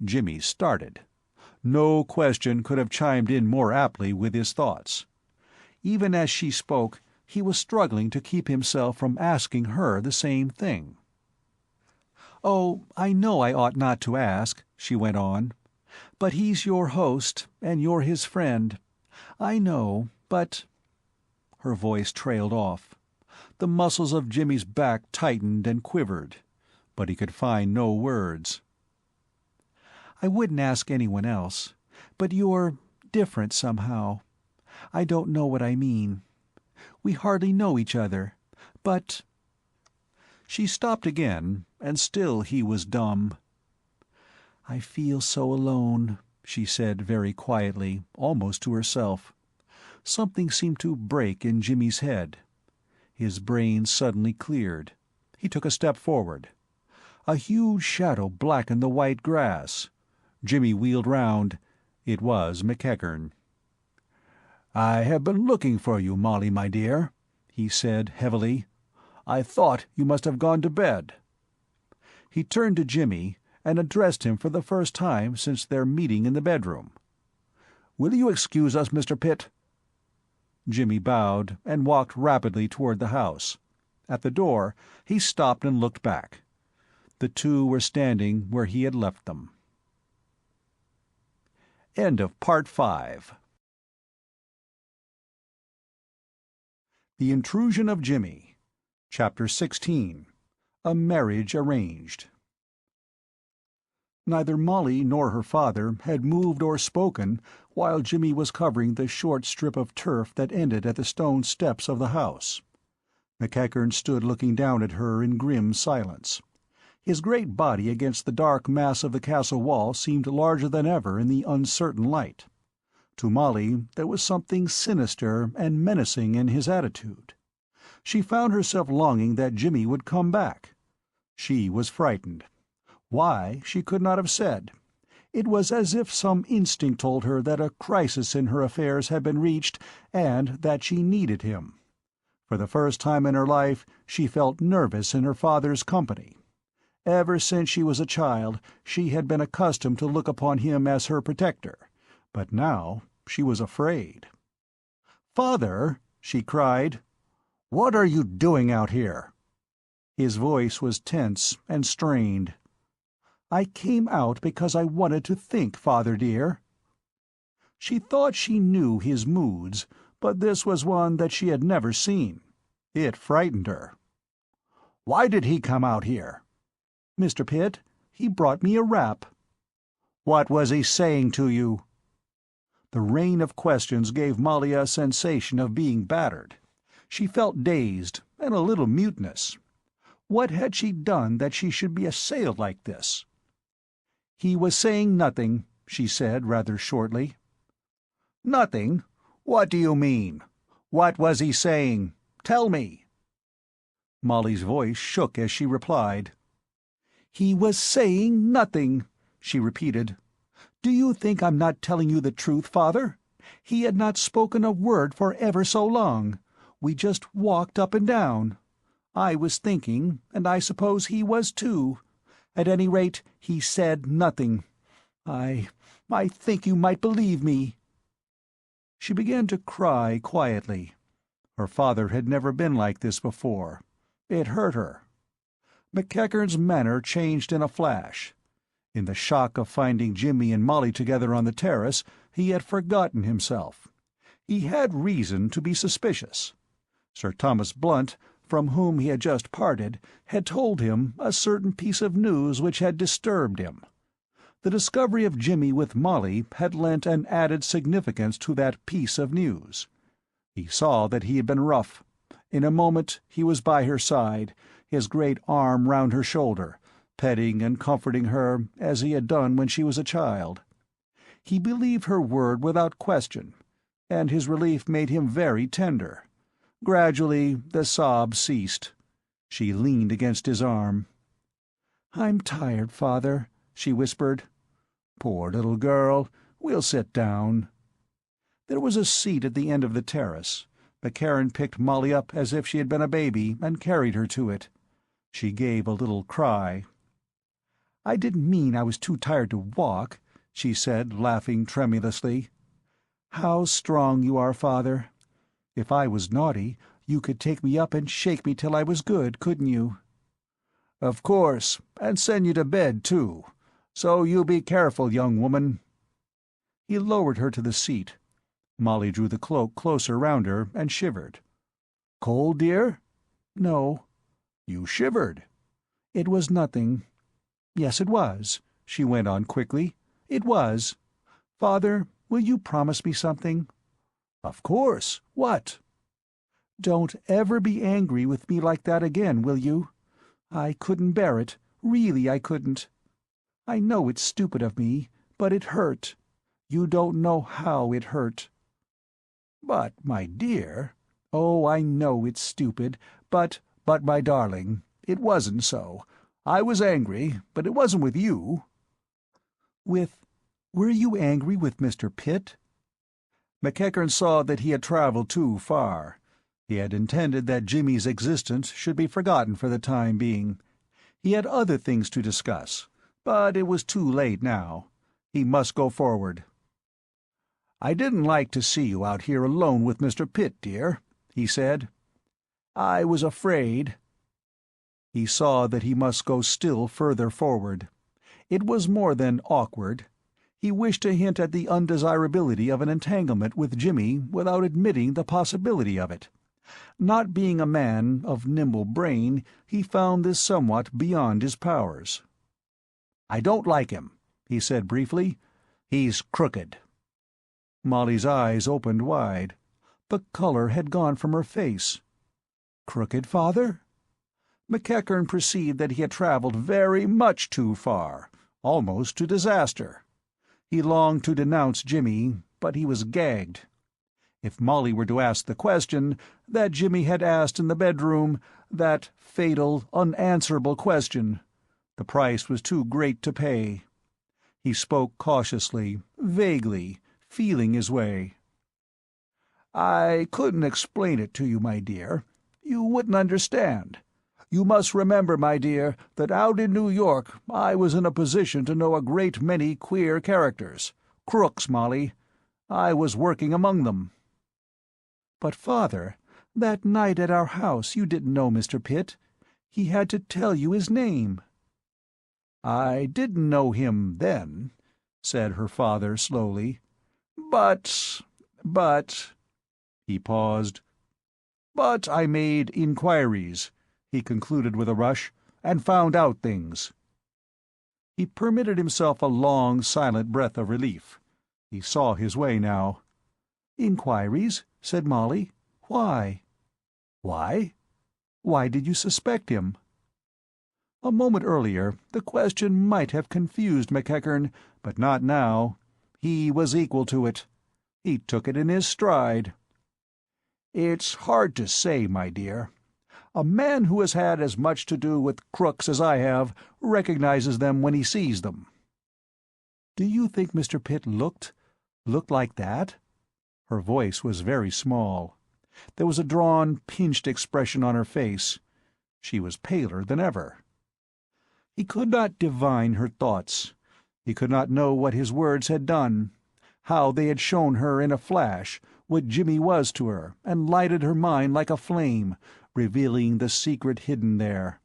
Speaker 2: Jimmy started. No question could have chimed in more aptly with his thoughts. Even as she spoke, he was struggling to keep himself from asking her the same thing. "Oh, I know I ought not to ask," she went on. "But he's your host, and you're his friend. I know, but—" Her voice trailed off. The muscles of Jimmy's back tightened and quivered, but he could find no words. "I wouldn't ask anyone else, but you're different somehow. I don't know what I mean. We hardly know each other, but—" She stopped again, and still he was dumb. "I feel so alone," she said very quietly, almost to herself. Something seemed to break in Jimmy's head. His brain suddenly cleared. He took a step forward. A huge shadow blackened the white grass. Jimmy wheeled round. It was McEachern. "I have been looking for you, Molly, my dear," he said heavily. "I thought you must have gone to bed." He turned to Jimmy and addressed him for the first time since their meeting in the bedroom. "Will you excuse us, Mr. Pitt?" Jimmy bowed and walked rapidly toward the house. At the door, he stopped and looked back. The two were standing where he had left them. End of Part 5. The Intrusion of Jimmy. Chapter 16. A Marriage Arranged. Neither Molly nor her father had moved or spoken while Jimmy was covering the short strip of turf that ended at the stone steps of the house. McEachern stood looking down at her in grim silence. His great body against the dark mass of the castle wall seemed larger than ever in the uncertain light. To Molly there was something sinister and menacing in his attitude. She found herself longing that Jimmy would come back. She was frightened. Why, she could not have said. It was as if some instinct told her that a crisis in her affairs had been reached and that she needed him. For the first time in her life she felt nervous in her father's company. Ever since she was a child she had been accustomed to look upon him as her protector, but now she was afraid. "Father!" she cried. "What are you doing out here?" His voice was tense and strained. "I came out because I wanted to think, Father dear." She thought she knew his moods, but this was one that she had never seen. It frightened her.
Speaker 3: "Why did he come out here?"
Speaker 2: "Mr. Pitt, he brought me a wrap."
Speaker 3: "What was he saying to you?"
Speaker 2: The rain of questions gave Molly a sensation of being battered. She felt dazed and a little mutinous. What had she done that she should be assailed like this? "He was saying nothing," she said rather shortly.
Speaker 3: "Nothing? What do you mean? What was he saying? Tell me."
Speaker 2: Molly's voice shook as she replied. "He was saying nothing," she repeated. "Do you think I'm not telling you the truth, Father? He had not spoken a word for ever so long. We just walked up and down. I was thinking, and I suppose he was too. At any rate, he said nothing. I think you might believe me." She began to cry quietly. Her father had never been like this before. It hurt her. McEachern's manner changed in a flash. In the shock of finding Jimmy and Molly together on the terrace, he had forgotten himself. He had reason to be suspicious. Sir Thomas Blunt, from whom he had just parted, had told him a certain piece of news which had disturbed him. The discovery of Jimmy with Molly had lent an added significance to that piece of news. He saw that he had been rough. In a moment he was by her side, his great arm round her shoulder, petting and comforting her as he had done when she was a child. He believed her word without question, and his relief made him very tender. Gradually the sobs ceased. She leaned against his arm. "I'm tired, Father," she whispered. "Poor little girl. We'll sit down." There was a seat at the end of the terrace. McEachern picked Molly up as if she had been a baby and carried her to it. She gave a little cry. "I didn't mean I was too tired to walk," she said, laughing tremulously. "How strong you are, Father. If I was naughty, you could take me up and shake me till I was good, couldn't you?"
Speaker 3: "Of course, and send you to bed, too. So you be careful, young woman."
Speaker 2: He lowered her to the seat. Molly drew the cloak closer round her and shivered.
Speaker 3: "Cold, dear?"
Speaker 2: "No."
Speaker 3: "You shivered."
Speaker 2: "It was nothing." "Yes, it was," she went on quickly. "It was. Father, will you promise me something?"
Speaker 3: "Of course. What?"
Speaker 2: "Don't ever be angry with me like that again, will you? I couldn't bear it. Really, I couldn't. I know it's stupid of me, but it hurt. You don't know how it hurt."
Speaker 3: "But, my dear—"
Speaker 2: "Oh, I know it's stupid, but—"
Speaker 3: "But, my darling, it wasn't so. I was angry, but it wasn't with you."
Speaker 2: Were you angry with Mr. Pitt?"
Speaker 3: McEachern saw that he had traveled too far. He had intended that Jimmy's existence should be forgotten for the time being. He had other things to discuss, but it was too late now. He must go forward. "I didn't like to see you out here alone with Mr. Pitt, dear," he said. "I was afraid—" He saw that he must go still further forward. It was more than awkward. He wished to hint at the undesirability of an entanglement with Jimmy without admitting the possibility of it. Not being a man of nimble brain, he found this somewhat beyond his powers. "I don't like him," he said briefly. "He's crooked."
Speaker 2: Molly's eyes opened wide. The color had gone from her face. "Crooked, Father?"
Speaker 3: McEachern perceived that he had traveled very much too far, almost to disaster. He longed to denounce Jimmy, but he was gagged. If Molly were to ask the question that Jimmy had asked in the bedroom, that fatal, unanswerable question, the price was too great to pay. He spoke cautiously, vaguely, feeling his way. "I couldn't explain it to you, my dear. You wouldn't understand. You must remember, my dear, that out in New York I was in a position to know a great many queer characters. Crooks, Molly. I was working among them."
Speaker 2: "But, Father, that night at our house you didn't know Mr. Pitt. He had to tell you his name."
Speaker 3: "I didn't know him then," said her father slowly.
Speaker 2: But... He paused. "But I made inquiries," he concluded with a rush, "and found out things." He permitted himself a long, silent breath of relief. He saw his way now. "Inquiries?" said Molly. "Why?" "Why? Why did you suspect him?" A moment earlier the question might have confused McEachern, but not now. He was equal to it. He took it in his stride. "It's hard to say, my dear. A man who has had as much to do with crooks as I have recognizes them when he sees them." "Do you think Mr. Pitt looked like that?" Her voice was very small. There was a drawn, pinched expression on her face. She was paler than ever. He could not divine her thoughts. He could not know what his words had done, how they had shown her in a flash what Jimmy was to her, and lighted her mind like a flame, revealing the secret hidden there.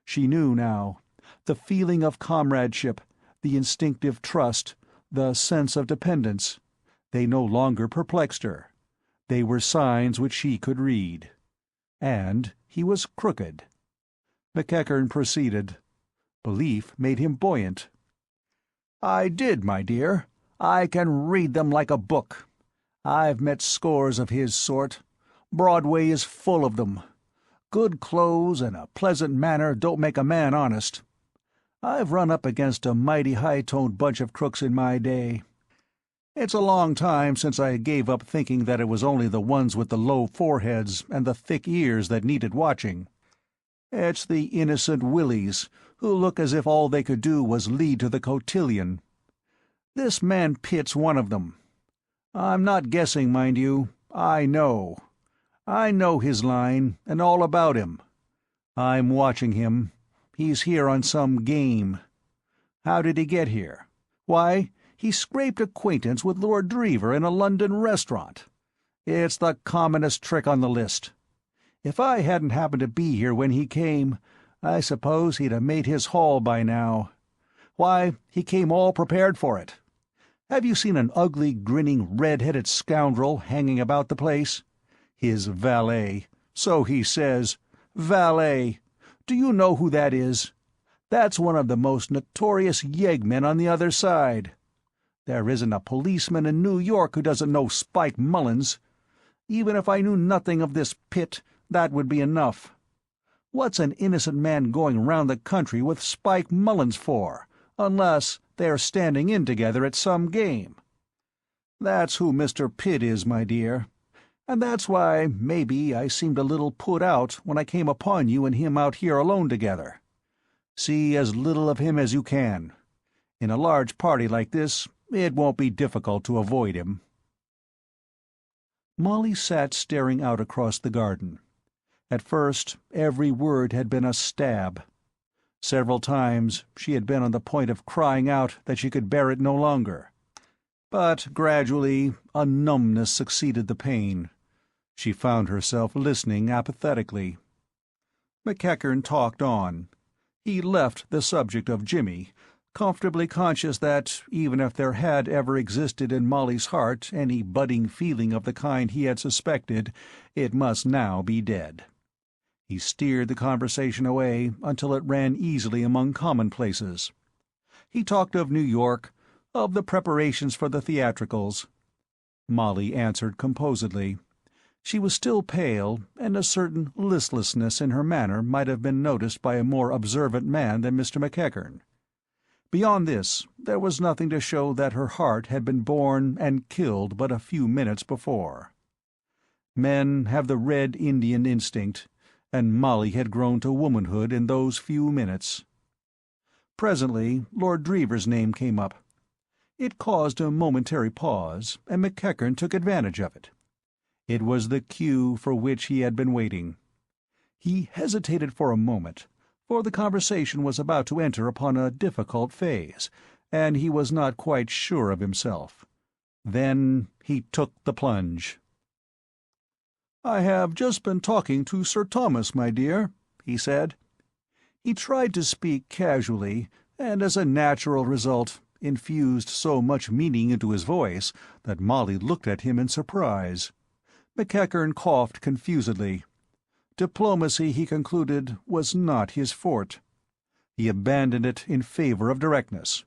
Speaker 2: She knew now. The feeling of comradeship, the instinctive trust, the sense of dependence, they no longer perplexed her. They were signs which she could read. And he was crooked. McEachern proceeded. Belief made him buoyant. "I did, my dear. I can read them like a book. I've met scores of his sort. Broadway is full of them. Good clothes and a pleasant manner don't make a man honest. I've run up against a mighty high-toned bunch of crooks in my day. It's a long time since I gave up thinking that it was only the ones with the low foreheads and the thick ears that needed watching. It's the innocent willies, who look as if all they could do was lead to the cotillion. This man Pitt's one of them. I'm not guessing, mind you. I know. I know his line, and all about him. I'm watching him. He's here on some game. How did he get here? Why, he scraped acquaintance with Lord Dreever in a London restaurant. It's the commonest trick on the list. If I hadn't happened to be here when he came, I suppose he'd have made his haul by now. Why, he came all prepared for it. Have you seen an ugly, grinning, red-headed scoundrel hanging about the place? His valet. So he says. Valet. Do you know who that is? That's one of the most notorious yeggmen on the other side. There isn't a policeman in New York who doesn't know Spike Mullins. Even if I knew nothing of this Pitt, that would be enough. What's an innocent man going round the country with Spike Mullins for, unless they're standing in together at some game? That's who Mr. Pitt is, my dear. And that's why, maybe, I seemed a little put out when I came upon you and him out here alone together. See as little of him as you can. In a large party like this, it won't be difficult to avoid him." Molly sat staring out across the garden. At first, every word had been a stab. Several times she had been on the point of crying out that she could bear it no longer. But gradually a numbness succeeded the pain. She found herself listening apathetically. McEachern talked on. He left the subject of Jimmy, comfortably conscious that, even if there had ever existed in Molly's heart any budding feeling of the kind he had suspected, it must now be dead. He steered the conversation away until it ran easily among commonplaces. He talked of New York, of the preparations for the theatricals. Molly answered composedly. She was still pale, and a certain listlessness in her manner might have been noticed by a more observant man than Mr. McEachern. Beyond this, there was nothing to show that her heart had been born and killed but a few minutes before. Men have the red Indian instinct, and Molly had grown to womanhood in those few minutes. Presently Lord Dreever's name came up. It caused a momentary pause, and McEachern took advantage of it. It was the cue for which he had been waiting. He hesitated for a moment, for the conversation was about to enter upon a difficult phase, and he was not quite sure of himself. Then he took the plunge. "I have just been talking to Sir Thomas, my dear," he said. He tried to speak casually, and as a natural result infused so much meaning into his voice that Molly looked at him in surprise. McEachern coughed confusedly. Diplomacy, he concluded, was not his forte. He abandoned it in favor of directness.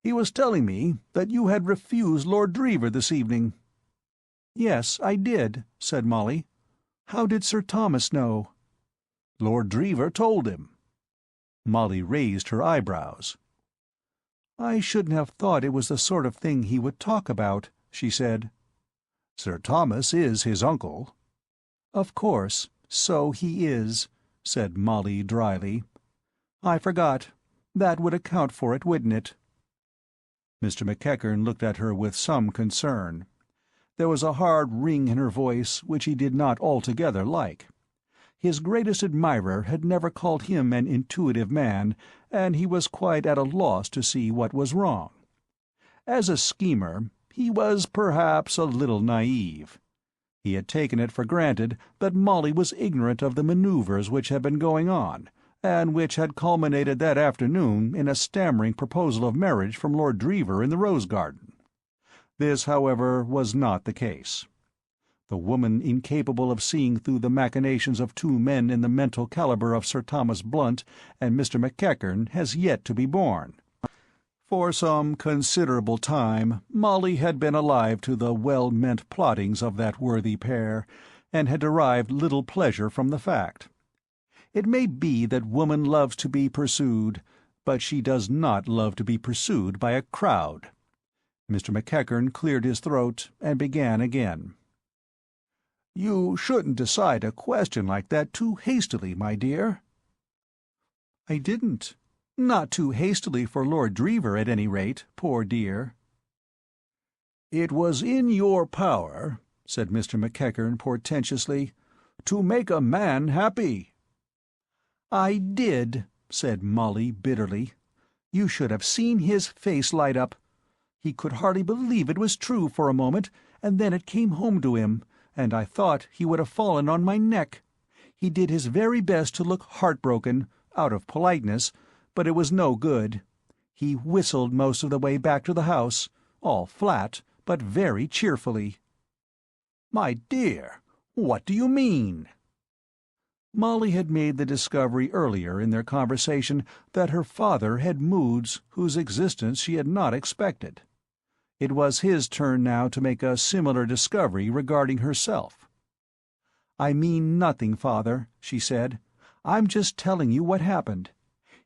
Speaker 2: "He was telling me that you had refused Lord Dreever this evening." "Yes, I did," said Molly. "How did Sir Thomas know?" "Lord Dreever told him." Molly raised her eyebrows. "I shouldn't have thought it was the sort of thing he would talk about," she said. "Sir Thomas is his uncle." "Of course, so he is," said Molly dryly. "I forgot. That would account for it, wouldn't it?" Mr. McEachern looked at her with some concern. There was a hard ring in her voice which he did not altogether like. His greatest admirer had never called him an intuitive man, and he was quite at a loss to see what was wrong. As a schemer, he was perhaps a little naive. He had taken it for granted that Molly was ignorant of the maneuvers which had been going on, and which had culminated that afternoon in a stammering proposal of marriage from Lord Dreever in the rose garden. This, however, was not the case. The woman incapable of seeing through the machinations of two men in the mental caliber of Sir Thomas Blunt and Mr. McEachern has yet to be born. For some considerable time Molly had been alive to the well-meant plottings of that worthy pair, and had derived little pleasure from the fact. It may be that woman loves to be pursued, but she does not love to be pursued by a crowd. Mr. McEachern cleared his throat and began again. "You shouldn't decide a question like that too hastily, my dear." "I didn't. Not too hastily for Lord Dreever, at any rate, poor dear." "It was in your power," said Mr. McEachern portentously, "to make a man happy." "I did," said Molly bitterly. "You should have seen his face light up. He could hardly believe it was true for a moment, and then it came home to him, and I thought he would have fallen on my neck. He did his very best to look heartbroken, out of politeness, but it was no good. He whistled most of the way back to the house, all flat, but very cheerfully." "My dear, what do you mean?" Molly had made the discovery earlier in their conversation that her father had moods whose existence she had not expected. It was his turn now to make a similar discovery regarding herself. "I mean nothing, father," she said. "I'm just telling you what happened.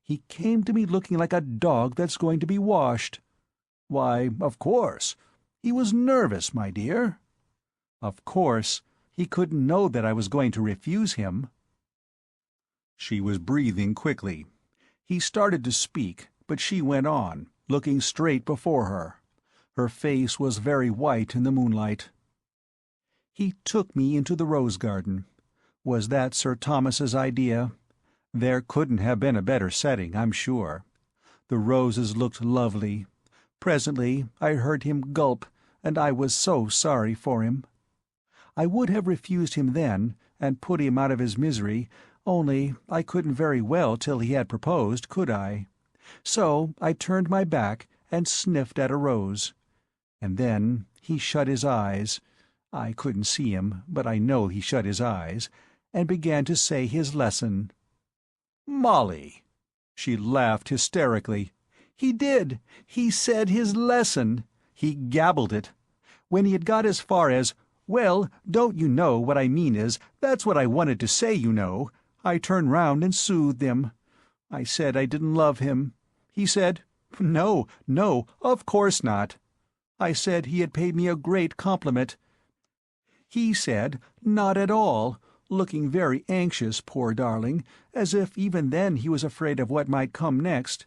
Speaker 2: He came to me looking like a dog that's going to be washed." "Why, of course. He was nervous, my dear." "Of course. He couldn't know that I was going to refuse him." She was breathing quickly. He started to speak, but she went on, looking straight before her. Her face was very white in the moonlight. "He took me into the rose garden. Was that Sir Thomas's idea? There couldn't have been a better setting, I'm sure. The roses looked lovely. Presently I heard him gulp, and I was so sorry for him. I would have refused him then, and put him out of his misery, only I couldn't very well till he had proposed, could I? So I turned my back and sniffed at a rose. And then he shut his eyes — I couldn't see him, but I know he shut his eyes — and began to say his lesson." "Molly!" She laughed hysterically. "He did. He said his lesson. He gabbled it. When he had got as far as, 'Well, don't you know what I mean is, that's what I wanted to say, you know,' I turned round and soothed him. I said I didn't love him. He said, 'No, no, of course not.' I said he had paid me a great compliment. He said, 'Not at all,' looking very anxious, poor darling, as if even then he was afraid of what might come next.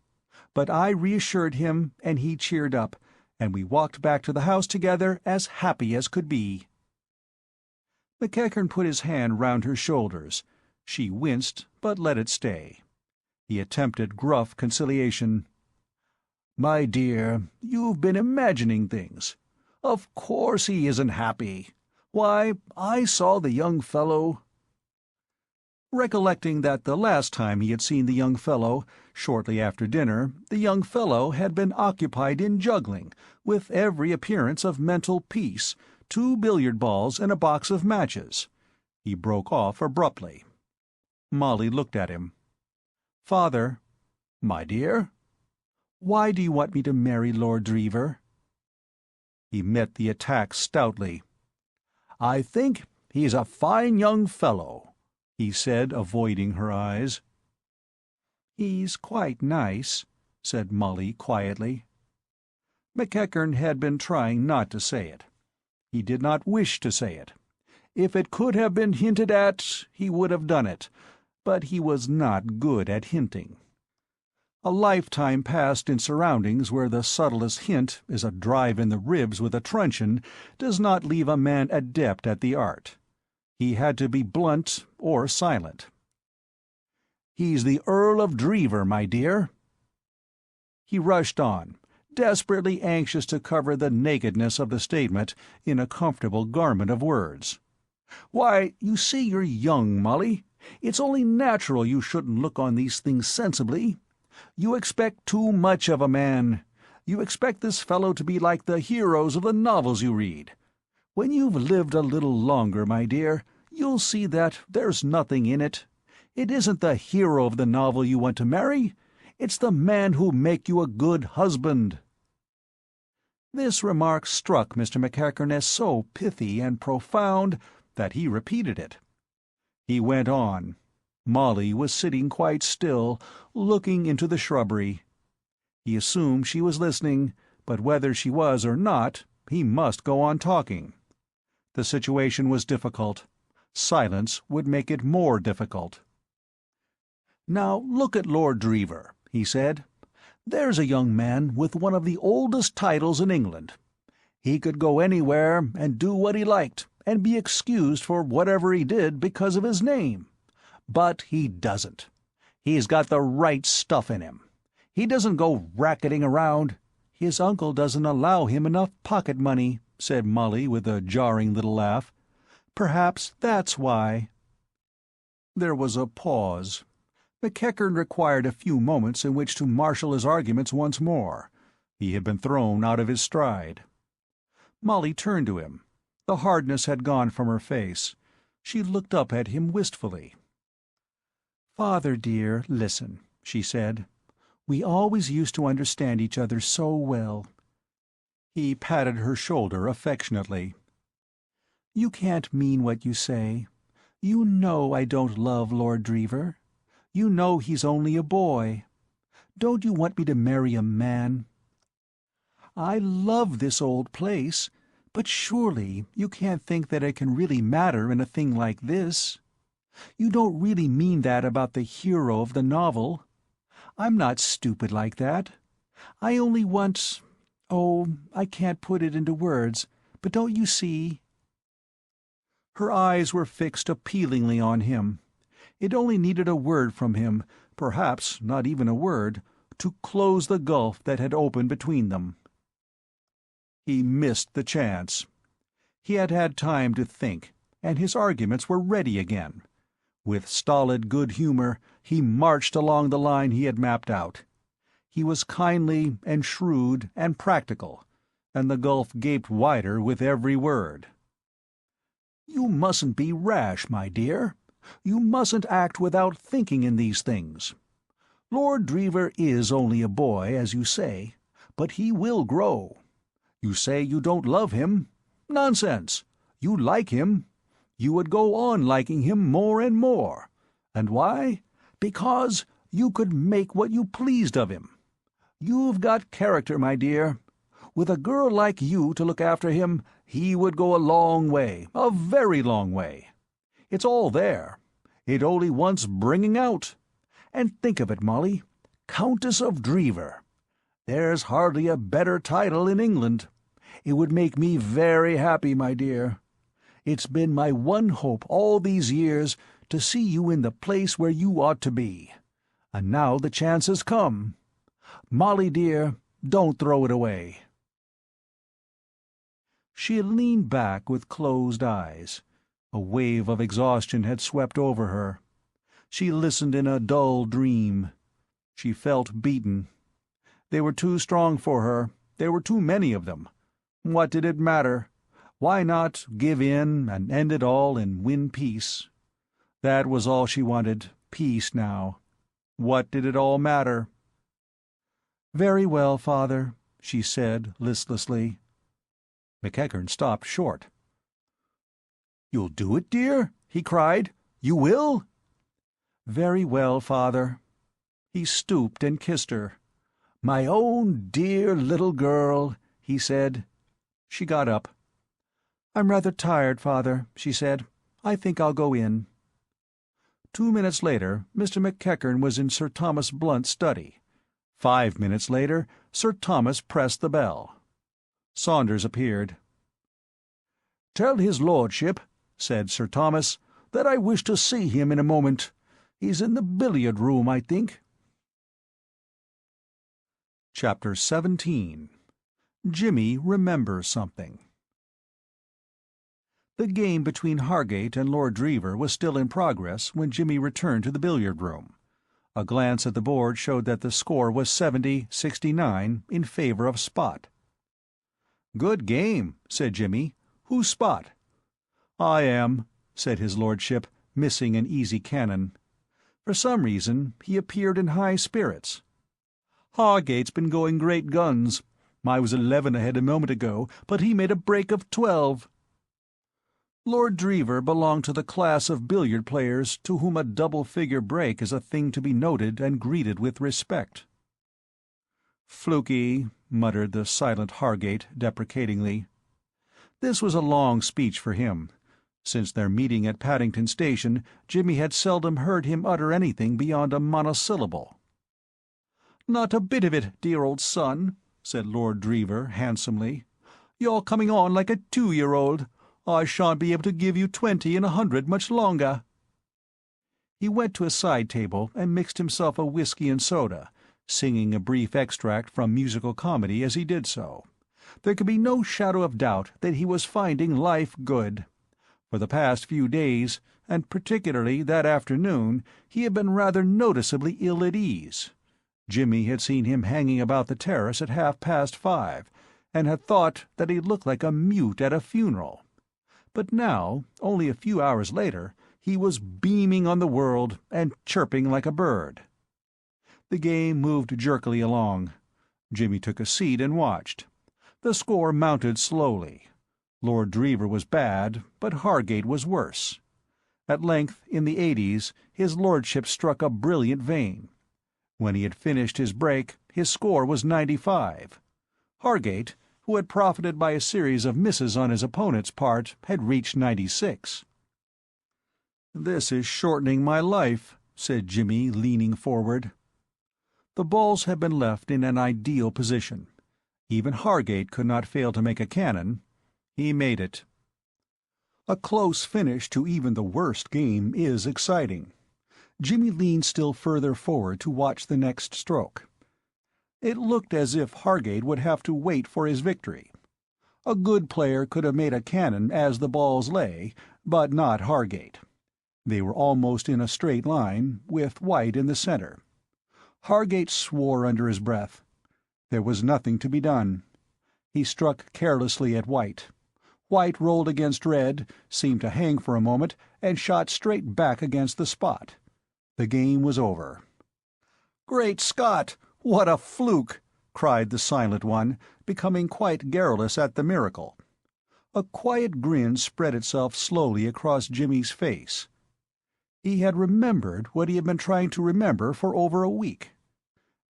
Speaker 2: But I reassured him, and he cheered up, and we walked back to the house together as happy as could be." McEachern put his hand round her shoulders. She winced, but let it stay. He attempted gruff conciliation. "My dear, you've been imagining things. Of course he isn't happy. Why, I saw the young fellow—" Recollecting that the last time he had seen the young fellow Shortly after dinner, the young fellow had been occupied in juggling, with every appearance of mental peace, 2 billiard balls and a box of matches. He broke off abruptly. Molly looked at him. "Father." "My dear?" "Why do you want me to marry Lord Dreever?" He met the attack stoutly. "I think he's a fine young fellow," he said, avoiding her eyes. "He's quite nice," said Molly quietly. McEachern had been trying not to say it. He did not wish to say it. If it could have been hinted at, he would have done it, but he was not good at hinting. A lifetime passed in surroundings where the subtlest hint is a drive in the ribs with a truncheon does not leave a man adept at the art. He had to be blunt or silent. "He's the Earl of Dreever, my dear." He rushed on, desperately anxious to cover the nakedness of the statement in a comfortable garment of words. "Why, you see you're young, Molly. It's only natural you shouldn't look on these things sensibly. You expect too much of a man. You expect this fellow to be like the heroes of the novels you read. When you've lived a little longer, my dear, you'll see that there's nothing in it. It isn't the hero of the novel you want to marry. It's the man who'll make you a good husband." This remark struck Mr. McEachern as so pithy and profound that he repeated it. He went on. Molly was sitting quite still, looking into the shrubbery. He assumed she was listening, but whether she was or not, he must go on talking. The situation was difficult. Silence would make it more difficult. "Now look at Lord Dreever," he said. "There's a young man with one of the oldest titles in England. He could go anywhere and do what he liked, and be excused for whatever he did because of his name. But he doesn't. He's got the right stuff in him. He doesn't go racketing around. His uncle doesn't allow him enough pocket money," said Molly with a jarring little laugh. "Perhaps that's why." There was a pause. McEachern required a few moments in which to marshal his arguments once more. He had been thrown out of his stride. Molly turned to him. The hardness had gone from her face. She looked up at him wistfully. "Father dear, listen," she said. "We always used to understand each other so well." He patted her shoulder affectionately. "You can't mean what you say. You know I don't love Lord Dreever. You know he's only a boy. Don't you want me to marry a man? I love this old place, but surely you can't think that it can really matter in a thing like this. You don't really mean that about the hero of the novel. I'm not stupid like that. I only want—oh, I can't put it into words, but don't you see?" Her eyes were fixed appealingly on him. It only needed a word from him, perhaps not even a word, to close the gulf that had opened between them. He missed the chance. He had had time to think, and his arguments were ready again. With stolid good humor, he marched along the line he had mapped out. He was kindly and shrewd and practical, and the gulf gaped wider with every word. "You mustn't be rash, my dear. You mustn't act without thinking in these things. Lord Dreever is only a boy, as you say, but he will grow. You say you don't love him. Nonsense! You like him. You would go on liking him more and more. And why? Because you could make what you pleased of him. You've got character, my dear. With a girl like you to look after him, he would go a long way, a very long way. It's all there. It only wants bringing out. And think of it, Molly, Countess of Dreever. There's hardly a better title in England. It would make me very happy, my dear. It's been my one hope all these years to see you in the place where you ought to be. And now the chance has come. Molly, dear, don't throw it away." She had leaned back with closed eyes. A wave of exhaustion had swept over her. She listened in a dull dream. She felt beaten. They were too strong for her. There were too many of them. What did it matter? Why not give in and end it all and win peace? That was all she wanted, peace now. What did it all matter? "Very well, Father," she said listlessly. McEachern stopped short. "You'll do it, dear?" he cried. "You will?" "Very well, Father." He stooped and kissed her. "My own dear little girl," he said. She got up. "I'm rather tired, Father," she said. "I think I'll go in." 2 minutes later, Mr. McEachern was in Sir Thomas Blunt's study. 5 minutes later, Sir Thomas pressed the bell. Saunders appeared. "Tell his lordship," said Sir Thomas, "that I wish to see him in a moment. He's in the billiard-room, I think." Chapter 17. Jimmy Remembers Something. The game between Hargate and Lord Dreever was still in progress when Jimmy returned to the billiard-room. A glance at the board showed that the score was 70-69 in favor of Spot. "Good game," said Jimmy. "Who's Spot?" "I am," said his lordship, missing an easy cannon. For some reason he appeared in high spirits. "Hargate's been going great guns. I was 11 ahead a moment ago, but he made a break of 12. Lord Dreever belonged to the class of billiard players to whom a double-figure break is a thing to be noted and greeted with respect. "Fluky," muttered the silent Hargate deprecatingly. This was a long speech for him. Since their meeting at Paddington Station, Jimmy had seldom heard him utter anything beyond a monosyllable. "Not a bit of it, dear old son," said Lord Dreever handsomely. "You're coming on like a 2-year-old. I shan't be able to give you 20 in 100 much longer." He went to a side table and mixed himself a whiskey and soda, singing a brief extract from musical comedy as he did so. There could be no shadow of doubt that he was finding life good. For the past few days, and particularly that afternoon, he had been rather noticeably ill at ease. Jimmy had seen him hanging about the terrace at 5:30, and had thought that he looked like a mute at a funeral. But now, only a few hours later, he was beaming on the world and chirping like a bird. The game moved jerkily along. Jimmy took a seat and watched. The score mounted slowly. Lord Dreever was bad, but Hargate was worse. At length, in the 80s, his lordship struck a brilliant vein. When he had finished his break, his score was 95. Hargate, who had profited by a series of misses on his opponent's part, had reached 96. "This is shortening my life," said Jimmy, leaning forward. The balls had been left in an ideal position. Even Hargate could not fail to make a cannon. He made it. A close finish to even the worst game is exciting. Jimmy leaned still further forward to watch the next stroke. It looked as if Hargate would have to wait for his victory. A good player could have made a cannon as the balls lay, but not Hargate. They were almost in a straight line, with white in the center. Hargate swore under his breath. There was nothing to be done. He struck carelessly at white. White rolled against red, seemed to hang for a moment, and shot straight back against the spot. The game was over. "Great Scott! What a fluke!" cried the silent one, becoming quite garrulous at the miracle. A quiet grin spread itself slowly across Jimmy's face. He had remembered what he had been trying to remember for over a week.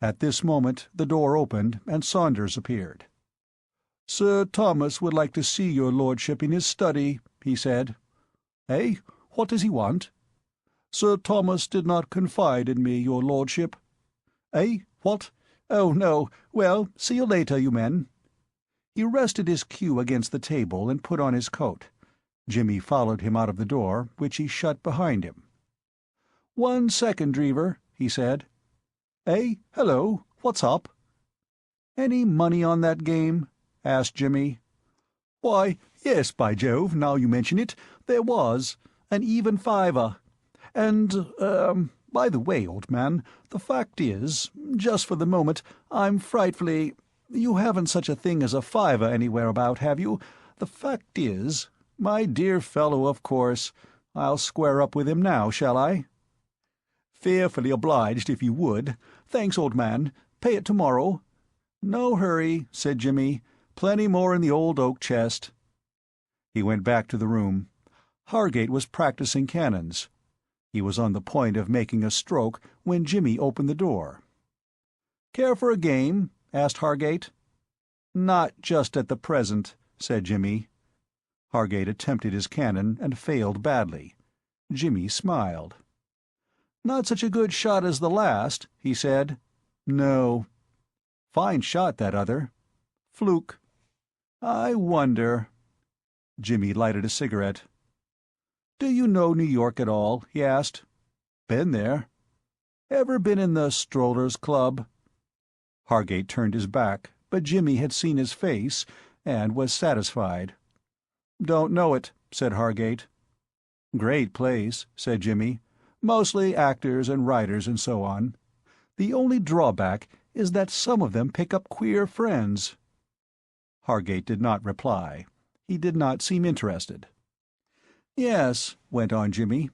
Speaker 2: At this moment the door opened, and Saunders appeared. "Sir Thomas would like to see your lordship in his study," he said. "Eh? What does he want?" "Sir Thomas did not confide in me, your lordship." "Eh? What? Oh, no. Well, see you later, you men." He rested his cue against the table and put on his coat. Jimmy followed him out of the door, which he shut behind him. "1 second, Dreever," he said. "Eh? Hello. What's up?" "Any money on that game?" asked Jimmy. "Why, yes, by Jove, now you mention it, there was. An even fiver. And,
Speaker 3: By the way, old man, the fact is, just for the moment, I'm frightfully— You haven't such a thing as a fiver anywhere about, have you? The fact is— My dear fellow, of course. I'll square up with him now, shall I?" "Fearfully obliged if you would. Thanks, old man. Pay it tomorrow." "No hurry," said Jimmy. "Plenty more in the old oak chest." He went back to the room. Hargate was practicing cannons. He was on the point of making a stroke when Jimmy opened the door. "Care for a game?" asked Hargate. "Not just at the present," said Jimmy. Hargate attempted his cannon and failed badly. Jimmy smiled. "Not such a good shot as the last," he said. "No." "Fine shot, that other." "Fluke." "I wonder—" Jimmy lighted a cigarette. "Do you know New York at all?" he asked. "Been there." "Ever been in the Strollers Club?" Hargate turned his back, but Jimmy had seen his face and was satisfied. "Don't know it," said Hargate. "Great place," said Jimmy. "Mostly actors and writers and so on. The only drawback is that some of them pick up queer friends." Hargate did not reply. He did not seem interested. "Yes," went on Jimmy.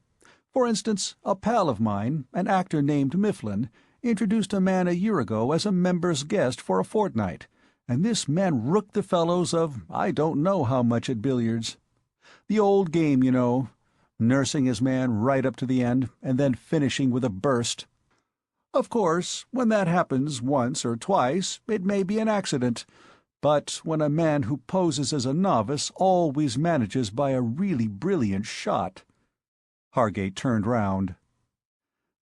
Speaker 3: "For instance, a pal of mine, an actor named Mifflin, introduced a man a year ago as a member's guest for a fortnight, and this man rooked the fellows of I don't know how much at billiards. The old game, you know, nursing his man right up to the end, and then finishing with a burst. Of course, when that happens once or twice, it may be an accident, but when a man who poses as a novice always manages by a really brilliant shot—" Hargate turned round.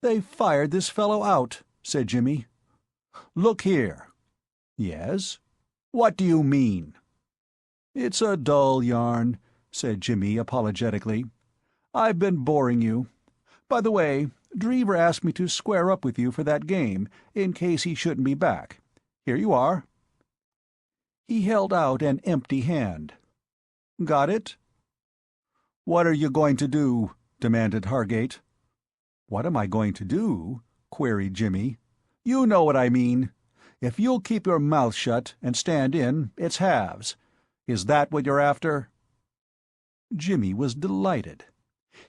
Speaker 3: "They've fired this fellow out," said Jimmy. "Look here." "Yes?" "What do you mean?" "It's a dull yarn," said Jimmy apologetically. "I've been boring you. By the way, Dreever asked me to square up with you for that game, in case he shouldn't be back. Here you are." He held out an empty hand. "Got it?" "What are you going to do?" demanded Hargate. "What am I going to do?" queried Jimmy. "You know what I mean. If you'll keep your mouth shut and stand in, it's halves. Is that what you're after?" Jimmy was delighted.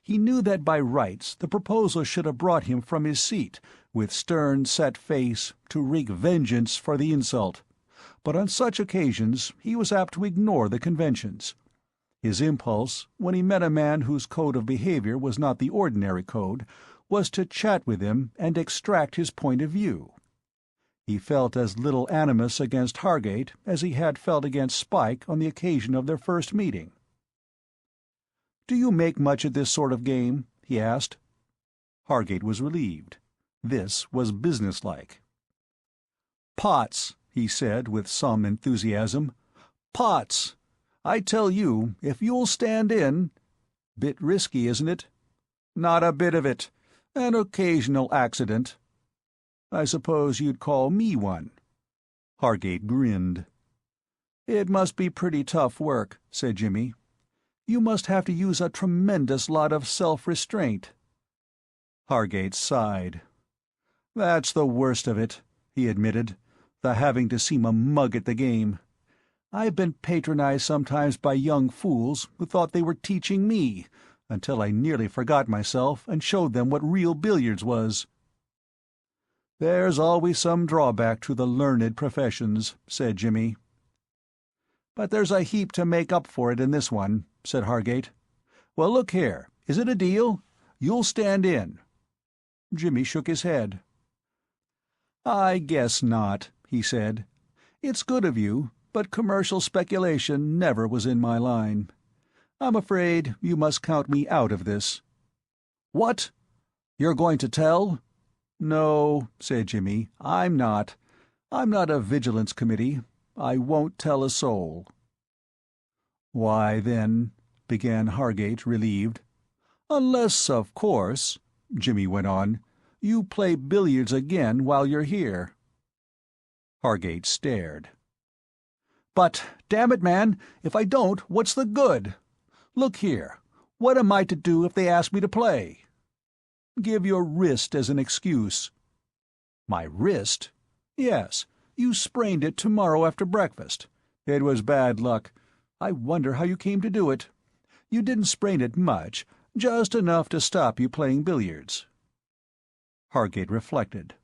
Speaker 3: He knew that by rights the proposal should have brought him from his seat, with stern, set face, to wreak vengeance for the insult. But on such occasions he was apt to ignore the conventions. His impulse, when he met a man whose code of behavior was not the ordinary code, was to chat with him and extract his point of view. He felt as little animus against Hargate as he had felt against Spike on the occasion of their first meeting. "Do you make much at this sort of game?" he asked. Hargate was relieved. This was businesslike. "Pots," he said with some enthusiasm. "Pots! I tell you, if you'll stand in— Bit risky, isn't it?" "Not a bit of it. An occasional accident." "I suppose you'd call me one." Hargate grinned. "It must be pretty tough work," said Jimmy. "You must have to use a tremendous lot of self-restraint." Hargate sighed. "That's the worst of it," he admitted, "the having to seem a mug at the game. I've been patronized sometimes by young fools who thought they were teaching me, until I nearly forgot myself and showed them what real billiards was." "There's always some drawback to the learned professions," said Jimmy. "But there's a heap to make up for it in this one," said Hargate. "Well, look here, is it a deal? You'll stand in." Jimmy shook his head. "I guess not," he said. "It's good of you, but commercial speculation never was in my line. I'm afraid you must count me out of this." "What? You're going to tell?" "No," said Jimmy, "I'm not. I'm not a vigilance committee. I won't tell a soul." "Why, then—" began Hargate, relieved. "Unless, of course," Jimmy went on, "you play billiards again while you're here." Hargate stared. "But, damn it, man, if I don't, what's the good? Look here, what am I to do if they ask me to play?"
Speaker 2: Give your wrist as an excuse." "My wrist?" "Yes. You sprained it tomorrow after breakfast. It was bad luck. I wonder how you came to do it. You didn't sprain it much, just enough to stop you playing billiards." Hargate reflected.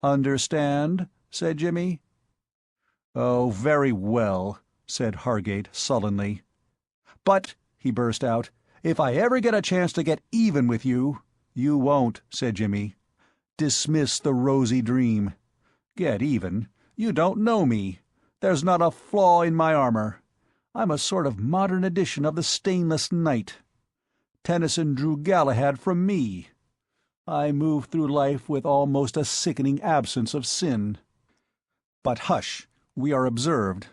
Speaker 2: "Understand?" said Jimmy. "Oh, very well," said Hargate sullenly. "But," he burst out, "if I ever get a chance to get even with you—" "You won't," said Jimmy. "Dismiss the rosy dream. Get even? You don't know me. There's not a flaw in my armor. I'm a sort of modern edition of the stainless knight. Tennyson drew Galahad from me. I move through life with almost a sickening absence of sin. But hush, we are observed.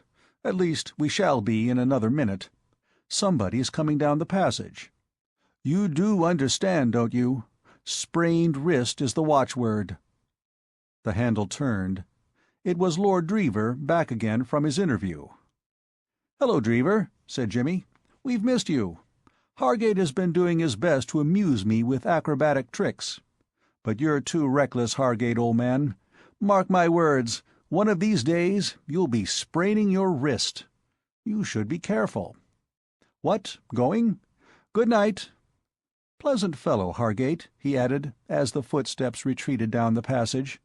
Speaker 2: At least we shall be in another minute. Somebody is coming down the passage. You do understand, don't you? Sprained wrist is the watchword." The handle turned. It was Lord Dreever, back again from his interview. "Hello, Dreever," said Jimmy. "We've missed you. Hargate has been doing his best to amuse me with acrobatic tricks. But you're too reckless, Hargate, old man. Mark my words, one of these days you'll be spraining your wrist. You should be careful. What, going? Good night. Pleasant fellow, Hargate," he added, as the footsteps retreated down the passage.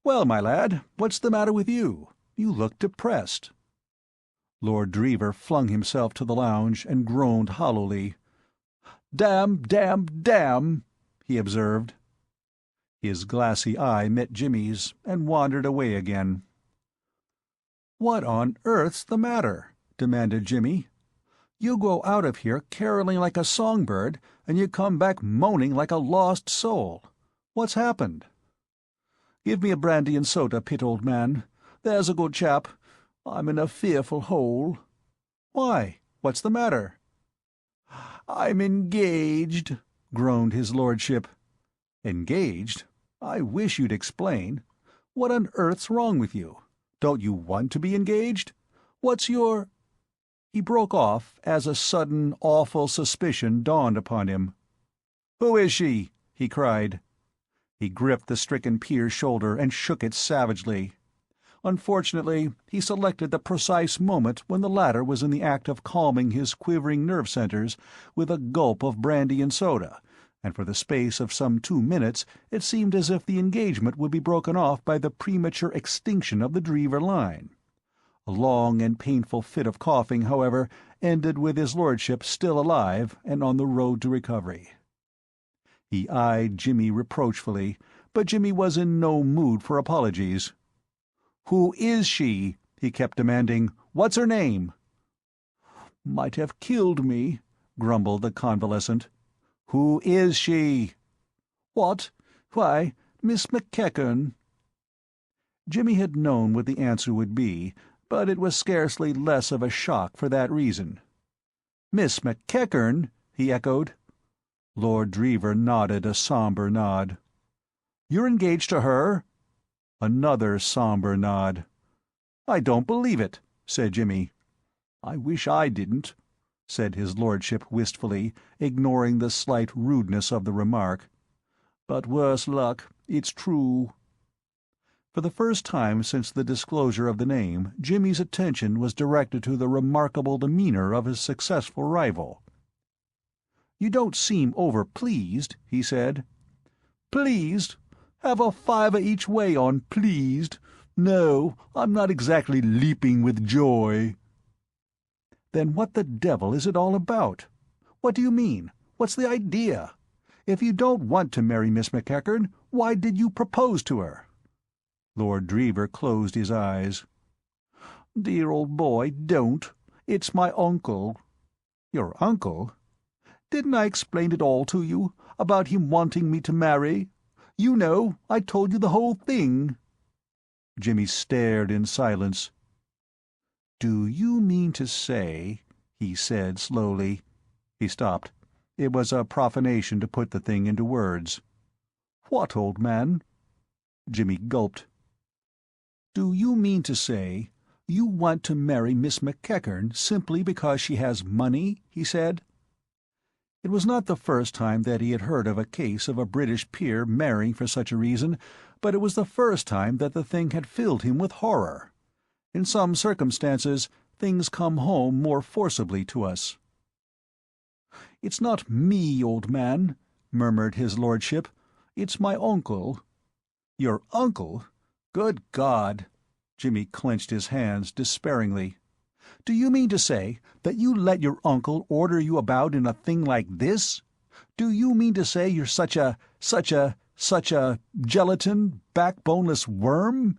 Speaker 2: "Well, my lad, what's the matter with you? You look depressed." Lord Dreever flung himself to the lounge and groaned hollowly. "Damn, damn, damn," he observed. His glassy eye met Jimmy's and wandered away again. "What on earth's the matter?" demanded Jimmy. "You go out of here caroling like a songbird, and you come back moaning like a lost soul. What's happened?" "Give me a brandy and soda, Pitt, old man. There's a good chap. I'm in a fearful hole." "Why? What's the matter?" "I'm engaged," groaned his lordship. "Engaged? I wish you'd explain. What on earth's wrong with you? Don't you want to be engaged? What's your—" He broke off as a sudden, awful suspicion dawned upon him. "Who is she?" he cried. He gripped the stricken peer's shoulder and shook it savagely. Unfortunately, he selected the precise moment when the latter was in the act of calming his quivering nerve centers with a gulp of brandy and soda, and for the space of some 2 minutes it seemed as if the engagement would be broken off by the premature extinction of the Dreever line. A long and painful fit of coughing, however, ended with his lordship still alive and on the road to recovery. He eyed Jimmy reproachfully, but Jimmy was in no mood for apologies. "Who is she?" he kept demanding. "What's her name?" "Might have killed me," grumbled the convalescent. "Who is she?" "What? Why, Miss McEachern." Jimmy had known what the answer would be, but it was scarcely less of a shock for that reason. "Miss McEachern?" he echoed. Lord Dreever nodded a somber nod. "You're engaged to her?" Another somber nod. "I don't believe it," said Jimmy. "I wish I didn't," said his lordship wistfully, ignoring the slight rudeness of the remark. "But worse luck, it's true." For the first time since the disclosure of the name, Jimmy's attention was directed to the remarkable demeanor of his successful rival. "You don't seem over-pleased," he said. "Pleased? Have a fiver each way on pleased. No, I'm not exactly leaping with joy." "Then what the devil is it all about? What do you mean? What's the idea? If you don't want to marry Miss McEachern, why did you propose to her?" Lord Dreever closed his eyes. "Dear old boy, don't. It's my uncle." "Your uncle? Didn't I explain it all to you, about him wanting me to marry? You know, I told you the whole thing." Jimmy stared in silence. "Do you mean to say," he said slowly. He stopped. It was a profanation to put the thing into words. "What, old man?" Jimmy gulped. "Do you mean to say you want to marry Miss McEachern simply because she has money?" he said. It was not the first time that he had heard of a case of a British peer marrying for such a reason, but it was the first time that the thing had filled him with horror. In some circumstances, things come home more forcibly to us. "It's not me, old man," murmured his lordship. "It's my uncle." "Your uncle? Good God!" Jimmy clenched his hands despairingly. "Do you mean to say that you let your uncle order you about in a thing like this? Do you mean to say you're such a gelatin, backboneless worm?"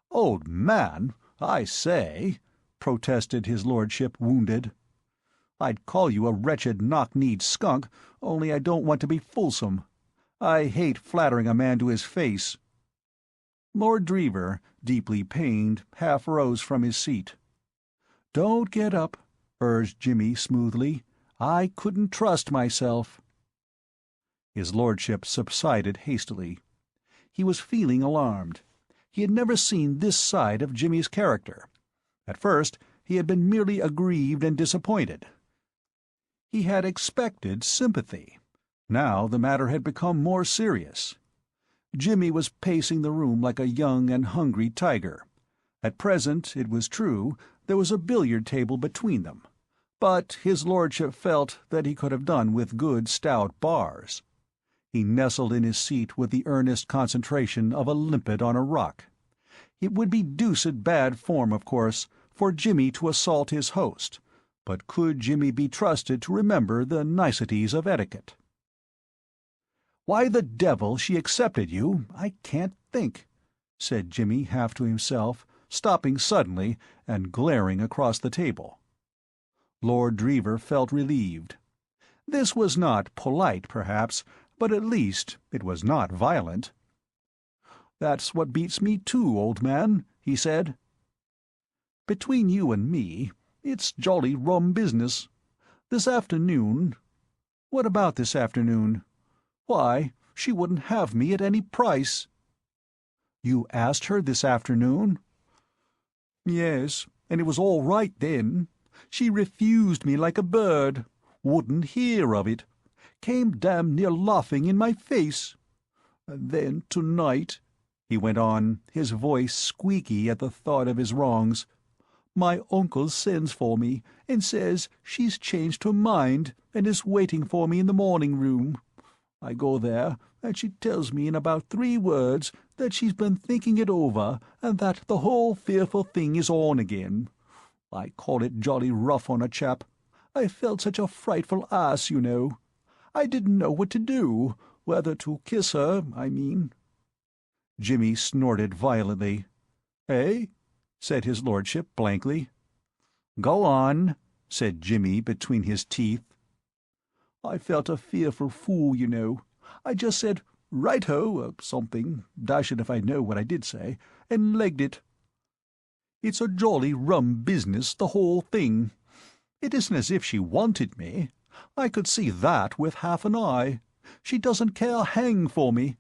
Speaker 2: "Old man, I say," protested his lordship, wounded. "I'd call you a wretched knock-kneed skunk, only I don't want to be fulsome. I hate flattering a man to his face." Lord Dreever, deeply pained, half rose from his seat. "Don't get up," urged Jimmy smoothly. "I couldn't trust myself." His lordship subsided hastily. He was feeling alarmed. He had never seen this side of Jimmy's character. At first he had been merely aggrieved and disappointed. He had expected sympathy. Now the matter had become more serious. Jimmy was pacing the room like a young and hungry tiger. At present, it was true, there was a billiard table between them, but his lordship felt that he could have done with good stout bars. He nestled in his seat with the earnest concentration of a limpet on a rock. It would be deuced bad form, of course, for Jimmy to assault his host, but could Jimmy be trusted to remember the niceties of etiquette? "Why the devil she accepted you, I can't think," said Jimmy half to himself, stopping suddenly and glaring across the table. Lord Dreever felt relieved. This was not polite, perhaps, but at least it was not violent. "That's what beats me too, old man," he said. "Between you and me, it's jolly rum business. This afternoon—" "What about this afternoon?" "Why, she wouldn't have me at any price." "You asked her this afternoon?" "Yes, and it was all right then. She refused me like a bird. Wouldn't hear of it. Came damn near laughing in my face. And then tonight," he went on, his voice squeaky at the thought of his wrongs, "my uncle sends for me and says she's changed her mind and is waiting for me in the morning-room. I go there, and she tells me in about 3 words that she's been thinking it over and that the whole fearful thing is on again. I call it jolly rough on a chap. I felt such a frightful ass, you know. I didn't know what to do, whether to kiss her, I mean." Jimmy snorted violently. "Eh?" said his lordship blankly. "Go on," said Jimmy between his teeth. "I felt a fearful fool, you know. I just said, 'Right-ho,' or something, dash it if I know what I did say, and legged it. It's a jolly rum business, the whole thing. It isn't as if she wanted me. I could see that with half an eye. She doesn't care a hang for me.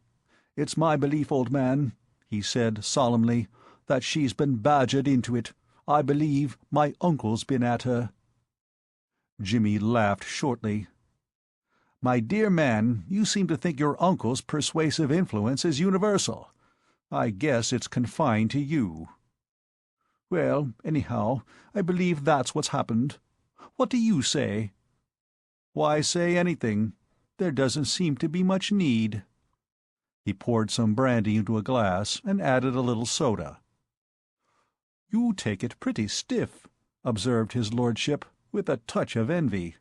Speaker 2: It's my belief, old man," he said solemnly, "that she's been badgered into it. I believe my uncle's been at her." Jimmy laughed shortly. "My dear man, you seem to think your uncle's persuasive influence is universal. I guess it's confined to you." "Well, anyhow, I believe that's what's happened. What do you say?" "Why say anything? There doesn't seem to be much need." He poured some brandy into a glass and added a little soda. "You take it pretty stiff," observed his lordship, with a touch of envy.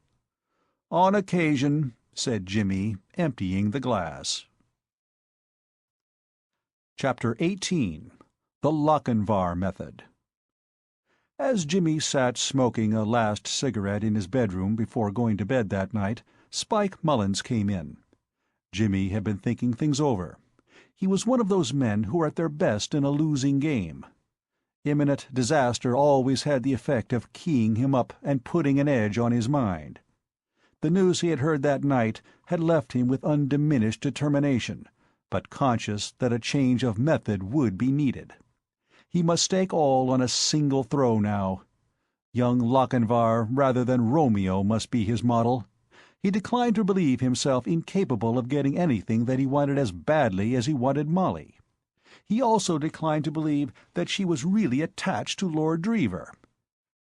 Speaker 2: "On occasion," said Jimmy, emptying the glass. Chapter 18. The Lochinvar Method. As Jimmy sat smoking a last cigarette in his bedroom before going to bed that night, Spike Mullins came in. Jimmy had been thinking things over. He was one of those men who are at their best in a losing game. Imminent disaster always had the effect of keying him up and putting an edge on his mind. The news he had heard that night had left him with undiminished determination, but conscious that a change of method would be needed. He must stake all on a single throw now. Young Lochinvar rather than Romeo must be his model. He declined to believe himself incapable of getting anything that he wanted as badly as he wanted Molly. He also declined to believe that she was really attached to Lord Dreever.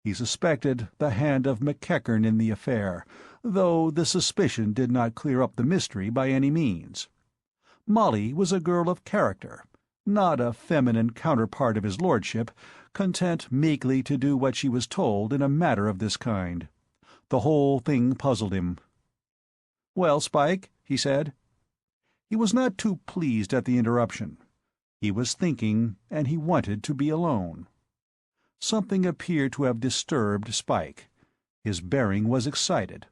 Speaker 2: He suspected the hand of McEachern in the affair, though the suspicion did not clear up the mystery by any means. Molly was a girl of character, not a feminine counterpart of his lordship, content meekly to do what she was told in a matter of this kind. The whole thing puzzled him. "Well, Spike," he said. He was not too pleased at the interruption. He was thinking, and he wanted to be alone. Something appeared to have disturbed Spike. His bearing was excited.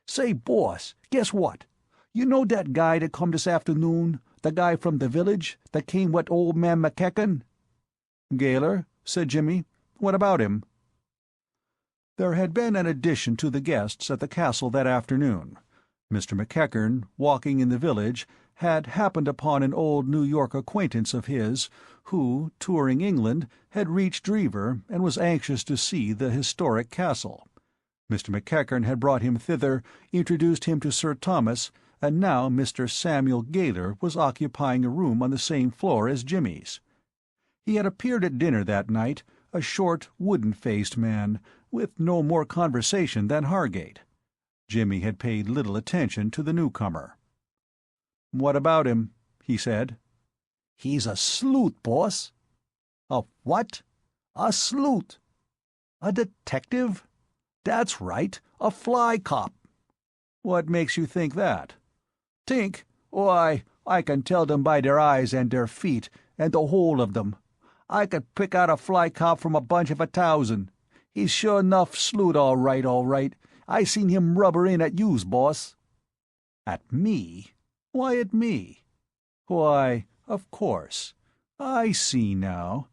Speaker 3: "Say, boss, guess what? You know that guy that come this afternoon, the guy from the village that came with old man McEachern?"
Speaker 2: "Gaoler," said Jimmy. "What about him?" There had been an addition to the guests at the castle that afternoon. Mr. McEachern, walking in the village, had happened upon an old New York acquaintance of his who, touring England, had reached Dreever and was anxious to see the historic castle. Mr. McEachern had brought him thither, introduced him to Sir Thomas, and now Mr. Samuel Gaoler was occupying a room on the same floor as Jimmy's. He had appeared at dinner that night, a short, wooden-faced man, with no more conversation than Hargate. Jimmy had paid little attention to the newcomer. "What about him?" he said.
Speaker 3: "He's a sleuth, boss."
Speaker 2: "A what?"
Speaker 3: "A sleuth."
Speaker 2: "A detective?"
Speaker 3: "That's right, a fly cop."
Speaker 2: "What makes you think that?"
Speaker 3: "Tink? Why, I can tell them by their eyes and their feet, and the whole of them. I could pick out a fly cop from a bunch of 1,000. He's sure enough sleuth, all right, all right. I seen him rubber in at youse, boss."
Speaker 2: "At me? Why at me?" "Why, of course. I see now.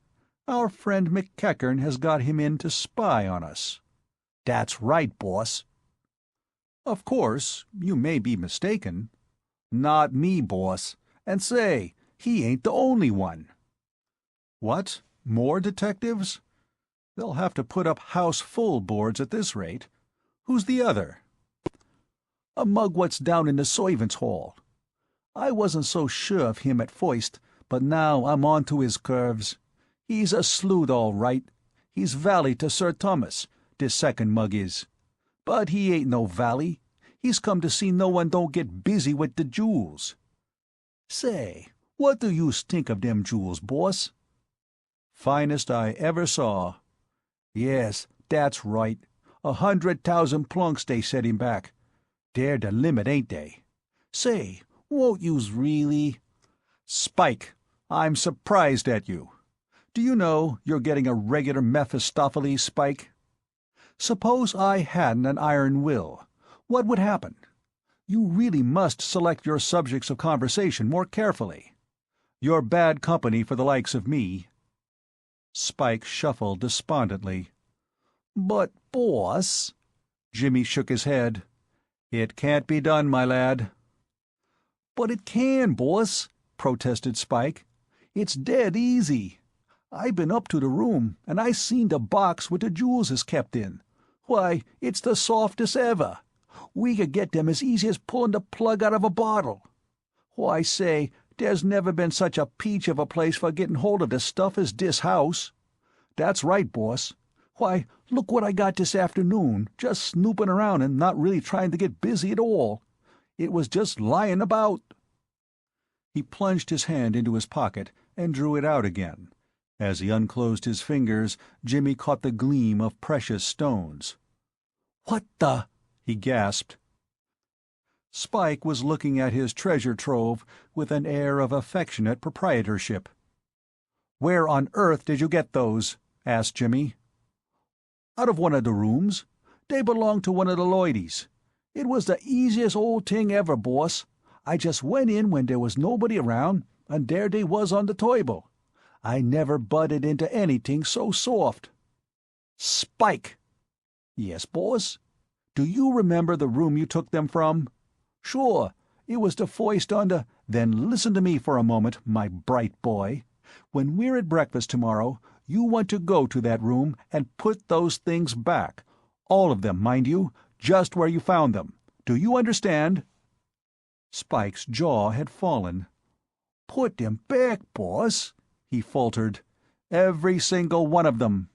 Speaker 2: Our friend McEachern has got him in to spy on us."
Speaker 3: "That's right, boss."
Speaker 2: "Of course, you may be mistaken."
Speaker 3: "Not me, boss. And say, he ain't the only one."
Speaker 2: "What? More detectives? They'll have to put up house-full boards at this rate. Who's the other?"
Speaker 3: "A mug what's down in the servants' hall. I wasn't so sure of him at first, but now I'm on to his curves. He's a sleuth, all right. He's valet to Sir Thomas, this second mug is. But he ain't no valet. He's come to see no one don't get busy with the jewels. Say, what do you think of them jewels, boss?"
Speaker 2: "Finest I ever saw."
Speaker 3: "Yes, that's right. 100,000 plunks they set him back. They're the limit, ain't they? Say, won't yous really—"
Speaker 2: "Spike, I'm surprised at you. Do you know you're getting a regular Mephistopheles, Spike? Suppose I hadn't an iron will. What would happen? You really must select your subjects of conversation more carefully. You're bad company for the likes of me." Spike shuffled despondently.
Speaker 3: "But, boss—"
Speaker 2: Jimmy shook his head. "It can't be done, my lad."
Speaker 3: "But it can, boss," protested Spike. "It's dead easy. I been up to the room, and I seen the box with the jewels is kept in. Why, it's the softest ever. We could get them as easy as pulling the plug out of a bottle. Why, say, there's never been such a peach of a place for getting hold of the stuff as this house. That's right, boss. Why, look what I got this afternoon, just snooping around and not really trying to get busy at all. It was just lying about."
Speaker 2: He plunged his hand into his pocket and drew it out again. As he unclosed his fingers, Jimmy caught the gleam of precious stones.
Speaker 3: "What the—"
Speaker 2: he gasped. Spike was looking at his treasure trove with an air of affectionate proprietorship. "Where on earth did you get those?" asked Jimmy.
Speaker 3: "Out of one of the rooms. They belonged to one of the loidies. It was the easiest old thing ever, boss. I just went in when there was nobody around, and there they was on the table. I never butted into anything so soft."
Speaker 2: "Spike!"
Speaker 3: "Yes, boss?"
Speaker 2: "Do you remember the room you took them from?"
Speaker 3: "Sure. It was the first on the—"
Speaker 2: "Then listen to me for a moment, my bright boy. When we're at breakfast tomorrow, you want to go to that room and put those things back. All of them, mind you, just where you found them. Do you understand?"
Speaker 3: Spike's jaw had fallen.
Speaker 2: "Put them back, boss," he faltered.
Speaker 3: "Every single one of them."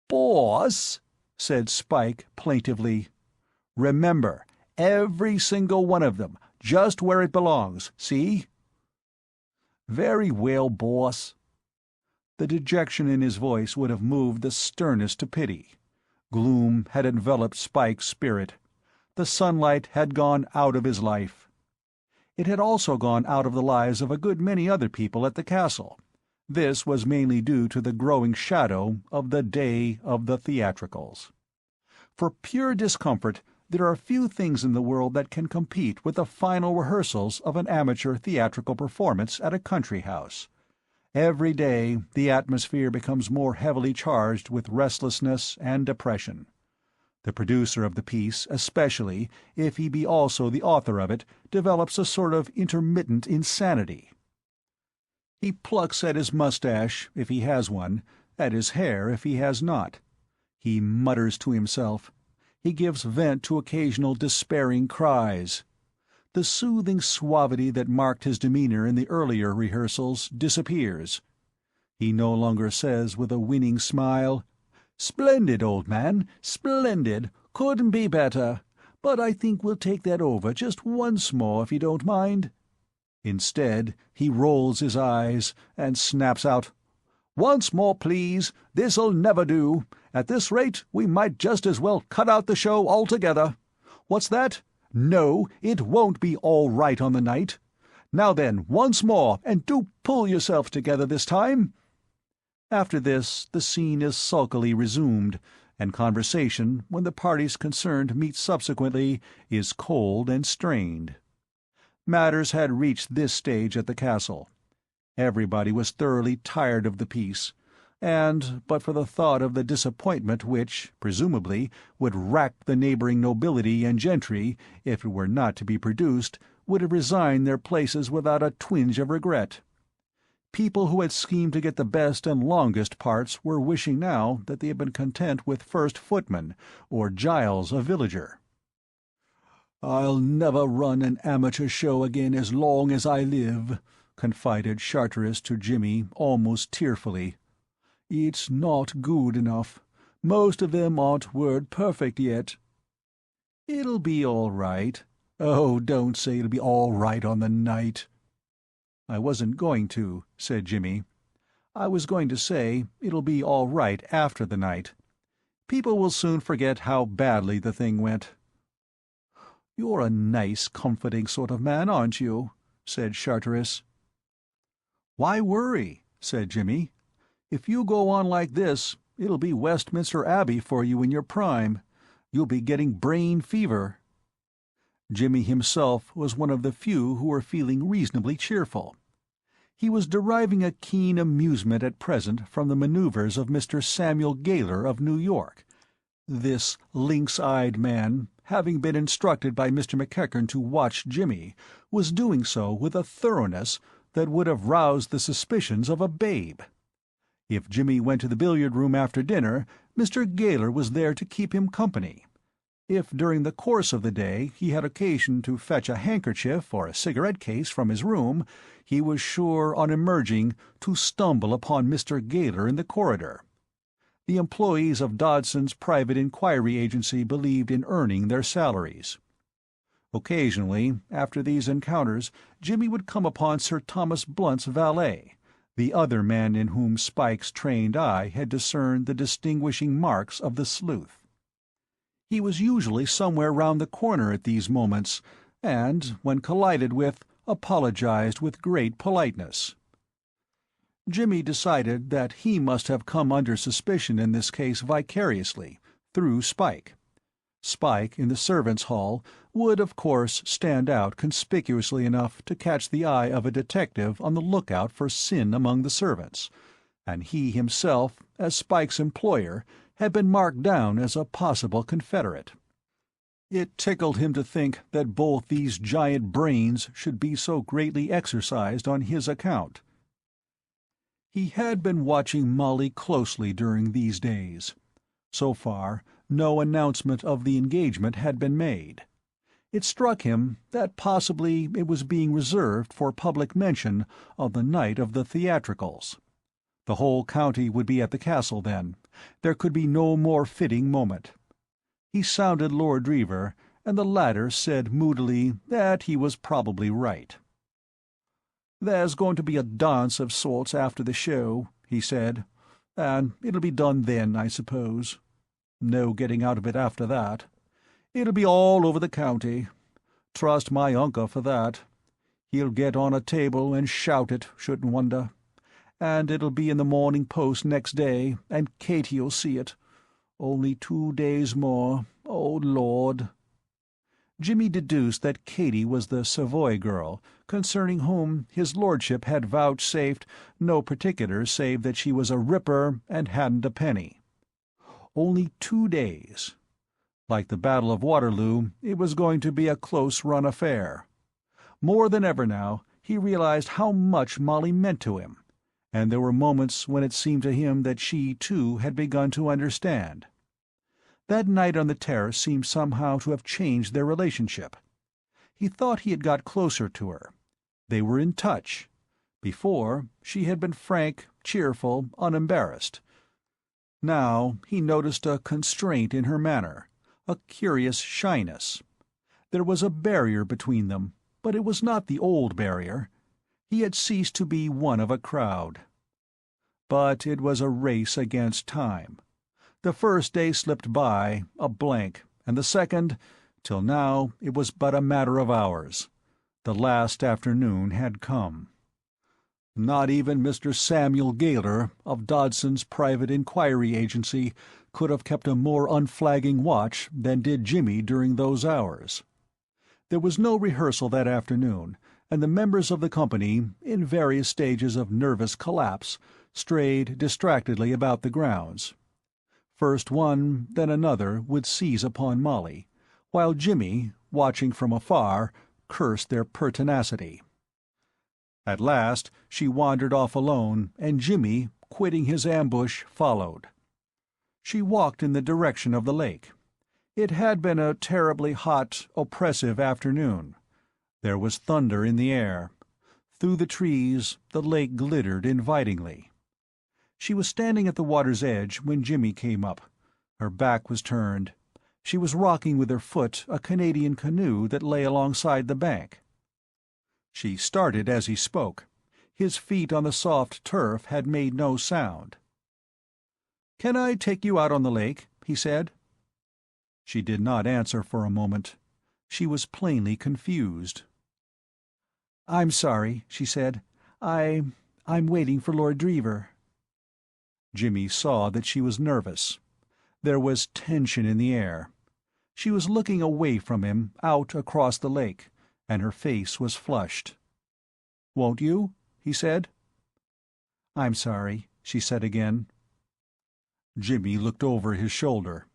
Speaker 2: "Boss,"
Speaker 3: said Spike plaintively. "Remember, every single one of them, just where it belongs, see?"
Speaker 2: "Very well, boss."
Speaker 3: The dejection in his voice would have moved the sternest to pity. Gloom had enveloped Spike's spirit. The sunlight had gone out of his life. It had also gone out of the lives of a good many other people at the castle. This was mainly due to the growing shadow of the day of the theatricals. For pure discomfort, there are few things in the world that can compete with the final rehearsals of an amateur theatrical performance at a country house. Every day the atmosphere becomes more heavily charged with restlessness and depression. The producer of the piece, especially if he be also the author of it, develops a sort of intermittent insanity. He plucks at his mustache, if he has one, at his hair if he has not. He mutters to himself. He gives vent to occasional despairing cries. The soothing suavity that marked his demeanor in the earlier rehearsals disappears. He no longer says with a winning smile, "Splendid, old man, splendid, couldn't be better, but I think we'll take that over just once more if you don't mind." Instead, he rolls his eyes and snaps out, "Once more, please, this'll never do. At this rate, we might just as well cut out the show altogether. What's that? No, it won't be all right on the night. Now then, once more, and do pull yourself together this time." After this, the scene is sulkily resumed, and conversation, when the parties concerned meet subsequently, is cold and strained. Matters had reached this stage at the castle. Everybody was thoroughly tired of the piece, and, but for the thought of the disappointment which, presumably, would rack the neighboring nobility and gentry if it were not to be produced, would have resigned their places without a twinge of regret. People who had schemed to get the best and longest parts were wishing now that they had been content with first footman, or Giles a villager.
Speaker 2: "I'll never run an amateur show again as long as I live," confided Charteris to Jimmy almost tearfully. "It's not good enough. Most of them aren't word perfect yet."
Speaker 3: "It'll be all right."
Speaker 2: "Oh, don't say it'll be all right on the night."
Speaker 3: "I wasn't going to," said Jimmy. "I was going to say it'll be all right after the night. People will soon forget how badly the thing went." "You're a nice, comforting sort of man, aren't you?" said Charteris. "Why worry?" said Jimmy. "If you go on like this, it'll be Westminster Abbey for you in your prime. You'll be getting brain fever." Jimmy himself was one of the few who were feeling reasonably cheerful. He was deriving a keen amusement at present from the maneuvers of Mr. Samuel Gaylor of New York. This lynx-eyed man, having been instructed by Mr. McEachern to watch Jimmy, was doing so with a thoroughness that would have roused the suspicions of a babe. If Jimmy went to the billiard-room after dinner, Mr. Gaylor was there to keep him company. If during the course of the day he had occasion to fetch a handkerchief or a cigarette-case from his room, he was sure, on emerging, to stumble upon Mr. Gaylor in the corridor. The employees of Dodson's private inquiry agency believed in earning their salaries. Occasionally, after these encounters, Jimmy would come upon Sir Thomas Blunt's valet, the other man in whom Spike's trained eye had discerned the distinguishing marks of the sleuth. He was usually somewhere round the corner at these moments, and, when collided with, apologized with great politeness. Jimmy decided that he must have come under suspicion in this case vicariously, through Spike. Spike, in the servants' hall, would, of course, stand out conspicuously enough to catch the eye of a detective on the lookout for sin among the servants, and he himself, as Spike's employer, had been marked down as a possible confederate. It tickled him to think that both these giant brains should be so greatly exercised on his account. He had been watching Molly closely during these days. So far, no announcement of the engagement had been made.
Speaker 2: It struck him that possibly it was being reserved for public mention on the night of the theatricals. The whole county would be at the castle then. There could be no more fitting moment. He sounded Lord Dreever, and the latter said moodily that he was probably right. "There's going to be a dance of sorts after the show," he said, "and it'll be done then, I suppose. No getting out of it after that. It'll be all over the county. Trust my uncle for that. He'll get on a table and shout it, shouldn't wonder. And it'll be in the Morning Post next day, and Katie'll see it. Only 2 days more. Oh, Lord." Jimmy deduced that Katie was the Savoy girl, concerning whom his lordship had vouchsafed no particulars save that she was a ripper and hadn't a penny. Only 2 days. Like the Battle of Waterloo, it was going to be a close-run affair. More than ever now, he realized how much Molly meant to him, and there were moments when it seemed to him that she, too, had begun to understand. That night on the terrace seemed somehow to have changed their relationship. He thought he had got closer to her. They were in touch. Before, she had been frank, cheerful, unembarrassed. Now he noticed a constraint in her manner, a curious shyness. There was a barrier between them, but it was not the old barrier. He had ceased to be one of a crowd. But it was a race against time. The first day slipped by, a blank, and the second, till now it was but a matter of hours. The last afternoon had come. Not even Mr. Samuel Gaylor, of Dodson's Private Inquiry Agency, could have kept a more unflagging watch than did Jimmy during those hours. There was no rehearsal that afternoon, and the members of the company, in various stages of nervous collapse, strayed distractedly about the grounds. First one, then another, would seize upon Molly, while Jimmy, watching from afar, cursed their pertinacity. At last she wandered off alone, and Jimmy, quitting his ambush, followed. She walked in the direction of the lake. It had been a terribly hot, oppressive afternoon. There was thunder in the air. Through the trees the lake glittered invitingly. She was standing at the water's edge when Jimmy came up. Her back was turned. She was rocking with her foot a Canadian canoe that lay alongside the bank. She started as he spoke. His feet on the soft turf had made no sound. "Can I take you out on the lake?" he said. She did not answer for a moment. She was plainly confused. "I'm sorry," she said. I'm waiting for Lord Dreever." Jimmy saw that she was nervous. There was tension in the air. She was looking away from him, out across the lake, and her face was flushed. "Won't you?" he said. "I'm sorry," she said again. Jimmy looked over his shoulder.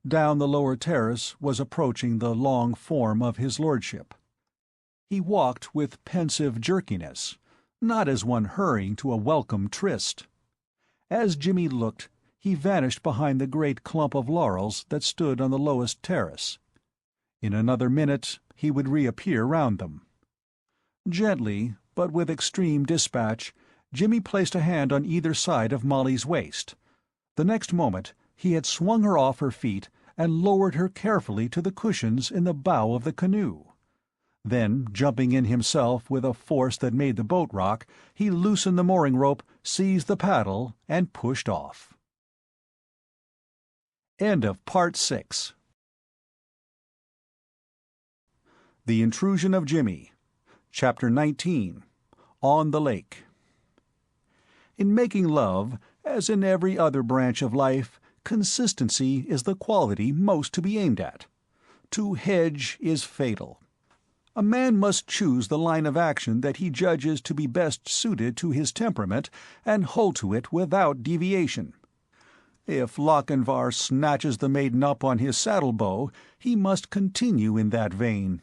Speaker 2: Down the lower terrace was approaching the long form of his lordship. He walked with pensive jerkiness, not as one hurrying to a welcome tryst. As Jimmy looked, he vanished behind the great clump of laurels that stood on the lowest terrace. In another minute he would reappear round them. Gently, but with extreme dispatch, Jimmy placed a hand on either side of Molly's waist. The next moment he had swung her off her feet and lowered her carefully to the cushions in the bow of the canoe. Then, jumping in himself with a force that made the boat rock, he loosened the mooring rope, seized the paddle, and pushed off. End of Part 6. The Intrusion of Jimmy. Chapter 19. On the Lake. In making love, as in every other branch of life, consistency is the quality most to be aimed at. To hedge is fatal. A man must choose the line of action that he judges to be best suited to his temperament, and hold to it without deviation. If Lochinvar snatches the maiden up on his saddle-bow, he must continue in that vein.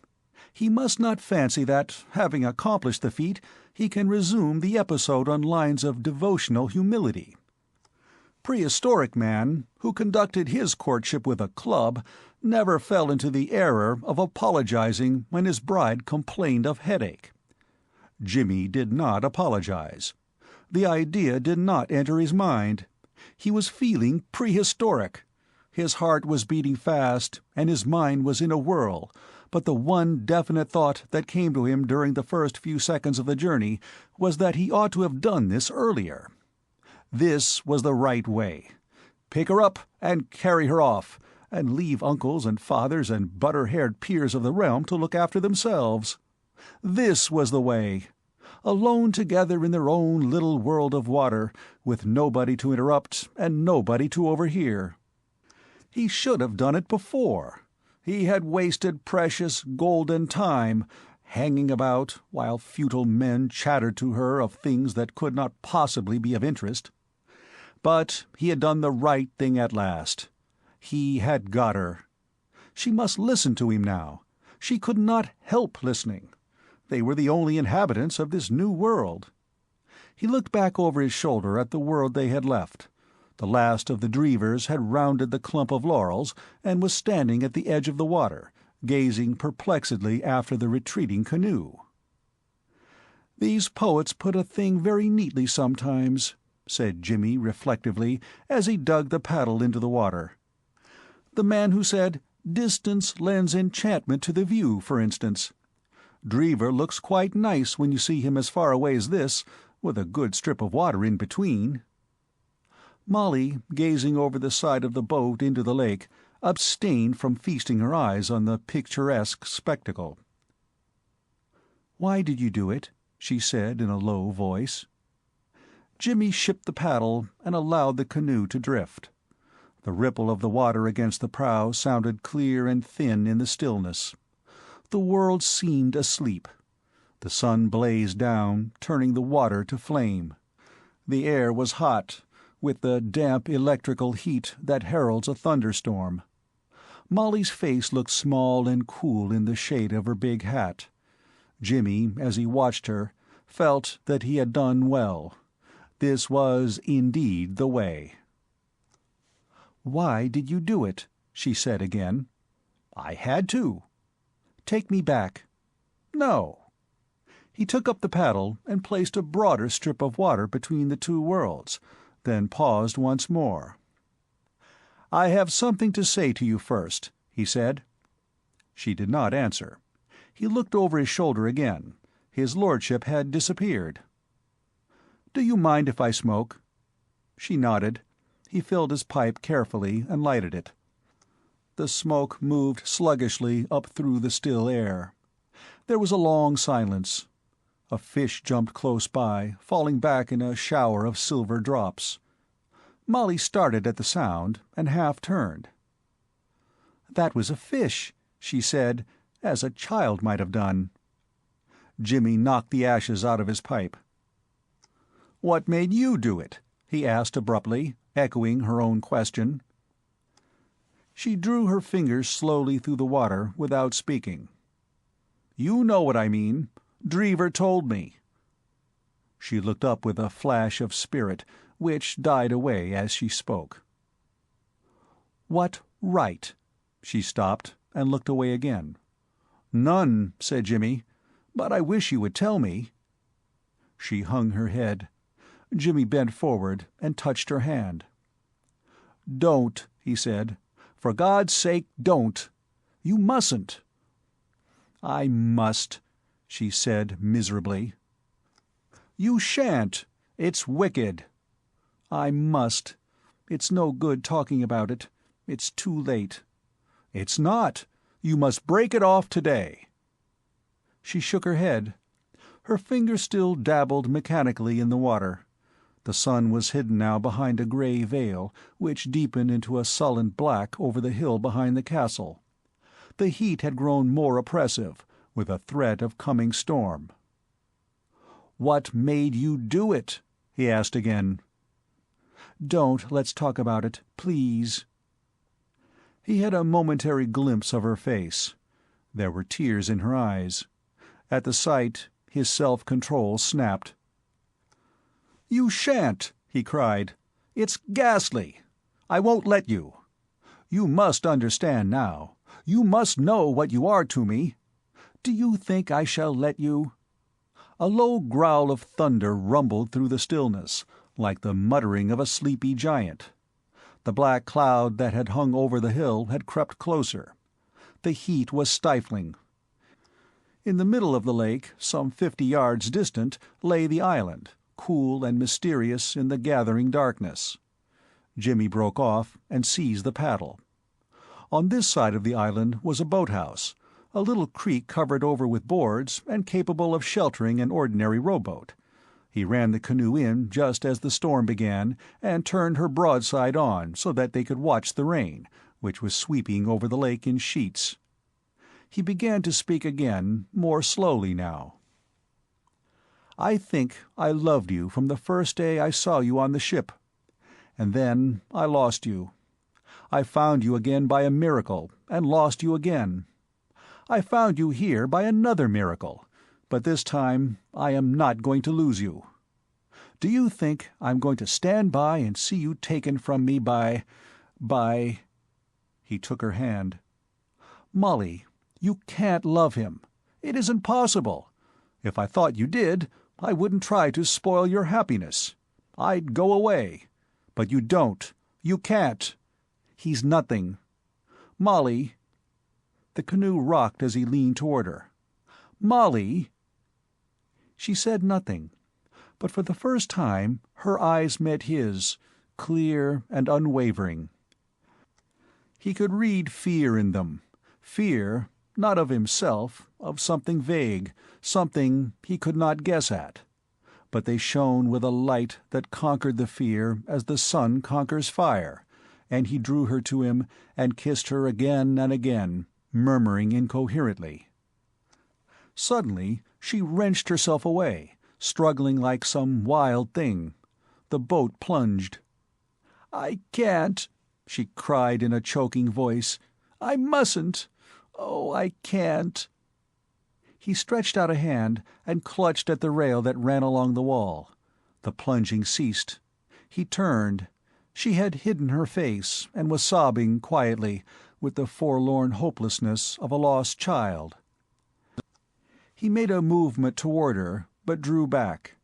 Speaker 2: He must not fancy that, having accomplished the feat, he can resume the episode on lines of devotional humility. Prehistoric man, who conducted his courtship with a club, never fell into the error of apologizing when his bride complained of headache. Jimmy did not apologize. The idea did not enter his mind. He was feeling prehistoric. His heart was beating fast, and his mind was in a whirl, but the one definite thought that came to him during the first few seconds of the journey was that he ought to have done this earlier. This was the right way. Pick her up and carry her off, and leave uncles and fathers and butter-haired peers of the realm to look after themselves. This was the way. Alone together in their own little world of water, with nobody to interrupt and nobody to overhear. He should have done it before. He had wasted precious, golden time, hanging about while futile men chattered to her of things that could not possibly be of interest. But he had done the right thing at last. He had got her. She must listen to him now. She could not help listening. They were the only inhabitants of this new world. He looked back over his shoulder at the world they had left. The last of the Dreevers had rounded the clump of laurels and was standing at the edge of the water, gazing perplexedly after the retreating canoe. "These poets put a thing very neatly sometimes," said Jimmy reflectively as he dug the paddle into the water. "The man who said, 'Distance lends enchantment to the view,' for instance. Dreever looks quite nice when you see him as far away as this, with a good strip of water in between." Molly, gazing over the side of the boat into the lake, abstained from feasting her eyes on the picturesque spectacle. "Why did you do it?" she said in a low voice. Jimmy shipped the paddle and allowed the canoe to drift. The ripple of the water against the prow sounded clear and thin in the stillness. The world seemed asleep. The sun blazed down, turning the water to flame. The air was hot, with the damp electrical heat that heralds a thunderstorm. Molly's face looked small and cool in the shade of her big hat. Jimmy, as he watched her, felt that he had done well. This was indeed the way. "Why did you do it?" she said again. "I had to." "Take me back." "No." He took up the paddle and placed a broader strip of water between the two worlds, then paused once more. "I have something to say to you first," he said. She did not answer. He looked over his shoulder again. His lordship had disappeared. "Do you mind if I smoke?" She nodded. He filled his pipe carefully and lighted it. The smoke moved sluggishly up through the still air. There was a long silence. A fish jumped close by, falling back in a shower of silver drops. Molly started at the sound and half turned. "That was a fish," she said, as a child might have done. Jimmy knocked the ashes out of his pipe. "What made you do it?" he asked abruptly, echoing her own question. She drew her fingers slowly through the water without speaking. "You know what I mean. Dreever told me." She looked up with a flash of spirit, which died away as she spoke. "What right?" She stopped and looked away again. "None," said Jimmy, "but I wish you would tell me." She hung her head. Jimmy bent forward and touched her hand. "Don't," he said. "For God's sake, don't. You mustn't." "I must," she said miserably. "You shan't. It's wicked." "I must. It's no good talking about it. It's too late." "It's not. You must break it off today." She shook her head. Her fingers still dabbled mechanically in the water. The sun was hidden now behind a gray veil, which deepened into a sullen black over the hill behind the castle. The heat had grown more oppressive, with a threat of coming storm. "What made you do it?" he asked again. "Don't let's talk about it, please." He had a momentary glimpse of her face. There were tears in her eyes. At the sight, his self-control snapped. "You shan't!" he cried. "It's ghastly. I won't let you. You must understand now. You must know what you are to me. Do you think I shall let you?" A low growl of thunder rumbled through the stillness, like the muttering of a sleepy giant. The black cloud that had hung over the hill had crept closer. The heat was stifling. In the middle of the lake, some 50 yards distant, lay the island, cool and mysterious in the gathering darkness. Jimmy broke off and seized the paddle. On this side of the island was a boathouse, a little creek covered over with boards and capable of sheltering an ordinary rowboat. He ran the canoe in just as the storm began and turned her broadside on so that they could watch the rain, which was sweeping over the lake in sheets. He began to speak again, more slowly now. "I think I loved you from the first day I saw you on the ship. And then I lost you. I found you again by a miracle, and lost you again. I found you here by another miracle, but this time I am not going to lose you. Do you think I'm going to stand by and see you taken from me by... He took her hand. "Molly, you can't love him. It isn't possible. If I thought you did, I wouldn't try to spoil your happiness. I'd go away. But you don't. You can't. He's nothing. Molly—" The canoe rocked as he leaned toward her. "Molly!" She said nothing, but for the first time her eyes met his, clear and unwavering. He could read fear in them, fear, not of himself, of something vague, something he could not guess at. But they shone with a light that conquered the fear as the sun conquers fire, and he drew her to him and kissed her again and again, murmuring incoherently. Suddenly she wrenched herself away, struggling like some wild thing. The boat plunged. "I can't," she cried in a choking voice. "I mustn't. Oh, I can't." He stretched out a hand and clutched at the rail that ran along the wall. The plunging ceased. He turned. She had hidden her face and was sobbing quietly, with the forlorn hopelessness of a lost child. He made a movement toward her, but drew back.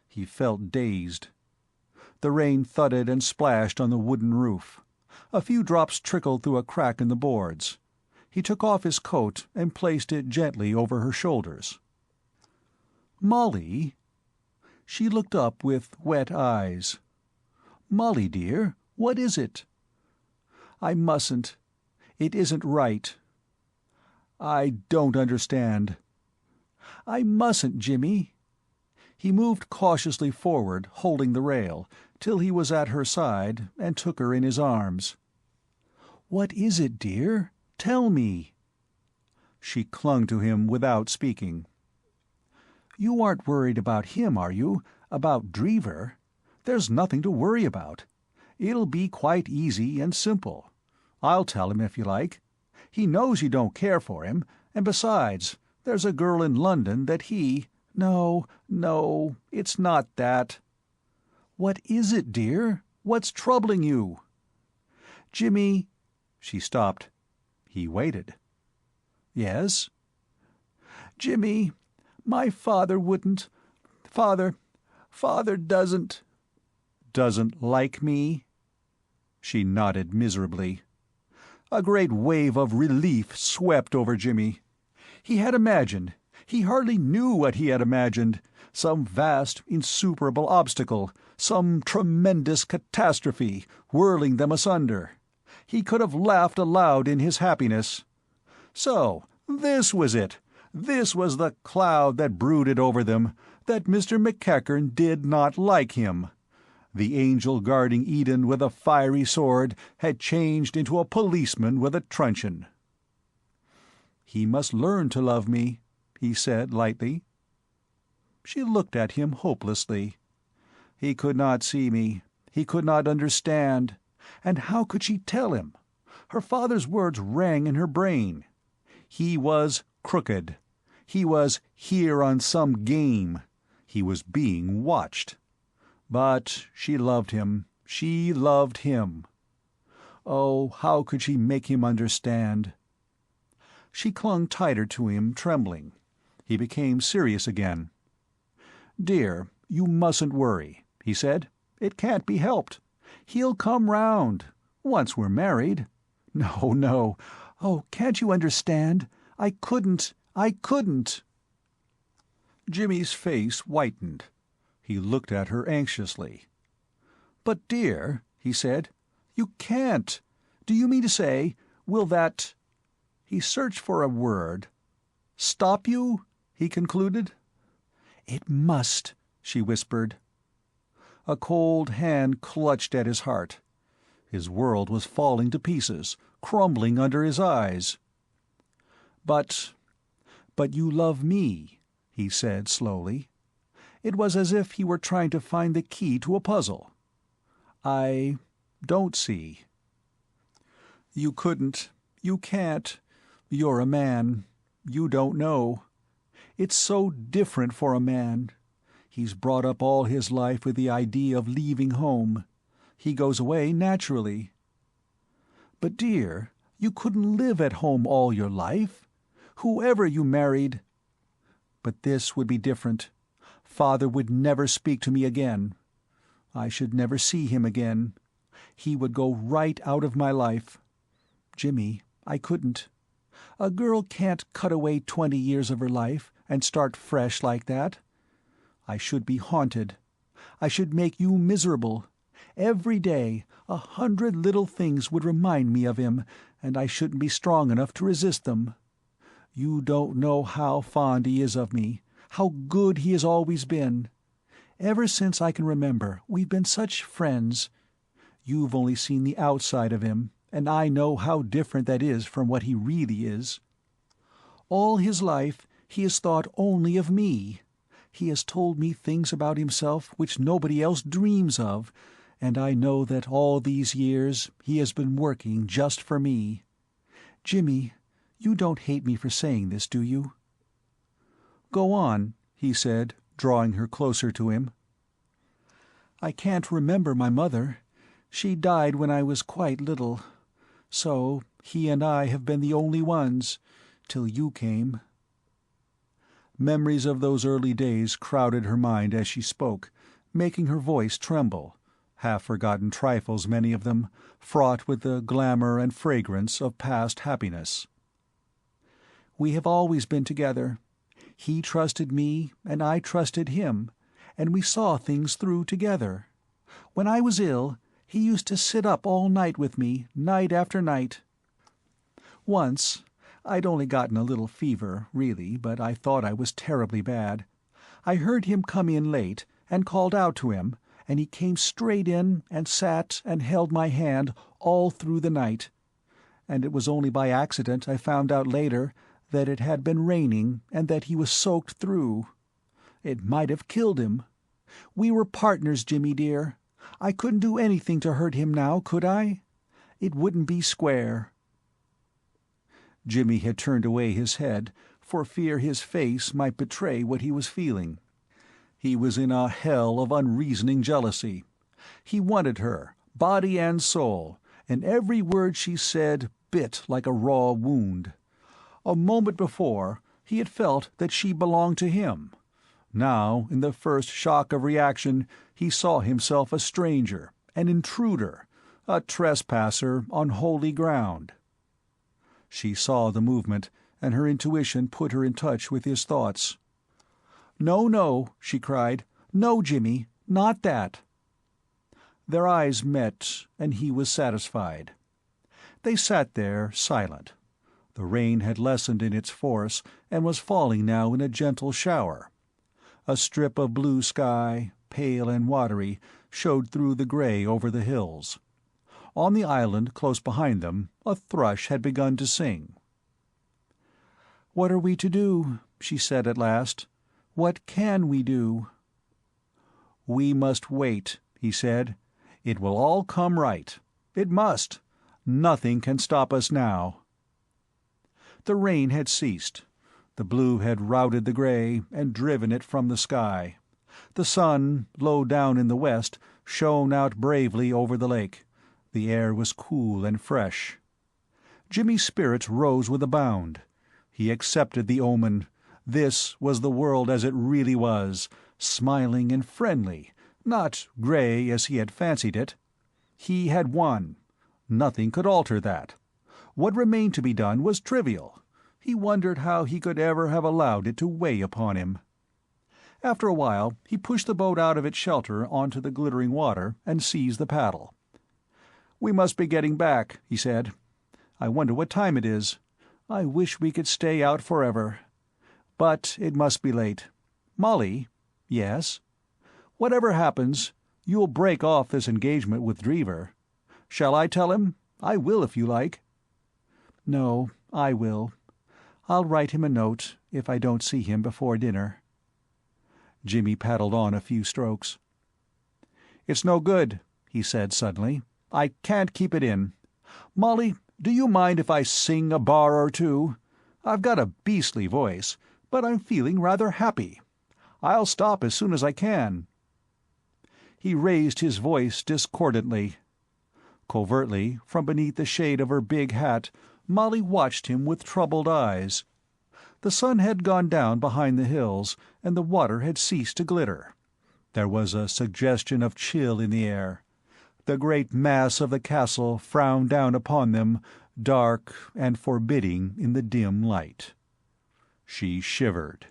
Speaker 2: He felt dazed. The rain thudded and splashed on the wooden roof. A few drops trickled through a crack in the boards. He took off his coat and placed it gently over her shoulders. "Molly?" She looked up with wet eyes. "Molly, dear, what is it?" "I mustn't. It isn't right." "I don't understand." "I mustn't, Jimmy." He moved cautiously forward, holding the rail, till he was at her side, and took her in his arms. "What is it, dear? Tell me." She clung to him without speaking. "You aren't worried about him, are you? About Dreever? There's nothing to worry about. It'll be quite easy and simple. I'll tell him if you like. He knows you don't care for him, and besides, there's a girl in London that he— No, no, it's not that." "What is it, dear? What's troubling you?" "Jimmy—" She stopped. He waited. "Yes?" "Jimmy, my father wouldn't— Father doesn't—" "Doesn't like me?" She nodded miserably. A great wave of relief swept over Jimmy. He had imagined— he hardly knew what he had imagined— some vast, insuperable obstacle, some tremendous catastrophe, whirling them asunder. He could have laughed aloud in his happiness. So this was it. This was the cloud that brooded over them, that Mr. McEachern did not like him. The angel guarding Eden with a fiery sword had changed into a policeman with a truncheon. "He must learn to love me," he said lightly. She looked at him hopelessly. He could not see me. He could not understand. And how could she tell him? Her father's words rang in her brain. He was crooked. He was here on some game. He was being watched. But she loved him. She loved him. Oh, how could she make him understand? She clung tighter to him, trembling. He became serious again. "Dear, you mustn't worry," he said. "It can't be helped. He'll come round. Once we're married. No, no. Oh, can't you understand? I couldn't. Jimmy's face whitened. He looked at her anxiously. "But, dear," he said, "you can't. Do you mean to say, will that—" He searched for a word. "Stop you?" he concluded. "It must," she whispered. A cold hand clutched at his heart. His world was falling to pieces, crumbling under his eyes. But you love me," he said slowly. It was as if he were trying to find the key to a puzzle. "I don't see." "You couldn't. You can't. You're a man. You don't know. It's so different for a man. He's brought up all his life with the idea of leaving home. He goes away naturally." "But, dear, you couldn't live at home all your life. Whoever you married—" "But this would be different. Father would never speak to me again. I should never see him again. He would go right out of my life. Jimmy, I couldn't. A girl can't cut away 20 years of her life and start fresh like that. I should be haunted. I should make you miserable. Every day 100 little things would remind me of him, and I shouldn't be strong enough to resist them. You don't know how fond he is of me, how good he has always been. Ever since I can remember, we've been such friends. You've only seen the outside of him, and I know how different that is from what he really is. All his life he has thought only of me. He has told me things about himself which nobody else dreams of, and I know that all these years he has been working just for me. Jimmy, you don't hate me for saying this, do you?" "Go on," he said, drawing her closer to him. "I can't remember my mother. She died when I was quite little. So he and I have been the only ones, till you came." Memories of those early days crowded her mind as she spoke, making her voice tremble, half-forgotten trifles many of them, fraught with the glamour and fragrance of past happiness. "We have always been together. He trusted me, and I trusted him, and we saw things through together. When I was ill, he used to sit up all night with me, night after night. Once, I'd only gotten a little fever, really, but I thought I was terribly bad. I heard him come in late, and called out to him, and he came straight in and sat and held my hand all through the night. And it was only by accident I found out later that it had been raining and that he was soaked through. It might have killed him. We were partners, Jimmy dear. I couldn't do anything to hurt him now, could I? It wouldn't be square." Jimmy had turned away his head, for fear his face might betray what he was feeling. He was in a hell of unreasoning jealousy. He wanted her, body and soul, and every word she said bit like a raw wound. A moment before, he had felt that she belonged to him. Now, in the first shock of reaction, he saw himself a stranger, an intruder, a trespasser on holy ground. She saw the movement, and her intuition put her in touch with his thoughts. "No, no," she cried. "No, Jimmy, not that." Their eyes met, and he was satisfied. They sat there, silent. The rain had lessened in its force, and was falling now in a gentle shower. A strip of blue sky, pale and watery, showed through the grey over the hills. On the island close behind them, a thrush had begun to sing. "What are we to do?" she said at last. "What can we do?" "We must wait," he said. "It will all come right. It must. Nothing can stop us now." The rain had ceased. The blue had routed the grey and driven it from the sky. The sun, low down in the west, shone out bravely over the lake. The air was cool and fresh. Jimmy's spirits rose with a bound. He accepted the omen. This was the world as it really was, smiling and friendly, not grey as he had fancied it. He had won. Nothing could alter that. What remained to be done was trivial. He wondered how he could ever have allowed it to weigh upon him. After a while he pushed the boat out of its shelter onto the glittering water and seized the paddle. "We must be getting back," he said. "I wonder what time it is. I wish we could stay out forever. But it must be late. Molly." "Yes?" "Whatever happens, you'll break off this engagement with Dreever. Shall I tell him? I will if you like." "No, I will. I'll write him a note if I don't see him before dinner." Jimmy paddled on a few strokes. "It's no good," he said suddenly. "I can't keep it in. Molly, do you mind if I sing a bar or two? I've got a beastly voice, but I'm feeling rather happy. I'll stop as soon as I can." He raised his voice discordantly. Covertly, from beneath the shade of her big hat, Molly watched him with troubled eyes. The sun had gone down behind the hills, and the water had ceased to glitter. There was a suggestion of chill in the air. The great mass of the castle frowned down upon them, dark and forbidding in the dim light. She shivered.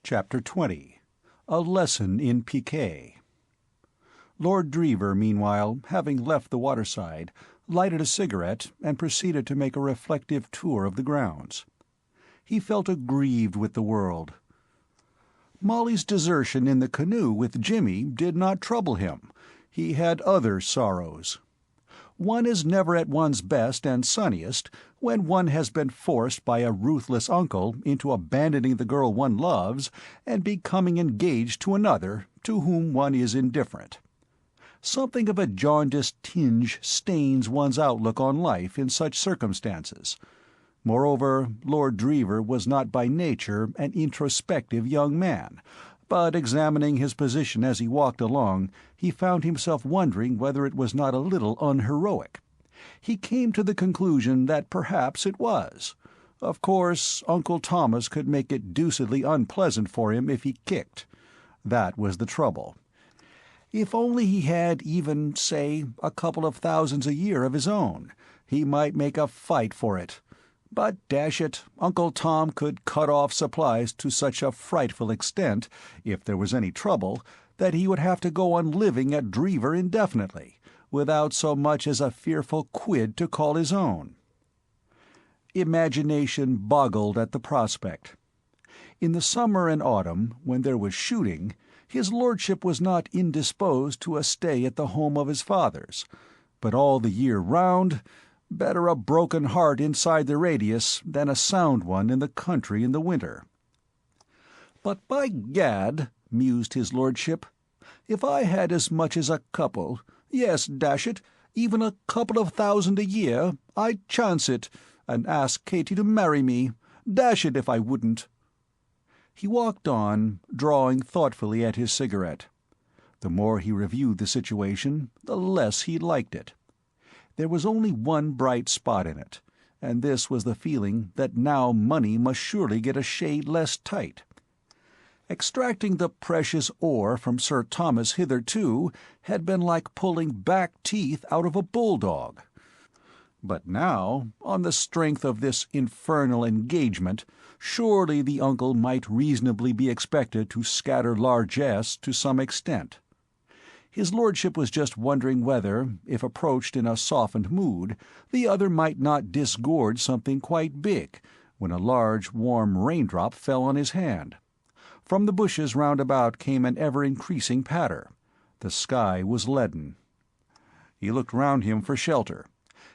Speaker 2: Chapter 20. A Lesson in Piquet. Lord Dreever, meanwhile, having left the waterside, lighted a cigarette and proceeded to make a reflective tour of the grounds. He felt aggrieved with the world. Molly's desertion in the canoe with Jimmy did not trouble him. He had other sorrows. One is never at one's best and sunniest when one has been forced by a ruthless uncle into abandoning the girl one loves and becoming engaged to another to whom one is indifferent. Something of a jaundiced tinge stains one's outlook on life in such circumstances. Moreover, Lord Dreever was not by nature an introspective young man, but examining his position as he walked along, he found himself wondering whether it was not a little unheroic. He came to the conclusion that perhaps it was. Of course, Uncle Thomas could make it deucedly unpleasant for him if he kicked. That was the trouble. If only he had even, say, a couple of thousands a year of his own, he might make a fight for it. But, dash it, Uncle Tom could cut off supplies to such a frightful extent, if there was any trouble, that he would have to go on living at Dreever indefinitely, without so much as a fearful quid to call his own. Imagination boggled at the prospect. In the summer and autumn, when there was shooting, his lordship was not indisposed to a stay at the home of his fathers, but all the year round, better a broken heart inside the radius than a sound one in the country in the winter. "But by gad," mused his lordship, "if I had as much as a couple, yes, dash it, even a couple of thousand a year, I'd chance it, and ask Katy to marry me, dash it if I wouldn't." He walked on, drawing thoughtfully at his cigarette. The more he reviewed the situation, the less he liked it. There was only one bright spot in it, and this was the feeling that now money must surely get a shade less tight. Extracting the precious ore from Sir Thomas hitherto had been like pulling back teeth out of a bulldog. But now, on the strength of this infernal engagement, surely the uncle might reasonably be expected to scatter largesse to some extent. His lordship was just wondering whether, if approached in a softened mood, the other might not disgorge something quite big, when a large, warm raindrop fell on his hand. From the bushes round about came an ever-increasing patter. The sky was leaden. He looked round him for shelter.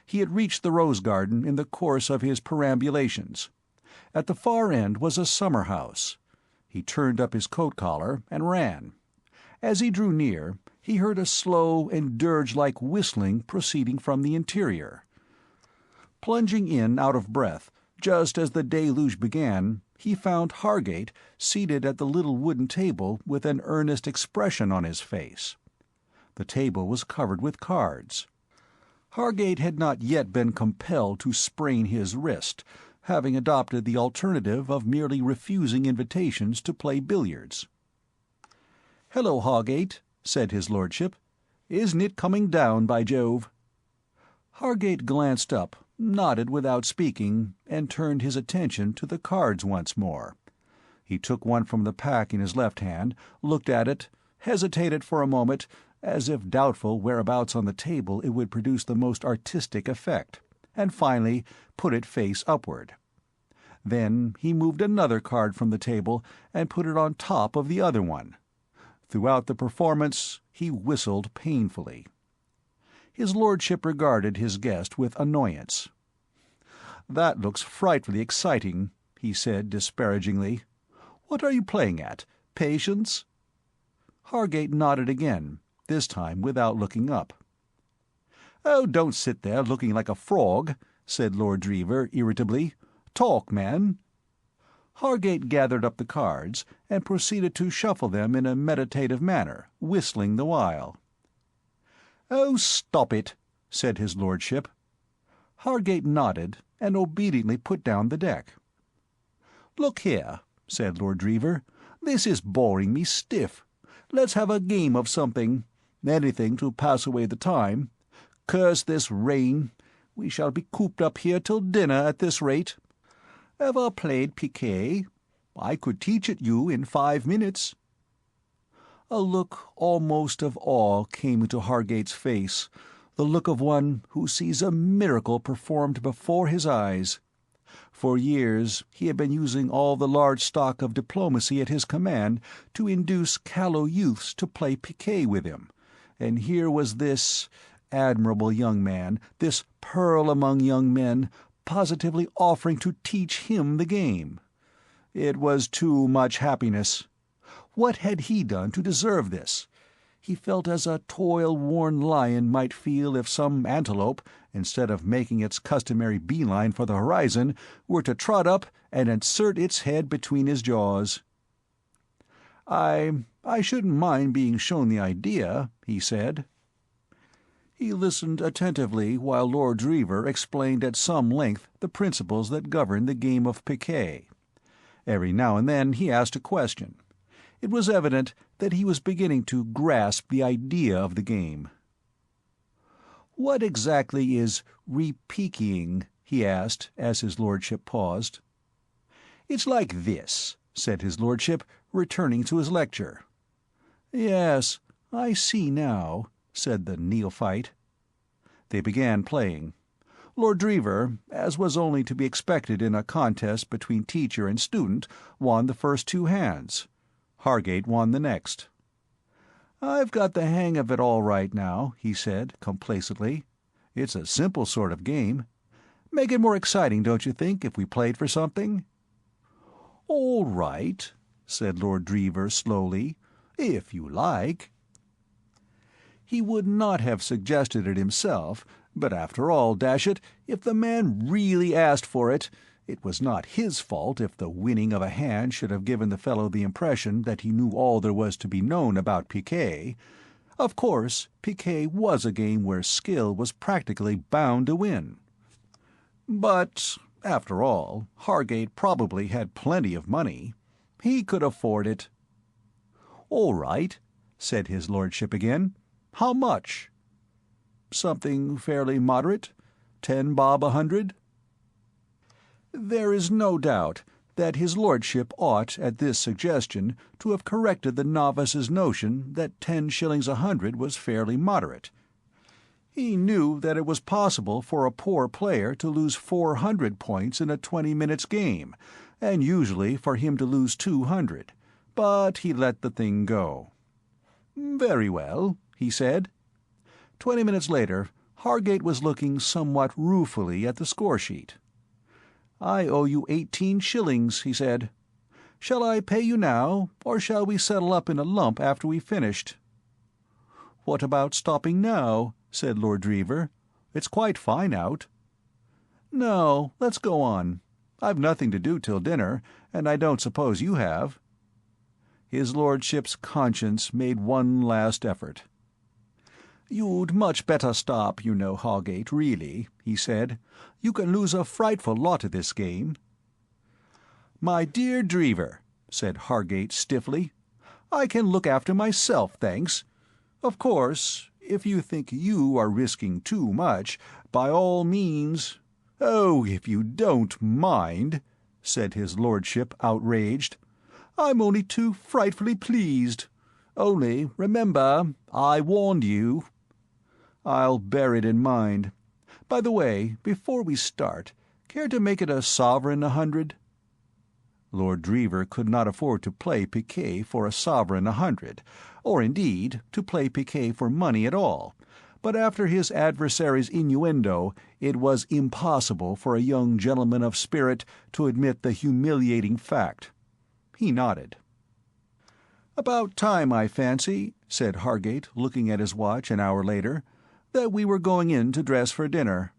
Speaker 2: He had reached the rose garden in the course of his perambulations. At the far end was a summer-house. He turned up his coat-collar and ran. As he drew near, he heard a slow and dirge-like whistling proceeding from the interior. Plunging in out of breath, just as the deluge began, he found Hargate seated at the little wooden table with an earnest expression on his face. The table was covered with cards. Hargate had not yet been compelled to sprain his wrist, having adopted the alternative of merely refusing invitations to play billiards. "Hello, Hargate," said his lordship. "Isn't it coming down, by Jove?" Hargate glanced up, nodded without speaking, and turned his attention to the cards once more. He took one from the pack in his left hand, looked at it, hesitated for a moment, as if doubtful whereabouts on the table it would produce the most artistic effect, and finally put it face upward. Then he moved another card from the table and put it on top of the other one. Throughout the performance he whistled painfully. His lordship regarded his guest with annoyance. "That looks frightfully exciting," he said disparagingly. "What are you playing at? Patience?" Hargate nodded again, this time without looking up. "Oh, don't sit there looking like a frog," said Lord Dreever irritably. "Talk, man." Hargate gathered up the cards and proceeded to shuffle them in a meditative manner, whistling the while. "Oh, stop it," said his lordship. Hargate nodded and obediently put down the deck. "Look here," said Lord Dreever, "this is boring me stiff. Let's have a game of something. Anything to pass away the time. Curse this rain. We shall be cooped up here till dinner at this rate. Ever played piquet? I could teach it you in 5 minutes." A look almost of awe came into Hargate's face, the look of one who sees a miracle performed before his eyes. For years he had been using all the large stock of diplomacy at his command to induce callow youths to play piquet with him, and here was this admirable young man, this pearl among young men, positively offering to teach him the game. It was too much happiness. What had he done to deserve this? He felt as a toil-worn lion might feel if some antelope, instead of making its customary beeline for the horizon, were to trot up and insert its head between his jaws. I shouldn't mind being shown the idea," he said. He listened attentively while Lord Dreever explained at some length the principles that govern the game of piquet. Every now and then he asked a question. It was evident that he was beginning to grasp the idea of the game. "What exactly is repiquing?" he asked, as his lordship paused. "It's like this," said his lordship, returning to his lecture. "Yes, I see now," said the neophyte. They began playing. Lord Dreever, as was only to be expected in a contest between teacher and student, won the first 2 hands. Hargate won the next. "I've got the hang of it all right now," he said, complacently. "It's a simple sort of game. Make it more exciting, don't you think, if we played for something?" "All right," said Lord Dreever slowly, "if you like." He would not have suggested it himself, but after all, dash it, if the man really asked for it, it was not his fault if the winning of a hand should have given the fellow the impression that he knew all there was to be known about piquet. Of course, piquet was a game where skill was practically bound to win. But, after all, Hargate probably had plenty of money. He could afford it. "All right," said his lordship again. "How much?" "Something fairly moderate. 10 bob 100. There is no doubt that his lordship ought, at this suggestion, to have corrected the novice's notion that 10 shillings 100 was fairly moderate. He knew that it was possible for a poor player to lose 400 points in a 20 minutes game, and usually for him to lose 200, but he let the thing go. "Very well," he said. 20 minutes later, Hargate was looking somewhat ruefully at the score-sheet. "I owe you 18 shillings," he said. "Shall I pay you now, or shall we settle up in a lump after we've finished?" "What about stopping now?" said Lord Dreever. "It's quite fine out." "No, let's go on. I've nothing to do till dinner, and I don't suppose you have." His lordship's conscience made one last effort. "You'd much better stop, you know, Hargate, really," he said. "You can lose a frightful lot at this game." "My dear Dreever," said Hargate stiffly, "I can look after myself, thanks. Of course, if you think you are risking too much, by all means—" "Oh, if you don't mind," said his lordship, outraged. "I'm only too frightfully pleased. Only, remember, I warned you." "I'll bear it in mind. By the way, before we start, care to make it a sovereign 100? Lord Dreever could not afford to play piquet for a sovereign 100, or indeed to play piquet for money at all, but after his adversary's innuendo it was impossible for a young gentleman of spirit to admit the humiliating fact. He nodded. "About time, I fancy," said Hargate, looking at his watch an hour later, "that we were going in to dress for dinner."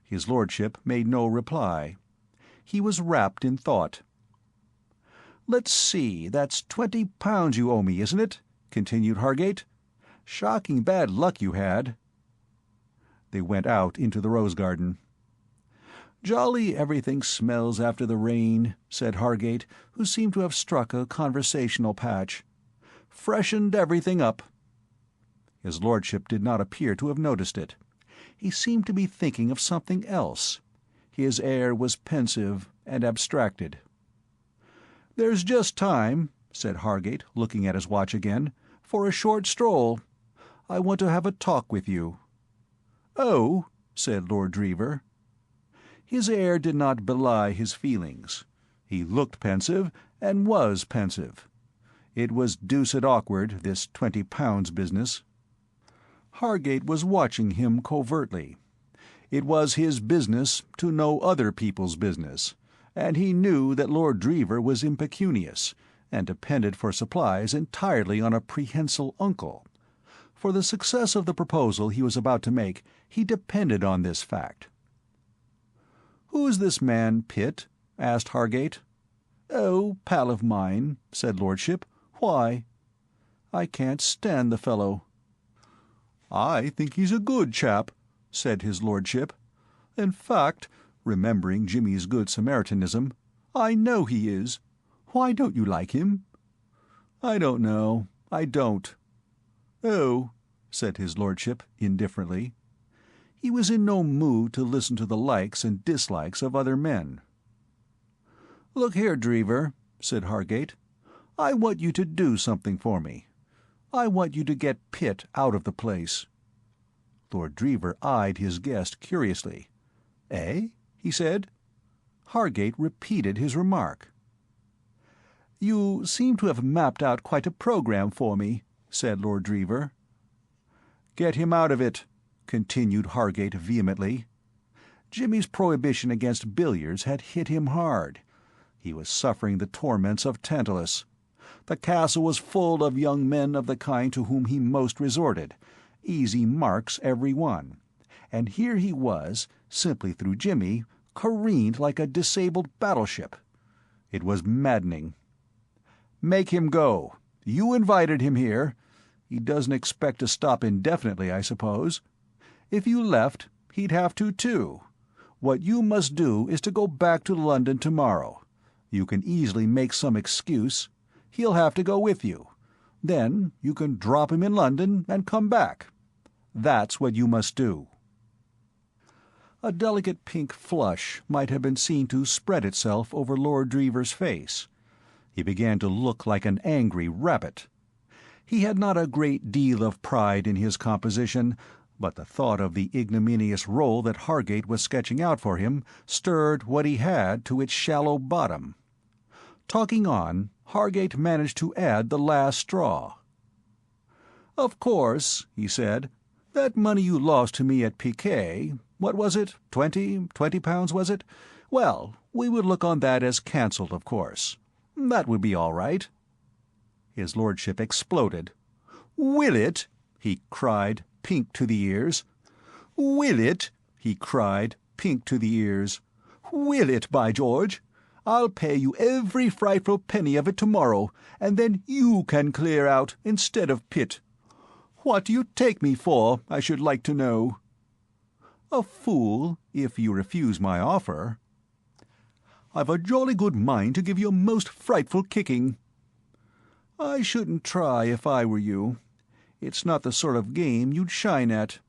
Speaker 2: His lordship made no reply. He was wrapped in thought. "Let's see, that's £20 you owe me, isn't it?" continued Hargate. "Shocking bad luck you had." They went out into the rose-garden. "Jolly everything smells after the rain," said Hargate, who seemed to have struck a conversational patch. "Freshened everything up." His lordship did not appear to have noticed it. He seemed to be thinking of something else. His air was pensive and abstracted. "There's just time," said Hargate, looking at his watch again, "for a short stroll. I want to have a talk with you." "Oh," said Lord Dreever. His air did not belie his feelings. He looked pensive, and was pensive. It was deuced awkward, this £20 business. Hargate was watching him covertly. It was his business to know other people's business, and he knew that Lord Dreever was impecunious, and depended for supplies entirely on a prehensile uncle. For the success of the proposal he was about to make, he depended on this fact. "Who's this man Pitt?" asked Hargate. "Oh, pal of mine," said Lordship. "Why?" "I can't stand the fellow." "I think he's a good chap," said his lordship. "In fact," remembering Jimmy's good Samaritanism, "I know he is. Why don't you like him?" "I don't know. I don't." "Oh," said his lordship indifferently. He was in no mood to listen to the likes and dislikes of other men. "Look here, Dreever," said Hargate, "I want you to do something for me. I want you to get Pitt out of the place." Lord Dreever eyed his guest curiously. "Eh?" he said. Hargate repeated his remark. "You seem to have mapped out quite a programme for me," said Lord Dreever. "Get him out of it," continued Hargate vehemently. Jimmy's prohibition against billiards had hit him hard. He was suffering the torments of Tantalus. The castle was full of young men of the kind to whom he most resorted, easy marks every one, and here he was, simply through Jimmy, careened like a disabled battleship. It was maddening. "Make him go. You invited him here. He doesn't expect to stop indefinitely, I suppose. If you left, he'd have to too. What you must do is to go back to London tomorrow. You can easily make some excuse. He'll have to go with you. Then you can drop him in London and come back. That's what you must do." A delicate pink flush might have been seen to spread itself over Lord Dreever's face. He began to look like an angry rabbit. He had not a great deal of pride in his composition, but the thought of the ignominious role that Hargate was sketching out for him stirred what he had to its shallow bottom. Talking on, Hargate managed to add the last straw. "Of course," he said, "that money you lost to me at piquet, what was it, £20 was it? Well, we would look on that as cancelled, of course. That would be all right." His lordship exploded. "Will it?" he cried, pink to the ears. "Will it?" he cried, pink to the ears. "Will it, by George? I'll pay you every frightful penny of it tomorrow, and then you can clear out instead of Pitt." What do you take me for, I should like to know?" "A fool, if you refuse my offer." "I've a jolly good mind to give you a most frightful kicking." "I shouldn't try if I were you. It's not the sort of game you'd shine at.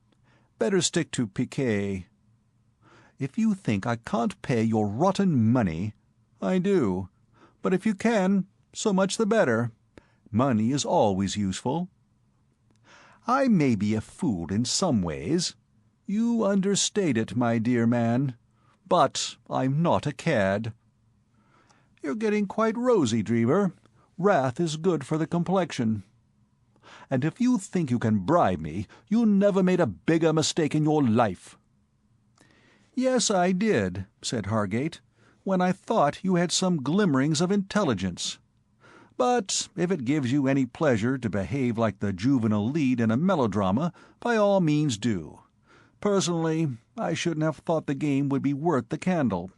Speaker 2: Better stick to piquet." "If you think I can't pay your rotten money—" "I do. But if you can, so much the better. Money is always useful." "I may be a fool in some ways." "You understate it, my dear man. But I'm not a cad." "You're getting quite rosy, Dreever. Wrath is good for the complexion." "And if you think you can bribe me, you never made a bigger mistake in your life." "Yes, I did," said Hargate, "when I thought you had some glimmerings of intelligence. But if it gives you any pleasure to behave like the juvenile lead in a melodrama, by all means do. Personally, I shouldn't have thought the game would be worth the candle.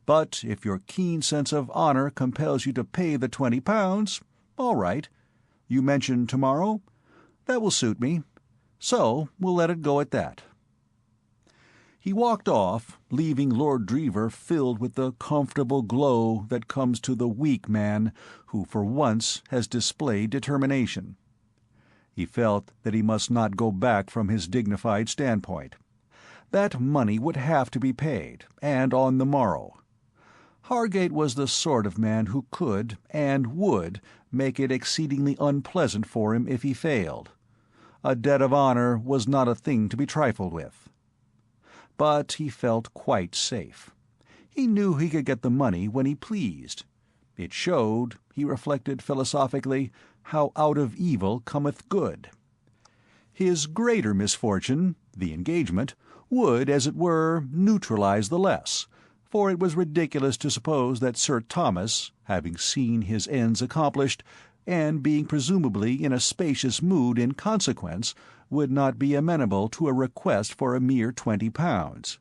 Speaker 2: But if your keen sense of honor compels you to pay the £20, all right. You mentioned tomorrow? That will suit me. So we'll let it go at that." He walked off, leaving Lord Dreever filled with the comfortable glow that comes to the weak man who for once has displayed determination. He felt that he must not go back from his dignified standpoint. That money would have to be paid, and on the morrow. Hargate was the sort of man who could, and would, make it exceedingly unpleasant for him if he failed. A debt of honor was not a thing to be trifled with. But he felt quite safe. He knew he could get the money when he pleased. It showed, he reflected philosophically, how out of evil cometh good. His greater misfortune, the engagement, would, as it were, neutralize the less, for it was ridiculous to suppose that Sir Thomas, having seen his ends accomplished, and being presumably in a spacious mood in consequence, would not be amenable to a request for a mere £20.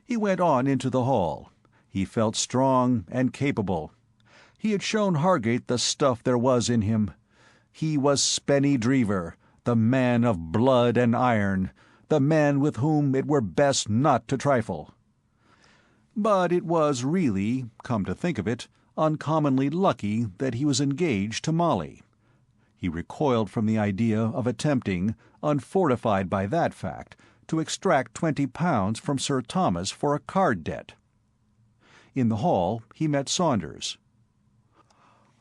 Speaker 2: He went on into the hall. He felt strong and capable. He had shown Hargate the stuff there was in him. He was Spenny Dreever, the man of blood and iron, the man with whom it were best not to trifle. But it was really, come to think of it, uncommonly lucky that he was engaged to Molly. He recoiled from the idea of attempting, unfortified by that fact, to extract £20 from Sir Thomas for a card debt. In the hall he met Saunders.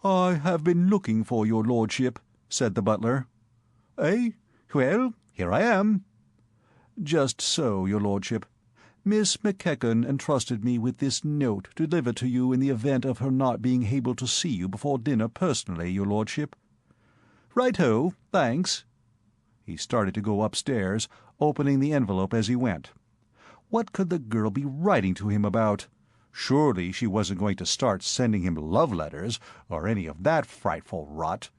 Speaker 2: "I have been looking for your lordship," said the butler. "Eh? Well, here I am." "Just so, your lordship. Miss McKechnie entrusted me with this note to deliver to you in the event of her not being able to see you before dinner personally, your lordship." "Right-ho, thanks." He started to go upstairs, opening the envelope as he went. What could the girl be writing to him about? Surely she wasn't going to start sending him love letters, or any of that frightful rot.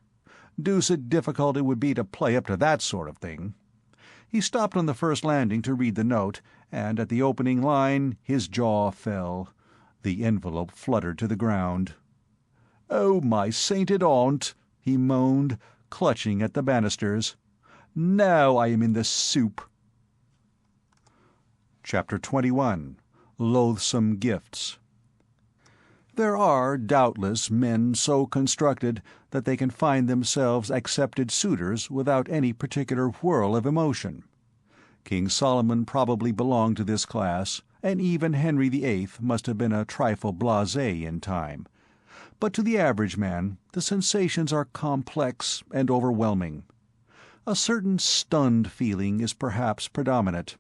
Speaker 2: Deuced difficult it would be to play up to that sort of thing. He stopped on the first landing to read the note, and at the opening line his jaw fell. The envelope fluttered to the ground. "Oh, my sainted aunt!" he moaned, clutching at the banisters. "Now I am in the soup." Chapter 21. Loathsome Gifts. There are, doubtless, men so constructed that they can find themselves accepted suitors without any particular whirl of emotion. King Solomon probably belonged to this class, and even Henry VIII must have been a trifle blasé in time. But to the average man the sensations are complex and overwhelming. A certain stunned feeling is perhaps predominant.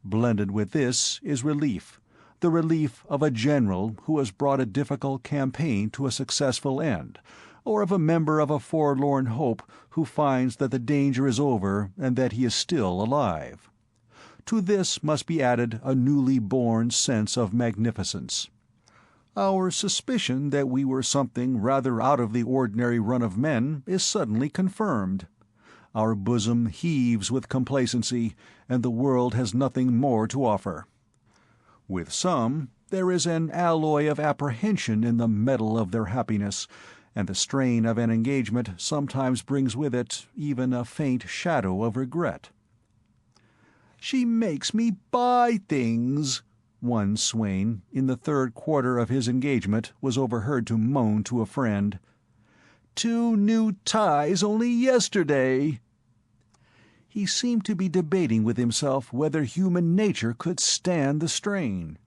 Speaker 2: Blended with this is relief, the relief of a general who has brought a difficult campaign to a successful end, or of a member of a forlorn hope who finds that the danger is over and that he is still alive. To this must be added a newly born sense of magnificence. Our suspicion that we were something rather out of the ordinary run of men is suddenly confirmed. Our bosom heaves with complacency, and the world has nothing more to offer. With some, there is an alloy of apprehension in the metal of their happiness, and the strain of an engagement sometimes brings with it even a faint shadow of regret. "She makes me buy things," one swain, in the third quarter of his engagement, was overheard to moan to a friend. "2 new ties only yesterday." He seemed to be debating with himself whether human nature could stand the strain.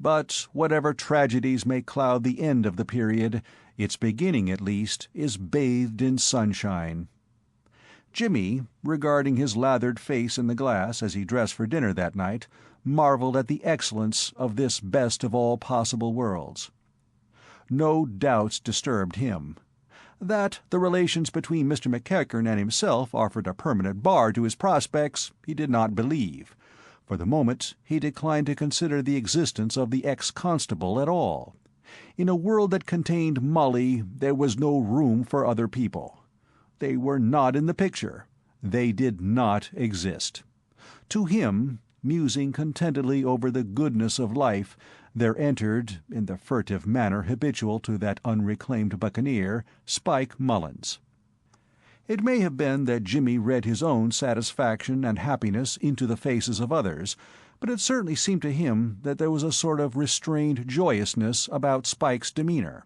Speaker 2: But whatever tragedies may cloud the end of the period, its beginning, at least, is bathed in sunshine. Jimmy, regarding his lathered face in the glass as he dressed for dinner that night, marveled at the excellence of this best of all possible worlds. No doubts disturbed him. That the relations between Mr. McEachern and himself offered a permanent bar to his prospects he did not believe. For the moment he declined to consider the existence of the ex-constable at all. In a world that contained Molly there was no room for other people. They were not in the picture. They did not exist. To him, musing contentedly over the goodness of life, there entered, in the furtive manner habitual to that unreclaimed buccaneer, Spike Mullins. It may have been that Jimmy read his own satisfaction and happiness into the faces of others, but it certainly seemed to him that there was a sort of restrained joyousness about Spike's demeanor.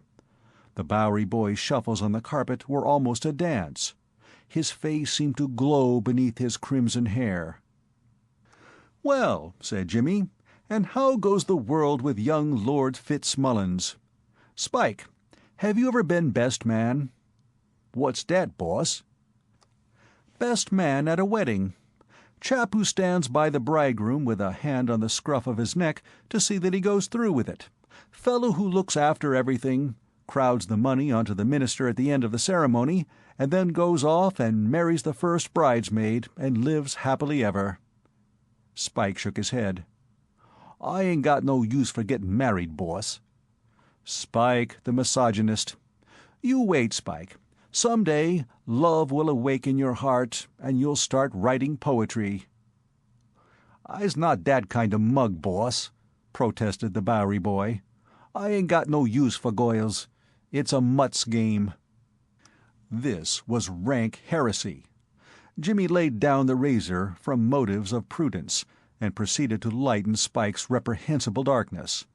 Speaker 2: The Bowery boy's shuffles on the carpet were almost a dance. His face seemed to glow beneath his crimson hair. "Well," said Jimmy, "and how goes the world with young Lord Fitzmullins? Spike, have you ever been best man?" "What's dat, boss?" "Best man at a wedding. Chap who stands by the bridegroom with a hand on the scruff of his neck to see that he goes through with it. Fellow who looks after everything, crowds the money onto the minister at the end of the ceremony, and then goes off and marries the first bridesmaid and lives happily ever." Spike shook his head. "I ain't got no use for getting married, boss." Spike, the misogynist. "You wait, Spike. Some day love will awaken your heart, and you'll start writing poetry." "I's not dat kind of mug, boss," protested the Bowery boy. "I ain't got no use for goils. It's a mutt's game." This was rank heresy. Jimmy laid down the razor from motives of prudence, and proceeded to lighten Spike's reprehensible darkness.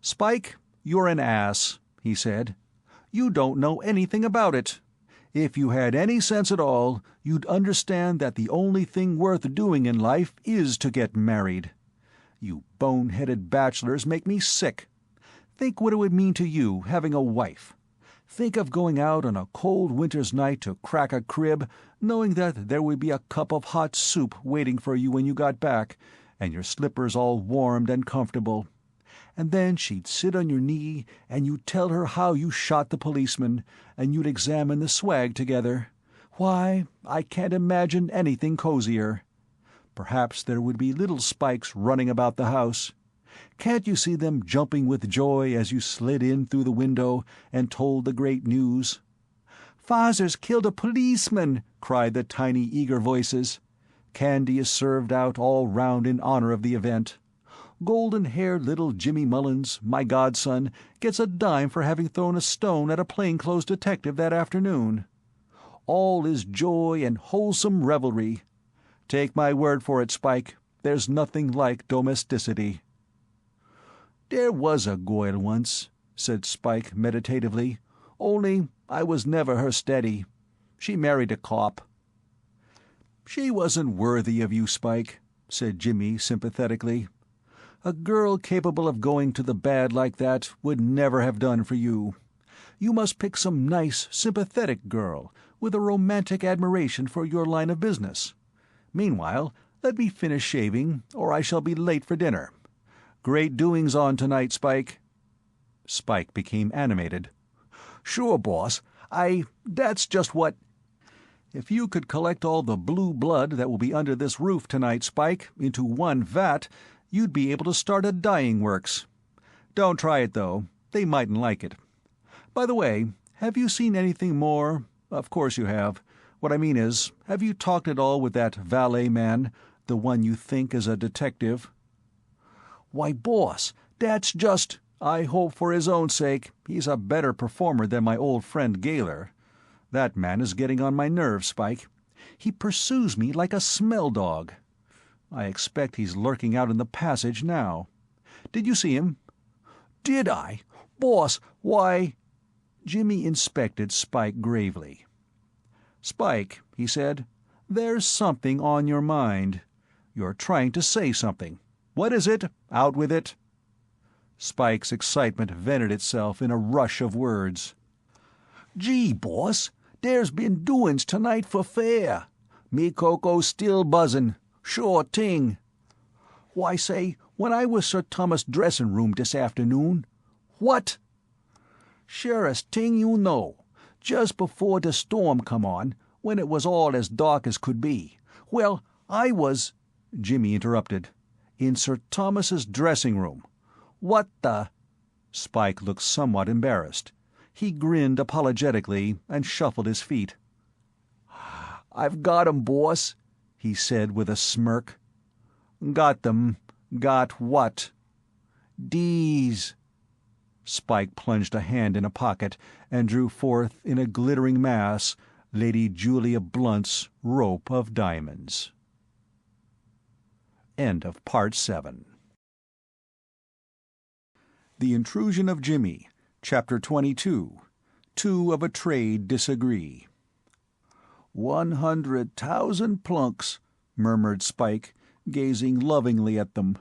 Speaker 2: "Spike, you're an ass," he said. "You don't know anything about it. If you had any sense at all, you'd understand that the only thing worth doing in life is to get married. You bone-headed bachelors make me sick. Think what it would mean to you, having a wife. Think of going out on a cold winter's night to crack a crib, knowing that there would be a cup of hot soup waiting for you when you got back, and your slippers all warmed and comfortable. And then she'd sit on your knee, and you'd tell her how you shot the policeman, and you'd examine the swag together. Why, I can't imagine anything cozier. Perhaps there would be little Spikes running about the house. Can't you see them jumping with joy as you slid in through the window and told the great news? 'Fazer's killed a policeman!' cried the tiny eager voices. Candy is served out all round in honor of the event. Golden-haired little Jimmy Mullins, my godson, gets a dime for having thrown a stone at a plainclothes detective that afternoon. All is joy and wholesome revelry. Take my word for it, Spike, there's nothing like domesticity." "There was a goil once," said Spike meditatively, "only I was never her steady. She married a cop." "She wasn't worthy of you, Spike," said Jimmy sympathetically. "A girl capable of going to the bad like that would never have done for you. You must pick some nice, sympathetic girl, with a romantic admiration for your line of business. Meanwhile, let me finish shaving, or I shall be late for dinner. Great doings on tonight, Spike." Spike became animated. "Sure, boss. That's just what—" "If you could collect all the blue blood that will be under this roof tonight, Spike, into one vat, you'd be able to start a dyeing works. Don't try it, though. They mightn't like it. By the way, have you seen anything more? Of course you have. What I mean is, have you talked at all with that valet man, the one you think is a detective?" "Why, boss, that's just—" I hope for his own sake he's a better performer than my old friend Gaylor. That man is getting on my nerves, Spike. He pursues me like a smell dog. I expect he's lurking out in the passage now. Did you see him?" "Did I? Boss, why—" Jimmy inspected Spike gravely. "Spike," he said, "there's something on your mind. You're trying to say something. What is it? Out with it." Spike's excitement vented itself in a rush of words.
Speaker 3: "Gee, boss, there's been doin's tonight for fair. Me coco's still buzzin'. Sure ting. Why, say, when I was Sir Thomas' dressin' room this afternoon—" "What?" "Surest ting you know. Just before the storm come on, when it was all as dark as could be. Well, I was—" Jimmy interrupted. "In Sir Thomas's dressing room. What the—" Spike looked somewhat embarrassed. He grinned apologetically and shuffled his feet. "I've got 'em, boss," he said with a smirk. "Got them? Got what?" "Dese." Spike plunged a hand in a pocket and drew forth in a glittering mass Lady Julia Blunt's rope of diamonds. End of Part 7. The Intrusion of Jimmy, Chapter 22. Two of a Trade Disagree. 100,000 plunks, murmured Spike, gazing lovingly at them.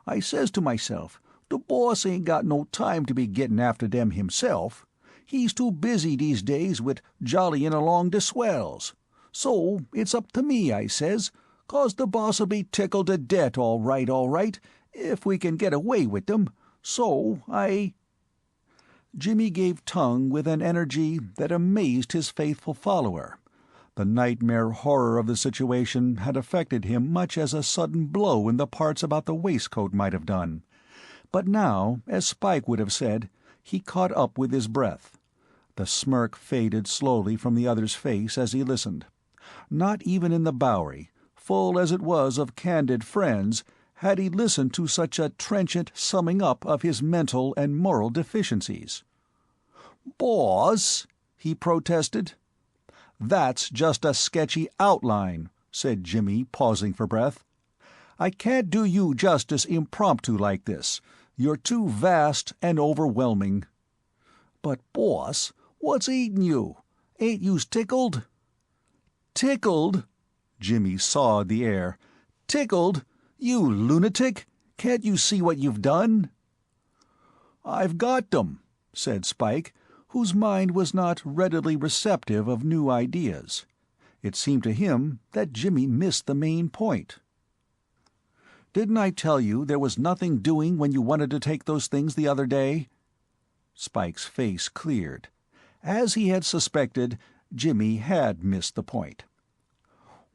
Speaker 3: "I says to myself, the boss ain't got no time to be gettin' after them himself. He's too busy these days wid jollyin' along the swells. So it's up to me, I says, 'cause the boss'll be tickled to death all right, if we can get away with them. So I—" Jimmy gave tongue with an energy that amazed his faithful follower. The nightmare horror of the situation had affected him much as a sudden blow in the parts about the waistcoat might have done. But now, as Spike would have said, he caught up with his breath. The smirk faded slowly from the other's face as he listened. Not even in the Bowery, full as it was of candid friends, had he listened to such a trenchant summing up of his mental and moral deficiencies. "Boss," he protested. "That's just a sketchy outline," said Jimmy, pausing for breath. "I can't do you justice impromptu like this. You're too vast and overwhelming." "But, boss, what's eatin' you? Ain't youse tickled?" "Tickled?" Jimmy sawed the air. "Tickled? You lunatic! Can't you see what you've done?" "I've got them," said Spike, whose mind was not readily receptive of new ideas. It seemed to him that Jimmy missed the main point. "Didn't I tell you there was nothing doing when you wanted to take those things the other day?" Spike's face cleared. As he had suspected, Jimmy had missed the point.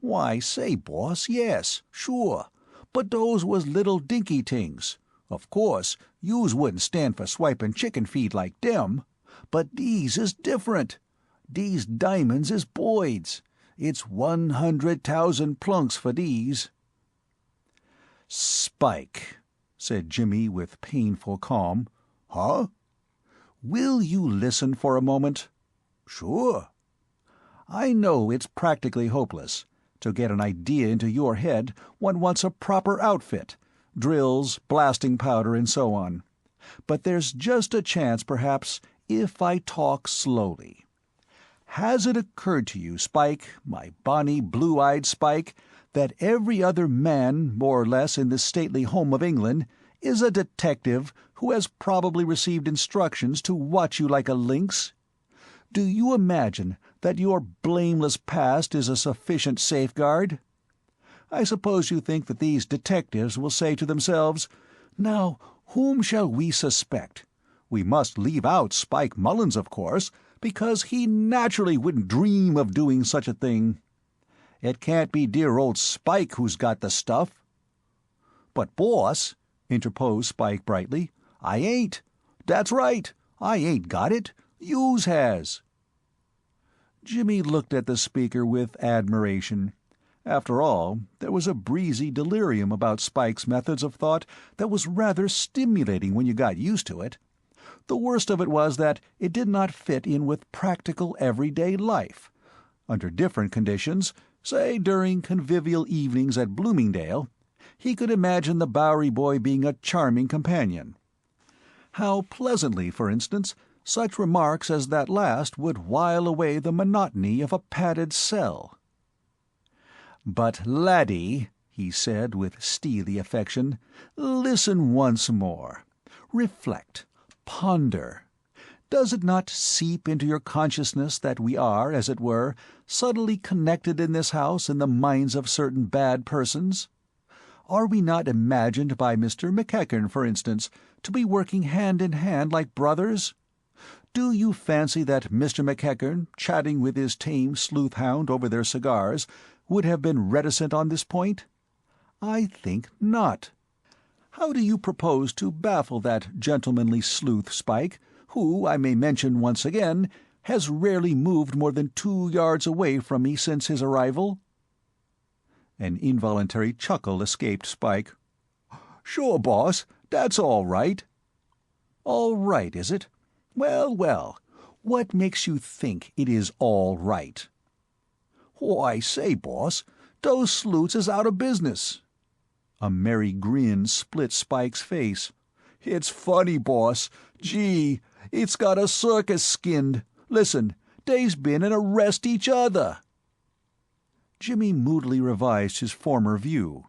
Speaker 3: "Why, say, boss, yes, sure. But those was little dinky tings. Of course, youse wouldn't stand for swiping chicken feed like dem. But dese is different. Dese diamonds is Boyd's. It's 100,000 plunks for dese." "Spike," said Jimmy with painful calm. "Huh?" "Will you listen for a moment?" "Sure." "I know it's practically hopeless. To get an idea into your head, one wants a proper outfit, drills, blasting powder, and so on. But there's just a chance, perhaps, if I talk slowly. Has it occurred to you, Spike, my bonny blue-eyed Spike, that every other man, more or less, in this stately home of England is a detective who has probably received instructions to watch you like a lynx? Do you imagine that your blameless past is a sufficient safeguard? I suppose you think that these detectives will say to themselves, 'Now, whom shall we suspect? We must leave out Spike Mullins, of course, because he naturally wouldn't dream of doing such a thing. It can't be dear old Spike who's got the stuff.'" "But, boss," interposed Spike brightly, "I ain't. That's right, I ain't got it. Youse has." Jimmy looked at the speaker with admiration,
Speaker 2: After all, there was a breezy delirium about Spike's methods of thought that was rather stimulating when you got used to it. The worst of it was that it did not fit in with practical everyday life. Under different conditions, say during convivial evenings at Bloomingdale, he could imagine the Bowery boy being a charming companion. How pleasantly, for instance, such remarks as that last would while away the monotony of a padded cell. "But, laddie," he said with steely affection, "listen once more. Reflect. Ponder. Does it not seep into your consciousness that we are, as it were, subtly connected in this house in the minds of certain bad persons? Are we not imagined by Mr. McEachern, for instance, to be working hand in hand like brothers? Do you fancy that Mr. McEachern, chatting with his tame sleuth-hound over their cigars, would have been reticent on this point? I think not. How do you propose to baffle that gentlemanly sleuth, Spike, who, I may mention once again, has rarely moved more than 2 yards away from me since his arrival?" An involuntary chuckle escaped Spike. "Sure, boss, that's all right." "All right, is it? Well, well, what makes you think it is all right?" "Why, say, boss, those sleuths is out of business." A merry grin split Spike's face. "It's funny, boss. Gee, it's got a circus skinned. Listen, they's been and arrest each other." Jimmy moodily revised his former view.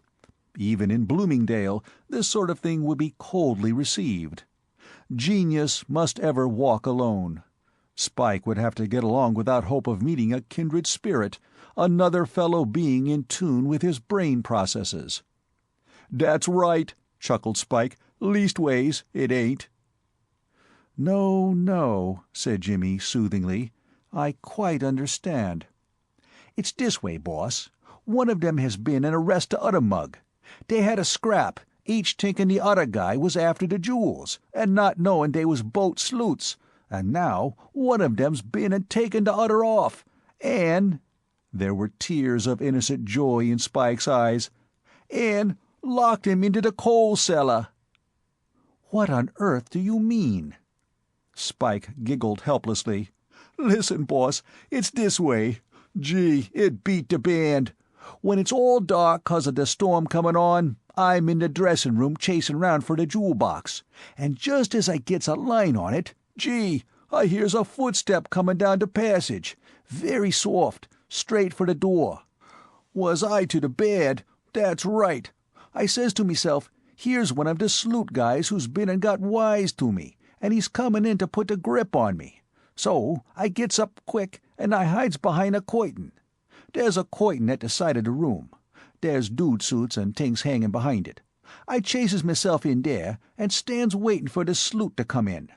Speaker 2: Even in Bloomingdale, this sort of thing would be coldly received. Genius must ever walk alone. Spike would have to get along without hope of meeting a kindred spirit, another fellow being in tune with his brain processes. "That's right," chuckled Spike. "Leastways, it ain't." "No, no," said Jimmy soothingly. "I quite understand. It's this way, boss. One of them has been and arrest the other mug. They had a scrap, each thinking the other guy was after the jewels, and not knowing they was both sleuths, and now one of them's been and taken the other off, and—" there were tears of innocent joy in Spike's eyes, "and locked him into the coal cellar." "What on earth do you mean?" Spike giggled helplessly. "Listen, boss, it's this way. Gee, it beat the band. When it's all dark 'cause of the storm comin' on, I'm in the dressin' room chasin' round for the jewel box, and just as I gets a line on it, gee, I hears a footstep comin' down the passage, very soft, straight for the door. Was I to the bed? That's right. I says to myself, here's one of the sleuth guys who's been and got wise to me, and he's comin' in to put the grip on me. So I gets up quick, and I hides behind a curtain. There's a curtain at the side of the room. There's dude suits and things hanging behind it. I chases myself in there, and stands waitin' for the sleuth to come in.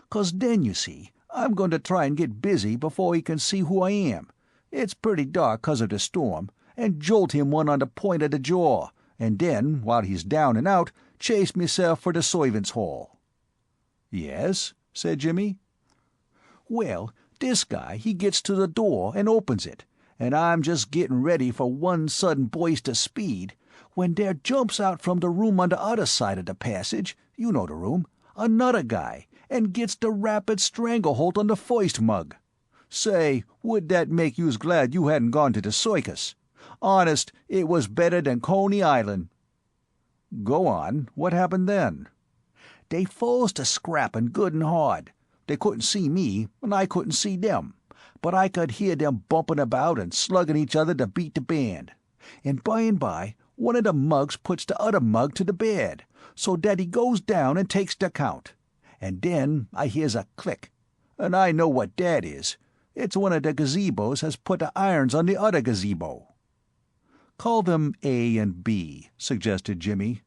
Speaker 2: 'Cause then, you see, I'm going to try and get busy before he can see who I am. It's pretty dark 'cause of the storm, and jolt him one on the point of the jaw, and then, while he's down and out, chase myself for the servants' hall." "Yes?" said Jimmy. "Well, this guy, he gets to the door and opens it, and I'm just gettin' ready for one sudden burst of speed, when there jumps out from the room on the other side of the passage, you know the room, another guy, and gets the rapid stranglehold on the first mug. Say, would that make yous glad you hadn't gone to the circus? Honest, it was better than Coney Island." "Go on. What happened then?" "They falls to scrappin' good and hard. They couldn't see me, and I couldn't see them, but I could hear them bumpin' about and sluggin' each other to beat the band. And by, one of the mugs puts the other mug to the bed, so that he goes down and takes the count. And then I hears a click, and I know what that is. It's one of the gazebos has put the irons on the other gazebo." "Call them A and B," suggested Jimmy.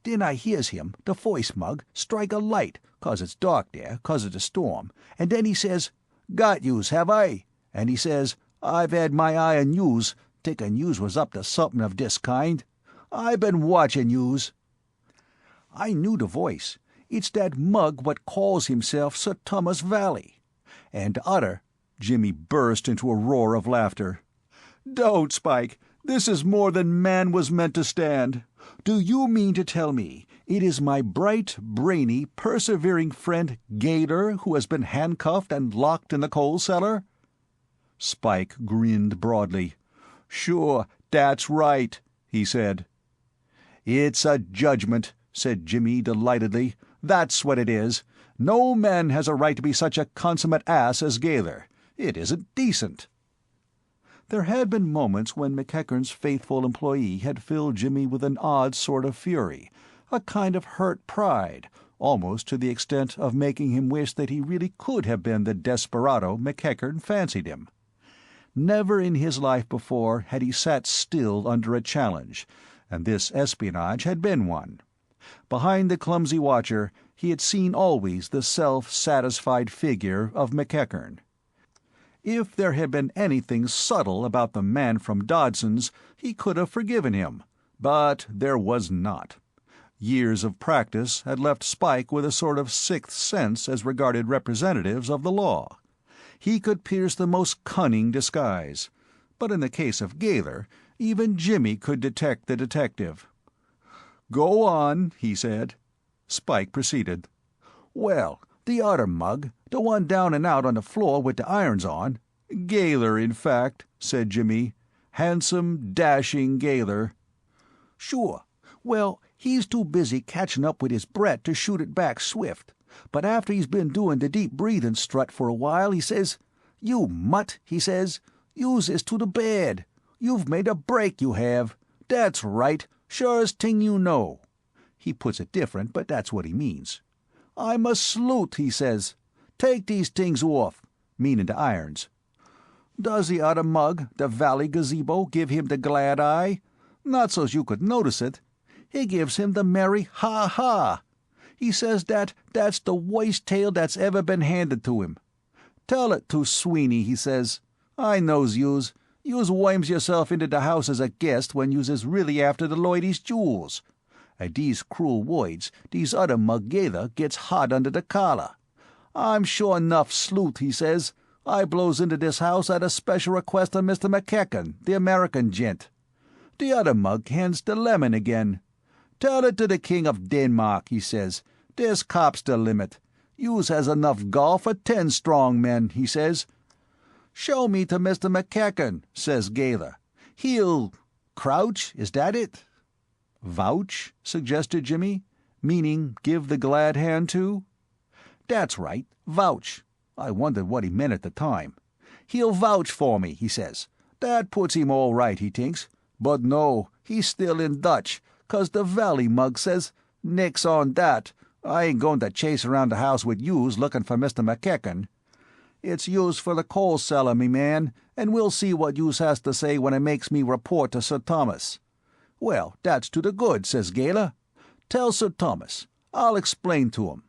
Speaker 2: "Then I hears him, the first mug, strike a light, 'cause it's dark there, 'cause of the storm, and then he says, 'Got yous, have I?' And he says, 'I've had my eye on yous, thinkin' yous was up to somethin' of this kind. I been watchin' yous.' I knew the voice. It's that mug what calls himself Sir Thomas Valley. And the other—" Jimmy burst into a roar of laughter. "Don't, Spike! This is more than man was meant to stand. Do you mean to tell me it is my bright, brainy, persevering friend Gaylor who has been handcuffed and locked in the coal cellar?" Spike grinned broadly. "Sure, that's right," he said. "It's a judgment," said Jimmy delightedly. "That's what it is. No man has a right to be such a consummate ass as Gaylor. It isn't decent." There had been moments when McEachern's faithful employee had filled Jimmy with an odd sort of fury, a kind of hurt pride, almost to the extent of making him wish that he really could have been the desperado McEachern fancied him. Never in his life before had he sat still under a challenge, and this espionage had been one. Behind the clumsy watcher he had seen always the self-satisfied figure of McEachern. If there had been anything subtle about the man from Dodson's, he could have forgiven him, but there was not. Years of practice had left Spike with a sort of sixth sense as regarded representatives of the law. He could pierce the most cunning disguise, but in the case of Gaylor, even Jimmy could detect the detective. "Go on," he said. Spike proceeded. "Well, the other mug, the one down and out on the floor with the irons on—" "Gaylor, in fact," said Jimmy. "Handsome, dashing Gaylor." "Sure. Well, he's too busy catching up with his Brett to shoot it back swift. But after he's been doing the deep breathing strut for a while, he says, 'You mutt,' he says, 'you's is to the bad. You've made a break, you have. That's right, surest thing you know.' He puts it different, but that's what he means. 'I'm a sloot,' he says. 'Take these things off,' meaning the irons. Does the other mug, the Valley Gazebo, give him the glad eye? Not so's you could notice it. He gives him the merry ha-ha. He says that's the worst tale that's ever been handed to him. 'Tell it to Sweeney,' he says. 'I knows yous. Yous worms yourself into the house as a guest when yous is really after the loidy's jewels.' At these cruel words, these other mug Gaylor gets hot under the collar. 'I'm sure enough sloot,' he says. 'I blows into this house at a special request of Mr. McEachern, the American gent.' The other mug hands the lemon again. 'Tell it to the King of Denmark,' he says. 'This cop's the limit. Yous has enough gall for 10 strong men,' he says. 'Show me to Mr. McEachern,' says Gaylor. 'He'll crouch, is that it?" "Vouch," suggested Jimmy, "meaning give the glad hand to?" "That's right, vouch. I wondered what he meant at the time. 'He'll vouch for me,' he says. 'That puts him all right,' he thinks. But no, he's still in Dutch, 'cause the Valley mug says, 'Nix on that. I ain't going to chase around the house with yous looking for Mr. McEachern. It's yous for the coal cellar, me man, and we'll see what yous has to say when it makes me report to Sir Thomas.' Well, that's to the good," says Gaylor. "Tell Sir Thomas. I'll explain to him."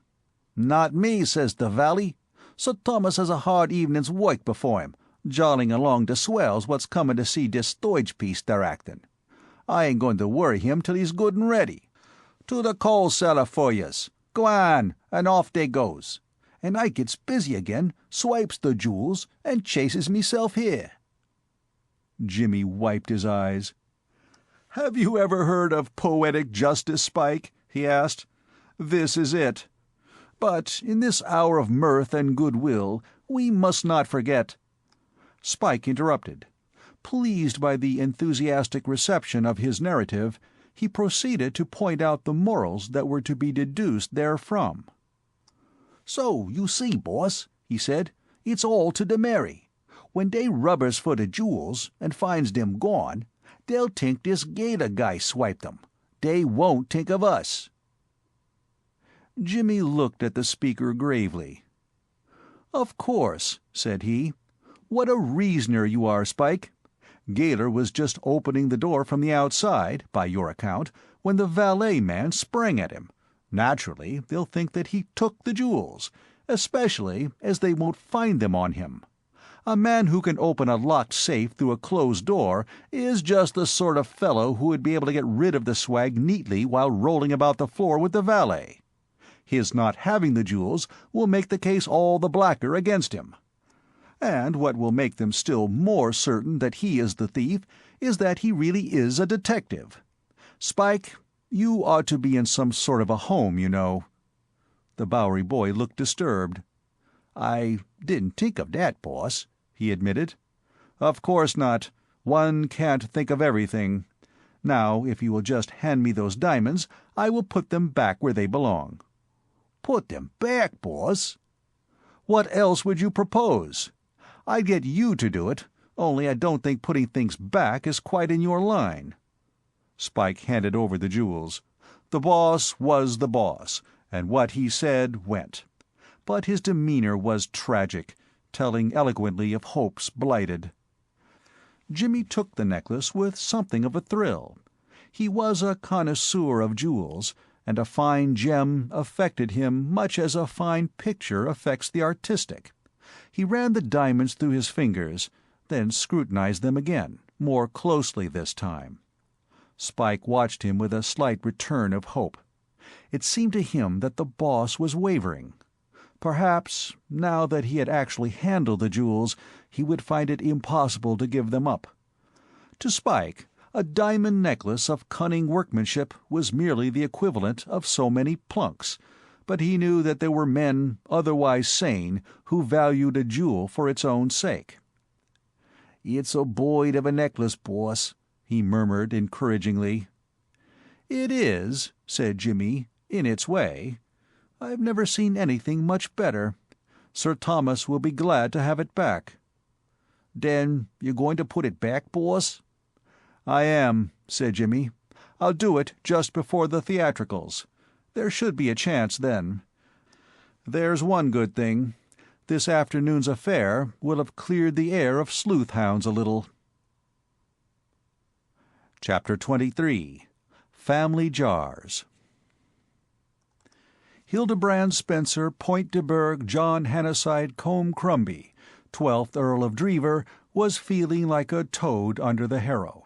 Speaker 2: "Not me," says the Valley. "Sir Thomas has a hard evening's work before him, jolling along the swells what's coming to see this stage piece they're acting. I ain't going to worry him till he's good and ready. To the coal cellar for yus. Go on," and off they goes. And I gets busy again, swipes the jewels, and chases meself here." Jimmy wiped his eyes. "Have you ever heard of poetic justice, Spike?" he asked. "This is it. But in this hour of mirth and goodwill, we must not forget—" Spike interrupted. Pleased by the enthusiastic reception of his narrative, he proceeded to point out the morals that were to be deduced therefrom. "So, you see, boss," he said, "it's all to the merry. When they rubbers for the jewels, and finds them gone, they'll think this Gaylor guy swiped them. They won't think of us." Jimmy looked at the speaker gravely. "Of course," said he. "What a reasoner you are, Spike. Gaylor was just opening the door from the outside, by your account, when the valet man sprang at him. Naturally, they'll think that he took the jewels, especially as they won't find them on him. A man who can open a locked safe through a closed door is just the sort of fellow who would be able to get rid of the swag neatly while rolling about the floor with the valet. His not having the jewels will make the case all the blacker against him. And what will make them still more certain that he is the thief is that he really is a detective. Spike, you ought to be in some sort of a home, you know." The Bowery boy looked disturbed. "I didn't think of that, boss," he admitted. "Of course not. One can't think of everything. Now, if you will just hand me those diamonds, I will put them back where they belong." "Put them back, boss?" "What else would you propose? I'd get you to do it, only I don't think putting things back is quite in your line." Spike handed over the jewels. The boss was the boss, and what he said went. But his demeanor was tragic, telling eloquently of hopes blighted. Jimmy took the necklace with something of a thrill. He was a connoisseur of jewels, and a fine gem affected him much as a fine picture affects the artistic. He ran the diamonds through his fingers, then scrutinized them again, more closely this time. Spike watched him with a slight return of hope. It seemed to him that the boss was wavering. Perhaps, now that he had actually handled the jewels, he would find it impossible to give them up. To Spike, a diamond necklace of cunning workmanship was merely the equivalent of so many plunks, but he knew that there were men, otherwise sane, who valued a jewel for its own sake. "It's a boyd of a necklace, boss," he murmured encouragingly. "It is," said Jimmy, "in its way. I've never seen anything much better. Sir Thomas will be glad to have it back." "Den you're going to put it back, boss?" "I am," said Jimmy. "I'll do it just before the theatricals. There should be a chance then. There's one good thing. This afternoon's affair will have cleared the air of sleuth-hounds a little." Chapter 23. Family Jars. Hildebrand Spencer Point de Burgh John Hannasyde Combe Crumby, 12th Earl of Dreever, was feeling like a toad under the harrow.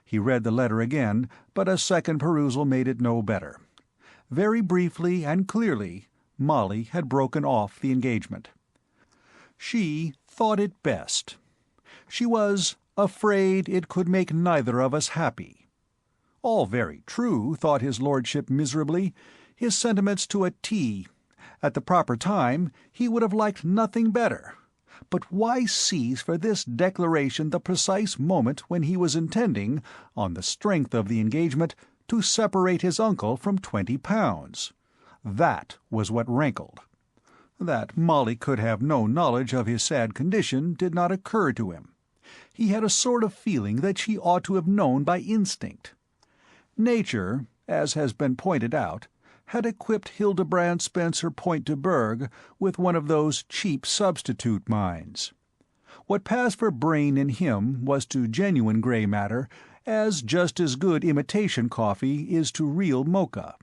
Speaker 2: He read the letter again, but a second perusal made it no better. Very briefly and clearly, Molly had broken off the engagement. She thought it best. She was afraid it could make neither of us happy. All very true, thought his lordship miserably, his sentiments to a T. At the proper time he would have liked nothing better. But why seize for this declaration the precise moment when he was intending, on the strength of the engagement, to separate his uncle from £20? That was what rankled. That Molly could have no knowledge of his sad condition did not occur to him. He had a sort of feeling that she ought to have known by instinct. Nature, as has been pointed out, had equipped Hildebrand Spencer Point de Burgh with one of those cheap substitute minds. What passed for brain in him was to genuine grey matter as just as good imitation coffee is to real mocha.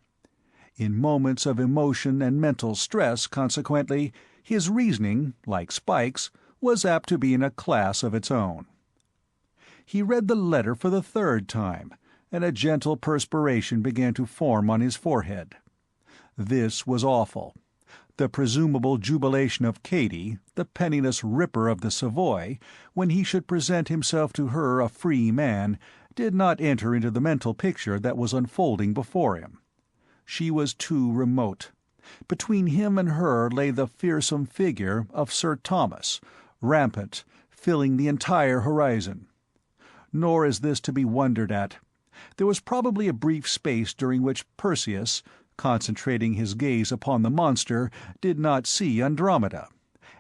Speaker 2: In moments of emotion and mental stress, consequently, his reasoning, like Spike's, was apt to be in a class of its own. He read the letter for the third time, and a gentle perspiration began to form on his forehead. This was awful. The presumable jubilation of Katy, the penniless ripper of the Savoy, when he should present himself to her a free man, did not enter into the mental picture that was unfolding before him. She was too remote. Between him and her lay the fearsome figure of Sir Thomas, rampant, filling the entire horizon. Nor is this to be wondered at. There was probably a brief space during which Perseus, concentrating his gaze upon the monster, did not see Andromeda,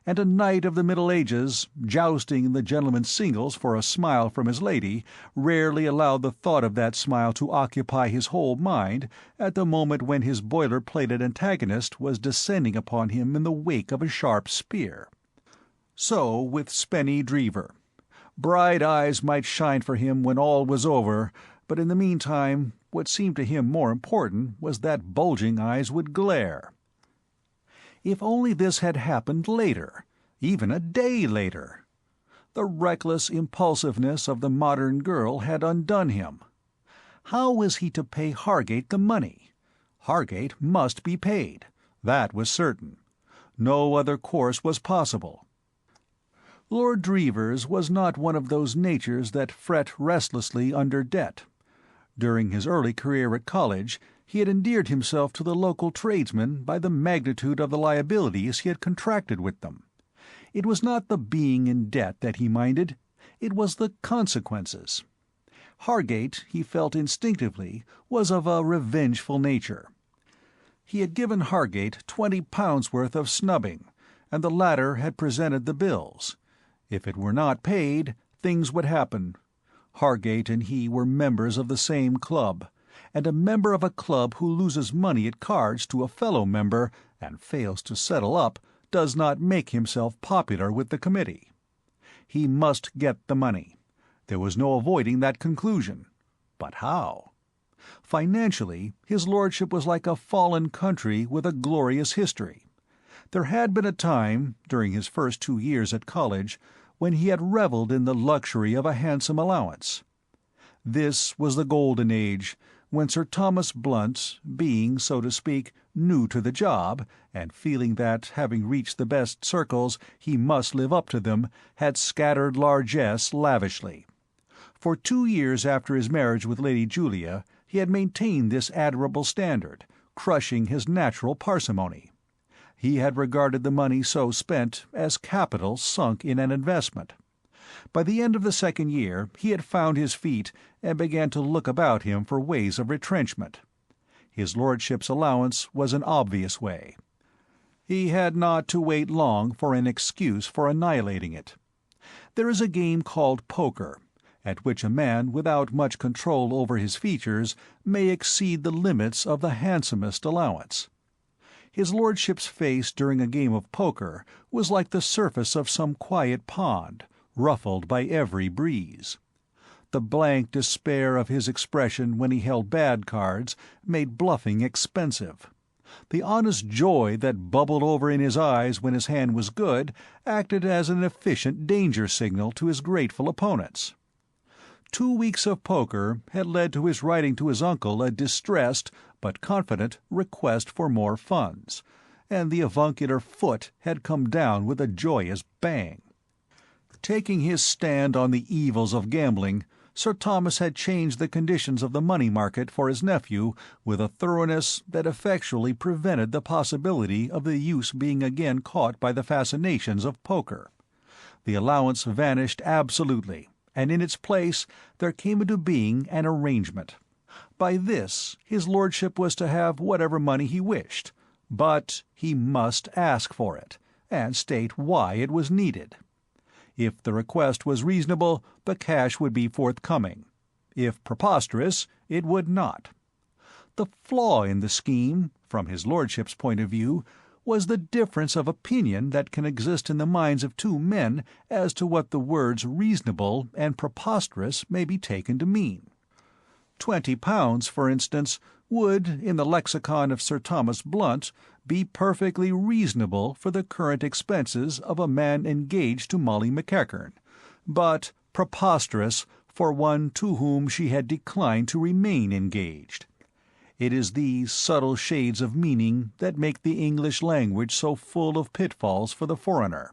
Speaker 2: and a knight of the Middle Ages, jousting in the gentlemen's singles for a smile from his lady, rarely allowed the thought of that smile to occupy his whole mind at the moment when his boiler-plated antagonist was descending upon him in the wake of a sharp spear. So with Spenny Dreever. Bright eyes might shine for him when all was over, but in the meantime what seemed to him more important was that bulging eyes would glare. If only this had happened later, even a day later! The reckless impulsiveness of the modern girl had undone him. How was he to pay Hargate the money? Hargate must be paid. That was certain. No other course was possible. Lord Dreever's was not one of those natures that fret restlessly under debt. During his early career at college, he had endeared himself to the local tradesmen by the magnitude of the liabilities he had contracted with them. It was not the being in debt that he minded, it was the consequences. Hargate, he felt instinctively, was of a revengeful nature. He had given Hargate £20 worth of snubbing, and the latter had presented the bills. If it were not paid, things would happen. Hargate and he were members of the same club, and a member of a club who loses money at cards to a fellow member and fails to settle up does not make himself popular with the committee. He must get the money. There was no avoiding that conclusion. But how? Financially, his lordship was like a fallen country with a glorious history. There had been a time, during his first 2 years at college, when he had revelled in the luxury of a handsome allowance. This was the golden age, when Sir Thomas Blunt, being, so to speak, new to the job, and feeling that, having reached the best circles, he must live up to them, had scattered largesse lavishly. For 2 years after his marriage with Lady Julia, he had maintained this admirable standard, crushing his natural parsimony. He had regarded the money so spent as capital sunk in an investment. By the end of the 2nd year he had found his feet and began to look about him for ways of retrenchment. His lordship's allowance was an obvious way. He had not to wait long for an excuse for annihilating it. There is a game called poker, at which a man without much control over his features may exceed the limits of the handsomest allowance. His lordship's face during a game of poker was like the surface of some quiet pond, ruffled by every breeze. The blank despair of his expression when he held bad cards made bluffing expensive. The honest joy that bubbled over in his eyes when his hand was good acted as an efficient danger signal to his grateful opponents. 2 weeks of poker had led to his writing to his uncle a distressed, but confident, request for more funds, and the avuncular foot had come down with a joyous bang. Taking his stand on the evils of gambling, Sir Thomas had changed the conditions of the money market for his nephew with a thoroughness that effectually prevented the possibility of the youth's being again caught by the fascinations of poker. The allowance vanished absolutely, and in its place there came into being an arrangement. By this his lordship was to have whatever money he wished, but he must ask for it, and state why it was needed. If the request was reasonable, the cash would be forthcoming. If preposterous, it would not. The flaw in the scheme, from his lordship's point of view, was the difference of opinion that can exist in the minds of 2 men as to what the words reasonable and preposterous may be taken to mean. £20, for instance, would, in the lexicon of Sir Thomas Blunt, be perfectly reasonable for the current expenses of a man engaged to Molly McEachern, but preposterous for one to whom she had declined to remain engaged. It is these subtle shades of meaning that make the English language so full of pitfalls for the foreigner.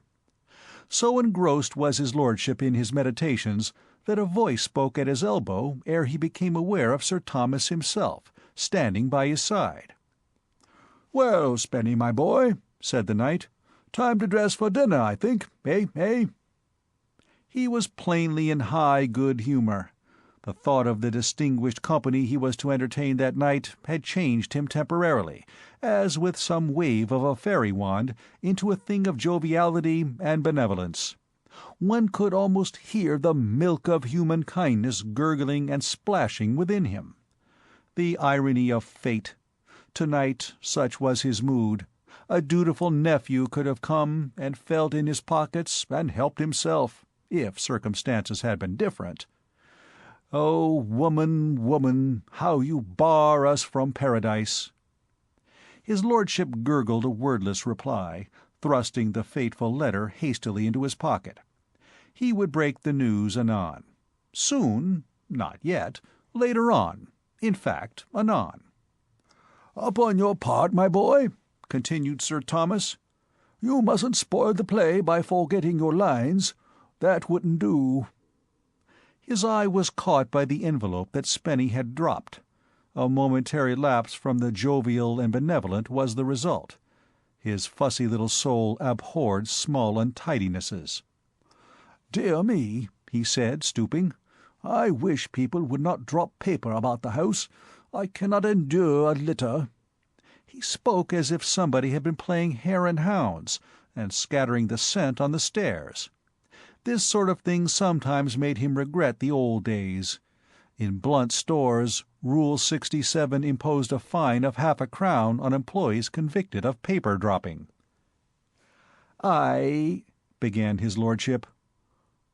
Speaker 2: So engrossed was his lordship in his meditations that a voice spoke at his elbow ere he became aware of Sir Thomas himself, standing by his side. "Well, Spenny, my boy," said the knight, "time to dress for dinner, I think, eh?" He was plainly in high good humour. The thought of the distinguished company he was to entertain that night had changed him temporarily, as with some wave of a fairy wand, into a thing of joviality and benevolence. One could almost hear the milk of human kindness gurgling and splashing within him. The irony of fate! To-night, such was his mood, a dutiful nephew could have come and felt in his pockets and helped himself, if circumstances had been different. Oh, woman, woman, how you bar us from paradise! His lordship gurgled a wordless reply, thrusting the fateful letter hastily into his pocket. He would break the news anon. Soon? Not yet. Later on. In fact, anon. "Upon your part, my boy," continued Sir Thomas, "you mustn't spoil the play by forgetting your lines. That wouldn't do."
Speaker 3: His eye was caught by the envelope that Spenny had dropped. A momentary lapse from the jovial and benevolent was the result. His fussy little soul abhorred small untidinesses.
Speaker 2: "Dear me," he said, stooping. "I wish people would not drop paper about the house. I cannot endure a litter." He spoke as if somebody had been playing hare and hounds, and scattering the scent on the stairs. This sort of thing sometimes made him regret the old days. In Blunt's stores, Rule 67 imposed a fine of half-a-crown on employees convicted of paper-dropping. "I—"
Speaker 3: began his lordship.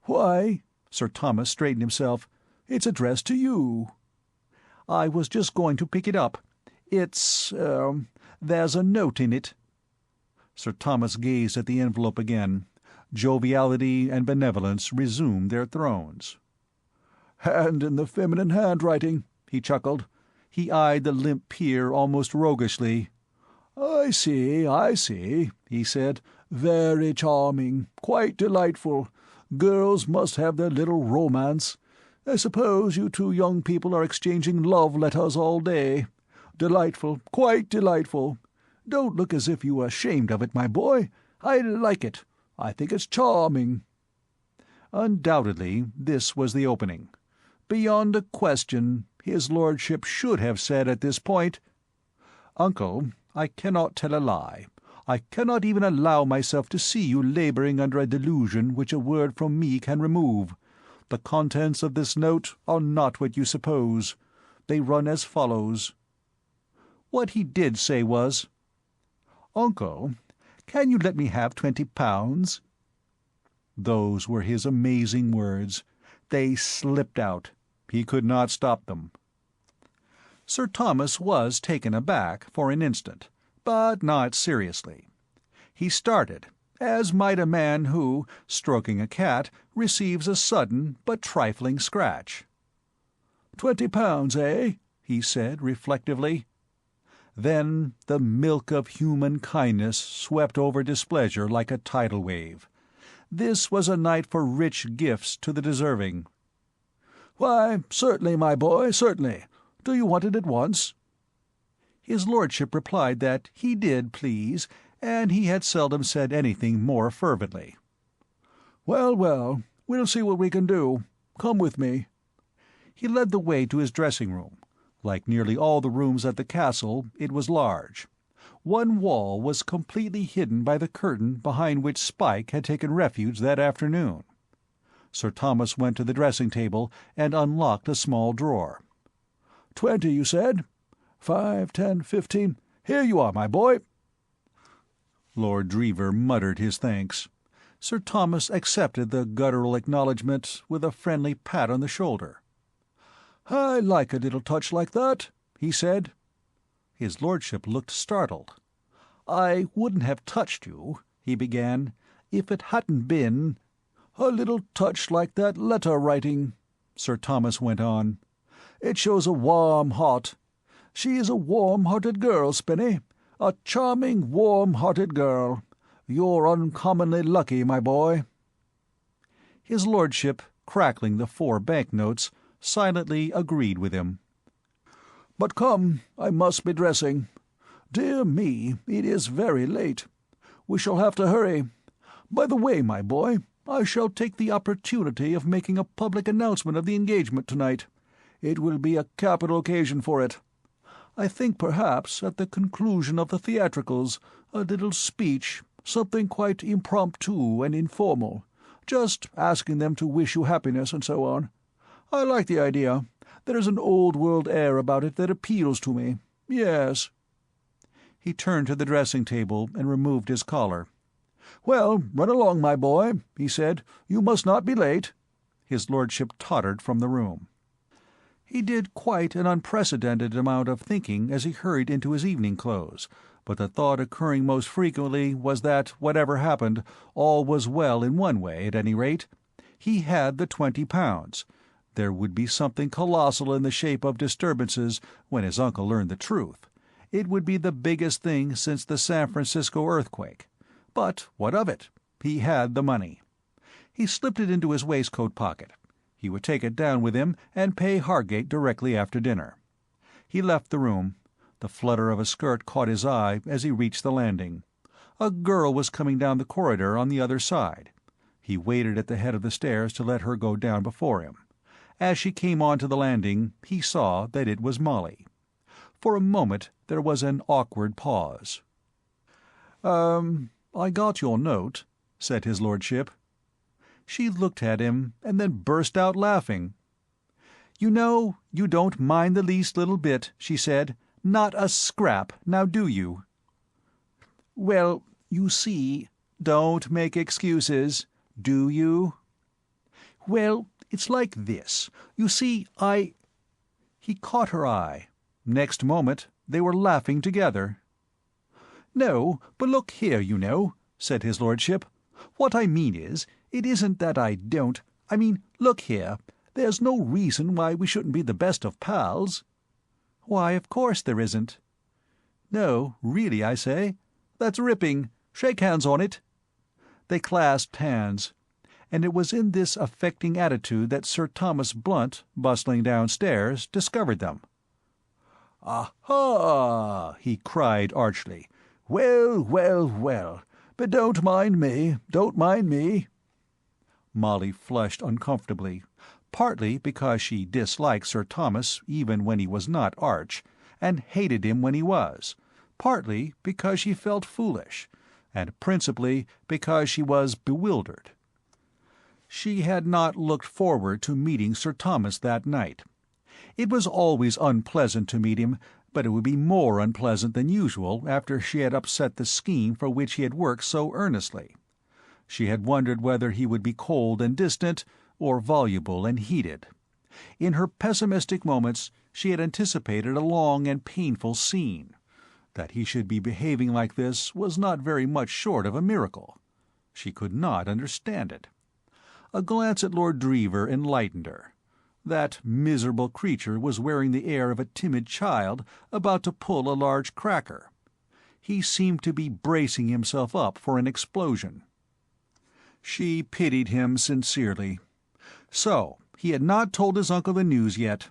Speaker 2: "Why," Sir Thomas straightened himself, "it's addressed to you."
Speaker 3: "I was just going to pick it up. There's a note in it." Sir Thomas gazed at the envelope again. Joviality and benevolence resumed their thrones.
Speaker 2: "And in the feminine handwriting," he chuckled.
Speaker 3: He eyed the limp peer almost roguishly.
Speaker 2: I see," he said. "Very charming. Quite delightful. Girls must have their little romance. I suppose you two young people are exchanging love letters all day. Delightful, quite delightful. Don't look as if you were ashamed of it, my boy. I like it. I think it's charming."
Speaker 3: Undoubtedly this was the opening. Beyond a question, his lordship should have said at this point, "Uncle, I cannot tell a lie. I cannot even allow myself to see you laboring under a delusion which a word from me can remove. The contents of this note are not what you suppose. They run as follows." What he did say was, "Uncle, can you let me have £20? Those were his amazing words. They slipped out. He could not stop them. Sir Thomas was taken aback for an instant, but not seriously. He started, as might a man who, stroking a cat, receives a sudden but trifling scratch.
Speaker 2: £20, eh?"
Speaker 3: he said reflectively. Then the milk of human kindness swept over displeasure like a tidal wave. This was a night for rich gifts to the deserving.
Speaker 2: "Why, certainly, my boy, certainly. Do you want it at once?"
Speaker 3: His lordship replied that he did please, and he had seldom said anything more fervently.
Speaker 2: "Well, well, we'll see what we can do. Come with me."
Speaker 3: He led the way to his dressing-room. Like nearly all the rooms at the castle, it was large. One wall was completely hidden by the curtain behind which Spike had taken refuge that afternoon. Sir Thomas went to the dressing-table and unlocked a small drawer.
Speaker 2: 20, you said? 5, 10, 15. Here you are, my boy."
Speaker 3: Lord Dreever muttered his thanks. Sir Thomas accepted the guttural acknowledgment with a friendly pat on the shoulder.
Speaker 2: "I like a little touch like that," he said.
Speaker 3: His lordship looked startled. "I wouldn't have touched you," he began, "if it hadn't been—"
Speaker 2: "A little touch like that letter-writing," Sir Thomas went on. "It shows a warm heart. She is a warm-hearted girl, Spenny. A charming, warm-hearted girl. You're uncommonly lucky, my boy."
Speaker 3: His lordship, crackling the 4 banknotes, silently agreed with him.
Speaker 2: "But come, I must be dressing. Dear me, it is very late. We shall have to hurry. By the way, my boy, I shall take the opportunity of making a public announcement of the engagement tonight. It will be a capital occasion for it. I think perhaps at the conclusion of the theatricals a little speech, something quite impromptu and informal, just asking them to wish you happiness and so on. I like the idea. There's an old-world air about it that appeals to me. Yes."
Speaker 3: He turned to the dressing-table and removed his collar.
Speaker 2: "Well, run along, my boy," he said. "You must not be late."
Speaker 3: His lordship tottered from the room. He did quite an unprecedented amount of thinking as he hurried into his evening clothes, but the thought occurring most frequently was that, whatever happened, all was well in one way, at any rate. He had the £20. There would be something colossal in the shape of disturbances when his uncle learned the truth. It would be the biggest thing since the San Francisco earthquake. But what of it? He had the money.
Speaker 2: He slipped it into his waistcoat pocket. He would take it down with him and pay Hargate directly after dinner. He left the room. The flutter of a skirt caught his eye as he reached the landing. A girl was coming down the corridor on the other side. He waited at the head of the stairs to let her go down before him. As she came on to the landing, he saw that it was Molly. For a moment there was an awkward pause.
Speaker 3: I got your note," said his lordship.
Speaker 2: She looked at him and then burst out laughing. "You know, you don't mind the least little bit," she said. "Not a scrap, now do you?"
Speaker 3: "Well, you see—"
Speaker 2: "Don't make excuses. Do you?"
Speaker 3: "Well, it's like this. You see,
Speaker 2: He caught her eye. Next moment they were laughing together.
Speaker 3: "No, but look here, you know," said his lordship. "What I mean is, it isn't that I don't— I mean, look here, there's no reason why we shouldn't be the best of pals."
Speaker 2: "Why, of course there isn't." "No, really, I say. That's ripping. Shake hands on it." They clasped hands, and it was in this affecting attitude that Sir Thomas Blunt, bustling downstairs, discovered them.
Speaker 3: "Aha!" he cried archly. "Well, well, well. But don't mind me, don't mind me."
Speaker 2: Molly flushed uncomfortably, partly because she disliked Sir Thomas even when he was not arch, and hated him when he was, partly because she felt foolish, and principally because she was bewildered. She had not looked forward to meeting Sir Thomas that night. It was always unpleasant to meet him, but it would be more unpleasant than usual after she had upset the scheme for which he had worked so earnestly. She had wondered whether he would be cold and distant, or voluble and heated. In her pessimistic moments she had anticipated a long and painful scene. That he should be behaving like this was not very much short of a miracle. She could not understand it. A glance at Lord Dreever enlightened her. That miserable creature was wearing the air of a timid child about to pull a large cracker. He seemed to be bracing himself up for an explosion. She pitied him sincerely. So he had not told his uncle the news yet.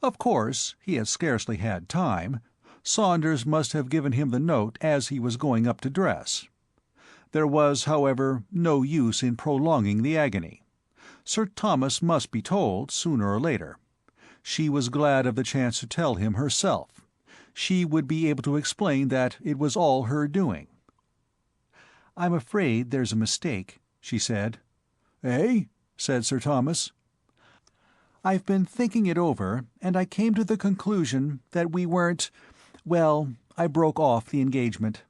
Speaker 2: Of course, he had scarcely had time. Saunders must have given him the note as he was going up to dress. There was, however, no use in prolonging the agony. Sir Thomas must be told, sooner or later. She was glad of the chance to tell him herself. She would be able to explain that it was all her doing. "I'm afraid there's a mistake," she said.
Speaker 3: "Eh?" said Sir Thomas.
Speaker 2: "I've been thinking it over, and I came to the conclusion that we weren't—well, I broke off the engagement."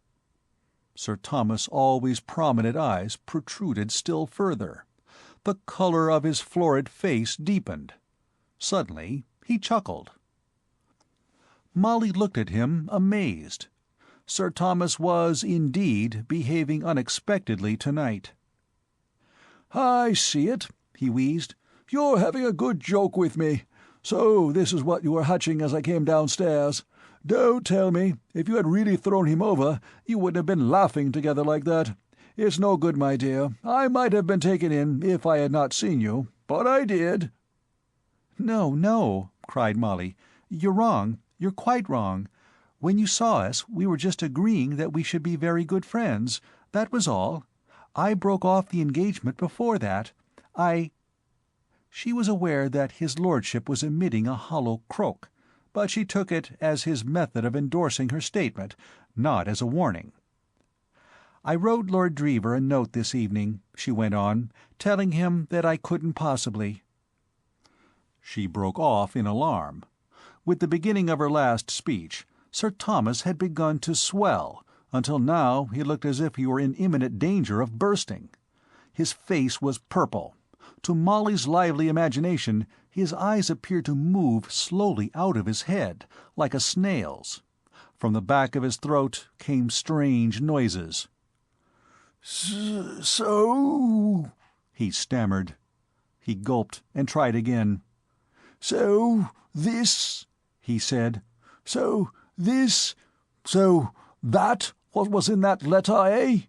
Speaker 2: Sir Thomas' always prominent eyes protruded still further. The color of his florid face deepened. Suddenly he chuckled. Molly looked at him, amazed. Sir Thomas was, indeed, behaving unexpectedly tonight.
Speaker 3: "I see it," he wheezed. "You're having a good joke with me. So this is what you were hatching as I came downstairs. Don't tell me. If you had really thrown him over, you wouldn't have been laughing together like that. It's no good, my dear. I might have been taken in if I had not seen you, but I did."
Speaker 2: "No, no," cried Molly. "You're wrong. You're quite wrong. When you saw us, we were just agreeing that we should be very good friends. That was all. I broke off the engagement before that. She was aware that his lordship was emitting a hollow croak, but she took it as his method of endorsing her statement, not as a warning. "I wrote Lord Dreever a note this evening," she went on, "telling him that I couldn't possibly—" She broke off in alarm. With the beginning of her last speech, Sir Thomas had begun to swell, until now he looked as if he were in imminent danger of bursting. His face was purple. To Molly's lively imagination, his eyes appeared to move slowly out of his head, like a snail's. From the back of his throat came strange noises.
Speaker 3: So,
Speaker 2: he stammered. He gulped and tried again.
Speaker 3: "So this," he said. "So this, so that what was in that letter, eh?"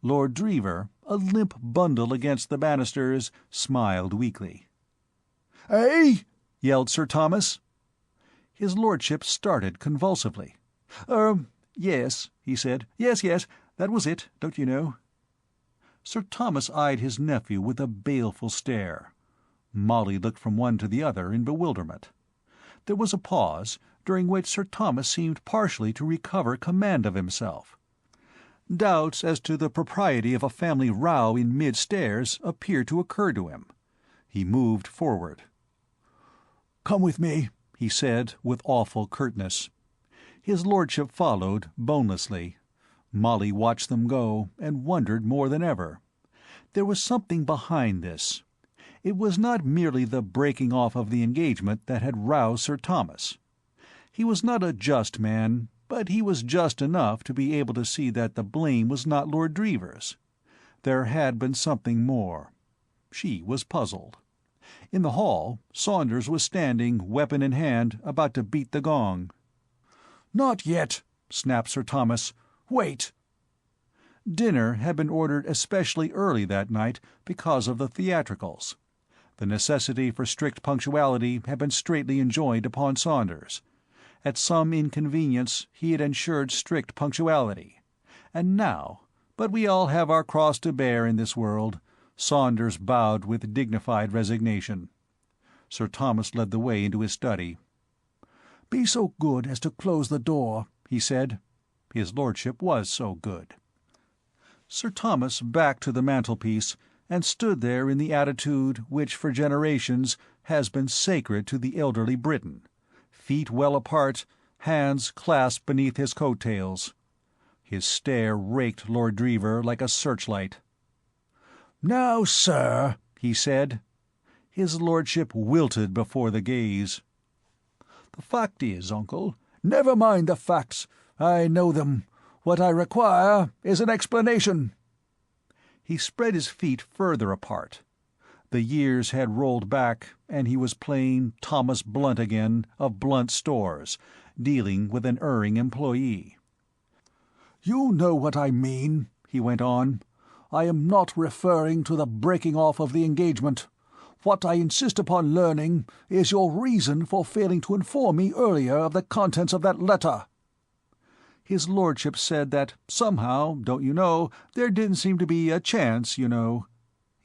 Speaker 2: Lord Dreever, a limp bundle against the banisters, smiled weakly.
Speaker 4: "Eh?"
Speaker 2: yelled Sir Thomas. His lordship started convulsively. Yes," he said. Yes, that was it, don't you know." Sir Thomas eyed his nephew with a baleful stare. Molly looked from one to the other in bewilderment. There was a pause, during which Sir Thomas seemed partially to recover command of himself. Doubts as to the propriety of a family row in mid-stairs appeared to occur to him. He moved forward.
Speaker 4: "Come with me,"
Speaker 2: he said, with awful curtness. His lordship followed, bonelessly. Molly watched them go, and wondered more than ever. There was something behind this. It was not merely the breaking off of the engagement that had roused Sir Thomas. He was not a just man, but he was just enough to be able to see that the blame was not Lord Dreever's. There had been something more. She was puzzled. In the hall, Saunders was standing, weapon in hand, about to beat the gong.
Speaker 4: "Not yet," snapped Sir Thomas. "Wait."
Speaker 2: Dinner had been ordered especially early that night because of the theatricals. The necessity for strict punctuality had been straitly enjoined upon Saunders. At some inconvenience he had ensured strict punctuality. And now, but we all have our cross to bear in this world, Saunders bowed with dignified resignation. Sir Thomas led the way into his study.
Speaker 4: "Be so good as to close the door," he said.
Speaker 2: His lordship was so good. Sir Thomas backed to the mantelpiece and stood there in the attitude which for generations has been sacred to the elderly Briton, feet well apart, hands clasped beneath his coat-tails. His stare raked Lord Dreever like a searchlight.
Speaker 4: "Now, sir,"
Speaker 2: he said. His lordship wilted before the gaze.
Speaker 4: "The fact is, uncle—" "Never mind the facts. I know them. What I require is an explanation."
Speaker 2: He spread his feet further apart. The years had rolled back, and he was plain Thomas Blunt again, of Blunt Stores, dealing with an erring employee.
Speaker 4: "You know what I mean," he went on. "I am not referring to the breaking off of the engagement. What I insist upon learning is your reason for failing to inform me earlier of the contents of that letter."
Speaker 2: His lordship said that somehow, don't you know, there didn't seem to be a chance, you know.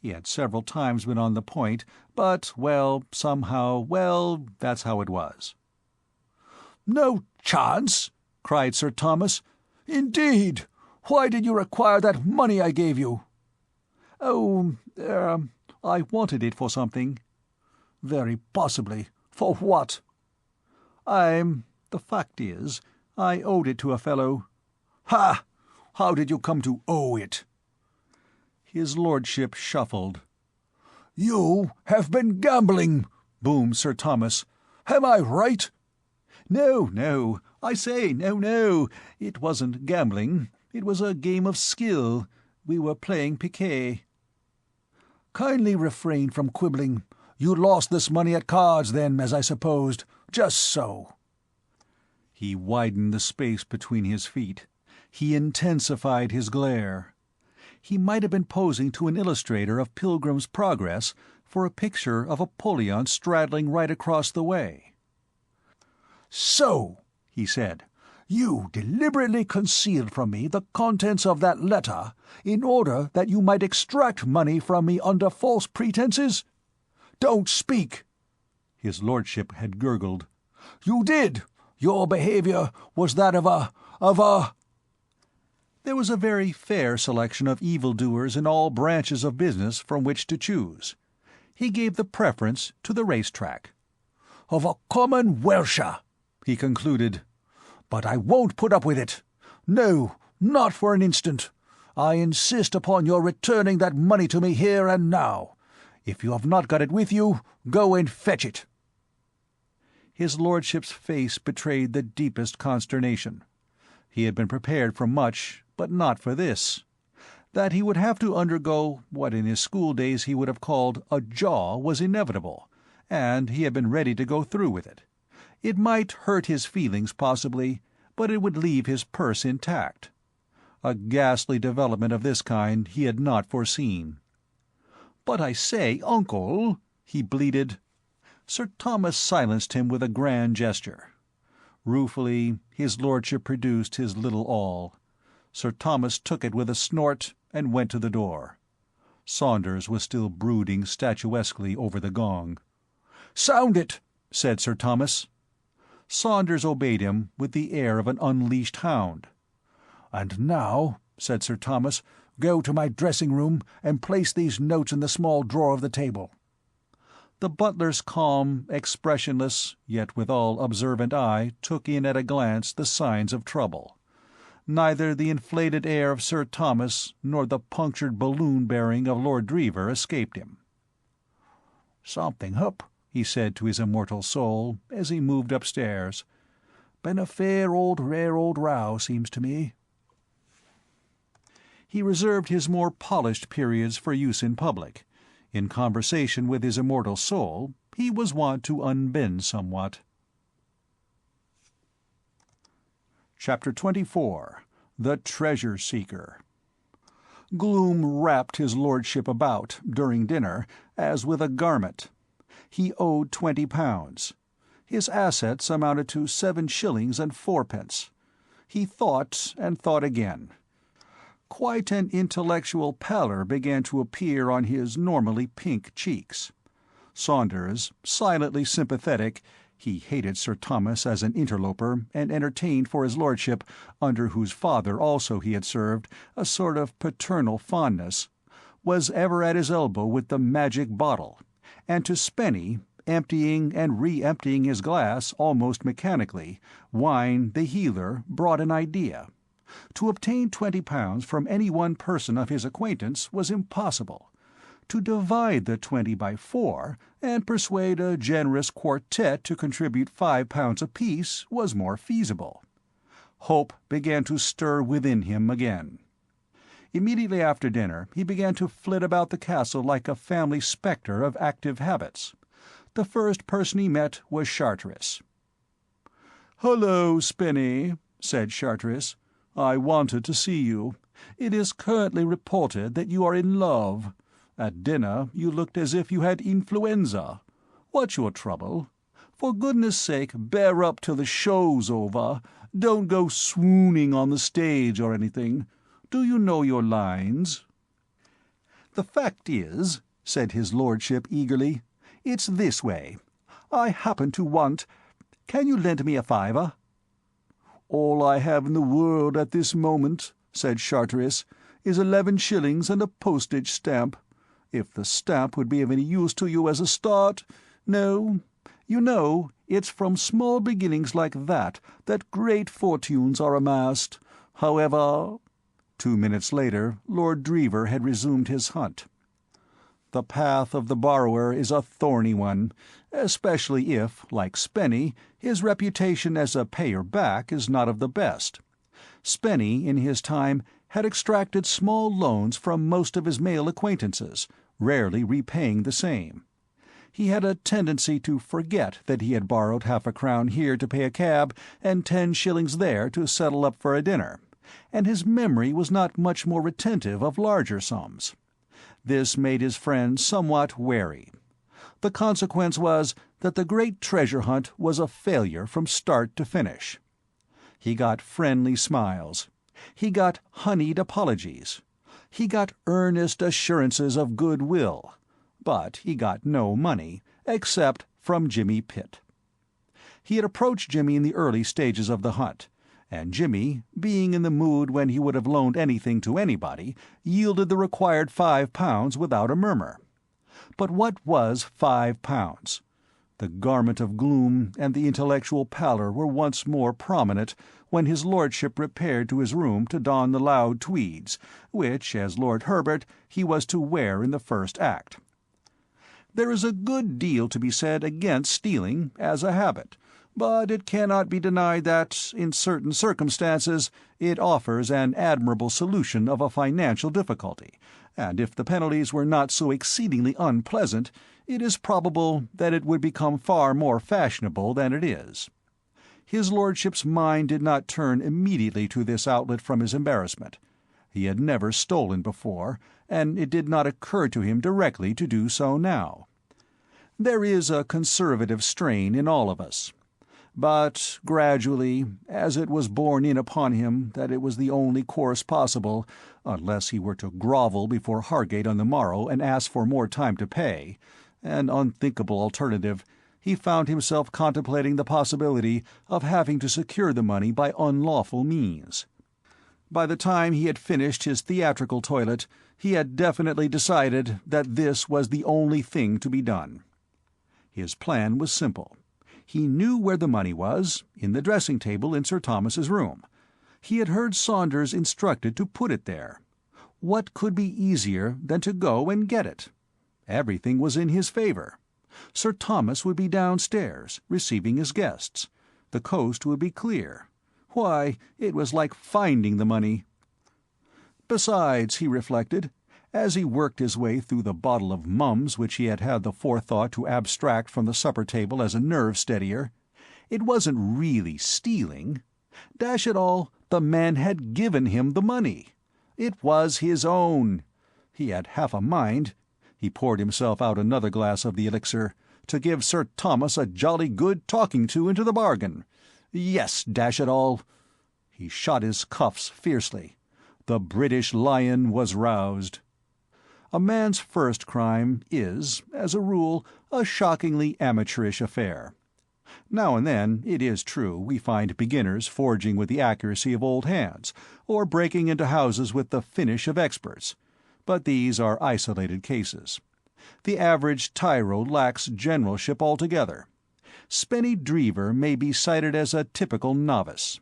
Speaker 2: He had several times been on the point, but, well, somehow, well, that's how it was.
Speaker 4: "No chance?" cried Sir Thomas. "Indeed! Why did you require that money I gave you?"
Speaker 2: "Oh, I wanted it for something."
Speaker 4: "Very possibly. For what?"
Speaker 2: The fact is, I owed it to a fellow."
Speaker 4: "Ha! How did you come to owe it?"
Speaker 2: His lordship shuffled.
Speaker 4: "You have been gambling," boomed Sir Thomas. "Am I right?"
Speaker 2: No, I say, no, it wasn't gambling. It was a game of skill. We were playing piquet."
Speaker 4: "Kindly refrain from quibbling. You lost this money at cards, then, as I supposed. Just so."
Speaker 2: He widened the space between his feet. He intensified his glare. He might have been posing to an illustrator of Pilgrim's Progress for a picture of Apollyon straddling right across the way.
Speaker 4: "So," he said, "you deliberately concealed from me the contents of that letter in order that you might extract money from me under false pretenses? Don't speak."
Speaker 2: His lordship had gurgled.
Speaker 4: "You did. Your behavior was that of a—"
Speaker 2: There was a very fair selection of evildoers in all branches of business from which to choose. He gave the preference to the racetrack.
Speaker 4: "Of a common Welsher," he concluded. "But I won't put up with it. No, not for an instant. I insist upon your returning that money to me here and now. If you have not got it with you, go and fetch it."
Speaker 2: His lordship's face betrayed the deepest consternation. He had been prepared for much, but not for this. That he would have to undergo what in his schooldays he would have called a jaw was inevitable, and he had been ready to go through with it. It might hurt his feelings, possibly, but it would leave his purse intact. A ghastly development of this kind he had not foreseen.
Speaker 3: "But I say, uncle," he bleated.
Speaker 2: Sir Thomas silenced him with a grand gesture. Ruefully, his lordship produced his little awl. Sir Thomas took it with a snort and went to the door. Saunders was still brooding statuesquely over the gong.
Speaker 4: "Sound it,"
Speaker 2: said Sir Thomas. Saunders obeyed him with the air of an unleashed hound.
Speaker 4: "And now," said Sir Thomas, "go to my dressing-room and place these notes in the small drawer of the table."
Speaker 2: The butler's calm, expressionless, yet withal observant eye took in at a glance the signs of trouble. Neither the inflated air of Sir Thomas nor the punctured balloon bearing of Lord Dreever escaped him.
Speaker 4: "Something up," he said to his immortal soul as he moved upstairs. "Been a rare old row, seems to me."
Speaker 2: He reserved his more polished periods for use in public. In conversation with his immortal soul, he was wont to unbend somewhat. Chapter 24. The Treasure Seeker. Gloom wrapped his lordship about, during dinner, as with a garment. He owed £20. His assets amounted to 7 shillings and 4 pence. He thought and thought again. Quite an intellectual pallor began to appear on his normally pink cheeks. Saunders, silently sympathetic, he hated Sir Thomas as an interloper, and entertained for his lordship, under whose father also he had served, a sort of paternal fondness, was ever at his elbow with the magic bottle, and to Spenny, emptying and re-emptying his glass almost mechanically, Wine, the healer, brought an idea. To obtain £20 from any one person of his acquaintance was impossible. To divide the 20 by 4, and persuade a generous quartet to contribute £5 apiece was more feasible. Hope began to stir within him again. Immediately after dinner he began to flit about the castle like a family spectre of active habits. The first person he met was Charteris. "Hullo, Spenny," said Charteris. "I wanted to see you. It is currently reported that you are in love. At dinner you looked as if you had influenza. What's your trouble? For goodness sake, bear up till the show's over. Don't go swooning on the stage or anything. Do you know your lines?" "The fact is," said his lordship eagerly, "it's this way. I happen to want— Can you lend me a £5?" "All I have in the world at this moment," said Charteris, "is 11 shillings and a postage stamp. If the stamp would be of any use to you as a start— No, you know, it's from small beginnings like that great fortunes are amassed. However—" 2 minutes later Lord Dreever had resumed his hunt. The path of the borrower is a thorny one, especially if, like Spenny, his reputation as a payer-back is not of the best. Spenny, in his time, had extracted small loans from most of his male acquaintances, rarely repaying the same. He had a tendency to forget that he had borrowed £0.5 here to pay a cab and 10 shillings there to settle up for a dinner, and his memory was not much more retentive of larger sums. This made his friend somewhat wary. The consequence was that the great treasure hunt was a failure from start to finish. He got friendly smiles. He got honeyed apologies. He got earnest assurances of goodwill. But he got no money, except from Jimmy Pitt. He had approached Jimmy in the early stages of the hunt, and Jimmy, being in the mood when he would have loaned anything to anybody, yielded the required £5 without a murmur. But what was £5? The garment of gloom and the intellectual pallor were once more prominent when his lordship repaired to his room to don the loud tweeds, which, as Lord Herbert, he was to wear in the first act. There is a good deal to be said against stealing as a habit, but it cannot be denied that, in certain circumstances, it offers an admirable solution of a financial difficulty, and if the penalties were not so exceedingly unpleasant, it is probable that it would become far more fashionable than it is. His lordship's mind did not turn immediately to this outlet from his embarrassment, He had never stolen before, and it did not occur to him directly to do so now. There is a conservative strain in all of us. But gradually, as it was borne in upon him that it was the only course possible, unless he were to grovel before Hargate on the morrow and ask for more time to pay, an unthinkable alternative, he found himself contemplating the possibility of having to secure the money by unlawful means. By the time he had finished his theatrical toilet, he had definitely decided that this was the only thing to be done. His plan was simple. He knew where the money was, in the dressing-table in Sir Thomas's room. He had heard Saunders instructed to put it there. What could be easier than to go and get it? Everything was in his favor. Sir Thomas would be downstairs, receiving his guests. The coast would be clear. Why, it was like finding the money. Besides, he reflected, as he worked his way through the bottle of mums which he had had the forethought to abstract from the supper-table as a nerve-steadier, it wasn't really stealing. Dash it all, the man had given him the money. It was his own. He had half a mind—he poured himself out another glass of the elixir—to give Sir Thomas a jolly good talking-to into the bargain. Yes, dash it all! He shot his cuffs fiercely. The British lion was roused. A man's first crime is, as a rule, a shockingly amateurish affair. Now and then, it is true, we find beginners forging with the accuracy of old hands, or breaking into houses with the finish of experts. But these are isolated cases. The average tyro lacks generalship altogether. Spenny Dreever may be cited as a typical novice.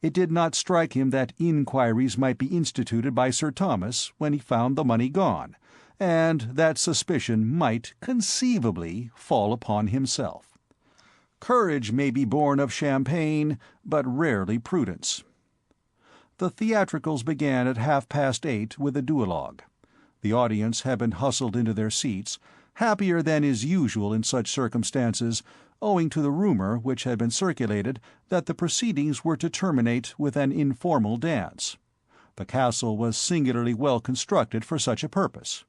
Speaker 2: It did not strike him that inquiries might be instituted by Sir Thomas when he found the money gone, and that suspicion might conceivably fall upon himself. Courage may be born of champagne, but rarely prudence. The theatricals began at 8:30 with a duologue. The audience had been hustled into their seats, happier than is usual in such circumstances, owing to the rumor which had been circulated that the proceedings were to terminate with an informal dance. The castle was singularly well constructed for such a purpose.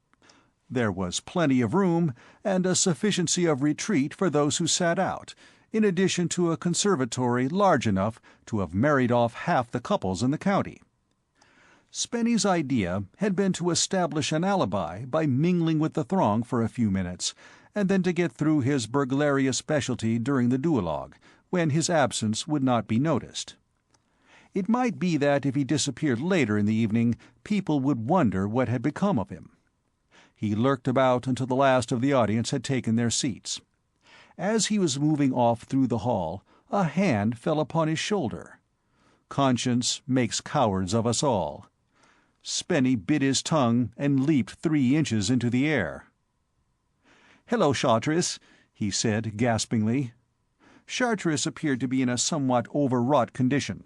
Speaker 2: There was plenty of room and a sufficiency of retreat for those who sat out, in addition to a conservatory large enough to have married off half the couples in the county. Spenny's idea had been to establish an alibi by mingling with the throng for a few minutes, and then to get through his burglarious specialty during the duologue, when his absence would not be noticed. It might be that if he disappeared later in the evening, people would wonder what had become of him. He lurked about until the last of the audience had taken their seats. As he was moving off through the hall, a hand fell upon his shoulder. Conscience makes cowards of us all. Spenny bit his tongue and leaped 3 inches into the air. "Hello, Charteris," he said, gaspingly. Charteris appeared to be in a somewhat overwrought condition.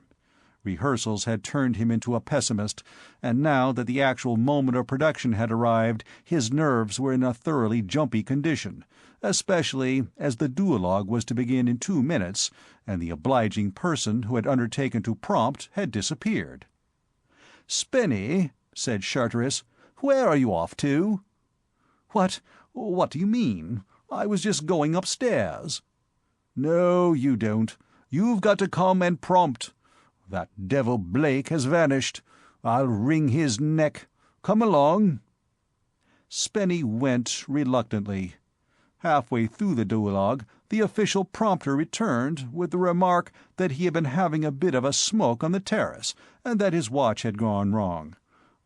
Speaker 2: Rehearsals had turned him into a pessimist, and now that the actual moment of production had arrived, his nerves were in a thoroughly jumpy condition, especially as the duologue was to begin in 2 minutes, and the obliging person who had undertaken to prompt had disappeared. "Spenny," said Charteris, "where are you off to?" What do you mean? I was just going upstairs." "No, you don't. You've got to come and prompt. That devil Blake has vanished. I'll wring his neck. Come along." Spenny went reluctantly. Halfway through the duologue, the official prompter returned with the remark that he had been having a bit of a smoke on the terrace, and that his watch had gone wrong.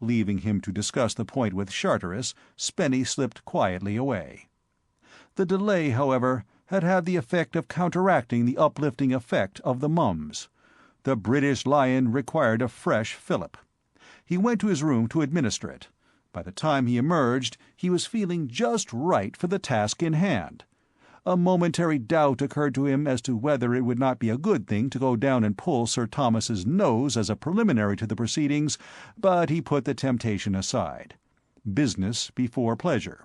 Speaker 2: Leaving him to discuss the point with Charteris, Spenny slipped quietly away. The delay, however, had had the effect of counteracting the uplifting effect of the mums. The British lion required a fresh fillip. He went to his room to administer it. By the time he emerged, he was feeling just right for the task in hand. A momentary doubt occurred to him as to whether it would not be a good thing to go down and pull Sir Thomas's nose as a preliminary to the proceedings, but he put the temptation aside. Business before pleasure.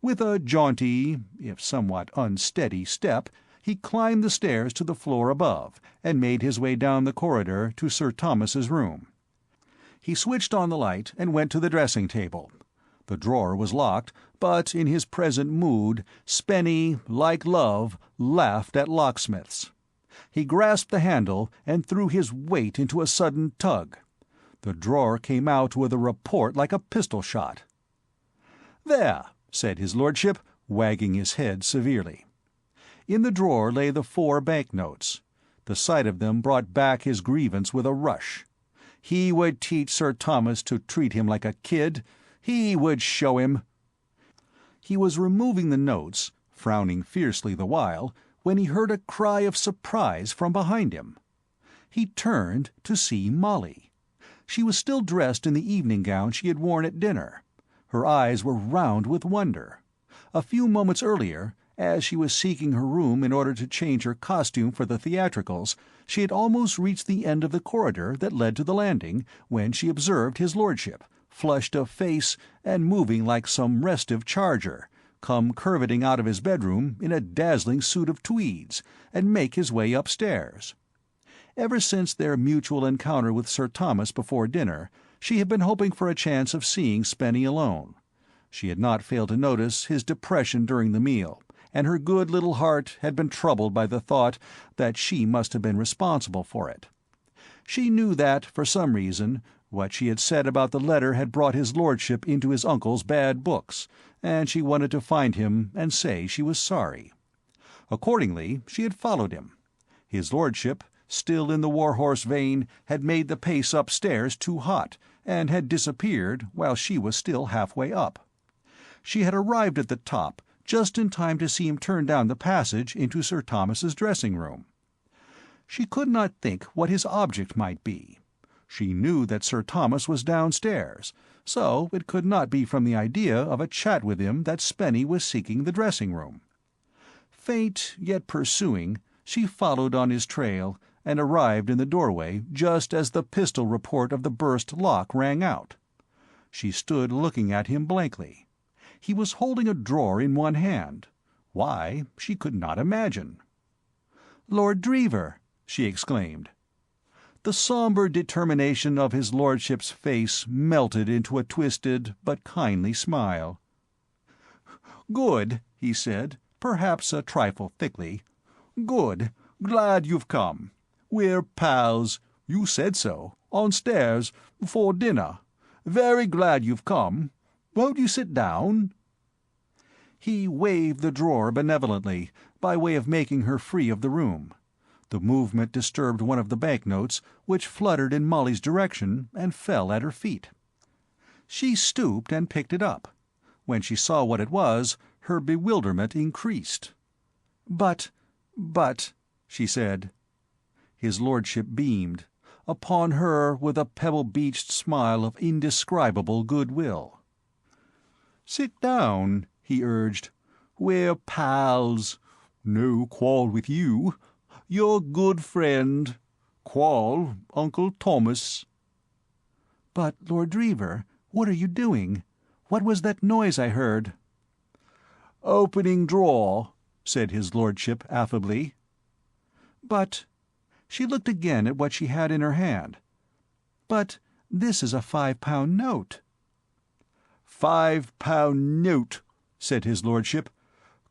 Speaker 2: With a jaunty, if somewhat unsteady, step, he climbed the stairs to the floor above, and made his way down the corridor to Sir Thomas's room. He switched on the light and went to the dressing-table. The drawer was locked, but in his present mood, Spenny, like love, laughed at locksmiths. He grasped the handle and threw his weight into a sudden tug. The drawer came out with a report like a pistol shot. "There," said his lordship, wagging his head severely. In the drawer lay the 4 banknotes. The sight of them brought back his grievance with a rush. He would teach Sir Thomas to treat him like a kid. He would show him. He was removing the notes, frowning fiercely the while, when he heard a cry of surprise from behind him. He turned to see Molly. She was still dressed in the evening gown she had worn at dinner. Her eyes were round with wonder. A few moments earlier, as she was seeking her room in order to change her costume for the theatricals, she had almost reached the end of the corridor that led to the landing, when she observed his lordship, flushed of face and moving like some restive charger, come curveting out of his bedroom in a dazzling suit of tweeds, and make his way upstairs. Ever since their mutual encounter with Sir Thomas before dinner, she had been hoping for a chance of seeing Spenny alone. She had not failed to notice his depression during the meal, and her good little heart had been troubled by the thought that she must have been responsible for it. She knew that, for some reason, what she had said about the letter had brought his lordship into his uncle's bad books, and she wanted to find him and say she was sorry. Accordingly, she had followed him. His lordship, still in the war-horse vein, had made the pace upstairs too hot, and had disappeared while she was still halfway up. She had arrived at the top just in time to see him turn down the passage into Sir Thomas's dressing-room. She could not think what his object might be. She knew that Sir Thomas was downstairs, so it could not be from the idea of a chat with him that Spenny was seeking the dressing-room. Faint, yet pursuing, she followed on his trail, and arrived in the doorway just as the pistol report of the burst lock rang out. She stood looking at him blankly. He was holding a drawer in one hand. Why, she could not imagine. "Lord Dreever!" she exclaimed. The sombre determination of his lordship's face melted into a twisted but kindly smile. "Good," he said, perhaps a trifle thickly. "Good. Glad you've come. We're pals. You said so, on stairs, for dinner. Very glad you've come. Won't you sit down?" He waved the drawer benevolently, by way of making her free of the room. The movement disturbed one of the banknotes, which fluttered in Molly's direction and fell at her feet. She stooped and picked it up. When she saw what it was, her bewilderment increased. But, she said. His lordship beamed, upon her with a pebble-beached smile of indescribable good-will. "Sit down," he urged. "We're pals. No quarrel with you. Your good friend. Quarrel, Uncle Thomas." "But, Lord Dreever, what are you doing? What was that noise I heard?" "Opening drawer," said his lordship affably. "But—" She looked again at what she had in her hand. "But this is a £5 note." "£5 note," said his lordship.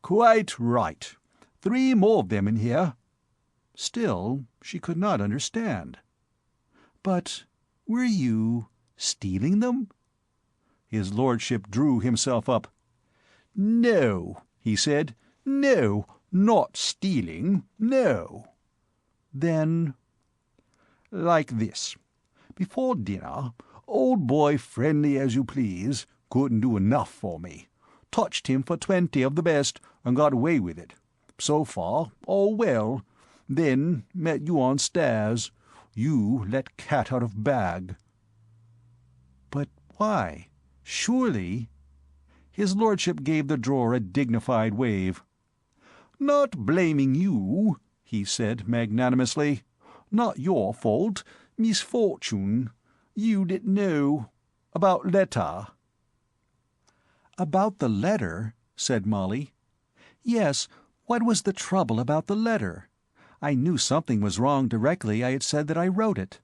Speaker 2: "Quite right. 3 more of them in here." Still, she could not understand. "But were you stealing them?" His lordship drew himself up. "No," he said. "No, not stealing, no." "Then—" "Like this. Before dinner, old boy, friendly as you please, couldn't do enough for me. Touched him for 20 of the best, and got away with it. So far, all well. Then met you on stairs. You let cat out of bag." "But why? Surely—" His lordship gave the drawer a dignified wave. "Not blaming you," he said magnanimously. "Not your fault. Misfortune. You didn't know. About letter." "About the letter?" said Molly. "Yes, what was the trouble about the letter? I knew something was wrong directly I had said that I wrote it."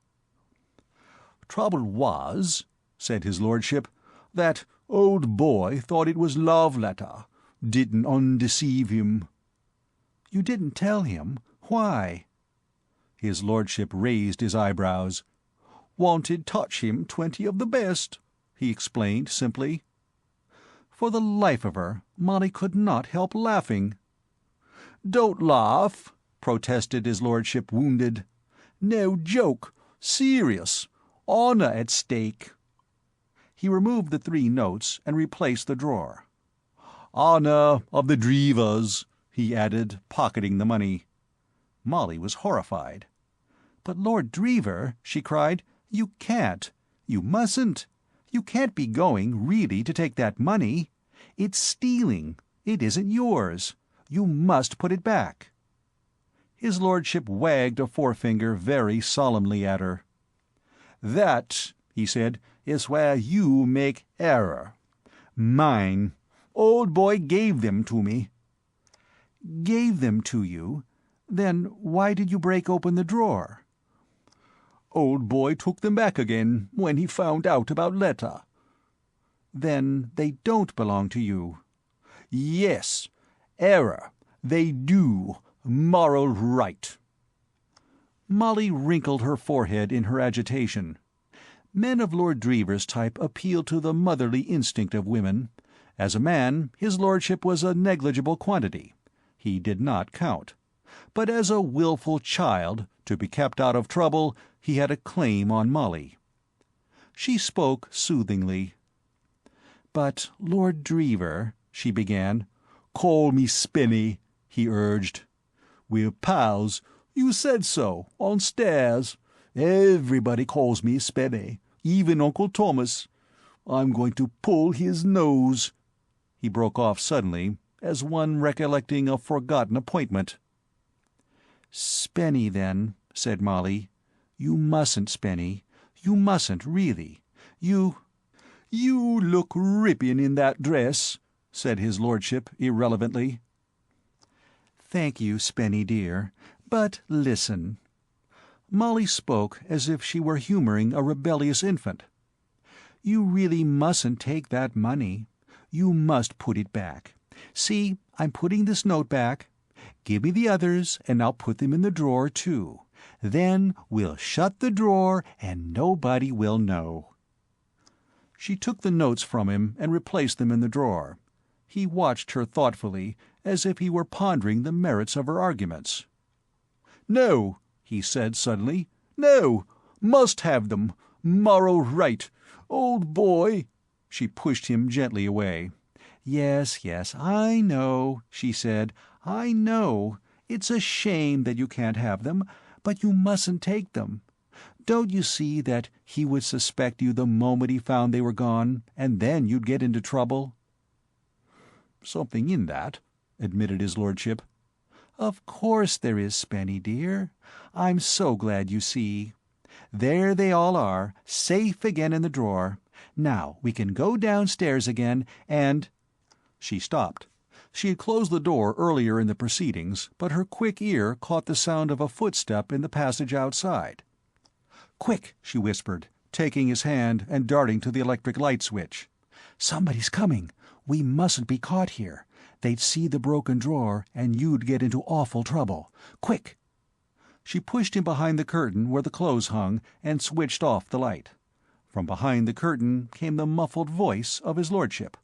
Speaker 2: Trouble was, said his lordship, that old boy thought it was love letter. Didn't undeceive him.
Speaker 3: You didn't tell him? Why?
Speaker 2: His lordship raised his eyebrows.
Speaker 1: Wanted touch him 20 of the best, he explained simply.
Speaker 3: For the life of her, Molly could not help laughing.
Speaker 1: Don't laugh, protested his lordship, wounded. No joke. Serious. Honor at stake.
Speaker 3: He removed the 3 notes and replaced the drawer.
Speaker 1: Honor of the Dreevers, he added, pocketing the money.
Speaker 3: Molly was horrified. "But Lord Dreever," she cried, "you can't. You mustn't. You can't be going, really, to take that money. It's stealing. It isn't yours. You must put it back." His lordship wagged a forefinger very solemnly at her.
Speaker 1: "That," he said, "is where you make error. Mine. Old boy gave them to me."
Speaker 3: "Gave them to you? Then why did you break open the drawer?"
Speaker 1: "Old boy took them back again when he found out about letter."
Speaker 3: "Then they don't belong to you."
Speaker 1: "Yes. Error. They do. Moral right."
Speaker 3: Molly wrinkled her forehead in her agitation. Men of Lord Dreever's type appeal to the motherly instinct of women. As a man, his lordship was a negligible quantity. He did not count. But as a wilful child, to be kept out of trouble, he had a claim on Molly. She spoke soothingly. "But, Lord Dreever," she began.
Speaker 1: "Call me Spenny," he urged. "We're pals. You said so, on stairs. Everybody calls me Spenny, even Uncle Thomas. I'm going to pull his nose."
Speaker 3: He broke off suddenly, as one recollecting a forgotten appointment. "Spenny, then," said Molly. "You mustn't, Spenny. You mustn't, really. You—"
Speaker 1: "You look ripping in that dress," said his lordship irrelevantly.
Speaker 3: "Thank you, Spenny dear. But listen." Molly spoke as if she were humoring a rebellious infant. "You really mustn't take that money. You must put it back. See, I'm putting this note back. Give me the others, and I'll put them in the drawer, too. Then we'll shut the drawer, and nobody will know." She took the notes from him and replaced them in the drawer. He watched her thoughtfully, as if he were pondering the merits of her arguments.
Speaker 1: "No," he said suddenly. "No. Must have them. Moral right. Old boy—" She pushed him gently away.
Speaker 3: "Yes, yes, I know," she said. "I know. It's a shame that you can't have them, but you mustn't take them. Don't you see that he would suspect you the moment he found they were gone, and then you'd get into trouble?"
Speaker 2: "Something in that," admitted his lordship.
Speaker 3: "Of course there is, Spenny dear. I'm so glad you see. There they all are, safe again in the drawer. Now we can go downstairs again, and—"
Speaker 2: She stopped. She had closed the door earlier in the proceedings, but her quick ear caught the sound of a footstep in the passage outside.
Speaker 3: "Quick," she whispered, taking his hand and darting to the electric light switch. "Somebody's coming. We mustn't be caught here. They'd see the broken drawer, and you'd get into awful trouble. Quick!" She pushed him behind the curtain where the clothes hung, and switched off the light. From behind the curtain came the muffled voice of his lordship.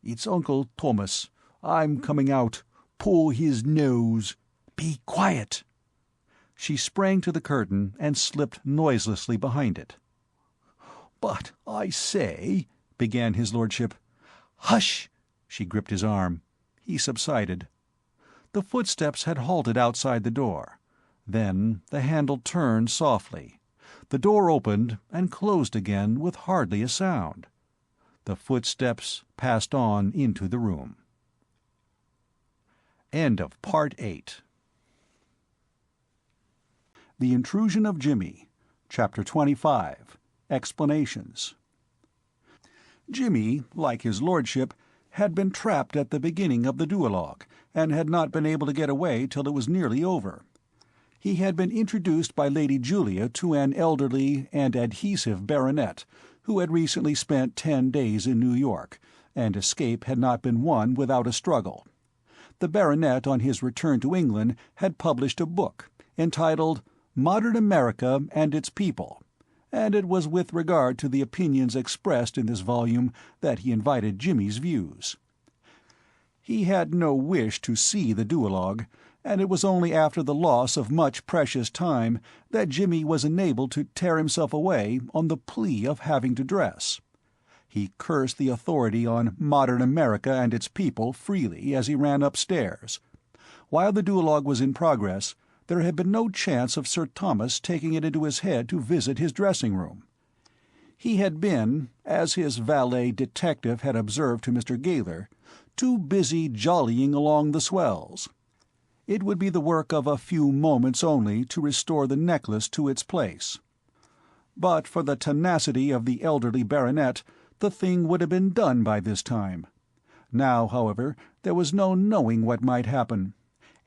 Speaker 1: "It's Uncle Thomas. I'm coming out. Pull his nose."
Speaker 3: "Be quiet!" She sprang to the curtain and slipped noiselessly behind it.
Speaker 1: "But I say—"
Speaker 2: began his lordship.
Speaker 3: "Hush!"
Speaker 2: She gripped his arm. He subsided.
Speaker 3: The footsteps had halted outside the door. Then the handle turned softly. The door opened and closed again with hardly a sound. The footsteps passed on into the room. End of Part 8. The Intrusion of Jimmy, Chapter 25, Explanations. Jimmy, like his lordship, had been trapped at the beginning of the duologue, and had not been able to get away till it was nearly over.
Speaker 2: He had been introduced by Lady Julia to an elderly and adhesive baronet who had recently spent 10 days in New York, and escape had not been won without a struggle. The baronet, on his return to England, had published a book entitled Modern America and Its People, and it was with regard to the opinions expressed in this volume that he invited Jimmy's views. He had no wish to see the duologue, and it was only after the loss of much precious time that Jimmy was enabled to tear himself away on the plea of having to dress. He cursed the authority on Modern America and Its People freely as he ran upstairs. While the duologue was in progress, there had been no chance of Sir Thomas taking it into his head to visit his dressing-room. He had been, as his valet detective had observed to Mr. Gaylor, too busy jollying along the swells. It would be the work of a few moments only to restore the necklace to its place. But for the tenacity of the elderly baronet, the thing would have been done by this time. Now, however, there was no knowing what might happen.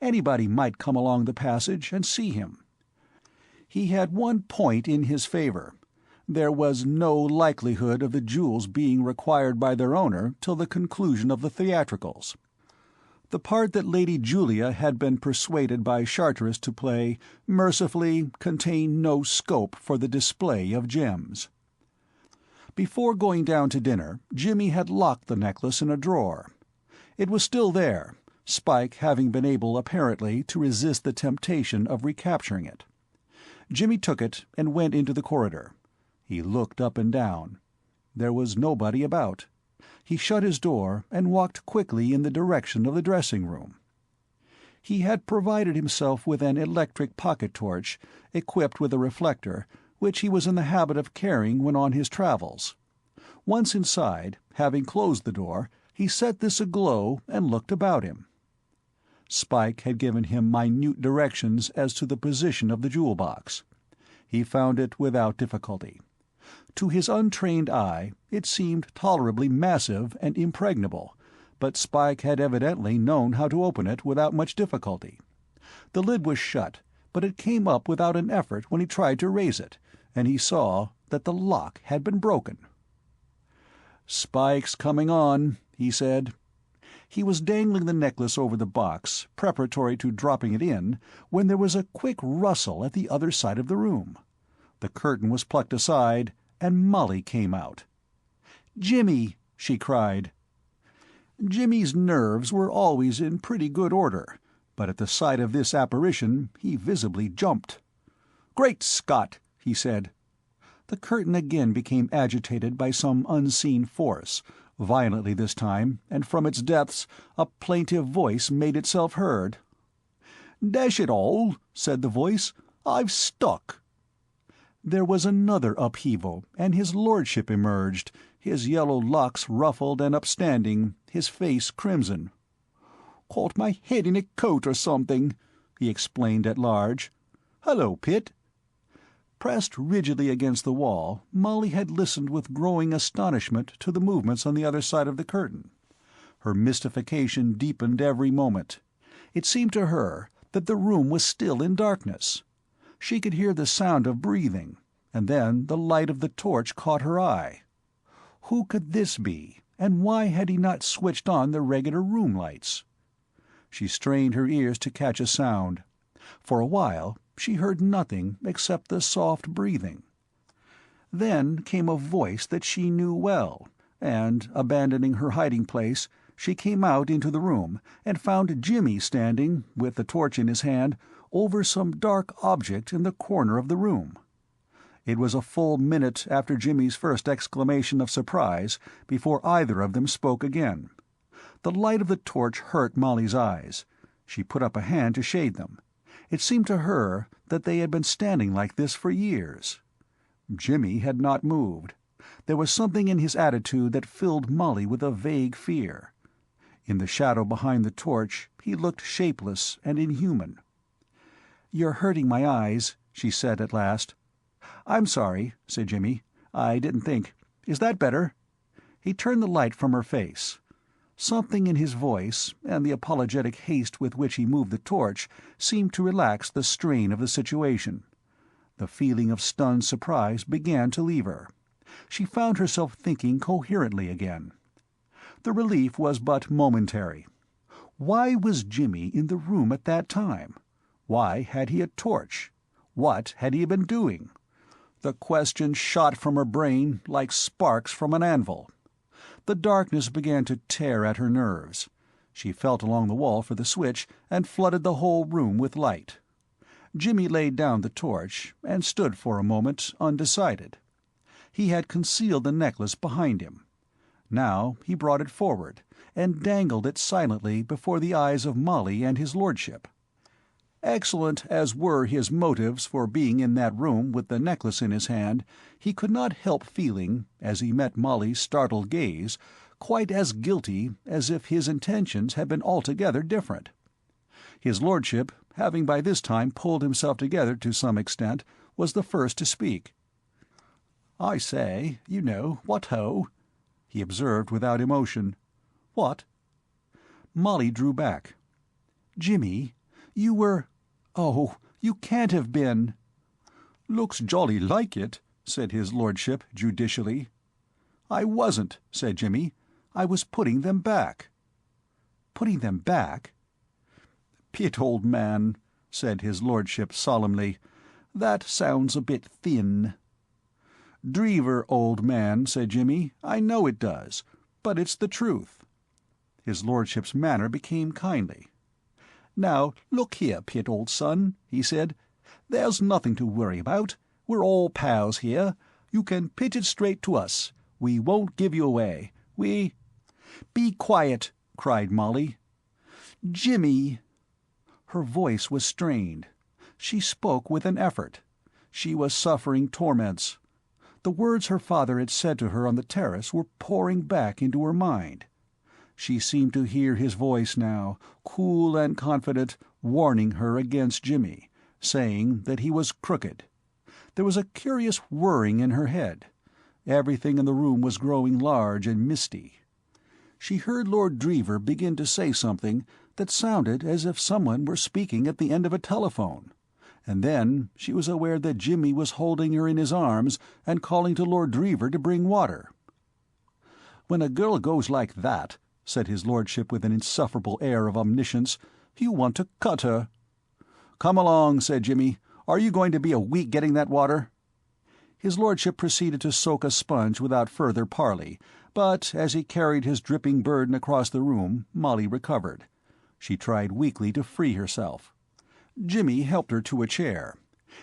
Speaker 2: Anybody might come along the passage and see him. He had one point in his favor. There was no likelihood of the jewels being required by their owner till the conclusion of the theatricals. The part that Lady Julia had been persuaded by Charteris to play mercifully contained no scope for the display of gems. Before going down to dinner, Jimmy had locked the necklace in a drawer. It was still there, Spike having been able, apparently, to resist the temptation of recapturing it. Jimmy took it and went into the corridor. He looked up and down. There was nobody about. He shut his door and walked quickly in the direction of the dressing-room. He had provided himself with an electric pocket-torch, equipped with a reflector, which he was in the habit of carrying when on his travels. Once inside, having closed the door, he set this aglow and looked about him. Spike had given him minute directions as to the position of the jewel-box. He found it without difficulty. To his untrained eye, it seemed tolerably massive and impregnable, but Spike had evidently known how to open it without much difficulty. The lid was shut, but it came up without an effort when he tried to raise it, and he saw that the lock had been broken. "Spike's coming on," he said. He was dangling the necklace over the box, preparatory to dropping it in, when there was a quick rustle at the other side of the room. The curtain was plucked aside, and Molly came out. "Jimmy!" she cried. Jimmy's nerves were always in pretty good order, but at the sight of this apparition he visibly jumped. "Great Scott!" he said. The curtain again became agitated by some unseen force, violently this time, and from its depths a plaintive voice made itself heard. "Dash it all," said the voice, "I've stuck." There was another upheaval, and his lordship emerged, his yellow locks ruffled and upstanding, his face crimson. "Caught my head in a coat or something," he explained at large. "Hello, Pitt." Pressed rigidly against the wall, Molly had listened with growing astonishment to the movements on the other side of the curtain. Her mystification deepened every moment. It seemed to her that the room was still in darkness. She could hear the sound of breathing, and then the light of the torch caught her eye. Who could this be, and why had he not switched on the regular room lights? She strained her ears to catch a sound. For a while she heard nothing except the soft breathing. Then came a voice that she knew well, and, abandoning her hiding-place, she came out into the room, and found Jimmy standing, with the torch in his hand, over some dark object in the corner of the room. It was a full minute after Jimmy's first exclamation of surprise before either of them spoke again. The light of the torch hurt Molly's eyes. She put up a hand to shade them. It seemed to her that they had been standing like this for years. Jimmy had not moved. There was something in his attitude that filled Molly with a vague fear. In the shadow behind the torch he looked shapeless and inhuman. "You're hurting my eyes," she said at last. "I'm sorry," said Jimmy. "I didn't think. Is that better?" He turned the light from her face. Something in his voice, and the apologetic haste with which he moved the torch, seemed to relax the strain of the situation. The feeling of stunned surprise began to leave her. She found herself thinking coherently again. The relief was but momentary. Why was Jimmy in the room at that time? Why had he a torch? What had he been doing? The questions shot from her brain like sparks from an anvil. The darkness began to tear at her nerves. She felt along the wall for the switch and flooded the whole room with light. Jimmy laid down the torch and stood for a moment undecided. He had concealed the necklace behind him. Now he brought it forward and dangled it silently before the eyes of Molly and his lordship. Excellent as were his motives for being in that room with the necklace in his hand, he could not help feeling, as he met Molly's startled gaze, quite as guilty as if his intentions had been altogether different. His lordship, having by this time pulled himself together to some extent, was the first to speak. "I say, you know, what ho?" he observed without emotion. "What?" Molly drew back. "Jimmy, you were— Oh, you can't have been—" "Looks jolly like it," said his lordship judicially. "I wasn't," said Jimmy. "I was putting them back." "Putting them back?" "Pitt, old man," said his lordship solemnly, "that sounds a bit thin." "Dreever, old man," said Jimmy, "I know it does, but it's the truth." His lordship's manner became kindly. "Now, look here, Pitt, old son," he said. "There's nothing to worry about. We're all pals here. You can pitch it straight to us. We won't give you away. We—" "Be quiet!" cried Molly. "Jimmy!" Her voice was strained. She spoke with an effort. She was suffering torments. The words her father had said to her on the terrace were pouring back into her mind. She seemed to hear his voice now, cool and confident, warning her against Jimmy, saying that he was crooked. There was a curious whirring in her head. Everything in the room was growing large and misty. She heard Lord Dreever begin to say something that sounded as if someone were speaking at the end of a telephone, and then she was aware that Jimmy was holding her in his arms and calling to Lord Dreever to bring water. "When a girl goes like that," said his lordship with an insufferable air of omniscience, "you want to cut her." "Come along," said Jimmy. "Are you going to be a week getting that water?" His lordship proceeded to soak a sponge without further parley, but as he carried his dripping burden across the room, Molly recovered. She tried weakly to free herself. Jimmy helped her to a chair.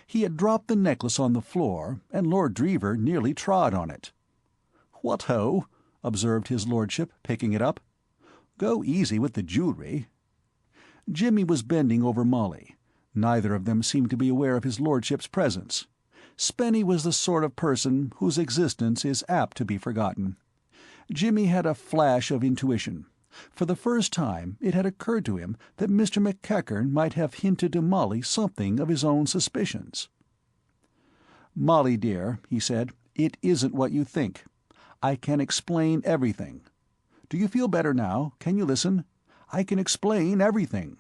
Speaker 2: He had dropped the necklace on the floor, and Lord Dreever nearly trod on it. "What ho!" observed his lordship, picking it up. "Go easy with the jewelry." Jimmy was bending over Molly. Neither of them seemed to be aware of his lordship's presence. Spenny was the sort of person whose existence is apt to be forgotten. Jimmy had a flash of intuition. For the first time it had occurred to him that Mr. McEachern might have hinted to Molly something of his own suspicions. "Molly, dear," he said, "it isn't what you think. I can explain everything. Do you feel better now? Can you listen? I can explain everything."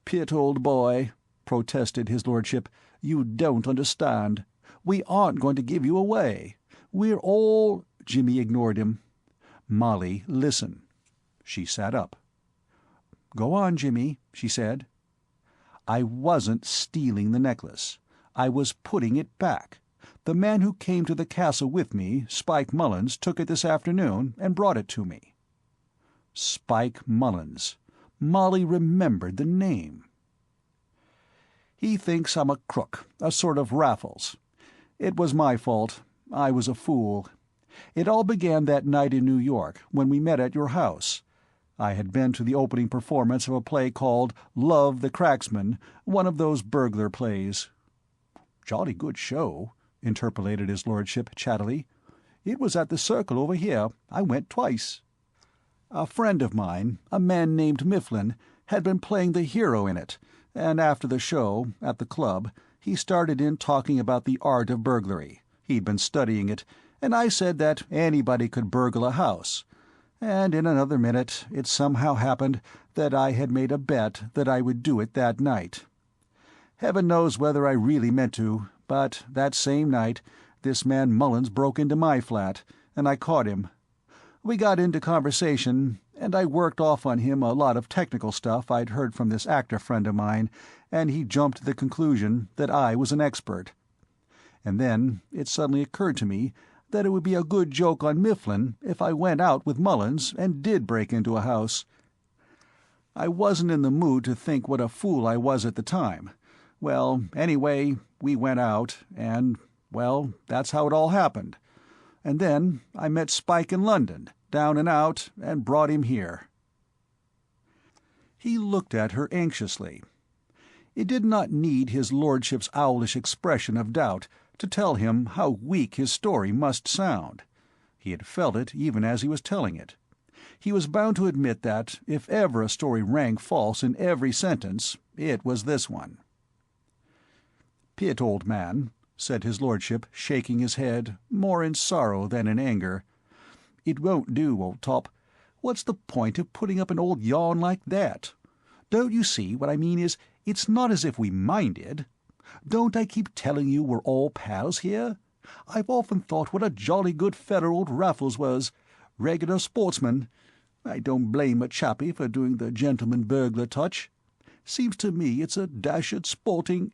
Speaker 2: "Pitt, old boy," protested his lordship, "you don't understand. We aren't going to give you away. We're all—" Jimmy ignored him. "Molly, listen." She sat up. "Go on, Jimmy," she said. "I wasn't stealing the necklace. I was putting it back. The man who came to the castle with me, Spike Mullins, took it this afternoon and brought it to me." Spike Mullins. Molly remembered the name. "He thinks I'm a crook, a sort of Raffles. It was my fault. I was a fool. It all began that night in New York, when we met at your house. I had been to the opening performance of a play called Love the Cracksman, one of those burglar plays." "Jolly good show," interpolated his lordship chattily. "It was at the Circle over here. I went twice. A friend of mine, a man named Mifflin, had been playing the hero in it, and after the show, at the club, he started in talking about the art of burglary. He'd been studying it, and I said that anybody could burgle a house. and in another minute it somehow happened that I had made a bet that I would do it that night. Heaven knows whether I really meant to, but that same night this man Mullins broke into my flat, and I caught him. We got into conversation, and I worked off on him a lot of technical stuff I'd heard from this actor friend of mine, and he jumped to the conclusion that I was an expert. And then it suddenly occurred to me that it would be a good joke on Mifflin if I went out with Mullins and did break into a house. I wasn't in the mood to think what a fool I was at the time. Well, anyway, we went out, and, well, that's how it all happened. And then I met Spike in London, down and out, and brought him here." He looked at her anxiously. It did not need his lordship's owlish expression of doubt to tell him how weak his story must sound. He had felt it even as he was telling it. He was bound to admit that, if ever a story rang false in every sentence, it was this one. "Pitt, old man," said his lordship, shaking his head, more in sorrow than in anger, "it won't do, old top. What's the point of putting up an old yarn like that? Don't you see what I mean is, it's not as if we minded. Don't I keep telling you we're all pals here? I've often thought what a jolly good fellow old Raffles was. Regular sportsman. I don't blame a chappie for doing the gentleman burglar touch. Seems to me it's a dashed sporting—"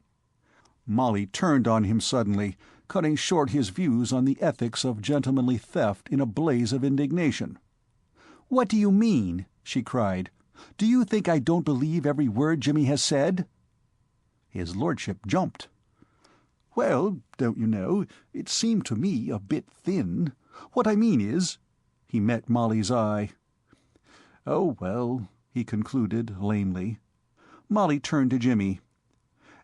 Speaker 2: Molly turned on him suddenly, cutting short his views on the ethics of gentlemanly theft in a blaze of indignation. "What do you mean?" she cried. "Do you think I don't believe every word Jimmy has said?" His lordship jumped. "Well, don't you know, it seemed to me a bit thin. What I mean is—" He met Molly's eye. "Oh, well," he concluded lamely. Molly turned to Jimmy.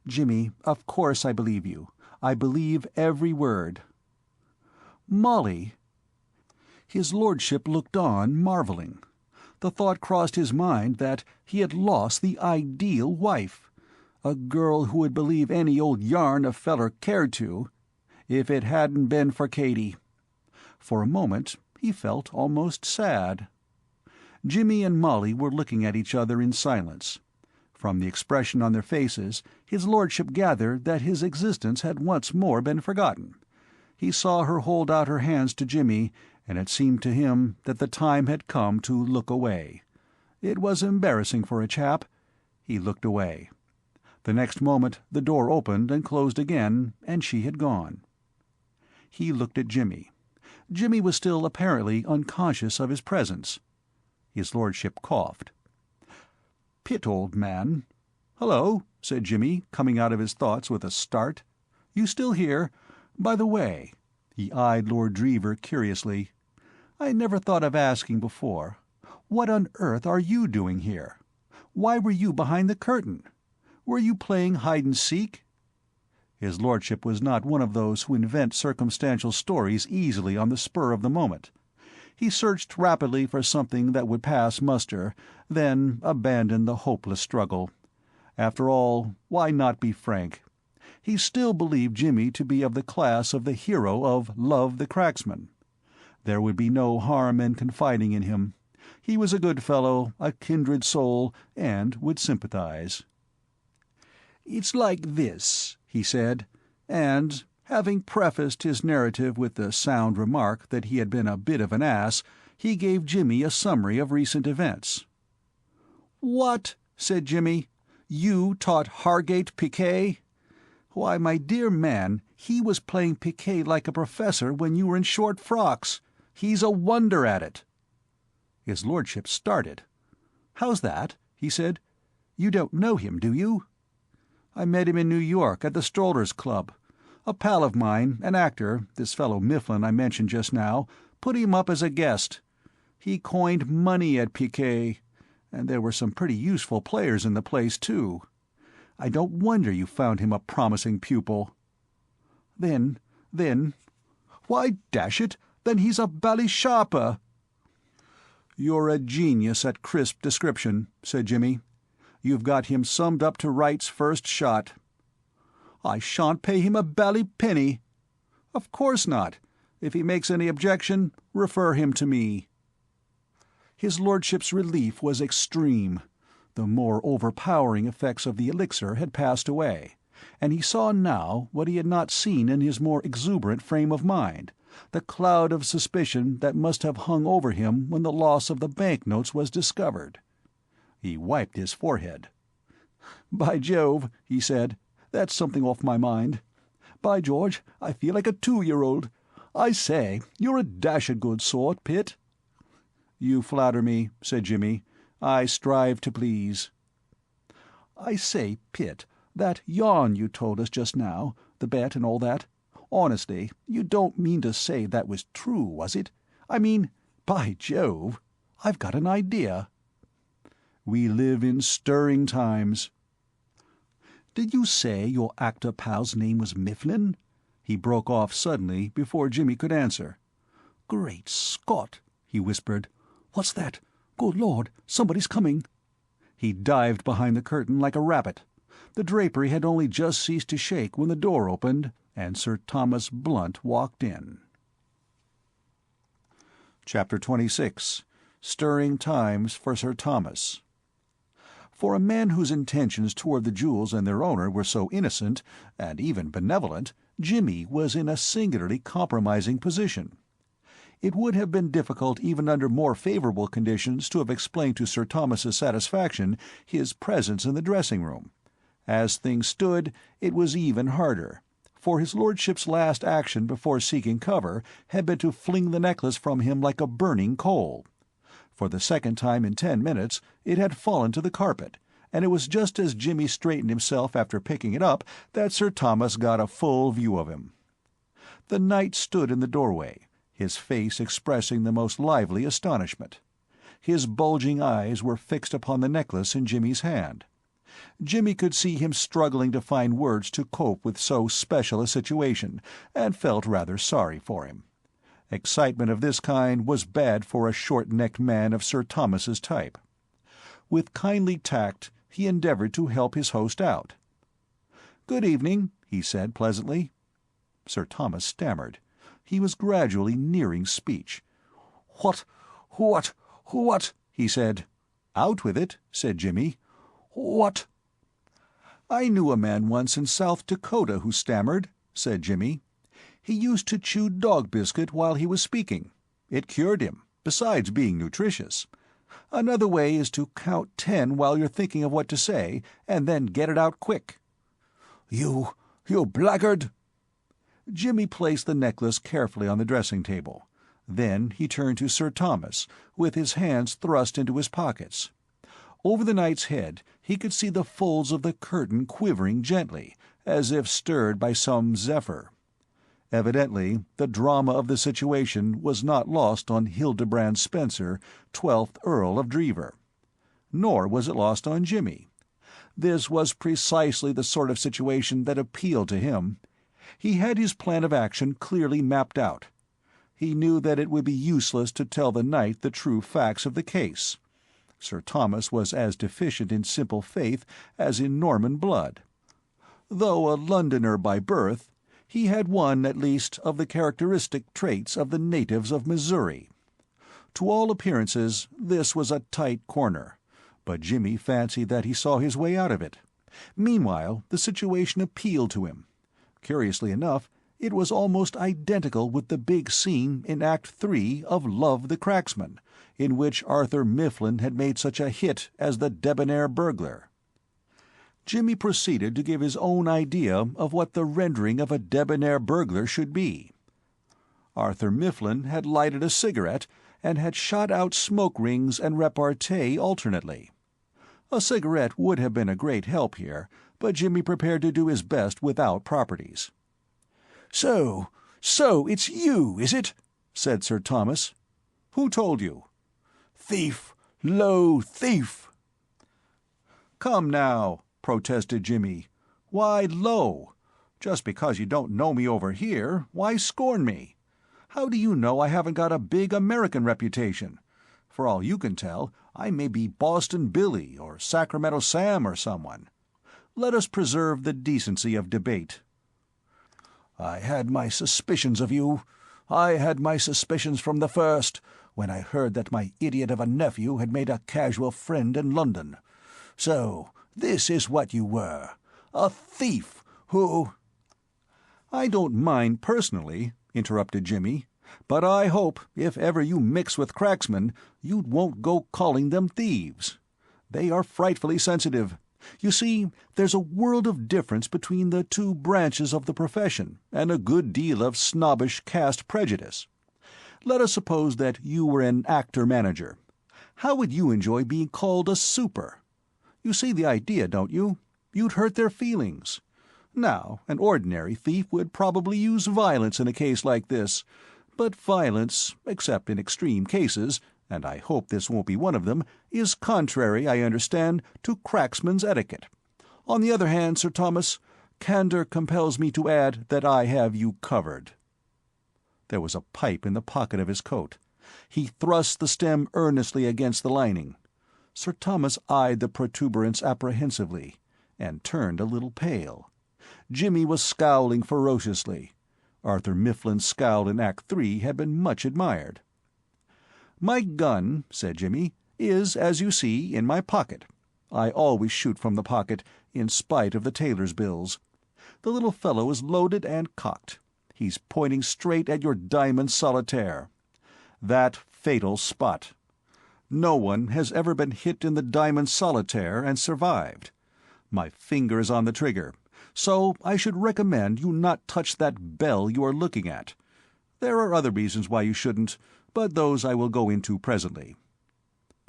Speaker 2: "Jimmy, of course I believe you. I believe every word." "Molly—" His lordship looked on, marvelling. The thought crossed his mind that he had lost the ideal wife. A girl who would believe any old yarn a feller cared to, if it hadn't been for Katy. For a moment he felt almost sad. Jimmy and Molly were looking at each other in silence. From the expression on their faces, his lordship gathered that his existence had once more been forgotten. He saw her hold out her hands to Jimmy, and it seemed to him that the time had come to look away. It was embarrassing for a chap. He looked away. The next moment the door opened and closed again, and she had gone. He looked at Jimmy. Jimmy was still apparently unconscious of his presence. His lordship coughed. "Pitt, old man." "Hullo," said Jimmy, coming out of his thoughts with a start. "You still here? By the way," he eyed Lord Dreever curiously, "I never thought of asking before. What on earth are you doing here? Why were you behind the curtain? Were you playing hide-and-seek?" His lordship was not one of those who invent circumstantial stories easily on the spur of the moment. He searched rapidly for something that would pass muster, then abandoned the hopeless struggle. After all, why not be frank? He still believed Jimmy to be of the class of the hero of Love the Cracksman. There would be no harm in confiding in him. He was a good fellow, a kindred soul, and would sympathize. "It's like this," he said, and, having prefaced his narrative with the sound remark that he had been a bit of an ass, he gave Jimmy a summary of recent events. "What?" said Jimmy. "You taught Hargate piquet? Why, my dear man, he was playing piquet like a professor when you were in short frocks. He's a wonder at it." His lordship started. "How's that?" he said. "You don't know him, do you?" "I met him in New York at the Strollers Club. A pal of mine, an actor, this fellow Mifflin I mentioned just now, put him up as a guest. He coined money at piquet, and there were some pretty useful players in the place, too. I don't wonder you found him a promising pupil." Then, why, dash it, then he's a bally sharper." "You're a genius at crisp description," said Jimmy. "You've got him summed up to rights first shot." "I shan't pay him a bally penny." "Of course not. If he makes any objection, refer him to me." His lordship's relief was extreme. The more overpowering effects of the elixir had passed away, and he saw now what he had not seen in his more exuberant frame of mind, the cloud of suspicion that must have hung over him when the loss of the banknotes was discovered. He wiped his forehead. "By Jove," he said, "that's something off my mind. By George, I feel like a 2-year-old. I say, you're a dashed good sort, Pitt." "You flatter me," said Jimmy. "I strive to please." "I say, Pitt, that yarn you told us just now, the bet and all that, honestly, you don't mean to say that was true, was it? I mean, by Jove, I've got an idea." "We live in stirring times." "Did you say your actor pal's name was Mifflin?" He broke off suddenly before Jimmy could answer. "Great Scott!" he whispered. "What's that? Good Lord, somebody's coming!" He dived behind the curtain like a rabbit. The drapery had only just ceased to shake when the door opened, and Sir Thomas Blunt walked in. Chapter 26. Stirring Times for Sir Thomas. For a man whose intentions toward the jewels and their owner were so innocent, and even benevolent, Jimmy was in a singularly compromising position. It would have been difficult even under more favourable conditions to have explained to Sir Thomas's satisfaction his presence in the dressing-room. As things stood, it was even harder, for his lordship's last action before seeking cover had been to fling the necklace from him like a burning coal. For the second time in 10 minutes it had fallen to the carpet, and it was just as Jimmy straightened himself after picking it up that Sir Thomas got a full view of him. The knight stood in the doorway, his face expressing the most lively astonishment. His bulging eyes were fixed upon the necklace in Jimmy's hand. Jimmy could see him struggling to find words to cope with so special a situation, and felt rather sorry for him. Excitement of this kind was bad for a short-necked man of Sir Thomas's type. With kindly tact he endeavoured to help his host out. "Good evening," he said pleasantly. Sir Thomas stammered. He was gradually nearing speech. What, he said. "Out with it," said Jimmy. "What?" "I knew a man once in South Dakota who stammered," said Jimmy. "He used to chew dog biscuit while he was speaking. It cured him, besides being nutritious. Another way is to count 10 while you're thinking of what to say, and then get it out quick." You blackguard!" Jimmy placed the necklace carefully on the dressing-table. Then he turned to Sir Thomas, with his hands thrust into his pockets. Over the knight's head he could see the folds of the curtain quivering gently, as if stirred by some zephyr. Evidently the drama of the situation was not lost on Hildebrand Spencer, 12th Earl of Dreever. Nor was it lost on Jimmy. This was precisely the sort of situation that appealed to him. He had his plan of action clearly mapped out. He knew that it would be useless to tell the knight the true facts of the case. Sir Thomas was as deficient in simple faith as in Norman blood. Though a Londoner by birth, he had one, at least, of the characteristic traits of the natives of Missouri. To all appearances this was a tight corner, but Jimmy fancied that he saw his way out of it. Meanwhile the situation appealed to him. Curiously enough, it was almost identical with the big scene in Act 3 of Love the Cracksman, in which Arthur Mifflin had made such a hit as the debonair burglar. Jimmy proceeded to give his own idea of what the rendering of a debonair burglar should be. Arthur Mifflin had lighted a cigarette and had shot out smoke rings and repartee alternately. A cigarette would have been a great help here, but Jimmy prepared to do his best without properties. So it's you, is it?" said Sir Thomas. "Who told you?" "Thief! Low thief!" "Come now," protested Jimmy. "Why low? Just because you don't know me over here, why scorn me? How do you know I haven't got a big American reputation? For all you can tell, I may be Boston Billy or Sacramento Sam or someone. Let us preserve the decency of debate." "I had my suspicions of you. I had my suspicions from the first.
Speaker 4: when I heard that my idiot of a nephew had made a casual friend in London. So, this is what you were. A thief who—"
Speaker 1: "I don't mind personally," interrupted Jimmy, "but I hope, if ever you mix with cracksmen, you won't go calling them thieves. They are frightfully sensitive. You see, there's a world of difference between the two branches of the profession, and a good deal of snobbish caste prejudice. Let us suppose that you were an actor-manager. How would you enjoy being called a super? You see the idea, don't you? You'd hurt their feelings. Now, an ordinary thief would probably use violence in a case like this, but violence, except in extreme cases, and I hope this won't be one of them, is contrary, I understand, to cracksman's etiquette. On the other hand, Sir Thomas, candour compels me to add that I have you covered." There was a pipe in the pocket of his coat. He thrust the stem earnestly against the lining. Sir Thomas eyed the protuberance apprehensively, and turned a little pale. Jimmy was scowling ferociously. Arthur Mifflin's scowl in Act 3 had been much admired. "My gun," said Jimmy, "is, as you see, in my pocket. I always shoot from the pocket, in spite of the tailor's bills. The little fellow is loaded and cocked. He's pointing straight at your diamond solitaire. That fatal spot. No one has ever been hit in the diamond solitaire and survived. My finger is on the trigger, so I should recommend you not touch that bell you are looking at. There are other reasons why you shouldn't, but those I will go into presently."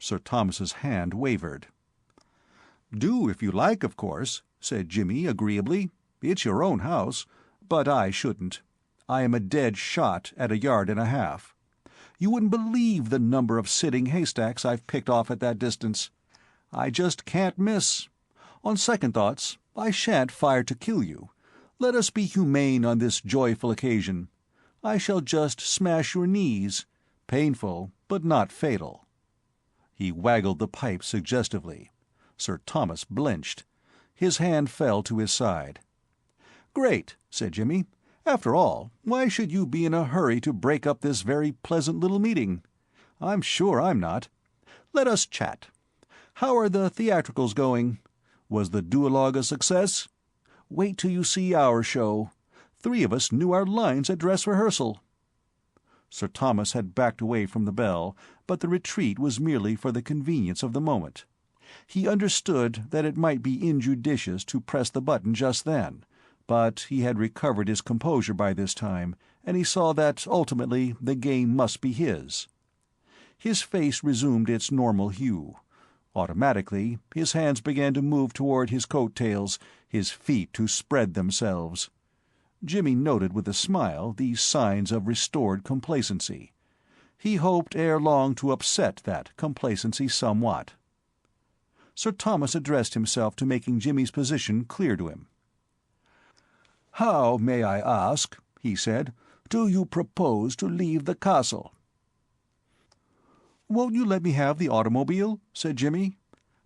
Speaker 1: Sir Thomas's hand wavered. "Do if you like, of course," said Jimmy agreeably. "It's your own house, but I shouldn't. I am a dead shot at 1.5 yards. You wouldn't believe the number of sitting haystacks I've picked off at that distance. I just can't miss. On second thoughts, I shan't fire to kill you. Let us be humane on this joyful occasion. I shall just smash your knees. Painful, but not fatal." He waggled the pipe suggestively. Sir Thomas blenched. His hand fell to his side. "Great," said Jimmy. "After all, why should you be in a hurry to break up this very pleasant little meeting? I'm sure I'm not. Let us chat. How are the theatricals going? Was the duologue a success? Wait till you see our show. 3 of us knew our lines at dress rehearsal." Sir Thomas had backed away from the bell, but the retreat was merely for the convenience of the moment. He understood that it might be injudicious to press the button just then, but he had recovered his composure by this time, and he saw that ultimately the game must be his. His face resumed its normal hue. Automatically, his hands began to move toward his coat-tails, his feet to spread themselves. Jimmy noted with a smile these signs of restored complacency. He hoped ere long to upset that complacency somewhat. Sir Thomas addressed himself to making Jimmy's position clear to him. "How, may I ask," he said, "do you propose to leave the castle?" "Won't you let me have the automobile?" said Jimmy.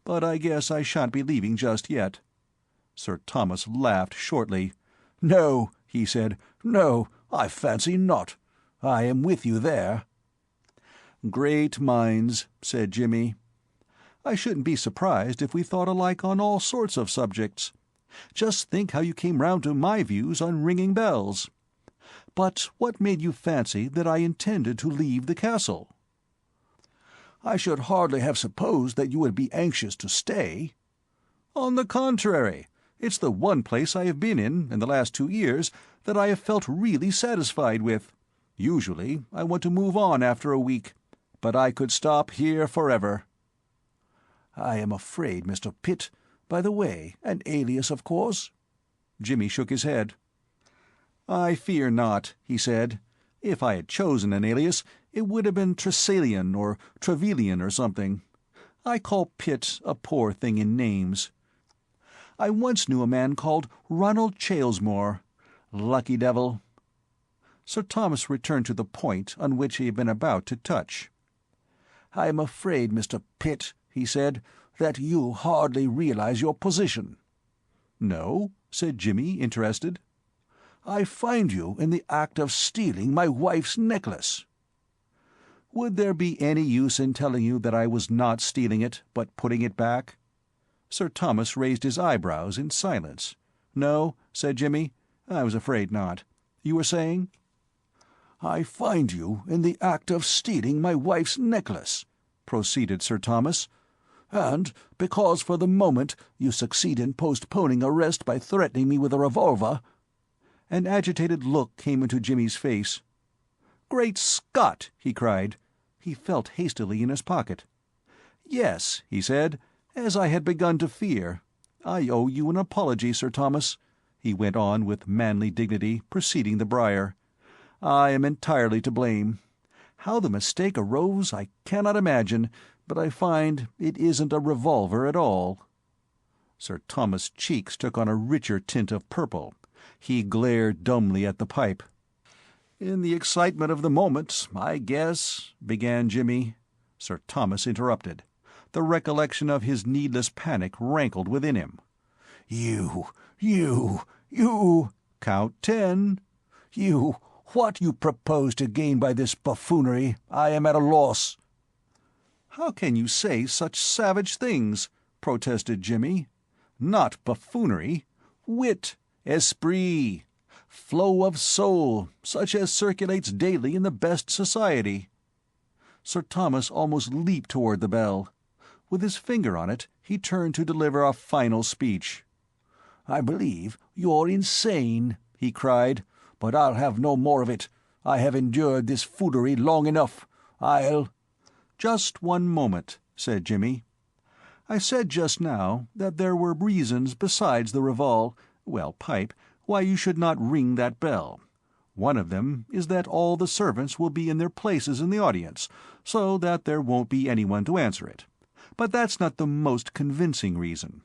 Speaker 1: "But I guess I shan't be leaving just yet." Sir Thomas laughed shortly. "No," he said, "no, I fancy not. I am with you there." "Great minds," said Jimmy. "I shouldn't be surprised if we thought alike on all sorts of subjects. Just think how you came round to my views on ringing bells. But what made you fancy that I intended to leave the castle?" "I should hardly have supposed that you would be anxious to stay." "On the contrary, it's the one place I have been in the last 2 years, that I have felt really satisfied with. Usually I want to move on after a week, but I could stop here forever." "I am afraid, Mr. Pitt. By the way, an alias, of course?" Jimmy shook his head. "I fear not," he said. "If I had chosen an alias, it would have been Tressalian or Trevelyan or something. I call Pitt a poor thing in names. I once knew a man called Ronald Chalesmore. Lucky devil." Sir Thomas returned to the point on which he had been about to touch. "I am afraid, Mr. Pitt," he said, "that you hardly realize your position." "No?" said Jimmy, interested. "I find you in the act of stealing my wife's necklace."
Speaker 2: Would there be any use in telling you that I was not stealing it, but putting it back?" Sir Thomas raised his eyebrows in silence. "No," said Jimmy. "I was afraid not. You were saying?"
Speaker 4: "I find you in the act of stealing my wife's necklace," proceeded Sir Thomas, "and because for the moment you succeed in postponing arrest by threatening me with a revolver—"
Speaker 2: An agitated look came into Jimmy's face. "Great Scott!" he cried. He felt hastily in his pocket. "Yes," he said, "as I had begun to fear. I owe you an apology, Sir Thomas," he went on with manly dignity, preceding the briar. "I am entirely to blame. How the mistake arose I cannot imagine, but I find it isn't a revolver at all." Sir Thomas' cheeks took on a richer tint of purple. He glared dumbly at the pipe. "In the excitement of the moment, I guess—" began Jimmy. Sir Thomas interrupted. The recollection of his needless panic rankled within him.
Speaker 4: You...
Speaker 2: "Count 10.
Speaker 4: What you propose to gain by this buffoonery, I am at a loss."
Speaker 2: "How can you say such savage things?" protested Jimmy. "Not buffoonery. Wit, esprit, flow of soul, such as circulates daily in the best society." Sir Thomas almost leaped toward the bell. With his finger on it, he turned to deliver a final speech.
Speaker 4: "I believe you're insane," he cried, "but I'll have no more of it. I have endured this foolery long enough. I'll—"
Speaker 2: "Just one moment," said Jimmy. "I said just now that there were reasons besides the pipe, why you should not ring that bell. One of them is that all the servants will be in their places in the audience, so that there won't be anyone to answer it. But that's not the most convincing reason.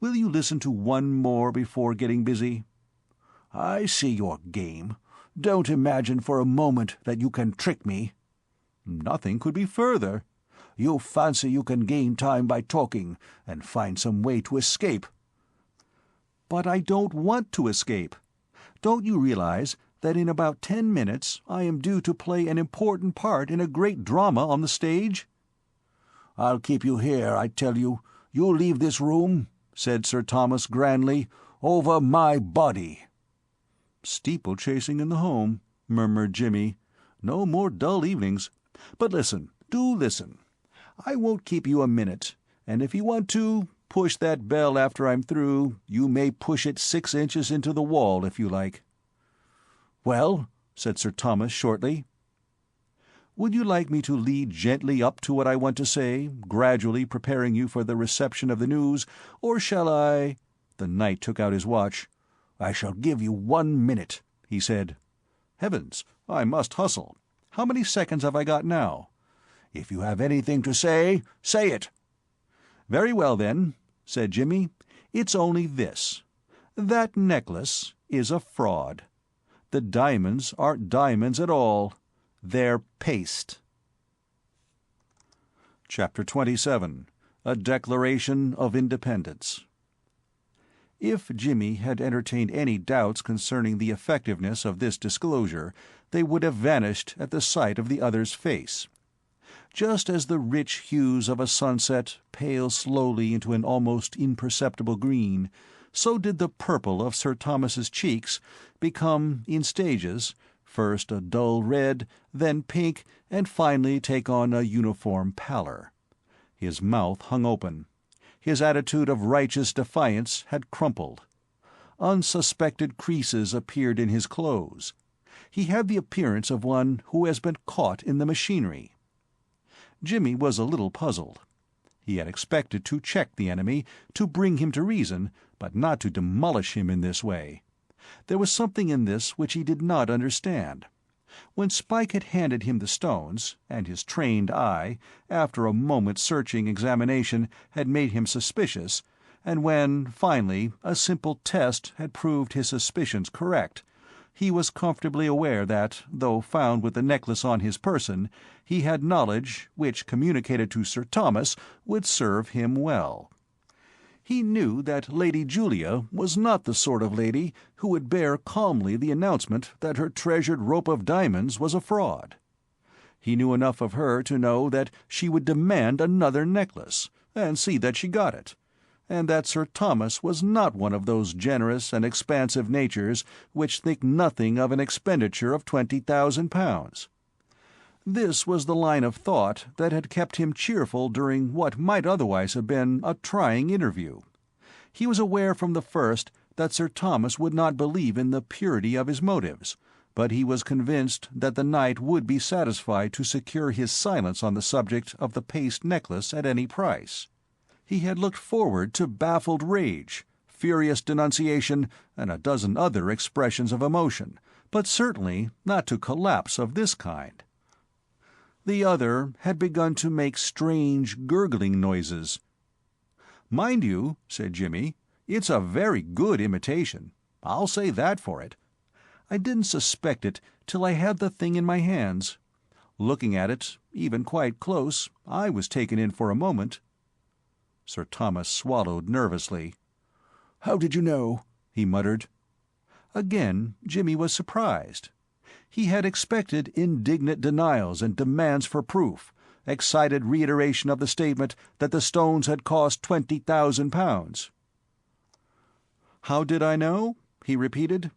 Speaker 2: Will you listen to one more before getting busy?"
Speaker 4: "I see your game. Don't imagine for a moment that you can trick me."
Speaker 2: "Nothing could be further."
Speaker 4: "You fancy you can gain time by talking, and find some way to escape."
Speaker 2: "But I don't want to escape. Don't you realize that in about 10 minutes I am due to play an important part in a great drama on the stage?"
Speaker 4: "I'll keep you here, I tell you. You'll leave this room," said Sir Thomas grandly, "over my body."
Speaker 2: "Steeple-chasing in the home," murmured Jimmy. "No more dull evenings. But listen, do listen. I won't keep you a minute, and if you want to push that bell after I'm through, you may push it 6 inches into the wall if you like."
Speaker 4: "Well?"
Speaker 2: said Sir Thomas shortly. "Would you like me to lead gently up to what I want to say, gradually preparing you for the reception of the news, or shall I—" The knight took out his watch.
Speaker 4: "I shall give you 1 minute," he said.
Speaker 2: "Heavens, I must hustle. How many seconds have I got now?"
Speaker 4: "If you have anything to say, say it."
Speaker 2: "Very well, then," said Jimmy. "It's only this. That necklace is a fraud. The diamonds aren't diamonds at all. They're paste." Chapter 27. A Declaration of Independence. If Jimmy had entertained any doubts concerning the effectiveness of this disclosure, they would have vanished at the sight of the other's face. Just as the rich hues of a sunset pale slowly into an almost imperceptible green, so did the purple of Sir Thomas's cheeks become, in stages, first a dull red, then pink, and finally take on a uniform pallor. His mouth hung open. His attitude of righteous defiance had crumpled. Unsuspected creases appeared in his clothes. He had the appearance of one who has been caught in the machinery. Jimmy was a little puzzled. He had expected to check the enemy, to bring him to reason, but not to demolish him in this way. There was something in this which he did not understand. When Spike had handed him the stones, and his trained eye, after a moment's searching examination, had made him suspicious, and when, finally, a simple test had proved his suspicions correct, he was comfortably aware that, though found with the necklace on his person, he had knowledge which, communicated to Sir Thomas, would serve him well. He knew that Lady Julia was not the sort of lady who would bear calmly the announcement that her treasured rope of diamonds was a fraud. He knew enough of her to know that she would demand another necklace, and see that she got it, and that Sir Thomas was not one of those generous and expansive natures which think nothing of an expenditure of £20,000. This was the line of thought that had kept him cheerful during what might otherwise have been a trying interview. He was aware from the first that Sir Thomas would not believe in the purity of his motives, but he was convinced that the knight would be satisfied to secure his silence on the subject of the paste necklace at any price. He had looked forward to baffled rage, furious denunciation, and a dozen other expressions of emotion, but certainly not to collapse of this kind. The other had begun to make strange gurgling noises. "Mind you," said Jimmy, "it's a very good imitation. I'll say that for it. I didn't suspect it till I had the thing in my hands. Looking at it, even quite close, I was taken in for a moment." Sir Thomas swallowed nervously.
Speaker 4: "How did you know?" he muttered.
Speaker 2: Again Jimmy was surprised. He had expected indignant denials and demands for proof, excited reiteration of the statement that the stones had cost £20,000. "How did I know?" he repeated.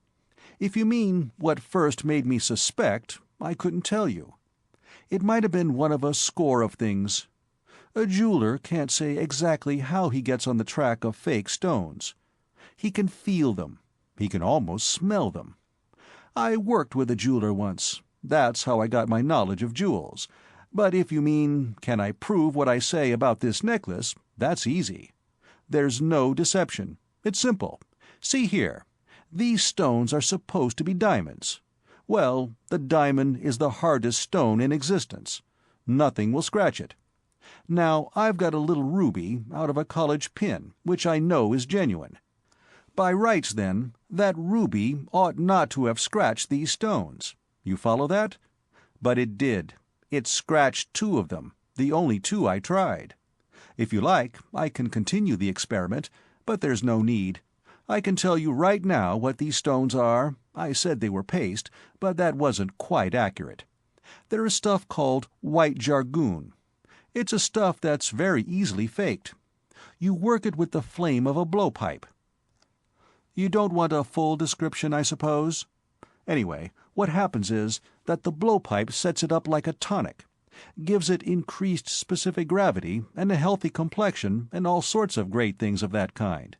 Speaker 2: "If you mean what first made me suspect, I couldn't tell you. It might have been one of a score of things. A jeweler can't say exactly how he gets on the track of fake stones. He can feel them. He can almost smell them. I worked with a jeweler once. That's how I got my knowledge of jewels. But if you mean, can I prove what I say about this necklace, that's easy. There's no deception. It's simple. See here. These stones are supposed to be diamonds. Well, the diamond is the hardest stone in existence. Nothing will scratch it. Now, I've got a little ruby out of a college pin, which I know is genuine. By rights, then, that ruby ought not to have scratched these stones. You follow that? But it did. It scratched 2 of them, the only 2 I tried. If you like, I can continue the experiment, but there's no need. I can tell you right now what these stones are. I said they were paste, but that wasn't quite accurate. They're a stuff called white jargoon. It's a stuff that's very easily faked. You work it with the flame of a blowpipe. You don't want a full description, I suppose? Anyway, what happens is that the blowpipe sets it up like a tonic, gives it increased specific gravity and a healthy complexion and all sorts of great things of that kind.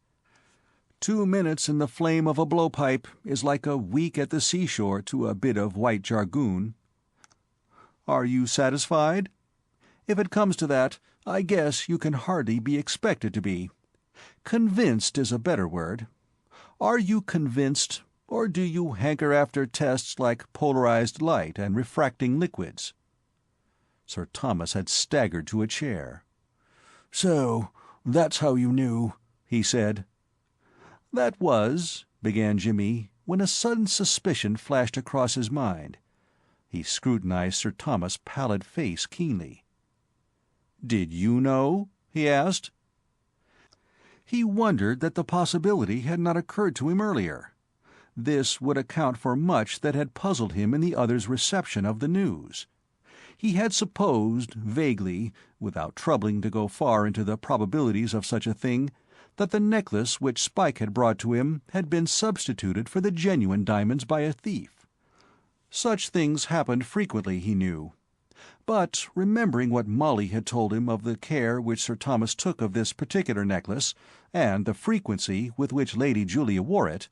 Speaker 2: 2 minutes in the flame of a blowpipe is like a week at the seashore to a bit of white jargoon. Are you satisfied? If it comes to that, I guess you can hardly be expected to be. Convinced is a better word. Are you convinced, or do you hanker after tests like polarized light and refracting liquids? Sir Thomas had staggered to a chair.
Speaker 4: "So, that's how you knew," he said.
Speaker 2: "That was," began Jimmy, when a sudden suspicion flashed across his mind. He scrutinized Sir Thomas' pallid face keenly. "Did you know?" he asked. He wondered that the possibility had not occurred to him earlier. This would account for much that had puzzled him in the other's reception of the news. He had supposed, vaguely, without troubling to go far into the probabilities of such a thing, that the necklace which Spike had brought to him had been substituted for the genuine diamonds by a thief. Such things happened frequently, he knew. But, remembering what Molly had told him of the care which Sir Thomas took of this particular necklace, and the frequency with which Lady Julia wore it,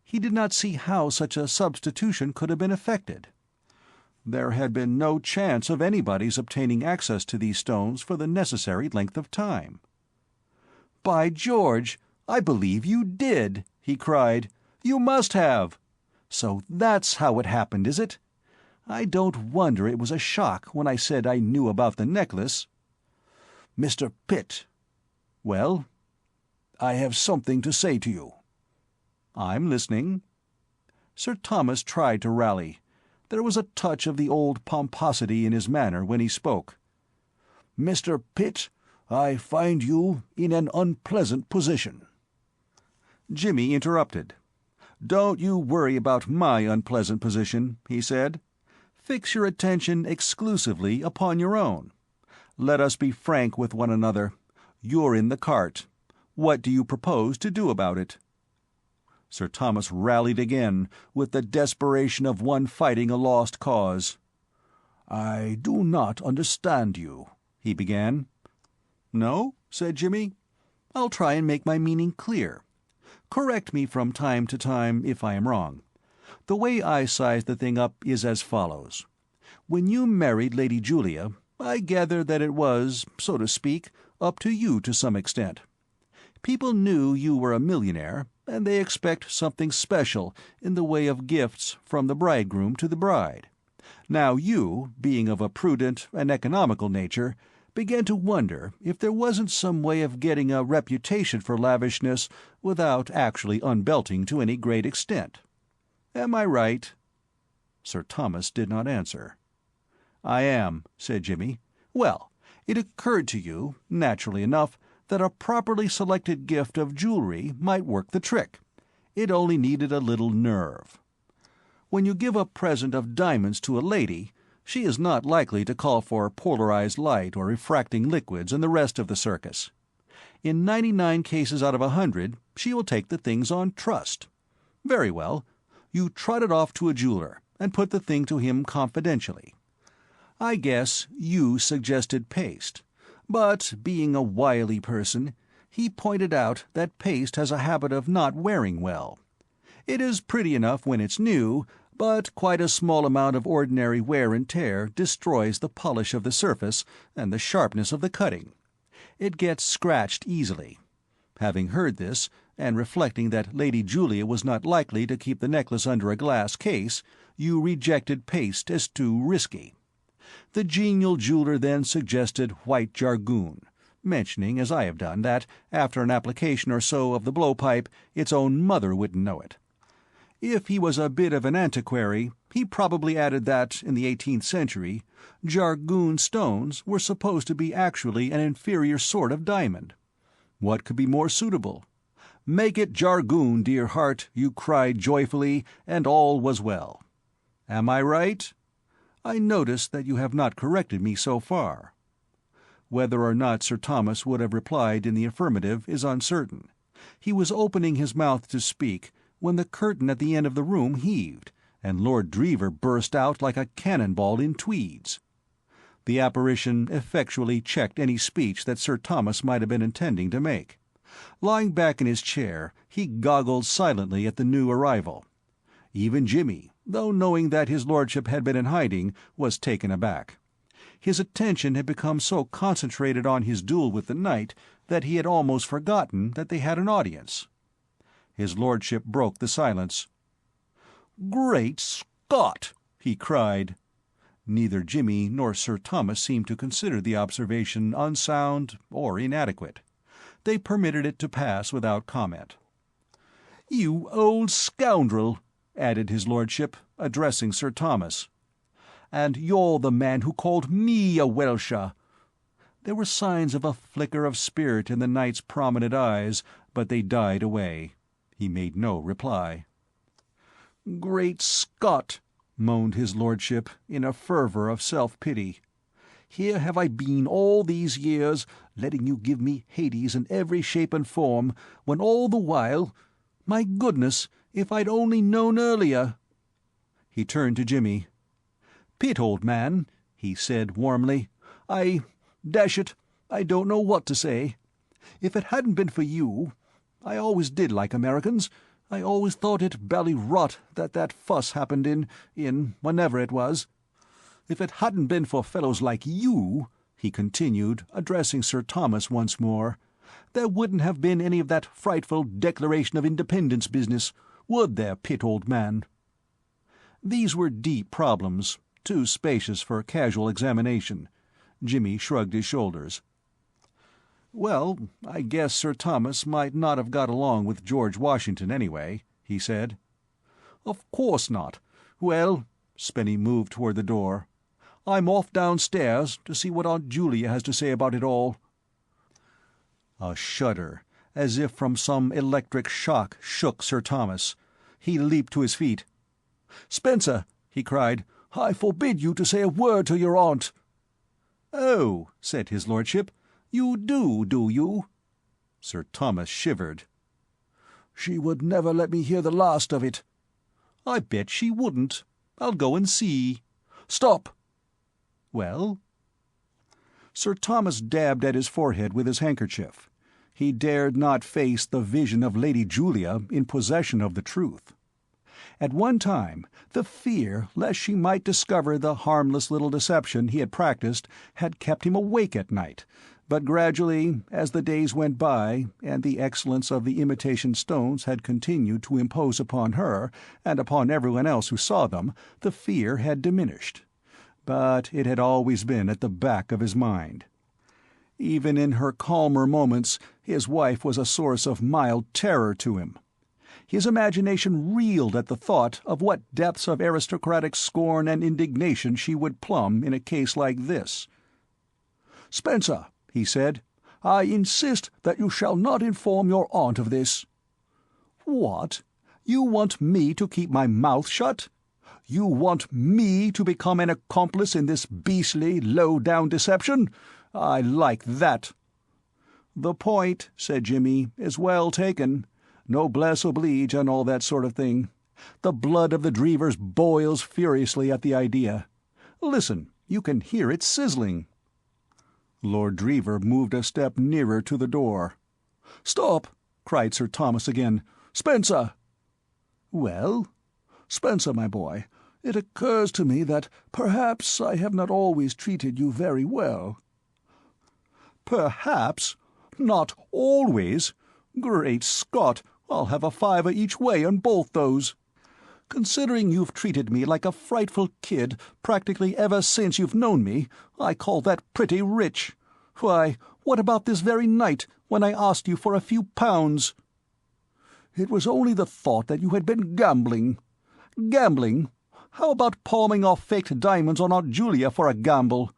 Speaker 2: he did not see how such a substitution could have been effected. There had been no chance of anybody's obtaining access to these stones for the necessary length of time. "By George, I believe you did!" he cried. "You must have! So that's how it happened, is it? I don't wonder it was a shock when I said I knew about the necklace."
Speaker 4: "Mr. Pitt."
Speaker 2: "Well?"
Speaker 4: "I have something to say to you."
Speaker 2: "I'm listening." Sir Thomas tried to rally. There was a touch of the old pomposity in his manner when he spoke.
Speaker 4: "Mr. Pitt, I find you in an unpleasant position."
Speaker 2: Jimmy interrupted. "Don't you worry about my unpleasant position," he said. Fix your attention exclusively upon your own. Let us be frank with one another. You're in the cart. What do you propose to do about it?" Sir Thomas rallied again, with the desperation of one fighting a lost cause.
Speaker 4: "I do not understand you," he began.
Speaker 2: "No?" said Jimmy. "I'll try and make my meaning clear. Correct me from time to time if I am wrong. The way I size the thing up is as follows. When you married Lady Julia, I gather that it was, so to speak, up to you to some extent. People knew you were a millionaire, and they expect something special in the way of gifts from the bridegroom to the bride. Now you, being of a prudent and economical nature, began to wonder if there wasn't some way of getting a reputation for lavishness without actually unbelting to any great extent. Am I right?" Sir Thomas did not answer. "I am," said Jimmy. "Well, it occurred to you, naturally enough, that a properly selected gift of jewelry might work the trick. It only needed a little nerve. When you give a present of diamonds to a lady, she is not likely to call for polarized light or refracting liquids and the rest of the circus. In 99 cases out of 100, she will take the things on trust. Very well. You trot it off to a jeweler, and put the thing to him confidentially. I guess you suggested paste, but, being a wily person, he pointed out that paste has a habit of not wearing well. It is pretty enough when it's new, but quite a small amount of ordinary wear and tear destroys the polish of the surface and the sharpness of the cutting. It gets scratched easily. Having heard this, and reflecting that Lady Julia was not likely to keep the necklace under a glass case, you rejected paste as too risky. The genial jeweler then suggested white jargoon, mentioning, as I have done, that, after an application or so of the blowpipe, its own mother wouldn't know it. If he was a bit of an antiquary, he probably added that, in the 18th century, jargoon stones were supposed to be actually an inferior sort of diamond. What could be more suitable? "Make it jargoon, dear heart," you cried joyfully, and all was well. Am I right? I notice that you have not corrected me so far. Whether or not Sir Thomas would have replied in the affirmative is uncertain. He was opening his mouth to speak when the curtain at the end of the room heaved, and Lord Dreever burst out like a cannon-ball in tweeds. The apparition effectually checked any speech that Sir Thomas might have been intending to make. Lying back in his chair, he goggled silently at the new arrival. Even Jimmy, though knowing that his lordship had been in hiding, was taken aback. His attention had become so concentrated on his duel with the knight that he had almost forgotten that they had an audience. His lordship broke the silence. "Great Scott!" he cried. Neither Jimmy nor Sir Thomas seemed to consider the observation unsound or inadequate. They permitted it to pass without comment. "You old scoundrel!" added his lordship, addressing Sir Thomas. "And you're the man who called me a Welsher." There were signs of a flicker of spirit in the knight's prominent eyes, but they died away. He made no reply. "Great Scott!" moaned his lordship, in a fervour of self-pity. "Here have I been all these years, letting you give me Hades in every shape and form, when all the while— My goodness, if I'd only known earlier!" He turned to Jimmy. "Pitt, old man," he said warmly, dash it, I don't know what to say. If it hadn't been for you— I always did like Americans. I always thought it bally rot that fuss happened in whenever it was. If it hadn't been for fellows like you," he continued, addressing Sir Thomas once more, "there wouldn't have been any of that frightful Declaration of Independence business, would there, Pitt, old man?" These were deep problems, too spacious for casual examination. Jimmy shrugged his shoulders. "Well, I guess Sir Thomas might not have got along with George Washington anyway," he said. "Of course not. Well," Spenny moved toward the door, "I'm off downstairs to see what Aunt Julia has to say about it all." A shudder, as if from some electric shock, shook Sir Thomas. He leaped to his feet. "Spencer," he cried,
Speaker 4: I forbid you to say a word to your aunt."
Speaker 2: "Oh," said his lordship, "you do you?" Sir Thomas shivered.
Speaker 4: "She would never let me hear the last of it."
Speaker 2: "I bet she wouldn't. I'll go and see."
Speaker 4: "Stop!"
Speaker 2: "Well?"
Speaker 1: Sir Thomas dabbed at his forehead with his handkerchief. He dared not face the vision of Lady Julia in possession of the truth. At one time, the fear lest she might discover the harmless little deception he had practiced had kept him awake at night, but gradually, as the days went by and the excellence of the imitation stones had continued to impose upon her and upon everyone else who saw them, the fear had diminished. But it had always been at the back of his mind. Even in her calmer moments, his wife was a source of mild terror to him. His imagination reeled at the thought of what depths of aristocratic scorn and indignation she would plumb in a case like this.
Speaker 4: "Spencer," he said, "I insist that you shall not inform your aunt of this."
Speaker 1: "What? You want me to keep my mouth shut? You want me to become an accomplice in this beastly, low-down deception? I like that." "The point," said Jimmy, "is well taken. Noblesse oblige and all that sort of thing. The blood of the Dreevers boils furiously at the idea. Listen, you can hear it sizzling." Lord Drever moved a step nearer to the door.
Speaker 4: "Stop!" cried Sir Thomas again. "Spencer!"
Speaker 1: "Well?"
Speaker 4: "Spencer, my boy, it occurs to me that perhaps I have not always treated you very well."
Speaker 1: "Perhaps? Not always? Great Scott, I'll have a fiver each way on both those. Considering you've treated me like a frightful kid practically ever since you've known me, I call that pretty rich. Why, what about this very night, when I asked you for a few pounds?"
Speaker 4: "It was only the thought that you had been gambling."
Speaker 1: "Gambling? How about palming off faked diamonds on Aunt Julia for a gamble?"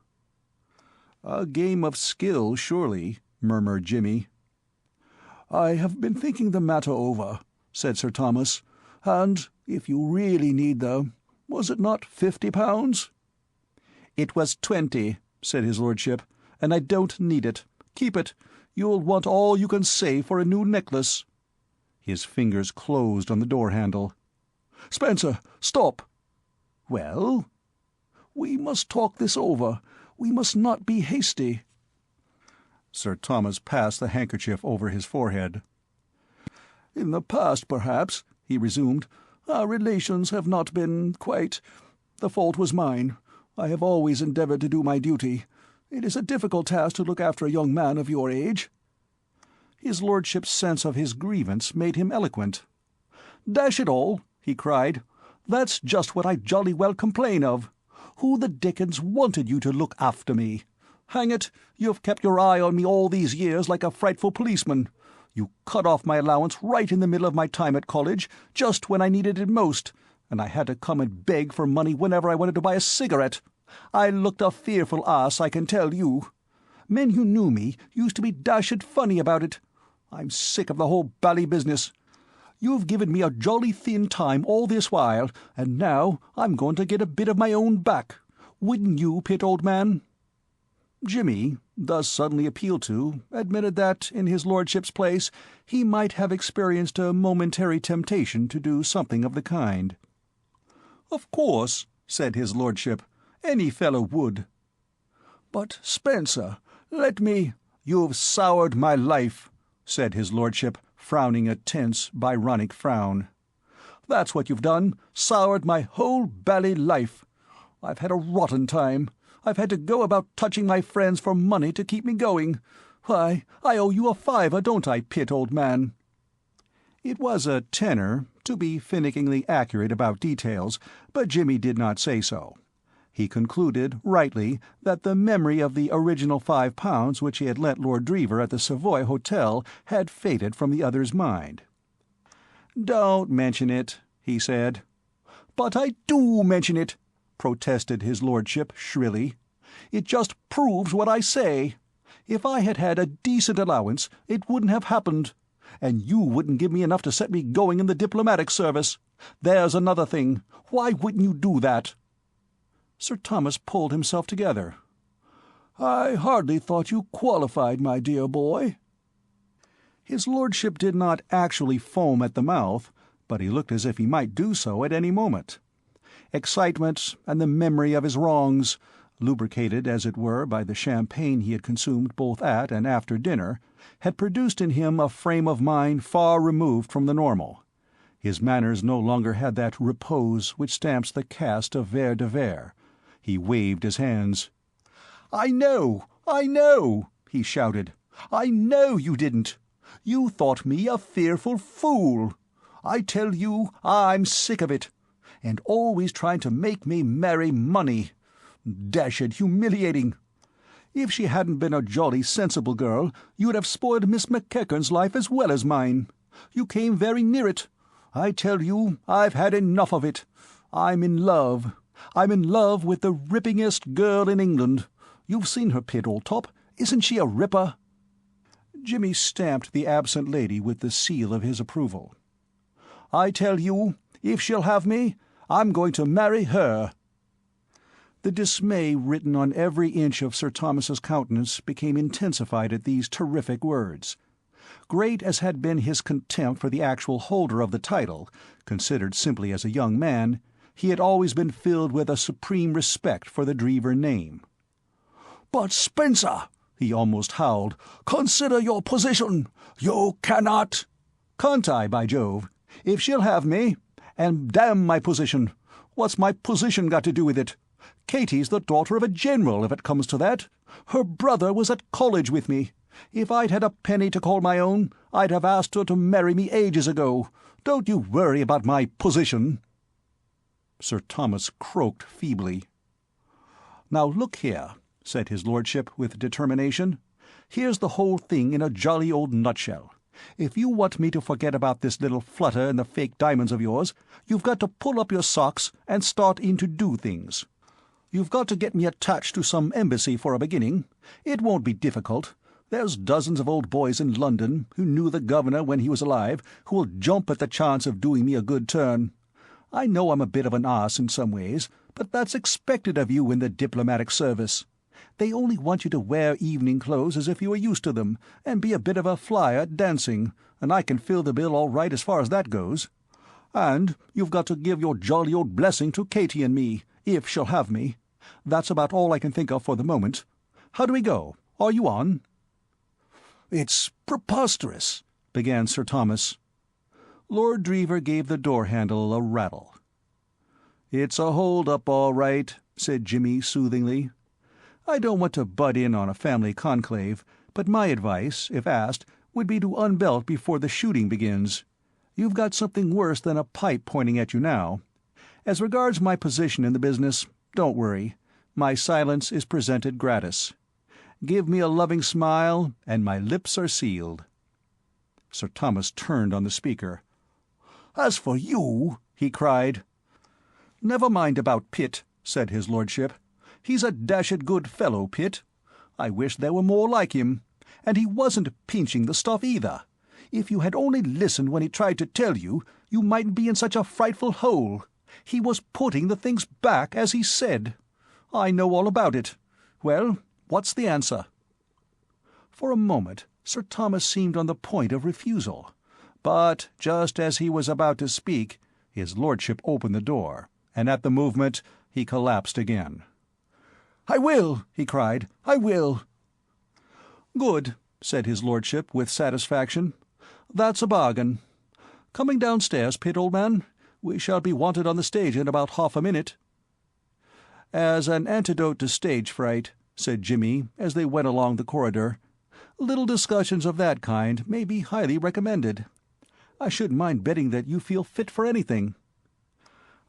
Speaker 1: "A game of skill, surely," murmured Jimmy.
Speaker 4: "I have been thinking the matter over," said Sir Thomas, "and if you really need was it not £50?
Speaker 1: "It was 20, said his lordship, "and I don't need it. Keep it. You'll want all you can save for a new necklace." His fingers closed on the door-handle.
Speaker 4: "Spencer, stop!"
Speaker 1: "Well?"
Speaker 4: "We must talk this over. We must not be hasty."
Speaker 1: Sir Thomas passed the handkerchief over his forehead.
Speaker 4: "In the past, perhaps," he resumed, "our relations have not been quite... The fault was mine. I have always endeavoured to do my duty. It is a difficult task to look after a young man of your age."
Speaker 1: His lordship's sense of his grievance made him eloquent. "Dash it all," he cried, "that's just what I jolly well complain of. Who the dickens wanted you to look after me? Hang it, you've kept your eye on me all these years like a frightful policeman. You cut off my allowance right in the middle of my time at college, just when I needed it most, and I had to come and beg for money whenever I wanted to buy a cigarette. I looked a fearful ass, I can tell you. Men who knew me used to be dashed funny about it. I'm sick of the whole bally business. You've given me a jolly thin time all this while, and now I'm going to get a bit of my own back. Wouldn't you, Pitt, old man?" Jimmy, thus suddenly appealed to, admitted that, in his lordship's place, he might have experienced a momentary temptation to do something of the kind. "Of course," said his lordship, "any fellow would."
Speaker 4: "But, Spencer, let me—"
Speaker 1: "You've soured my life," said his lordship, frowning a tense, Byronic frown. "That's what you've done, soured my whole bally life. I've had a rotten time. I've had to go about touching my friends for money to keep me going. Why, I owe you a fiver, don't I, Pitt, old man?" It was a tenner, to be finickingly accurate about details, but Jimmy did not say so. He concluded, rightly, that the memory of the original £5 which he had lent Lord Drever at the Savoy Hotel had faded from the other's mind. "Don't mention it," he said. "But I do mention it," protested his lordship shrilly. "It just proves what I say. If I had had a decent allowance, it wouldn't have happened. And you wouldn't give me enough to set me going in the diplomatic service. There's another thing. Why wouldn't you do that?"
Speaker 2: Sir Thomas pulled himself together.
Speaker 4: "I hardly thought you qualified, my dear boy."
Speaker 2: His lordship did not actually foam at the mouth, but he looked as if he might do so at any moment. Excitement and the memory of his wrongs, lubricated as it were by the champagne he had consumed both at and after dinner, had produced in him a frame of mind far removed from the normal. His manners no longer had that repose which stamps the caste of Vere de Vere. He waved his hands. "I know! He shouted. "I know you didn't! You thought me a fearful fool! I tell you, I'm sick of it! And always trying to make me marry money! Dashed humiliating! If she hadn't been a jolly sensible girl, you'd have spoiled Miss McEachern's life as well as mine. You came very near it. I tell you, I've had enough of it. I'm in love. I'm in love with the rippingest girl in England. You've seen her, Pitt, old top. Isn't she a ripper?" Jimmy stamped the absent lady with the seal of his approval. "I tell you, if she'll have me, I'm going to marry her." The dismay written on every inch of Sir Thomas's countenance became intensified at these terrific words. Great as had been his contempt for the actual holder of the title, considered simply as a young man, he had always been filled with a supreme respect for the Dreever name.
Speaker 4: "But, Spencer," he almost howled, "consider your position! You cannot—"
Speaker 2: "Can't I, by Jove? If she'll have me, and damn my position! What's my position got to do with it? Katie's the daughter of a general, if it comes to that. Her brother was at college with me. If I'd had a penny to call my own, I'd have asked her to marry me ages ago. Don't you worry about my position." Sir Thomas croaked feebly. "Now look here," said his lordship with determination. "Here's the whole thing in a jolly old nutshell. If you want me to forget about this little flutter and the fake diamonds of yours, you've got to pull up your socks and start in to do things. You've got to get me attached to some embassy for a beginning. It won't be difficult. There's dozens of old boys in London who knew the governor when he was alive who will jump at the chance of doing me a good turn. I know I'm a bit of an ass in some ways, but that's expected of you in the diplomatic service. They only want you to wear evening clothes as if you were used to them, and be a bit of a flyer at dancing, and I can fill the bill all right as far as that goes. And you've got to give your jolly old blessing to Katie and me, if she'll have me. That's about all I can think of for the moment. How do we go? Are you on?"
Speaker 4: "It's preposterous,"
Speaker 2: began Sir Thomas. Lord Dreever gave the door-handle a rattle. "It's a hold-up, all right," said Jimmy soothingly. "I don't want to butt in on a family conclave, but my advice, if asked, would be to unbelt before the shooting begins. You've got something worse than a pipe pointing at you now. As regards my position in the business, don't worry. My silence is presented gratis. Give me a loving smile, and my lips are sealed." Sir Thomas turned on the speaker.
Speaker 4: "As for you," he cried.
Speaker 2: "Never mind about Pitt," said his lordship. "He's a dashed good fellow, Pitt. I wish there were more like him. And he wasn't pinching the stuff either. If you had only listened when he tried to tell you, you mightn't be in such a frightful hole. He was putting the things back as he said. I know all about it. Well, what's the answer?" For a moment Sir Thomas seemed on the point of refusal, but just as he was about to speak, his lordship opened the door, and at the movement he collapsed again.
Speaker 4: "I will," he cried. "I will."
Speaker 2: "Good," said his lordship with satisfaction. "That's a bargain. Coming downstairs, Pitt, old man? We shall be wanted on the stage in about half a minute." "As an antidote to stage fright," said Jimmy as they went along the corridor, "little discussions of that kind may be highly recommended. I shouldn't mind betting that you feel fit for anything."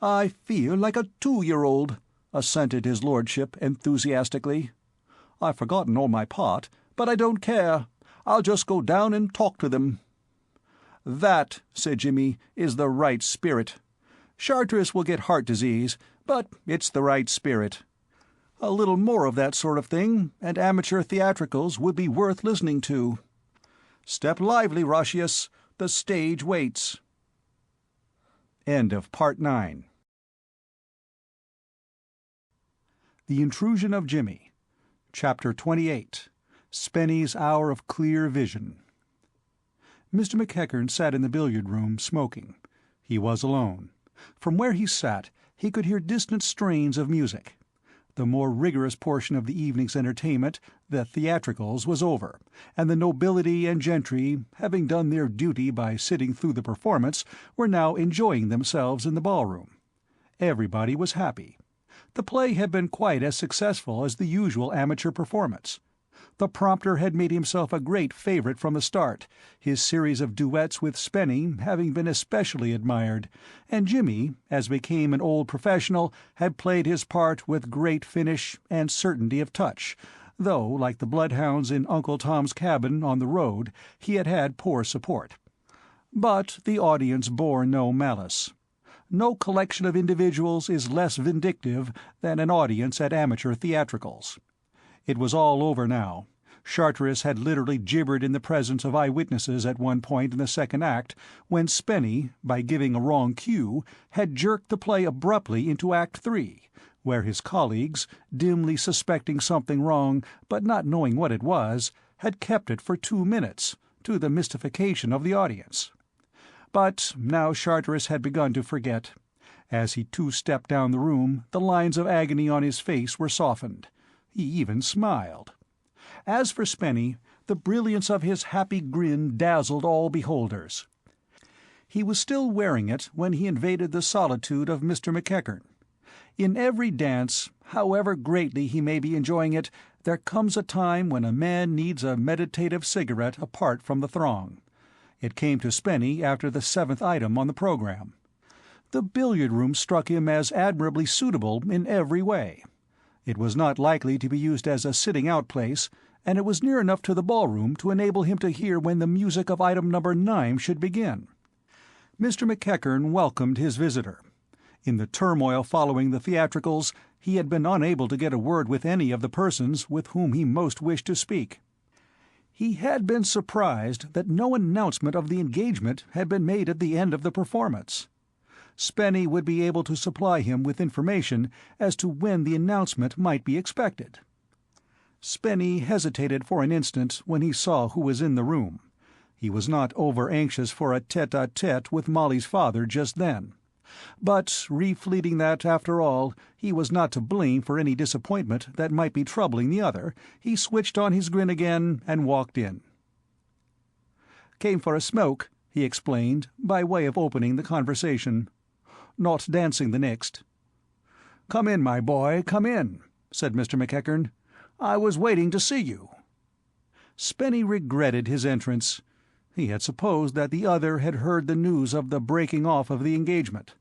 Speaker 2: "I feel like a 2-year-old," assented his lordship enthusiastically. "I've forgotten all my part, but I don't care. I'll just go down and talk to them." "That," said Jimmy, "is the right spirit. Charteris will get heart disease, but it's the right spirit. A little more of that sort of thing, and amateur theatricals would be worth listening to. Step lively, Roscius. The stage waits." End of Part 9. The Intrusion of Jimmy. Chapter 28. Spenny's Hour of Clear Vision. Mr. McEachern sat in the billiard room, smoking. He was alone. From where he sat, he could hear distant strains of music. The more rigorous portion of the evening's entertainment, the theatricals, was over, and the nobility and gentry, having done their duty by sitting through the performance, were now enjoying themselves in the ballroom. Everybody was happy. The play had been quite as successful as the usual amateur performance. The prompter had made himself a great favorite from the start, his series of duets with Spenny having been especially admired, and Jimmy, as became an old professional, had played his part with great finish and certainty of touch, though, like the bloodhounds in Uncle Tom's Cabin on the road, he had had poor support. But the audience bore no malice. No collection of individuals is less vindictive than an audience at amateur theatricals. It was all over now. Charteris had literally gibbered in the presence of eyewitnesses at one point in the second act, when Spenny, by giving a wrong cue, had jerked the play abruptly into Act 3, where his colleagues, dimly suspecting something wrong but not knowing what it was, had kept it for 2 minutes, to the mystification of the audience. But now Charteris had begun to forget. As he two-stepped down the room, the lines of agony on his face were softened. He even smiled. As for Spenny, the brilliance of his happy grin dazzled all beholders. He was still wearing it when he invaded the solitude of Mr. McEachern. In every dance, however greatly he may be enjoying it, there comes a time when a man needs a meditative cigarette apart from the throng. It came to Spenny after the 7th item on the program. The billiard-room struck him as admirably suitable in every way. It was not likely to be used as a sitting-out place, and it was near enough to the ballroom to enable him to hear when the music of item number 9 should begin. Mr. McEachern welcomed his visitor. In the turmoil following the theatricals, he had been unable to get a word with any of the persons with whom he most wished to speak. He had been surprised that no announcement of the engagement had been made at the end of the performance. Spenny would be able to supply him with information as to when the announcement might be expected. Spenny hesitated for an instant when he saw who was in the room. He was not over-anxious for a tete-a-tete with Molly's father just then. But, refleeting that, after all, he was not to blame for any disappointment that might be troubling the other, he switched on his grin again and walked in. "Came for a smoke," he explained, by way of opening the conversation. "Not dancing the next." "Come in, my boy, come in," said Mr. McEachern. "I was waiting to see you." Spenny regretted his entrance. He had supposed that the other had heard the news of the breaking off of the engagement.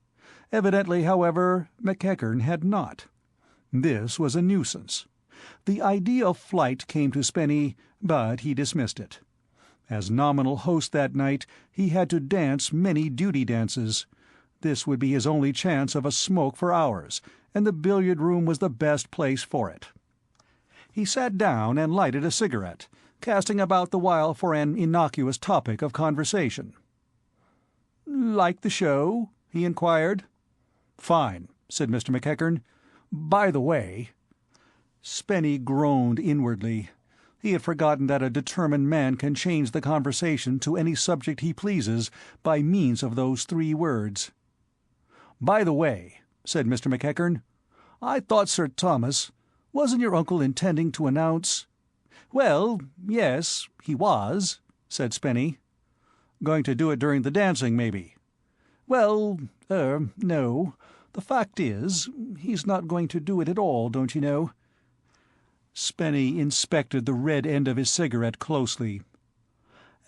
Speaker 2: Evidently, however, McEachern had not. This was a nuisance. The idea of flight came to Spenny, but he dismissed it. As nominal host that night, he had to dance many duty dances. This would be his only chance of a smoke for hours, and the billiard-room was the best place for it. He sat down and lighted a cigarette, casting about the while for an innocuous topic of conversation. "Like the show?" he inquired. "Fine," said Mr. McEachern. "By the way—" Spenny groaned inwardly. He had forgotten that a determined man can change the conversation to any subject he pleases by means of those 3 words. "By the way," said Mr. McEachern, "I thought Sir Thomas—wasn't your uncle intending to announce—" "Well, yes, he was," said Spenny. "Going to do it during the dancing, maybe?" "Well, no. The fact is, he's not going to do it at all, don't you know." Spenny inspected the red end of his cigarette closely.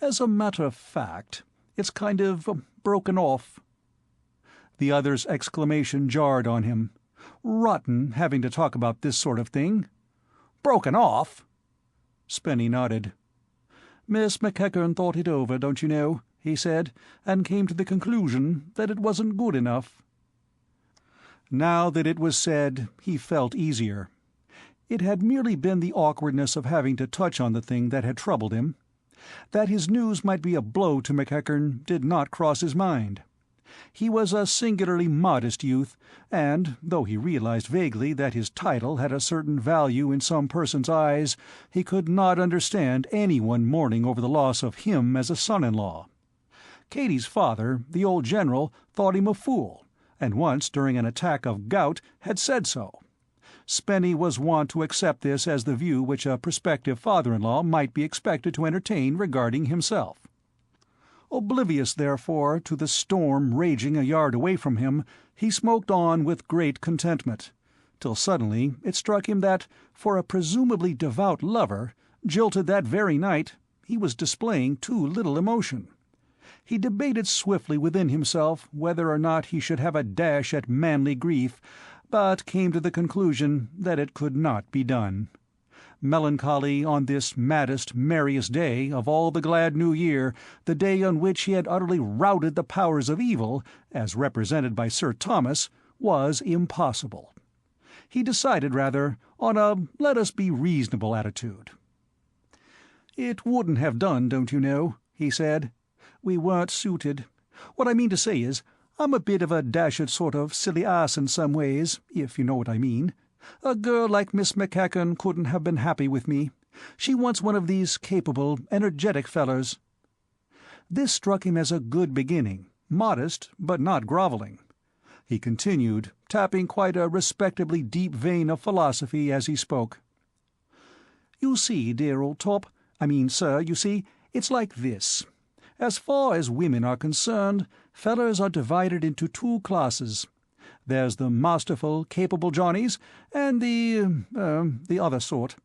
Speaker 2: "As a matter of fact, it's kind of broken off." The other's exclamation jarred on him. Rotten having to talk about this sort of thing. "Broken off?" Spenny nodded. "Miss McEachern thought it over, don't you know," he said, "and came to the conclusion that it wasn't good enough." Now that it was said, he felt easier. It had merely been the awkwardness of having to touch on the thing that had troubled him. That his news might be a blow to McEachern did not cross his mind. He was a singularly modest youth, and, though he realized vaguely that his title had a certain value in some persons' eyes, he could not understand anyone mourning over the loss of him as a son-in-law. Katie's father, the old general, thought him a fool, and once during an attack of gout had said so. Spenny was wont to accept this as the view which a prospective father-in-law might be expected to entertain regarding himself. Oblivious, therefore, to the storm raging a yard away from him, he smoked on with great contentment, till suddenly it struck him that, for a presumably devout lover, jilted that very night, he was displaying too little emotion. He debated swiftly within himself whether or not he should have a dash at manly grief, but came to the conclusion that it could not be done. Melancholy on this maddest, merriest day of all the glad New Year, the day on which he had utterly routed the powers of evil, as represented by Sir Thomas, was impossible. He decided, rather, on a let-us-be-reasonable attitude. "It wouldn't have done, don't you know," he said. "We weren't suited. What I mean to say is, I'm a bit of a dashed sort of silly ass in some ways, if you know what I mean. A girl like Miss McEachern couldn't have been happy with me. She wants one of these capable, energetic fellers." This struck him as a good beginning, modest, but not grovelling. He continued, tapping quite a respectably deep vein of philosophy as he spoke. "You see, dear old top, sir, you see, it's like this. As far as women are concerned, fellers are divided into two classes. There's the masterful, capable Johnnies, and the other sort.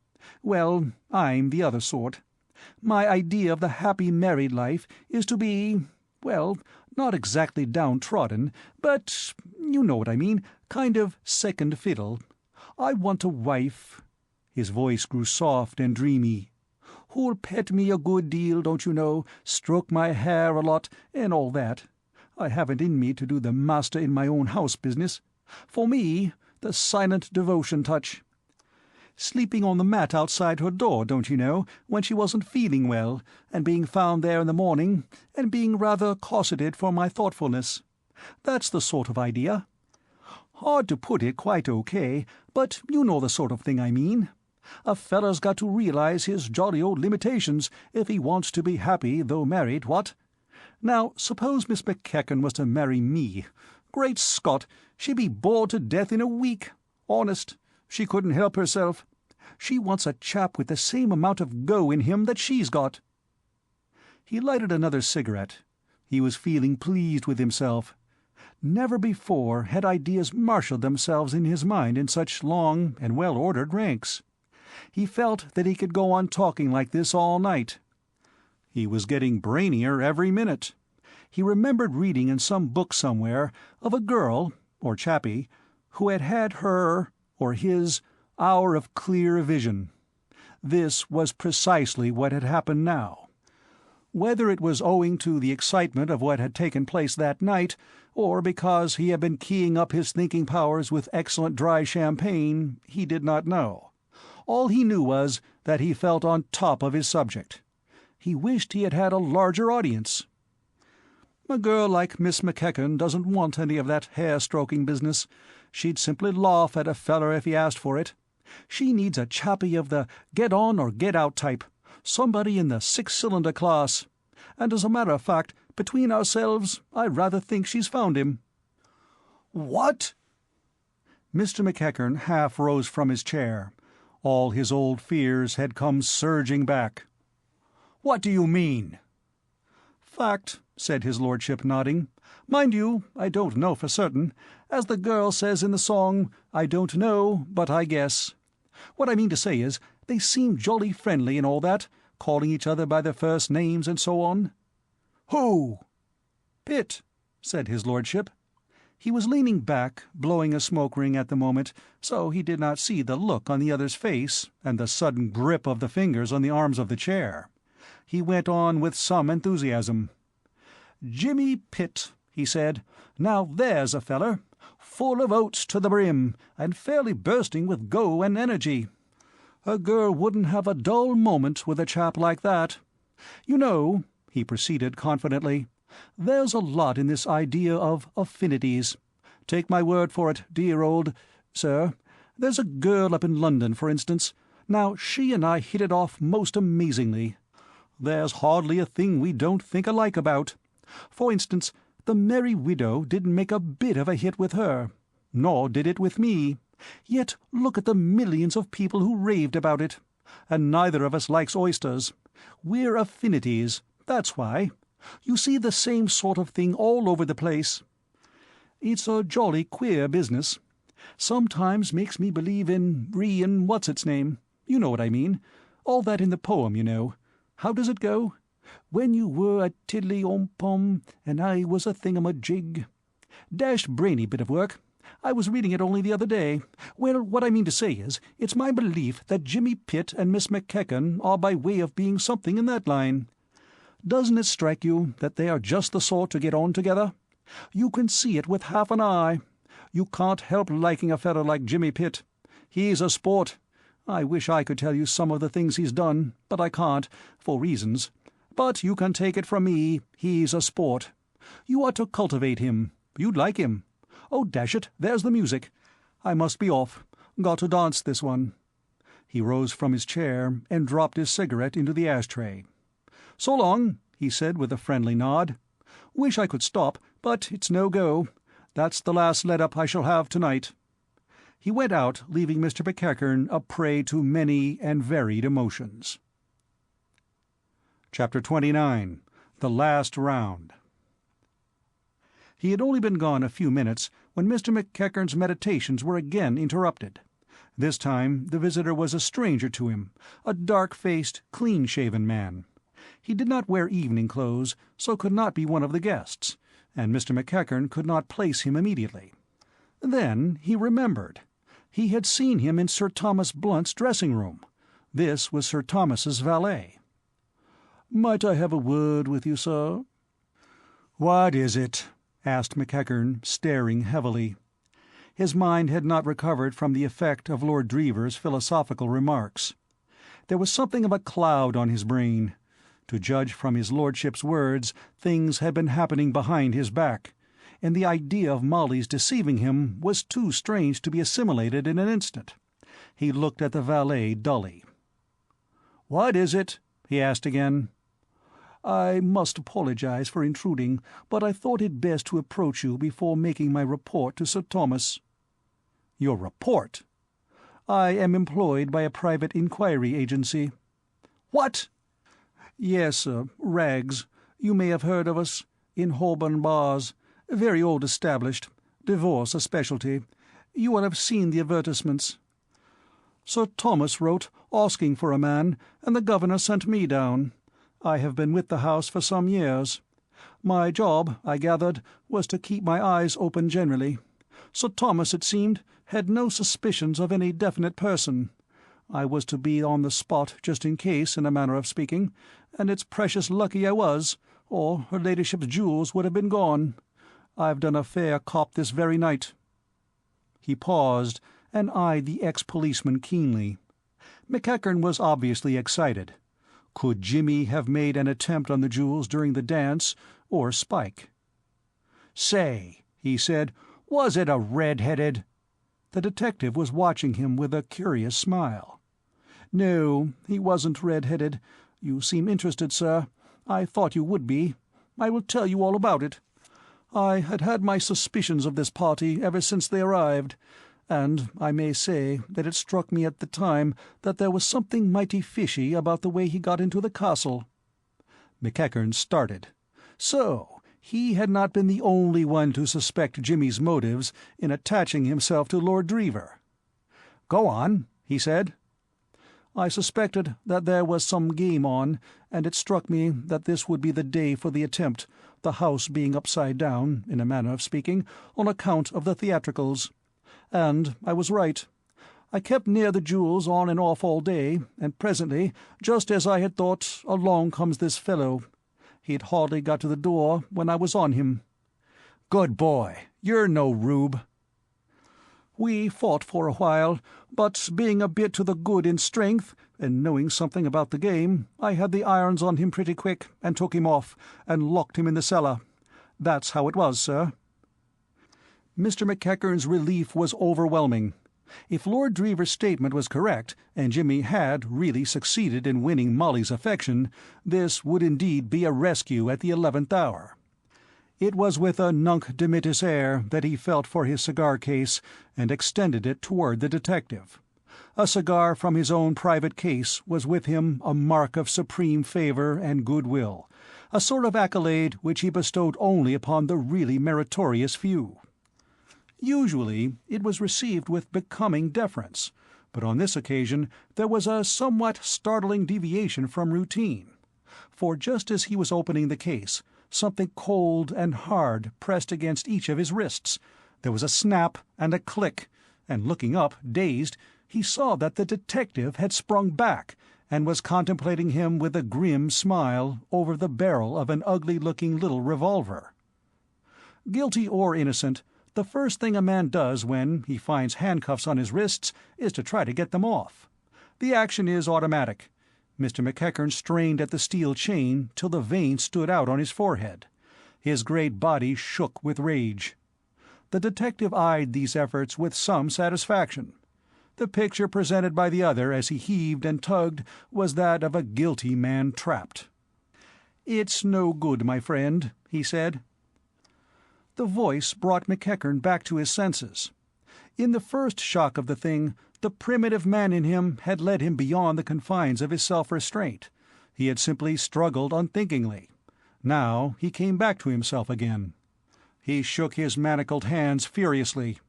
Speaker 2: Well, I'm the other sort. My idea of the happy married life is to be, well, not exactly downtrodden, but you know what I mean, kind of second fiddle. I want a wife," his voice grew soft and dreamy, "who'll pet me a good deal, don't you know, stroke my hair a lot, and all that. I haven't in me to do the master-in-my-own-house business. For me, the silent devotion touch. Sleeping on the mat outside her door, don't you know, when she wasn't feeling well, and being found there in the morning, and being rather cosseted for my thoughtfulness. That's the sort of idea. Hard to put it quite okay, but you know the sort of thing I mean. A feller's got to realize his jolly old limitations if he wants to be happy though married, what? Now, suppose Miss McEachern was to marry me. Great Scott, she'd be bored to death in a week. Honest, she couldn't help herself. She wants a chap with the same amount of go in him that she's got." He lighted another cigarette. He was feeling pleased with himself. Never before had ideas marshalled themselves in his mind in such long and well-ordered ranks. He felt that he could go on talking like this all night. He was getting brainier every minute. He remembered reading in some book somewhere of a girl, or chappie, who had had her, or his, hour of clear vision. This was precisely what had happened now. Whether it was owing to the excitement of what had taken place that night, or because he had been keying up his thinking powers with excellent dry champagne, he did not know. All he knew was that he felt on top of his subject. He wished he had had a larger audience. A girl like Miss McEachern doesn't want any of that hair-stroking business. She'd simply laugh at a feller if he asked for it. She needs a chappie of the get-on-or-get-out type, somebody in the six-cylinder class. And as a matter of fact, between ourselves, I rather think she's found him."
Speaker 4: "What?"
Speaker 2: Mr. McEachern half rose from his chair. All his old fears had come surging back.
Speaker 4: "What do you mean?"
Speaker 2: "Fact," said his lordship, nodding. "Mind you, I don't know for certain. As the girl says in the song, I don't know, but I guess. What I mean to say is, they seem jolly friendly and all that, calling each other by their first names and so on."
Speaker 4: "Who?"
Speaker 2: "Pitt," said his lordship. He was leaning back, blowing a smoke-ring at the moment, so he did not see the look on the other's face and the sudden grip of the fingers on the arms of the chair. He went on with some enthusiasm. "Jimmy Pitt," he said. "Now there's a feller. Full of oats to the brim, and fairly bursting with go and energy. A girl wouldn't have a dull moment with a chap like that. You know," he proceeded confidently,
Speaker 3: There's a lot in this idea of affinities. Take my word for it, dear old sir. There's a girl up in London, for instance. Now, she and I hit it off most amazingly. There's hardly a thing we don't think alike about. For instance, The Merry Widow didn't make a bit of a hit with her, nor did it with me. Yet look at the millions of people who raved about it. And neither of us likes oysters. We're affinities, that's why. You see the same sort of thing all over the place. It's a jolly queer business. Sometimes makes me believe in what's-its-name. You know what I mean. All that in the poem, you know. How does it go? When you were a tiddly-om-pom, and I was a thingamajig. Dashed brainy bit of work. I was reading it only the other day. Well, what I mean to say is, it's my belief that Jimmy Pitt and Miss McKecken are by way of being something in that line. Doesn't it strike you that they are just the sort to get on together? You can see it with half an eye. You can't help liking a fellow like Jimmy Pitt. He's a sport. I wish I could tell you some of the things he's done, but I can't, for reasons. But you can take it from me, he's a sport. You ought to cultivate him. You'd like him. Oh, dash it, there's the music. I must be off. Got to dance this one." He rose from his chair and dropped his cigarette into the ashtray. "So long," he said with a friendly nod. "Wish I could stop, but it's no go. That's the last let-up I shall have tonight." He went out, leaving Mr. McEachern a prey to many and varied emotions. Chapter 29. The Last Round. He had only been gone a few minutes when Mr. McEachern's meditations were again interrupted. This time the visitor was a stranger to him, a dark-faced, clean-shaven man. He did not wear evening clothes, so could not be one of the guests, and Mr. McEachern could not place him immediately. Then he remembered. He had seen him in Sir Thomas Blunt's dressing-room. This was Sir Thomas's valet. "Might I have a word with you, sir?" "What is it?" asked McEachern, staring heavily. His mind had not recovered from the effect of Lord Dreever's philosophical remarks. There was something of a cloud on his brain. To judge from his lordship's words, things had been happening behind his back, and the idea of Molly's deceiving him was too strange to be assimilated in an instant. He looked at the valet dully. "What is it?" he asked again. "I must apologize for intruding, but I thought it best to approach you before making my report to Sir Thomas." "Your report?" "I am employed by a private inquiry agency." "What?" "Yes, sir. Rags. You may have heard of us. In Holborn Bars. Very old established. Divorce a specialty. You will have seen the advertisements. Sir Thomas wrote, asking for a man, and the governor sent me down. I have been with the house for some years. My job, I gathered, was to keep my eyes open generally. Sir Thomas, it seemed, had no suspicions of any definite person. I was to be on the spot just in case, in a manner of speaking, and it's precious lucky I was, or her ladyship's jewels would have been gone. I've done a fair cop this very night." He paused and eyed the ex-policeman keenly. McEachern was obviously excited. Could Jimmy have made an attempt on the jewels during the dance, or Spike? "Say," he said, "was it a red-headed—" The detective was watching him with a curious smile. "No, he wasn't red-headed. You seem interested, sir. I thought you would be. I will tell you all about it. I had had my suspicions of this party ever since they arrived, and I may say that it struck me at the time that there was something mighty fishy about the way he got into the castle." McEachern started. So he had not been the only one to suspect Jimmy's motives in attaching himself to Lord Dreever. "Go on," he said. "I suspected that there was some game on, and it struck me that this would be the day for the attempt, the house being upside down, in a manner of speaking, on account of the theatricals. And I was right. I kept near the jewels on and off all day, and presently, just as I had thought, along comes this fellow. He'd hardly got to the door when I was on him." "Good boy. You're no rube." "We fought for a while, but being a bit to the good in strength, and knowing something about the game, I had the irons on him pretty quick, and took him off, and locked him in the cellar. That's how it was, sir." Mr. McEachern's relief was overwhelming. If Lord Dreever's statement was correct, and Jimmy had really succeeded in winning Molly's affection, this would indeed be a rescue at the 11th hour. It was with a nunc dimittis air that he felt for his cigar-case and extended it toward the detective. A cigar from his own private case was with him a mark of supreme favor and goodwill, a sort of accolade which he bestowed only upon the really meritorious few. Usually it was received with becoming deference, but on this occasion there was a somewhat startling deviation from routine, for just as he was opening the case, something cold and hard pressed against each of his wrists. There was a snap and a click, and looking up, dazed, he saw that the detective had sprung back and was contemplating him with a grim smile over the barrel of an ugly-looking little revolver. Guilty or innocent, the first thing a man does when he finds handcuffs on his wrists is to try to get them off. The action is automatic. Mr. McEachern strained at the steel chain till the veins stood out on his forehead. His great body shook with rage. The detective eyed these efforts with some satisfaction. The picture presented by the other as he heaved and tugged was that of a guilty man trapped. "It's no good, my friend," he said. The voice brought McEachern back to his senses. In the first shock of the thing, the primitive man in him had led him beyond the confines of his self-restraint. He had simply struggled unthinkingly. Now he came back to himself again. He shook his manacled hands furiously.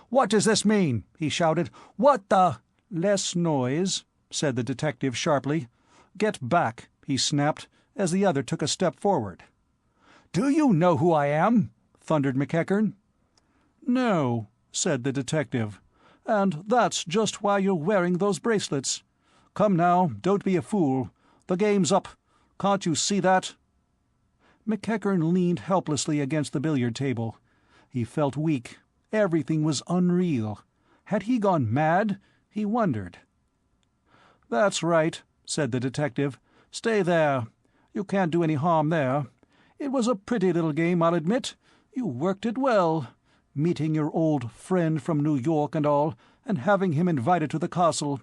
Speaker 3: "What does this mean?" he shouted. "What the—" "Less noise," said the detective sharply. "Get back," he snapped, as the other took a step forward. "Do you know who I am?" thundered McEachern. "No," said the detective, "and that's just why you're wearing those bracelets. Come now, don't be a fool. The game's up. Can't you see that?" McEachern leaned helplessly against the billiard table. He felt weak. Everything was unreal. Had he gone mad? He wondered. "That's right," said the detective. "Stay there. You can't do any harm there. It was a pretty little game, I'll admit. You worked it well, meeting your old friend from New York and all, and having him invited to the castle.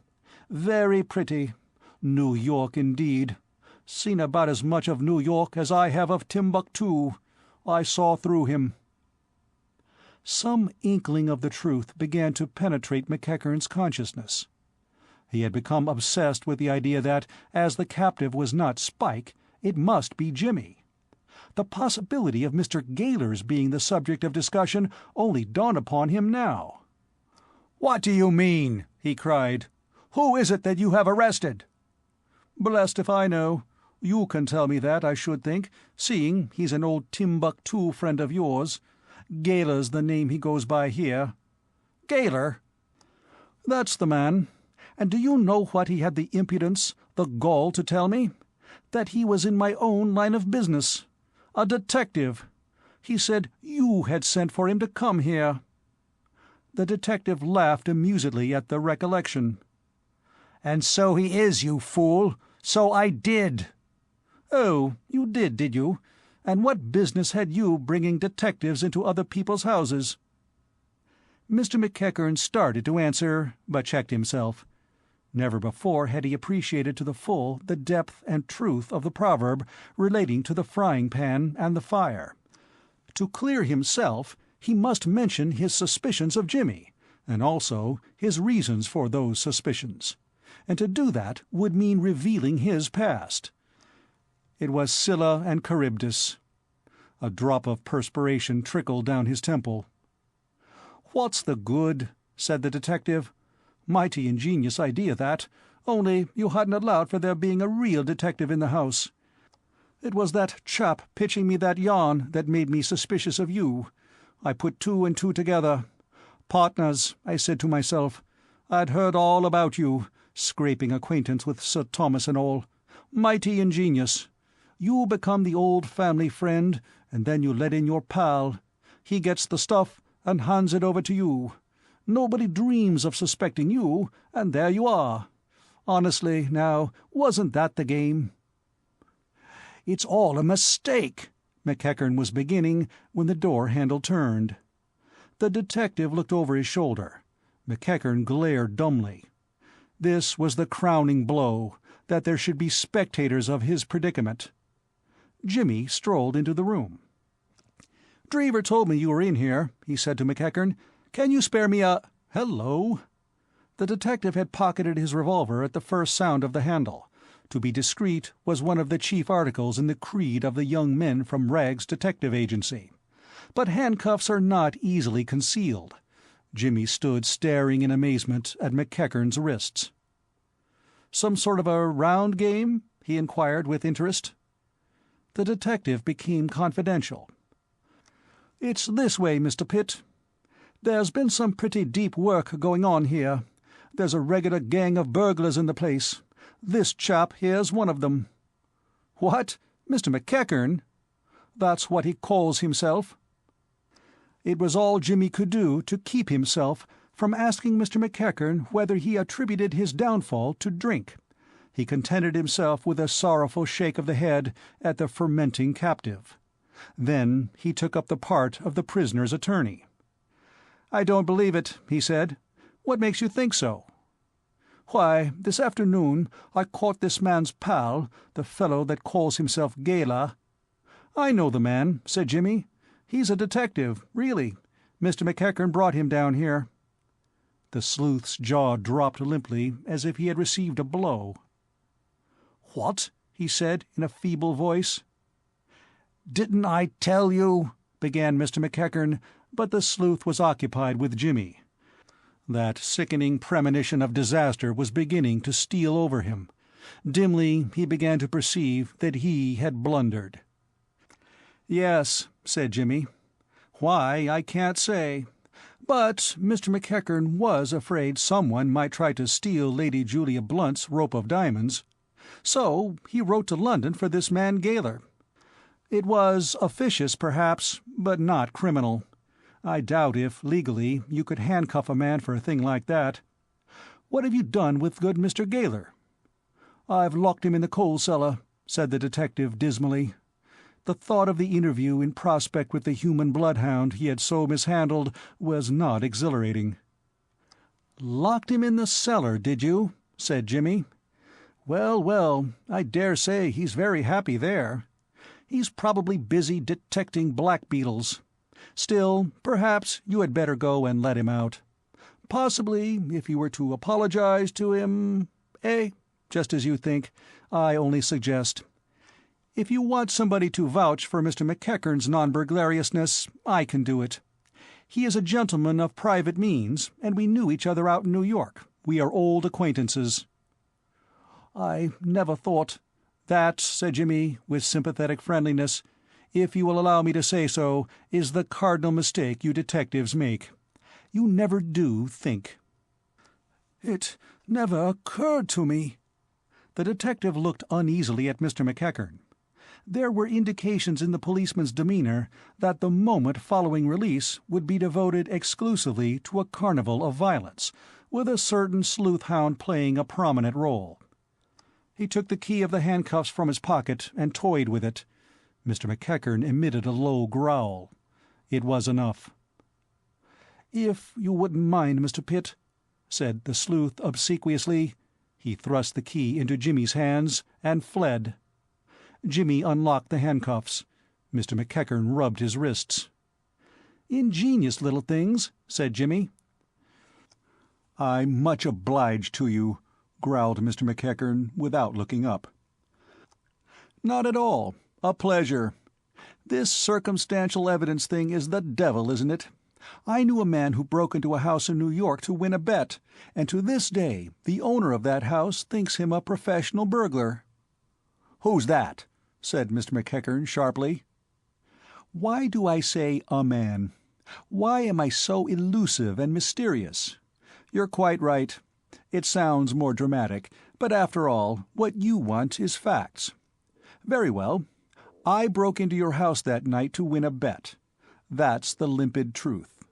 Speaker 3: Very pretty. New York, indeed. Seen about as much of New York as I have of Timbuktu. I saw through him." Some inkling of the truth began to penetrate McEachern's consciousness. He had become obsessed with the idea that, as the captive was not Spike, it must be Jimmy. The possibility of Mr. Gaylor's being the subject of discussion only dawned upon him now. "What do you mean?" he cried. "Who is it that you have arrested?" "Blessed if I know. You can tell me that, I should think, seeing he's an old Timbuktu friend of yours. Gaylor's the name he goes by here." "Gaylor?" "That's the man. And do you know what he had the impudence, the gall to tell me? That he was in my own line of business. A detective. He said you had sent for him to come here." The detective laughed amusedly at the recollection. "And so he is, you fool. So I did." "Oh, you did you? And what business had you bringing detectives into other people's houses?" Mr. McEachern started to answer, but checked himself. Never before had he appreciated to the full the depth and truth of the proverb relating to the frying-pan and the fire. To clear himself, he must mention his suspicions of Jimmy, and also his reasons for those suspicions. And to do that would mean revealing his past. It was Scylla and Charybdis. A drop of perspiration trickled down his temple. "What's the good?" said the detective. "Mighty ingenious idea, that, only you hadn't allowed for there being a real detective in the house. It was that chap pitching me that yarn that made me suspicious of you. I put two and two together. Partners, I said to myself. I'd heard all about you, scraping acquaintance with Sir Thomas and all. Mighty ingenious. You become the old family friend, and then you let in your pal. He gets the stuff and hands it over to you. Nobody dreams of suspecting you, and there you are. Honestly, now, wasn't that the game?"
Speaker 4: "It's all a mistake,"
Speaker 3: McEachern was beginning when the door handle turned. The detective looked over his shoulder. McEachern glared dumbly. This was the crowning blow, that there should be spectators of his predicament. Jimmy strolled into the room. "Dreever told me you were in here," he said to McEachern. "Can you spare me a—" "Hello?" The detective had pocketed his revolver at the first sound of the handle. To be discreet was one of the chief articles in the creed of the young men from Ragg's detective agency. But handcuffs are not easily concealed. Jimmy stood staring in amazement at McEachern's wrists. "Some sort of a round game?" he inquired with interest. The detective became confidential. "It's this way, Mr. Pitt. There's been some pretty deep work going on here. There's a regular gang of burglars in the place. This chap here's one of them." "What? Mr. McEachern?" "That's what he calls himself." It was all Jimmy could do to keep himself from asking Mr. McEachern whether he attributed his downfall to drink. He contented himself with a sorrowful shake of the head at the fermenting captive. Then he took up the part of the prisoner's attorney. "I don't believe it," he said. "What makes you think so?" "Why, this afternoon I caught this man's pal, the fellow that calls himself Gala." "I know the man," said Jimmy. "He's a detective, really. Mr. McEachern brought him down here." The sleuth's jaw dropped limply as if he had received a blow.
Speaker 4: "What?"
Speaker 3: he said in a feeble voice.
Speaker 4: "Didn't I tell you—"
Speaker 3: began Mr. McEachern, but the sleuth was occupied with Jimmy. That sickening premonition of disaster was beginning to steal over him. Dimly he began to perceive that he had blundered. "Yes," said Jimmy. "Why, I can't say. But Mr. McEachern was afraid someone might try to steal Lady Julia Blunt's rope of diamonds. So he wrote to London for this man Gaylor. It was officious, perhaps, but not criminal. I doubt if, legally, you could handcuff a man for a thing like that. What have you done with good Mr. Gaylor?" "I've locked him in the coal cellar," said the detective dismally. The thought of the interview in prospect with the human bloodhound he had so mishandled was not exhilarating. "Locked him in the cellar, did you?" said Jimmy. "Well, well, I dare say he's very happy there. He's probably busy detecting black beetles. Still, perhaps you had better go and let him out. Possibly, if you were to apologize to him— just as you think. I only suggest. If you want somebody to vouch for Mr. McEachern's non-burglariousness, I can do it. He is a gentleman of private means, and we knew each other out in New York. We are old acquaintances." "I never thought—" "That," said Jimmy, with sympathetic friendliness, "if you will allow me to say so, is the cardinal mistake you detectives make. You never do think."
Speaker 4: "It never occurred to me."
Speaker 3: The detective looked uneasily at Mr. McEachern. There were indications in the policeman's demeanor that the moment following release would be devoted exclusively to a carnival of violence, with a certain sleuth-hound playing a prominent role. He took the key of the handcuffs from his pocket and toyed with it. Mr. McEachern emitted a low growl. It was enough. "If you wouldn't mind, Mr. Pitt," said the sleuth obsequiously. He thrust the key into Jimmy's hands and fled. Jimmy unlocked the handcuffs. Mr. McEachern rubbed his wrists. "Ingenious little things," said Jimmy.
Speaker 2: "I'm much obliged to you," growled Mr. McEachern, without looking up.
Speaker 3: "Not at all. A pleasure. This circumstantial evidence thing is the devil, isn't it? I knew a man who broke into a house in New York to win a bet, and to this day the owner of that house thinks him a professional burglar."
Speaker 2: "Who's that?" said Mr. McEachern sharply.
Speaker 3: "Why do I say a man? Why am I so elusive and mysterious? You're quite right. It sounds more dramatic, but after all, what you want is facts. Very well. I broke into your house that night to win a bet. That's the limpid truth."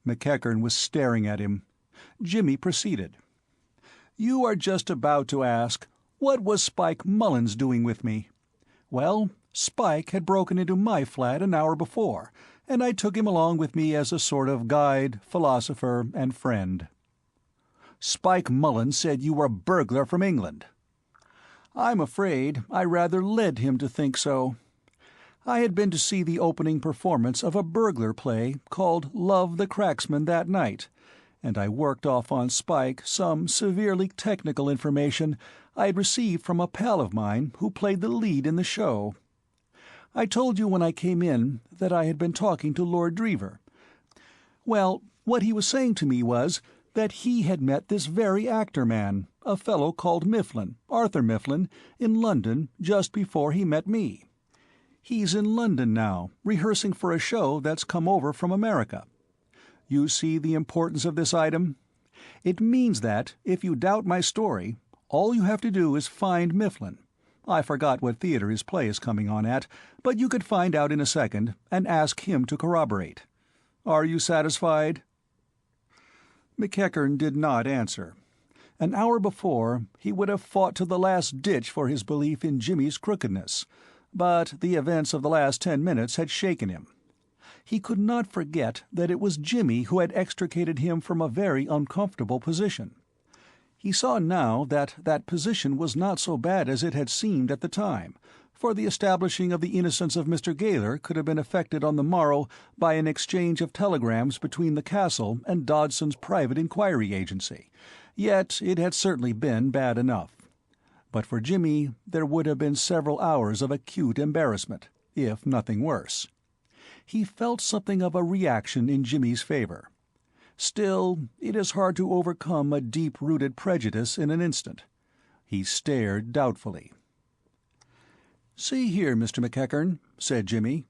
Speaker 3: McEachern was staring at him. Jimmy proceeded.
Speaker 2: You are just about to ask, what was Spike Mullins doing with me? Well, Spike had broken into my flat an hour before, and I took him along with me as a sort of guide, philosopher, and friend. Spike Mullins said you were a burglar from England. I'm afraid I rather led him to think so. I had been to see the opening performance of a burglar play called Love the Cracksman that night, and I worked off on Spike some severely technical information I had received from a pal of mine who played the lead in the show. I told you when I came in that I had been talking to Lord Dreever. Well, what he was saying to me was that he had met this very actor-man, a fellow called Mifflin, Arthur Mifflin, in London just before he met me. He's in London now, rehearsing for a show that's come over from America. You see the importance of this item? It means that, if you doubt my story, all you have to do is find Mifflin. I forgot what theater his play is coming on at, but you could find out in a second and ask him to corroborate. Are you satisfied?" McEachern did not answer. An hour before, he would have fought to the last ditch for his belief in Jimmy's crookedness, but the events of the last 10 minutes had shaken him. He could not forget that it was Jimmy who had extricated him from a very uncomfortable position. He saw now that that position was not so bad as it had seemed at the time, for the establishing of the innocence of Mr. Gaylor could have been effected on the morrow by an exchange of telegrams between the castle and Dodson's private inquiry agency, yet it had certainly been bad enough. But for Jimmy there would have been several hours of acute embarrassment, if nothing worse. He felt something of a reaction in Jimmy's favor. Still, it is hard to overcome a deep-rooted prejudice in an instant. He stared doubtfully. "See here, Mr. McEachern," said Jimmy.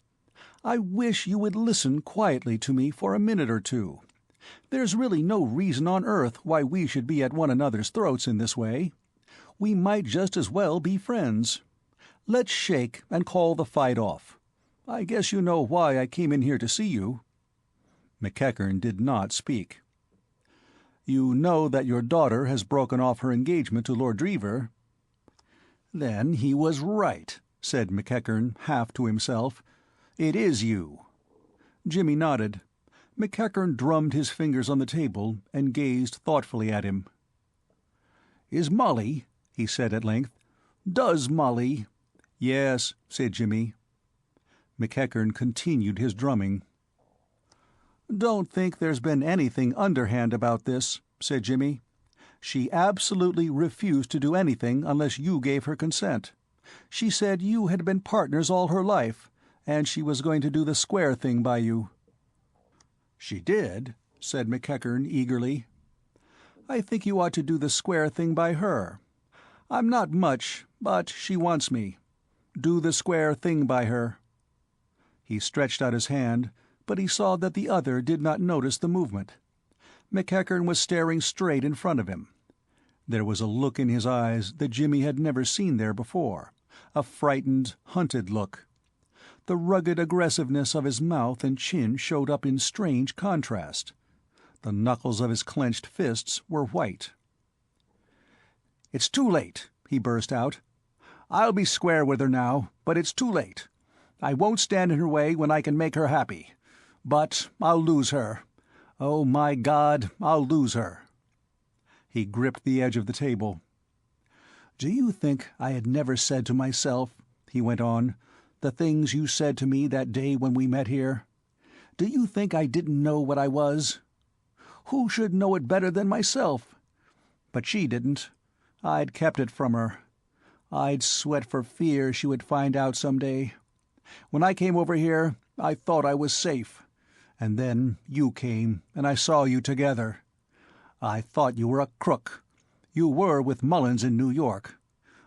Speaker 2: "I wish you would listen quietly to me for a minute or two. There's really no reason on earth why we should be at one another's throats in this way. We might just as well be friends. Let's shake and call the fight off. I guess you know why I came in here to see you." McEachern did not speak. "You know that your daughter has broken off her engagement to Lord Dreever?" "Then he was right," said McEachern, half to himself. "It is you." Jimmy nodded. McEachern drummed his fingers on the table and gazed thoughtfully at him. "Is Molly," he said at length, "does Molly—" "Yes," said Jimmy. McEachern continued his drumming. "Don't think there's been anything underhand about this," said Jimmy. "She absolutely refused to do anything unless you gave her consent. She said you had been partners all her life, and she was going to do the square thing by you." "She did?" said McEachern eagerly. "I think you ought to do the square thing by her. I'm not much, but she wants me. Do the square thing by her." He stretched out his hand, but he saw that the other did not notice the movement. McEachern was staring straight in front of him. There was a look in his eyes that Jimmy had never seen there before, a frightened, hunted look. The rugged aggressiveness of his mouth and chin showed up in strange contrast. The knuckles of his clenched fists were white. "It's too late," he burst out. "I'll be square with her now, but it's too late. I won't stand in her way when I can make her happy. But I'll lose her. Oh, my God, I'll lose her." He gripped the edge of the table. "Do you think I had never said to myself," he went on, "the things you said to me that day when we met here? Do you think I didn't know what I was? Who should know it better than myself? But she didn't. I'd kept it from her. I'd sweat for fear she would find out some day. When I came over here, I thought I was safe. And then you came, and I saw you together. I thought you were a crook. You were with Mullins in New York.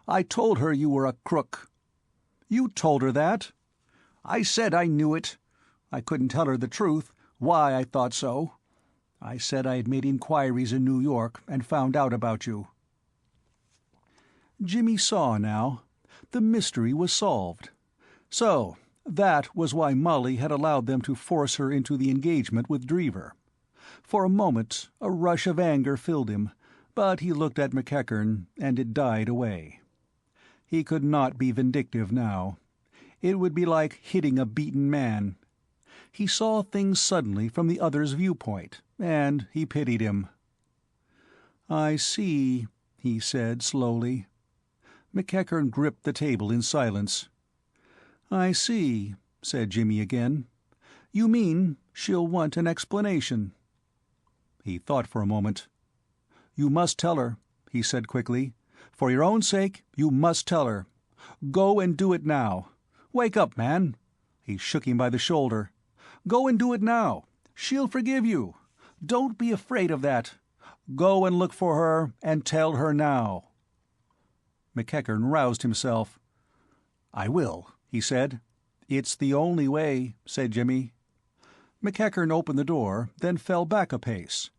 Speaker 2: I told her you were a crook." "You told her that?" "I said I knew it. I couldn't tell her the truth, why I thought so. I said I had made inquiries in New York and found out about you." Jimmy saw now. The mystery was solved. So that was why Molly had allowed them to force her into the engagement with Dreever. For a moment a rush of anger filled him, But he looked at McEachern, and it died away. He could not be vindictive now. It would be like hitting a beaten man. He saw things suddenly from the other's viewpoint, and he pitied him. "I see," he said slowly. McEachern gripped the table in silence. "I see," said Jimmy again. "You mean she'll want an explanation." He thought for a moment. "You must tell her," he said quickly. "For your own sake, you must tell her. Go and do it now. Wake up, man." He shook him by the shoulder. "Go and do it now. She'll forgive you. Don't be afraid of that. Go and look for her, and tell her now." McEachern roused himself. "I will," he said. "It's the only way," said Jimmy. McEachern opened the door, then fell back a pace.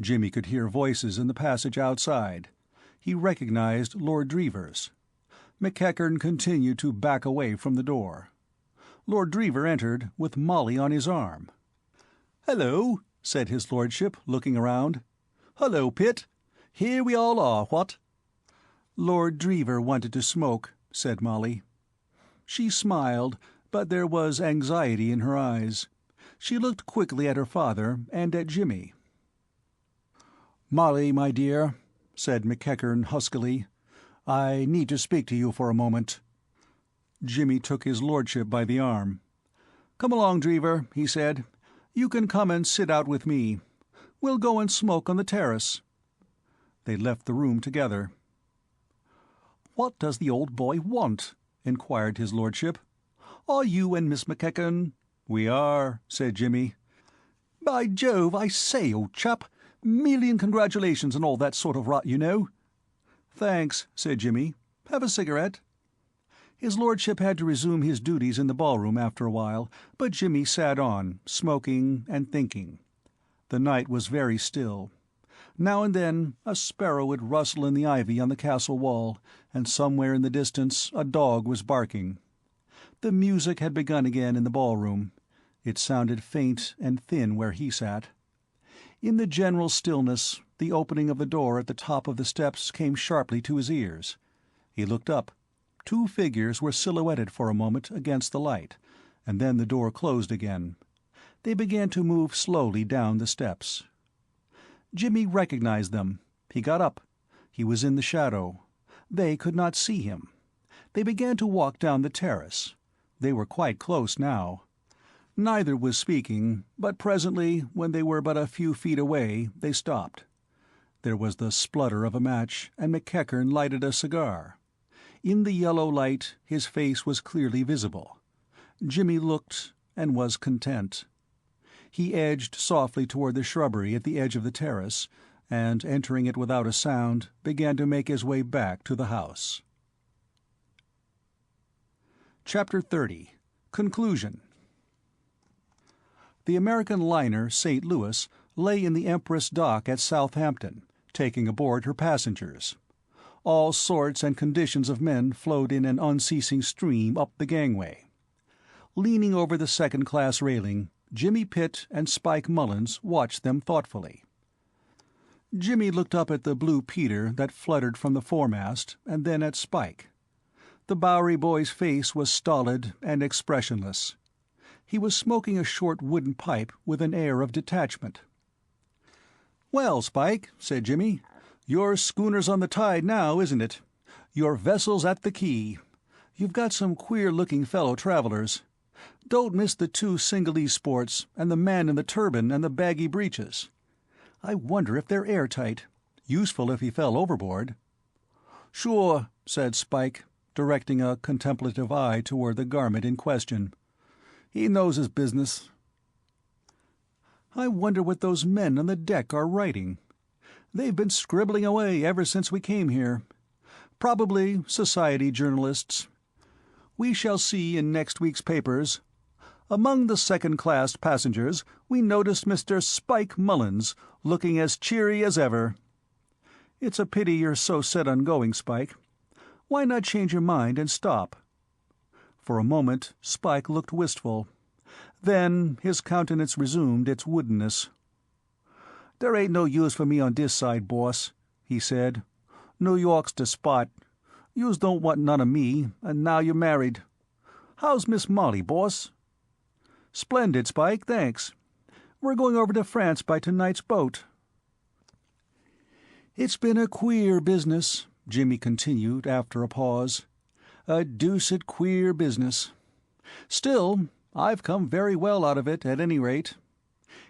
Speaker 2: Jimmy could hear voices in the passage outside. He recognized Lord Dreever's. McEachern continued to back away from the door. Lord Dreever entered, with Molly on his arm. "Hello," said his lordship, looking around. "Hullo, Pitt. Here we all are, what?" "Lord Dreever wanted to smoke," said Molly. She smiled, but there was anxiety in her eyes. She looked quickly at her father and at Jimmy. "Molly, my dear," said McEachern huskily, "I need to speak to you for a moment." Jimmy took his lordship by the arm. "Come along, Dreever," he said. "You can come and sit out with me. We'll go and smoke on the terrace." They left the room together. "What does the old boy want?" inquired his lordship. "Are you and Miss McEachern—" "We are," said Jimmy. "By Jove, I say, old chap, million congratulations and all that sort of rot, you know." "Thanks," said Jimmy. "Have a cigarette?" His lordship had to resume his duties in the ballroom after a while, but Jimmy sat on, smoking and thinking. The night was very still. Now and then a sparrow would rustle in the ivy on the castle wall, and somewhere in the distance a dog was barking. The music had begun again in the ballroom. It sounded faint and thin where he sat. In the general stillness, the opening of the door at the top of the steps came sharply to his ears. He looked up. 2 figures were silhouetted for a moment against the light, and then the door closed again. They began to move slowly down the steps. Jimmy recognized them. He got up. He was in the shadow. They could not see him. They began to walk down the terrace. They were quite close now. Neither was speaking, but presently, when they were but a few feet away, they stopped. There was the splutter of a match, and McEachern lighted a cigar. In the yellow light his face was clearly visible. Jimmy looked and was content. He edged softly toward the shrubbery at the edge of the terrace, and, entering it without a sound, began to make his way back to the house. Chapter 30. Conclusion. The American liner St. Louis lay in the Empress Dock at Southampton, taking aboard her passengers. All sorts and conditions of men flowed in an unceasing stream up the gangway. Leaning over the second-class railing, Jimmy Pitt and Spike Mullins watched them thoughtfully. Jimmy looked up at the blue peter that fluttered from the foremast, and then at Spike. The Bowery boy's face was stolid and expressionless. He was smoking a short wooden pipe with an air of detachment. "Well, Spike," said Jimmy, "your schooner's on the tide now, isn't it? Your vessel's at the quay. You've got some queer-looking fellow-travelers. Don't miss the 2 Cingalese sports, and the man in the turban and the baggy breeches. I wonder if they're airtight. Useful if he fell overboard." "Sure," said Spike, directing a contemplative eye toward the garment in question. "He knows his business." "I wonder what those men on the deck are writing. They've been scribbling away ever since we came here. Probably society journalists. We shall see in next week's papers. Among the second-class passengers we noticed Mr. Spike Mullins, looking as cheery as ever. It's a pity you're so set on going, Spike. Why not change your mind and stop?" For a moment Spike looked wistful. Then his countenance resumed its woodenness. "There ain't no use for me on this side, boss,"
Speaker 3: he said. "New York's the spot. Yous don't want none of me, and now you're married. How's Miss Molly, boss?" "Splendid, Spike, thanks. We're going over to France by tonight's boat." "It's been a queer business," Jimmy continued after a pause. "A deuced queer business. Still, I've come very well out of it, at any rate.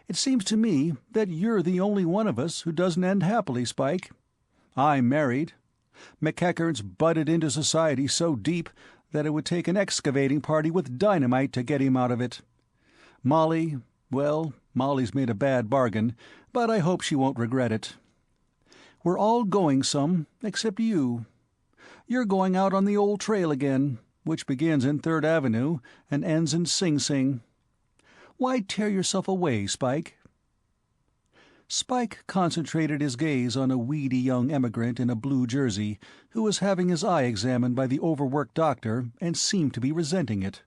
Speaker 3: It seems to me that you're the only one of us who doesn't end happily, Spike. I'm married. McEachern's butted into society so deep that it would take an excavating party with dynamite to get him out of it. Molly, well, Molly's made a bad bargain, but I hope she won't regret it. We're all going some, except you. You're going out on the old trail again, which begins in 3rd Avenue and ends in Sing Sing. Why tear yourself away, Spike?" Spike concentrated his gaze on a weedy young emigrant in a blue jersey who was having his eye examined by the overworked doctor and seemed to be resenting it.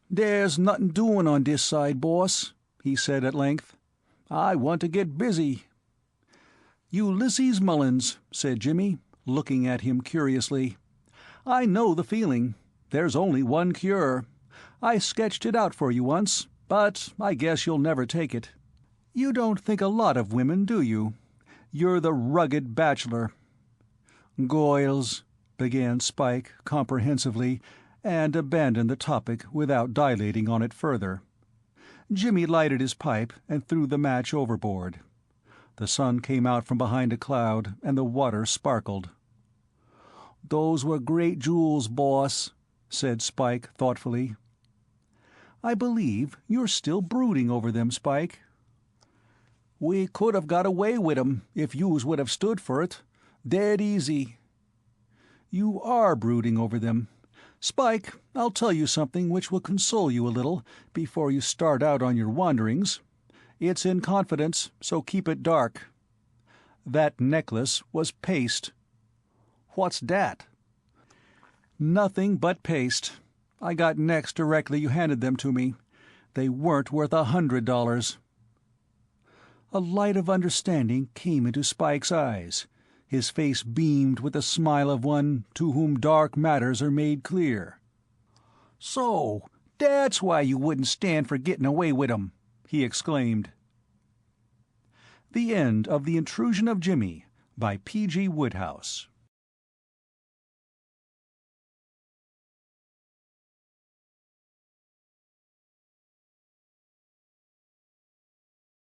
Speaker 3: "There's nothin' doin' on this side, boss," he said at length. "I want to get busy." "Ulysses Mullins," said Jimmy, looking at him curiously. "I know the feeling. There's only one cure. I sketched it out for you once, but I guess you'll never take it. You don't think a lot of women, do you? You're the rugged bachelor." "Goils," began Spike comprehensively, and abandoned the topic without dilating on it further. Jimmy lighted his pipe and threw the match overboard. The sun came out from behind a cloud, and the water sparkled. "Those were great jewels, boss," said Spike thoughtfully. "I believe you're still brooding over them, Spike." "We could have got away with 'em if yous would have stood for it. Dead easy." "You are brooding over them. Spike, I'll tell you something which will console you a little before you start out on your wanderings. It's in confidence, so keep it dark. That necklace was paste." "What's dat?" "Nothing but paste. I got next directly you handed them to me. They weren't worth $100. A light of understanding came into Spike's eyes. His face beamed with the smile of one to whom dark matters are made clear. "So that's why you wouldn't stand for getting away with 'em," he exclaimed. The End of The Intrusion of Jimmy by P.G. Wodehouse.